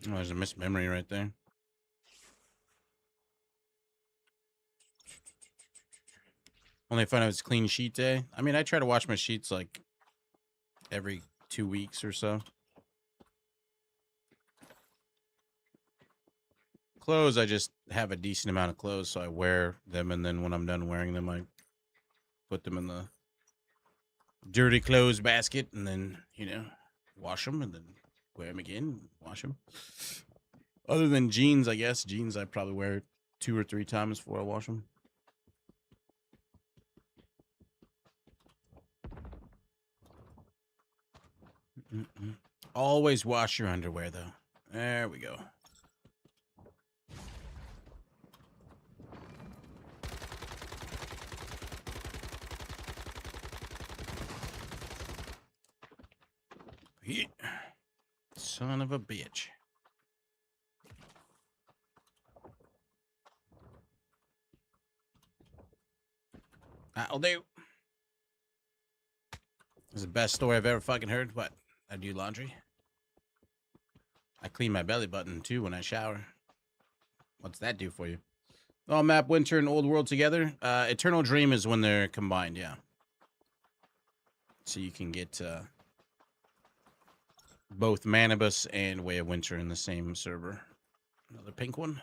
S3: Oh, there's a missed memory right there. Only find out it's clean sheet day. I mean, I try to wash my sheets like every 2 weeks or so. Clothes, I just have a decent amount of clothes, so I wear them, and then when I'm done wearing them, I put them in the dirty clothes basket, and then, you know, wash them, and then wear them again, wash them. Other than jeans, I guess. Jeans I probably wear 2 or 3 times before I wash them. Always wash your underwear, though. There we go. Yeah. Son of a bitch. That'll do. This is the best story I've ever fucking heard. What? I do laundry? I clean my belly button, too, when I shower. What's that do for you? Oh, map Winter and Old World together. Eternal Dream is when they're combined, yeah. So you can get both Manibus and Way of Winter in the same server. Another pink one.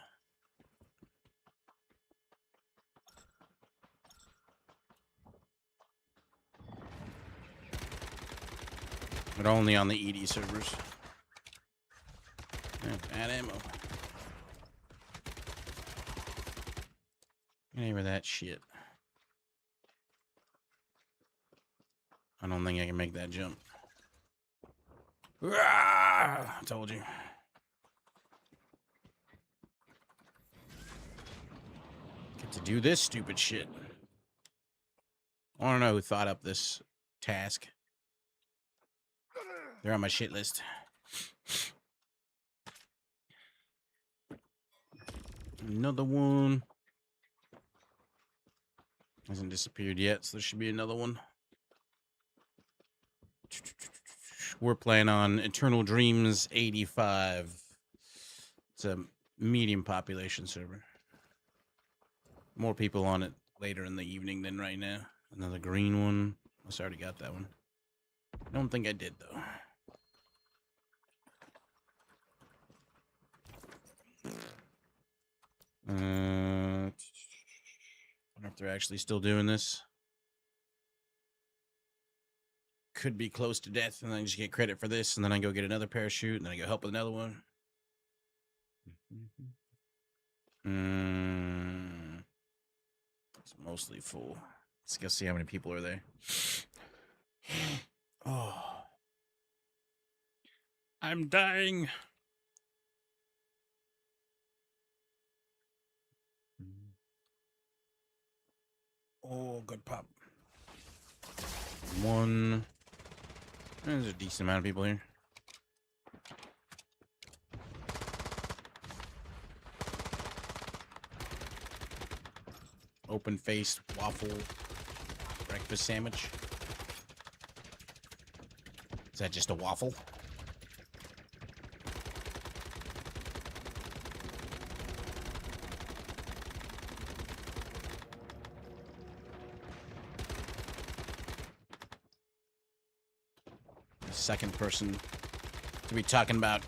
S3: But only on the ED servers. Yeah, bad ammo. Get over that shit. I don't think I can make that jump. I told you. Get to do this stupid shit. I don't know who thought up this task. They're on my shit list. Another one. Hasn't disappeared yet, so there should be another one. We're playing on Eternal Dreams 85. It's a medium population server. More people on it later in the evening than right now. Another green one. I already got that one. I don't think I did, though. I wonder if they're actually still doing this. Could be close to death, and then I just get credit for this, and then I go get another parachute, and then I go help with another one. It's mostly full. Let's go see how many people are there. Oh, I'm dying. Oh, good pop. One. There's a decent amount of people here. Open-faced waffle breakfast sandwich. Is that just a waffle? The second person to be talking about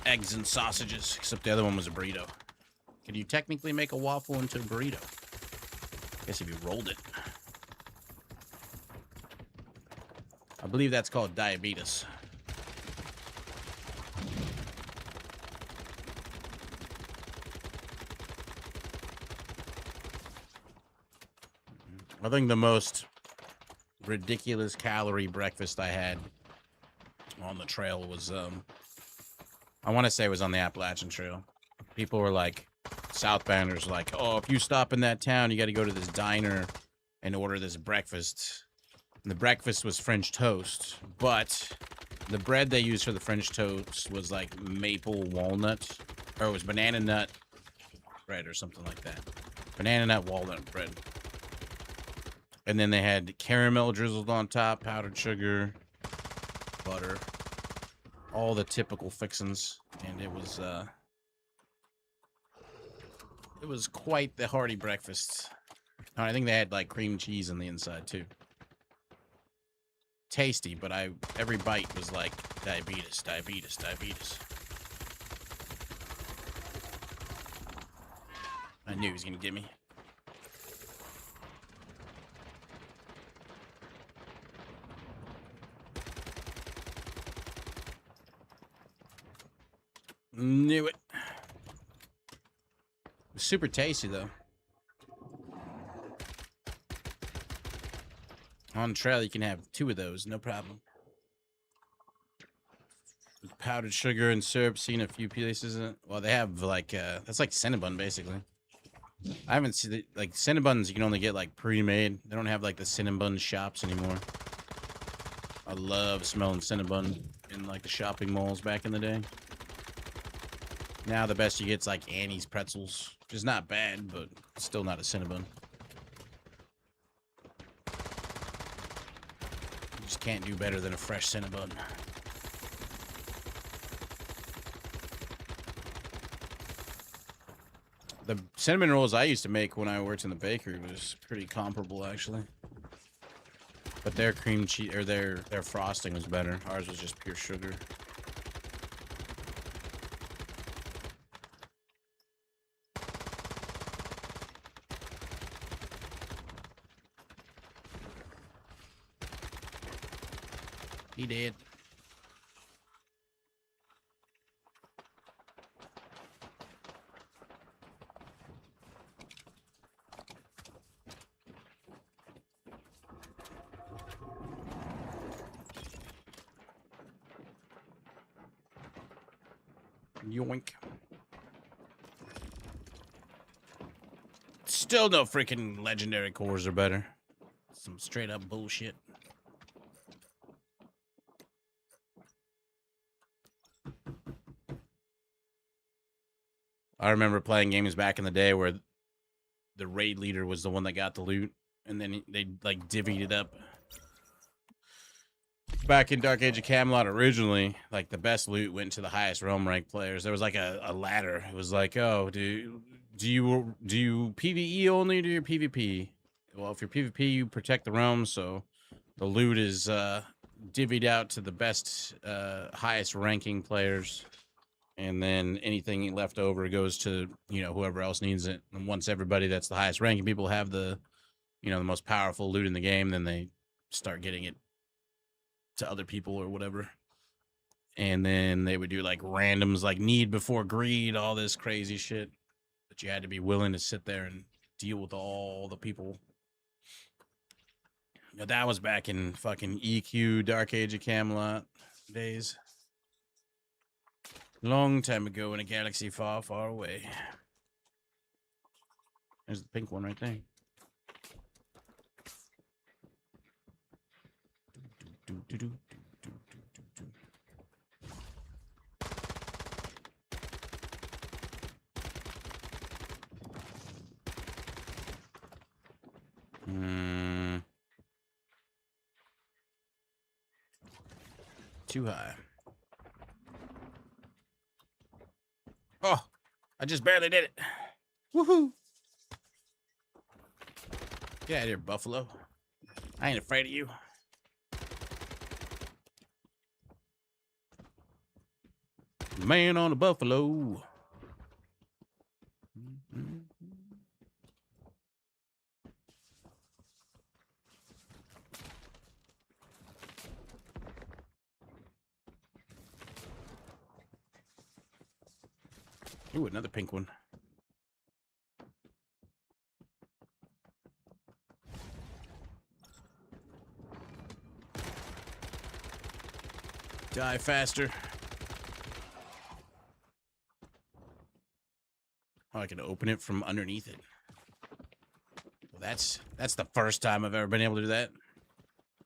S3: eggs and sausages, except the other one was a burrito. Could you technically make a waffle into a burrito? I guess if you rolled it. I believe that's called diabetes. I think the most ridiculous calorie breakfast I had on the trail was, I want to say it was on the Appalachian Trail. People were like, Southbounders like, oh, if you stop in that town, you got to go to this diner and order this breakfast. And the breakfast was French toast, but the bread they used for the French toast was like maple walnut, or it was banana nut bread or something like that. Banana nut walnut bread. And then they had caramel drizzled on top, powdered sugar, butter, all the typical fixins. And it was quite the hearty breakfast. I think they had like cream cheese on the inside too. Tasty, but every bite was like diabetes, diabetes, diabetes. I knew he was gonna get me. Knew it. It was super tasty though. On the trail, you can have 2 of those, no problem. With powdered sugar and syrup, seen a few places. Well, they have like that's like Cinnabon basically. I haven't seen like Cinnabons. You can only get like pre-made. They don't have like the Cinnabon shops anymore. I love smelling Cinnabon in like the shopping malls back in the day. Now the best you get's like Annie's pretzels, which is not bad, but still not a Cinnabon. You just can't do better than a fresh Cinnabon. The cinnamon rolls I used to make when I worked in the bakery was pretty comparable, actually. But their cream cheese or their frosting was better. Ours was just pure sugar. He did. Yoink. Still no freaking legendary cores are better. Some straight up bullshit. I remember playing games back in the day where the raid leader was the one that got the loot, and then they like divvied it up. Back in Dark Age of Camelot originally, like the best loot went to the highest realm rank players. There was like a ladder. It was like, oh, do you PvE only or do you PvP? Well, if you're PvP, you protect the realm, so the loot is divvied out to the best highest ranking players. And then anything left over goes to, you know, whoever else needs it. And once everybody that's the highest ranking people have the, you know, the most powerful loot in the game, then they start getting it to other people or whatever. And then they would do like randoms, like need before greed, all this crazy shit. But you had to be willing to sit there and deal with all the people. You know, that was back in fucking EQ, Dark Age of Camelot days. Long time ago in a galaxy far, far away. There's the pink one right there. Too high. Oh, I just barely did it. Woohoo! Get out of here, Buffalo. I ain't afraid of you. Man on the buffalo. Ooh, another pink one. Die faster. Oh, I can open it from underneath it. Well, that's the first time I've ever been able to do that.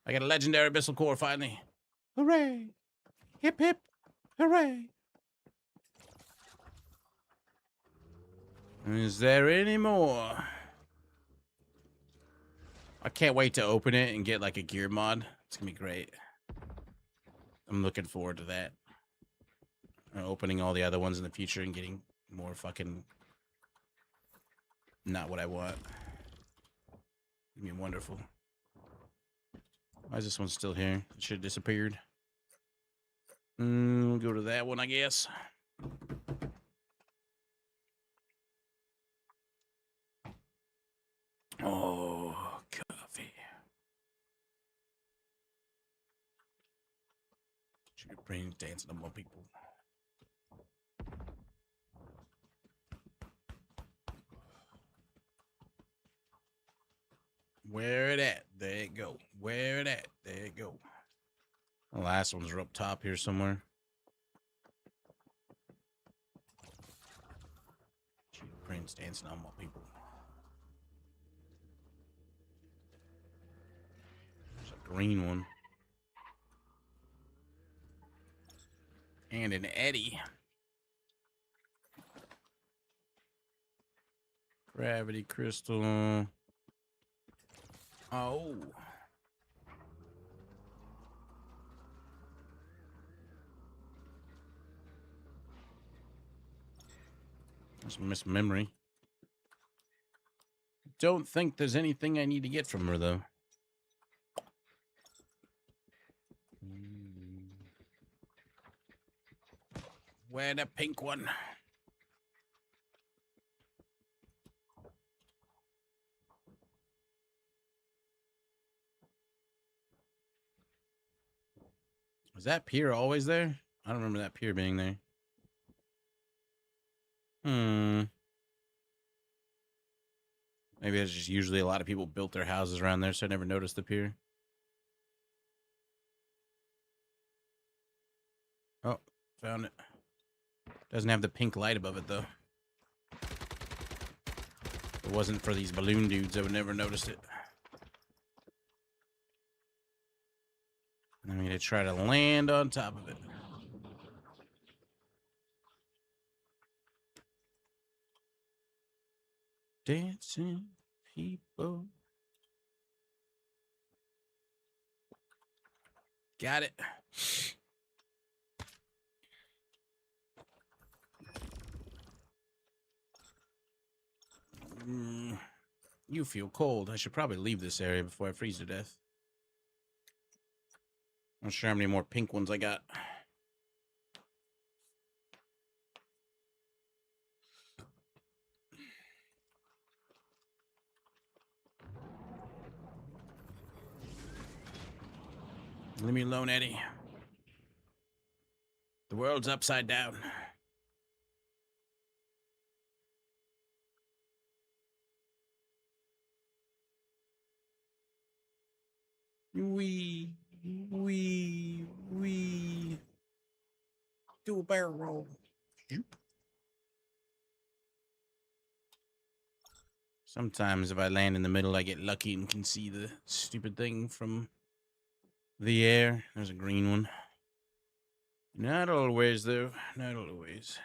S3: I got a legendary abyssal core finally. Hooray! Hip hip! Hooray! Is there any more? I can't wait to open it and get like a gear mod. It's gonna be great. I'm looking forward to that. Opening all the other ones in the future and getting more fucking not what I want. I mean, wonderful. Why is this one still here? It should have disappeared. We'll go to that one, I guess. Oh, coffee. Your brain dancing among people. Where it at? There it go. Where it at? There it go. The last ones are up top here somewhere. Your brain's dancing among people. There's a green one. And an Eddie. Gravity crystal. Oh. That's Miss Memory. Don't think there's anything I need to get from her, though. Where the pink one? Was that pier always there? I don't remember that pier being there. Maybe it's just usually a lot of people built their houses around there, so I never noticed the pier. Oh, found it. Doesn't have the pink light above it, though. If it wasn't for these balloon dudes, I would never noticed it. I'm going to try to land on top of it. Dancing people. Got it. You feel cold. I should probably leave this area before I freeze to death. I'm not sure how many more pink ones I got. Leave me alone, Eddie. The world's upside down. Wee. Do a barrel roll. Sometimes if I land in the middle, I get lucky and can see the stupid thing from the air. There's a green one. Not always, though. Not always.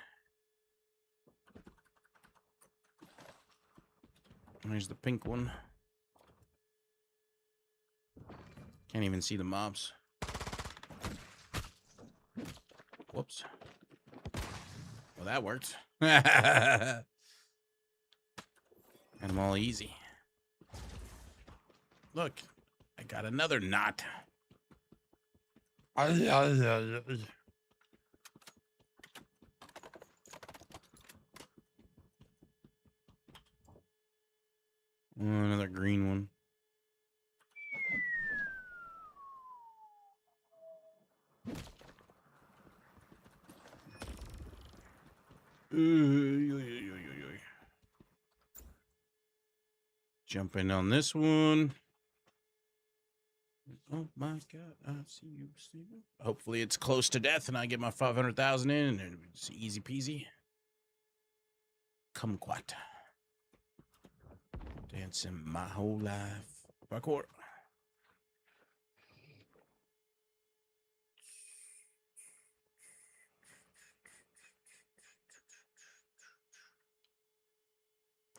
S3: There's the pink one. Can't even see the mobs. Whoops. Well, that worked. Got them all easy. Look, I got another knot. Oh, another green one. Jump in on this one. Oh my god, I see you, Steven. Hopefully it's close to death and I get my 500,000 in and it's easy peasy. Kumquat. Dancing my whole life. Parkour.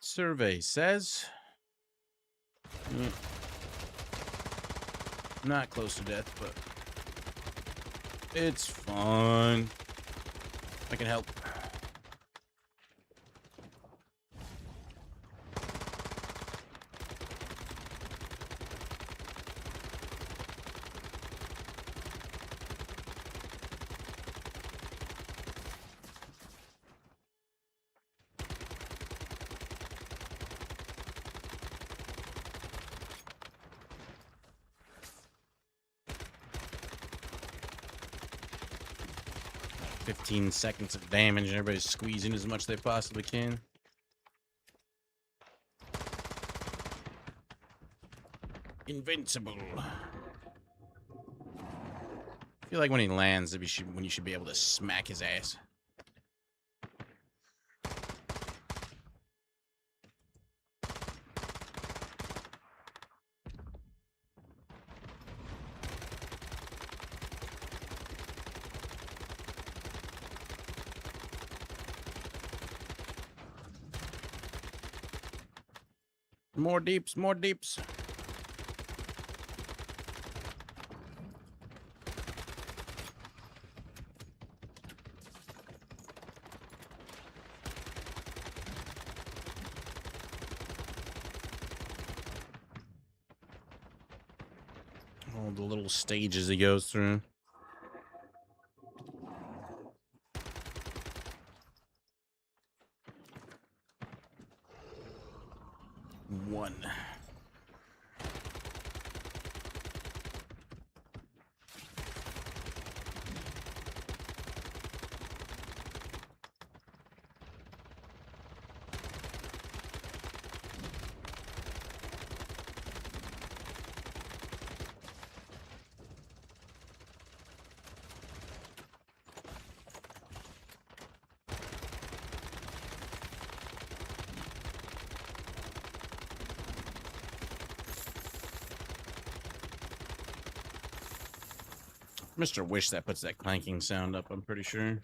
S3: Survey says not close to death, but it's fun. I can help. $15 seconds of damage and everybody's squeezing as much as they possibly can. Invincible. I feel like when he lands, when you should be able to smack his ass. More deeps, more deeps. All the little stages he goes through. One. Mr. Wish that puts that clanking sound up, I'm pretty sure.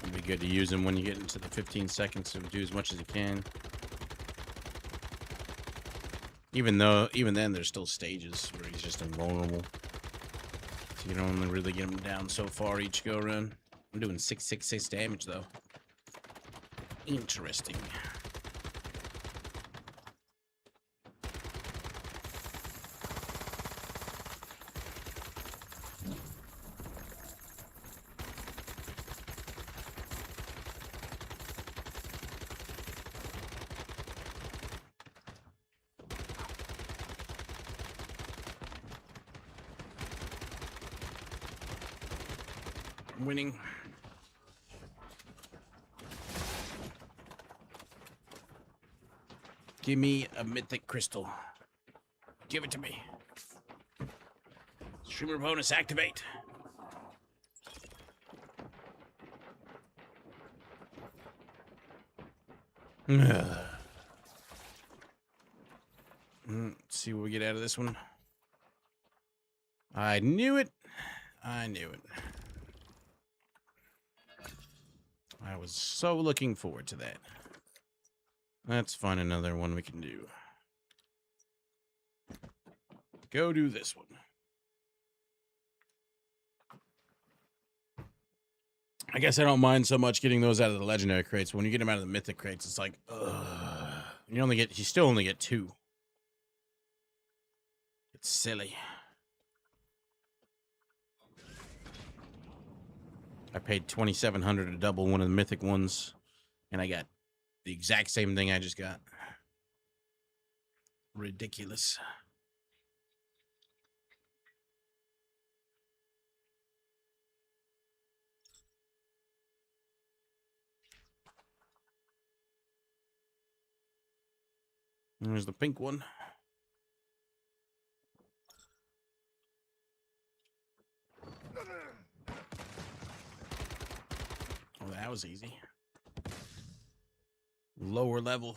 S3: It'd be good to use him when you get into the 15 seconds to do as much as you can. Even then, there's still stages where he's just invulnerable. So you don't only really get him down so far each go around. I'm doing 666 damage though. Interesting. Winning. Give me a mythic crystal. Give it to me. Streamer bonus activate. Let's see what we get. get out of this one. I knew it. I knew it. I was so looking forward to that. Let's find another one we can do. Go do this one. I guess I don't mind so much getting those out of the legendary crates. When you get them out of the mythic crates, it's like, ugh. You still only get 2. It's silly. I paid $2,700 to double one of the mythic ones, and I got the exact same thing I just got. Ridiculous. There's the pink one. Oh, that was easy. Lower level.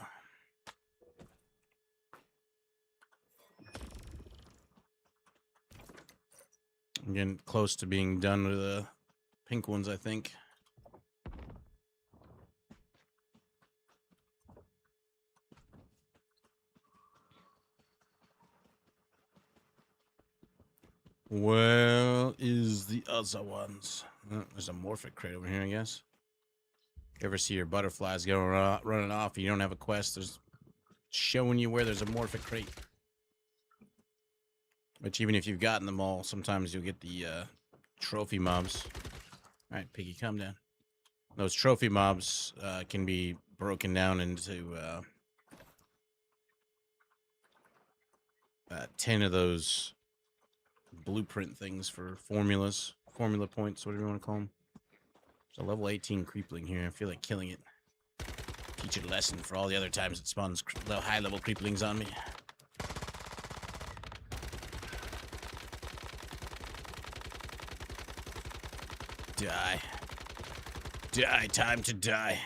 S3: I'm getting close to being done with the pink ones, I think. Well, is the other ones? Oh, there's a morphic crate over here, I guess. You ever see your butterflies running off? You don't have a quest. There's showing you where there's a morphic crate. But even if you've gotten them all, sometimes you'll get the trophy mobs. All right, Piggy, calm down. Those trophy mobs can be broken down into 10 of those blueprint things for formula points, whatever you want to call them. There's a level 18 creepling here. I feel like killing it. Teach it a lesson for all the other times it spawns high level creeplings on me. Die. Die. Time to die.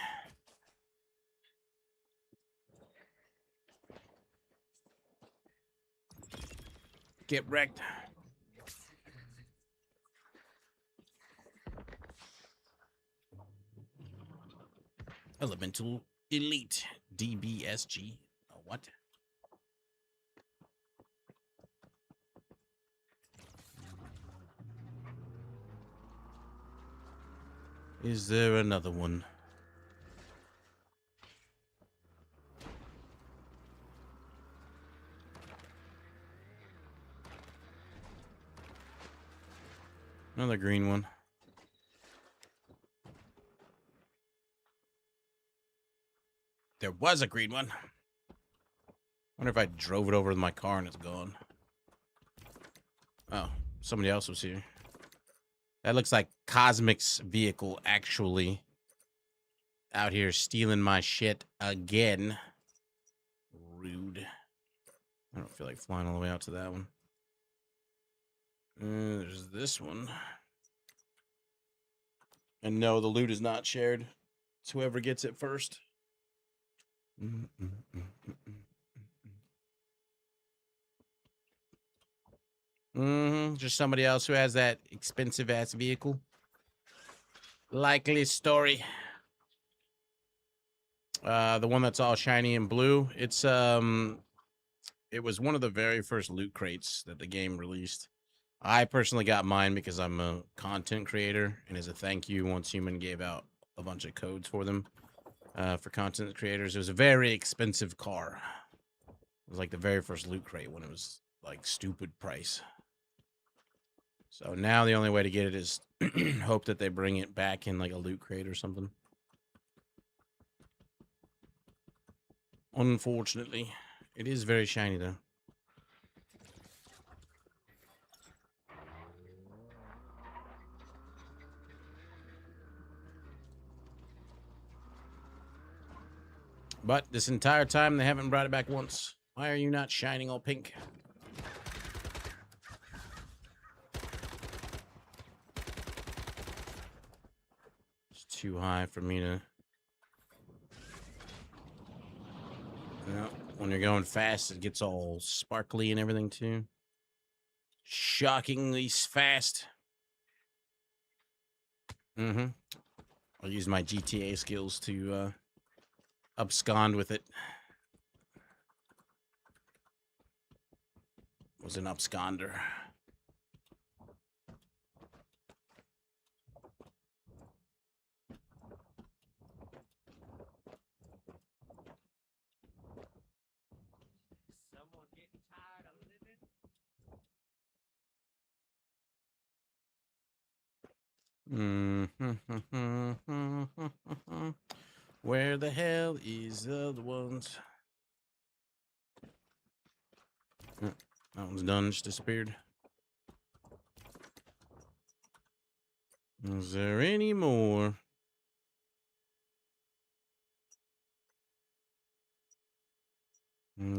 S3: Get wrecked. Elemental Elite DBSG. What? Is there another one? Another green one. There was a green one. Wonder if I drove it over with my car and it's gone. Oh, somebody else was here. That looks like Cosmic's vehicle actually out here stealing my shit again. Rude. I don't feel like flying all the way out to that one. There's this one. And no, the loot is not shared. It's whoever gets it first. Just somebody else who has that expensive ass vehicle. Likely story. The one that's all shiny and blue. It's it was one of the very first loot crates that the game released. I personally got mine because I'm a content creator, and as a thank you, Once Human gave out a bunch of codes for them for content creators. It was a very expensive car. It was like the very first loot crate when it was like stupid price. So now the only way to get it is hope that they bring it back in like a loot crate or something. Unfortunately, it is very shiny though. But this entire time they haven't brought it back once. Why are you not shining all pink? It's too high for me to... No,
S1: when you're going fast, it gets all sparkly and everything too. Shockingly fast. Mm-hmm. I'll use my GTA skills to abscond with it. Was an absconder.
S4: Someone getting tired of living?
S1: Where the hell is the other ones? That one's done, just disappeared. Is there any more?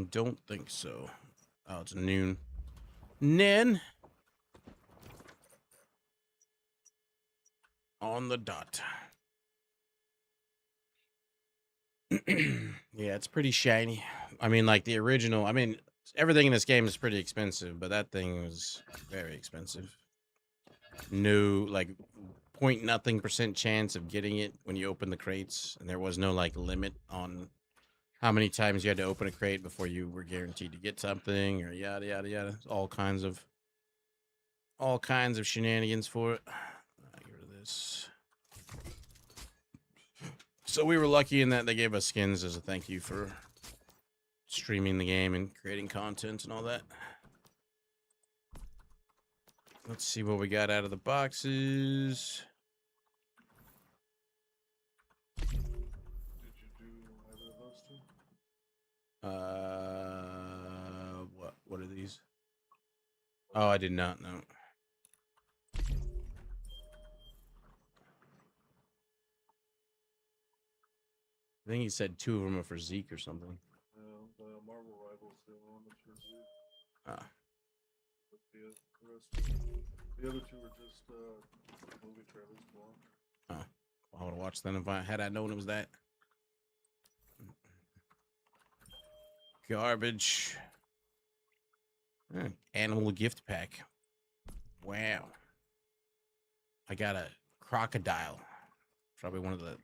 S1: Don't think so. Oh, it's noon. Nen. On the dot. Yeah, it's pretty shiny. I mean, like the original. I mean, everything in this game is pretty expensive, but that thing was very expensive. No, like, point nothing % chance of getting it when you open the crates, and there was no like limit on how many times you had to open a crate before you were guaranteed to get something, or yada yada yada. All kinds of shenanigans for it. Get rid of this. So we were lucky in that they gave us skins as a thank you for streaming the game and creating content and all that. Let's see what we got out of the boxes.
S5: Did you do either of those two?
S1: What are these? Oh, I did not know. I think he said 2 of them are for Zeke or something.
S5: No, the Marvel Rivals, the only one that's for Zoo.
S1: Ah.
S5: But the other two were just movie trailers to watch.
S1: Oh, I would have watched them if I had known it was that. Garbage. Animal gift pack. Wow. I got a crocodile. Probably one of the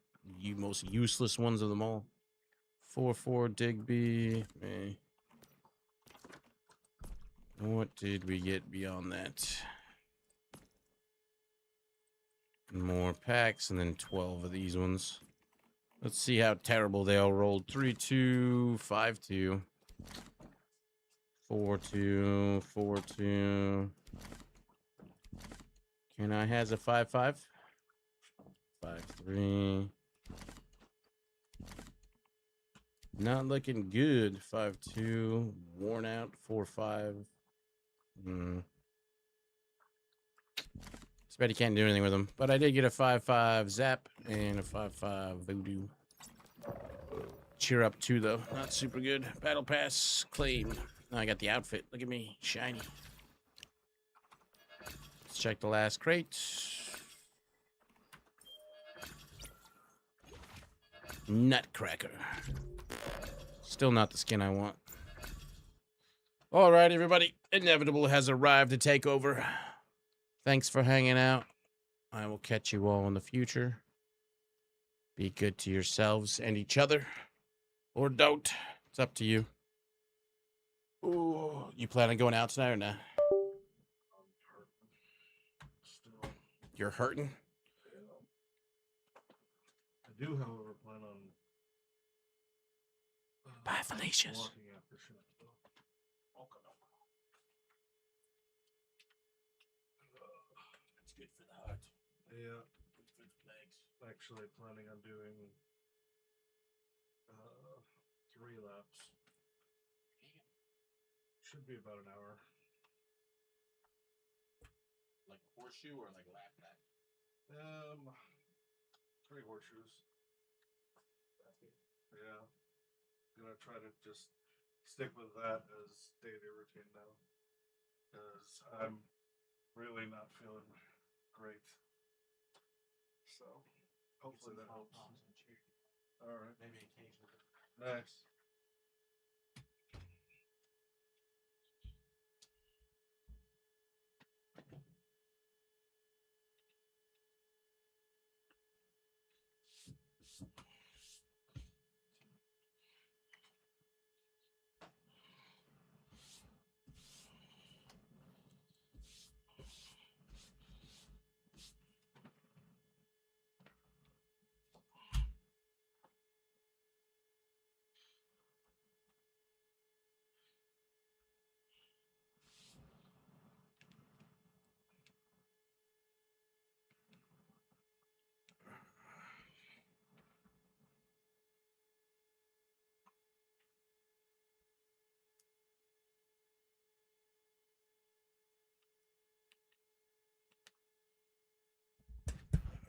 S1: most useless ones of them all. 4/4 Digby. Eh. What did we get beyond that? More packs, and then 12 of these ones. Let's see how terrible they all rolled. 3-2, 5-2, 4-2, 4-2. Can I has a 5-5? 5-3. Not looking good. 5-2. Worn out. 4-5. Bet he can't do anything with them. But I did get a 5-5 Zap and a 5-5 Voodoo. Cheer up 2, though. Not super good. Battle Pass claimed. Oh, I got the outfit. Look at me. Shiny. Let's check the last crate. Nutcracker. Still not the skin I want. All right, everybody. Inevitable has arrived to take over. Thanks for hanging out. I will catch you all in the future. Be good to yourselves and each other. Or don't. It's up to you. Ooh, you plan on going out tonight or not?
S5: Still,
S1: You're hurting?
S5: yeah. I do, however, plan on
S1: Bye, Felicia's.
S5: walking after shift.
S1: It's good for the heart.
S5: Yeah,
S1: Good for the legs.
S5: actually planning on doing 3 laps. Should be about an hour.
S1: Like horseshoe or like lap back?
S5: 3 horseshoes. Yeah, gonna try to just stick with that as daily routine now, because I'm really not feeling great. So hopefully that helps. All right,
S1: Maybe occasionally.
S5: nice.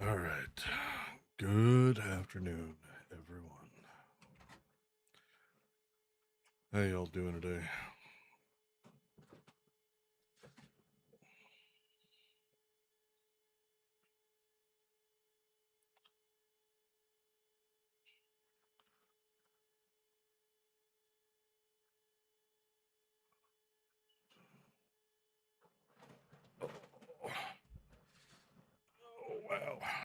S5: All right. Good afternoon, everyone. How y'all doing today? Oh, wow.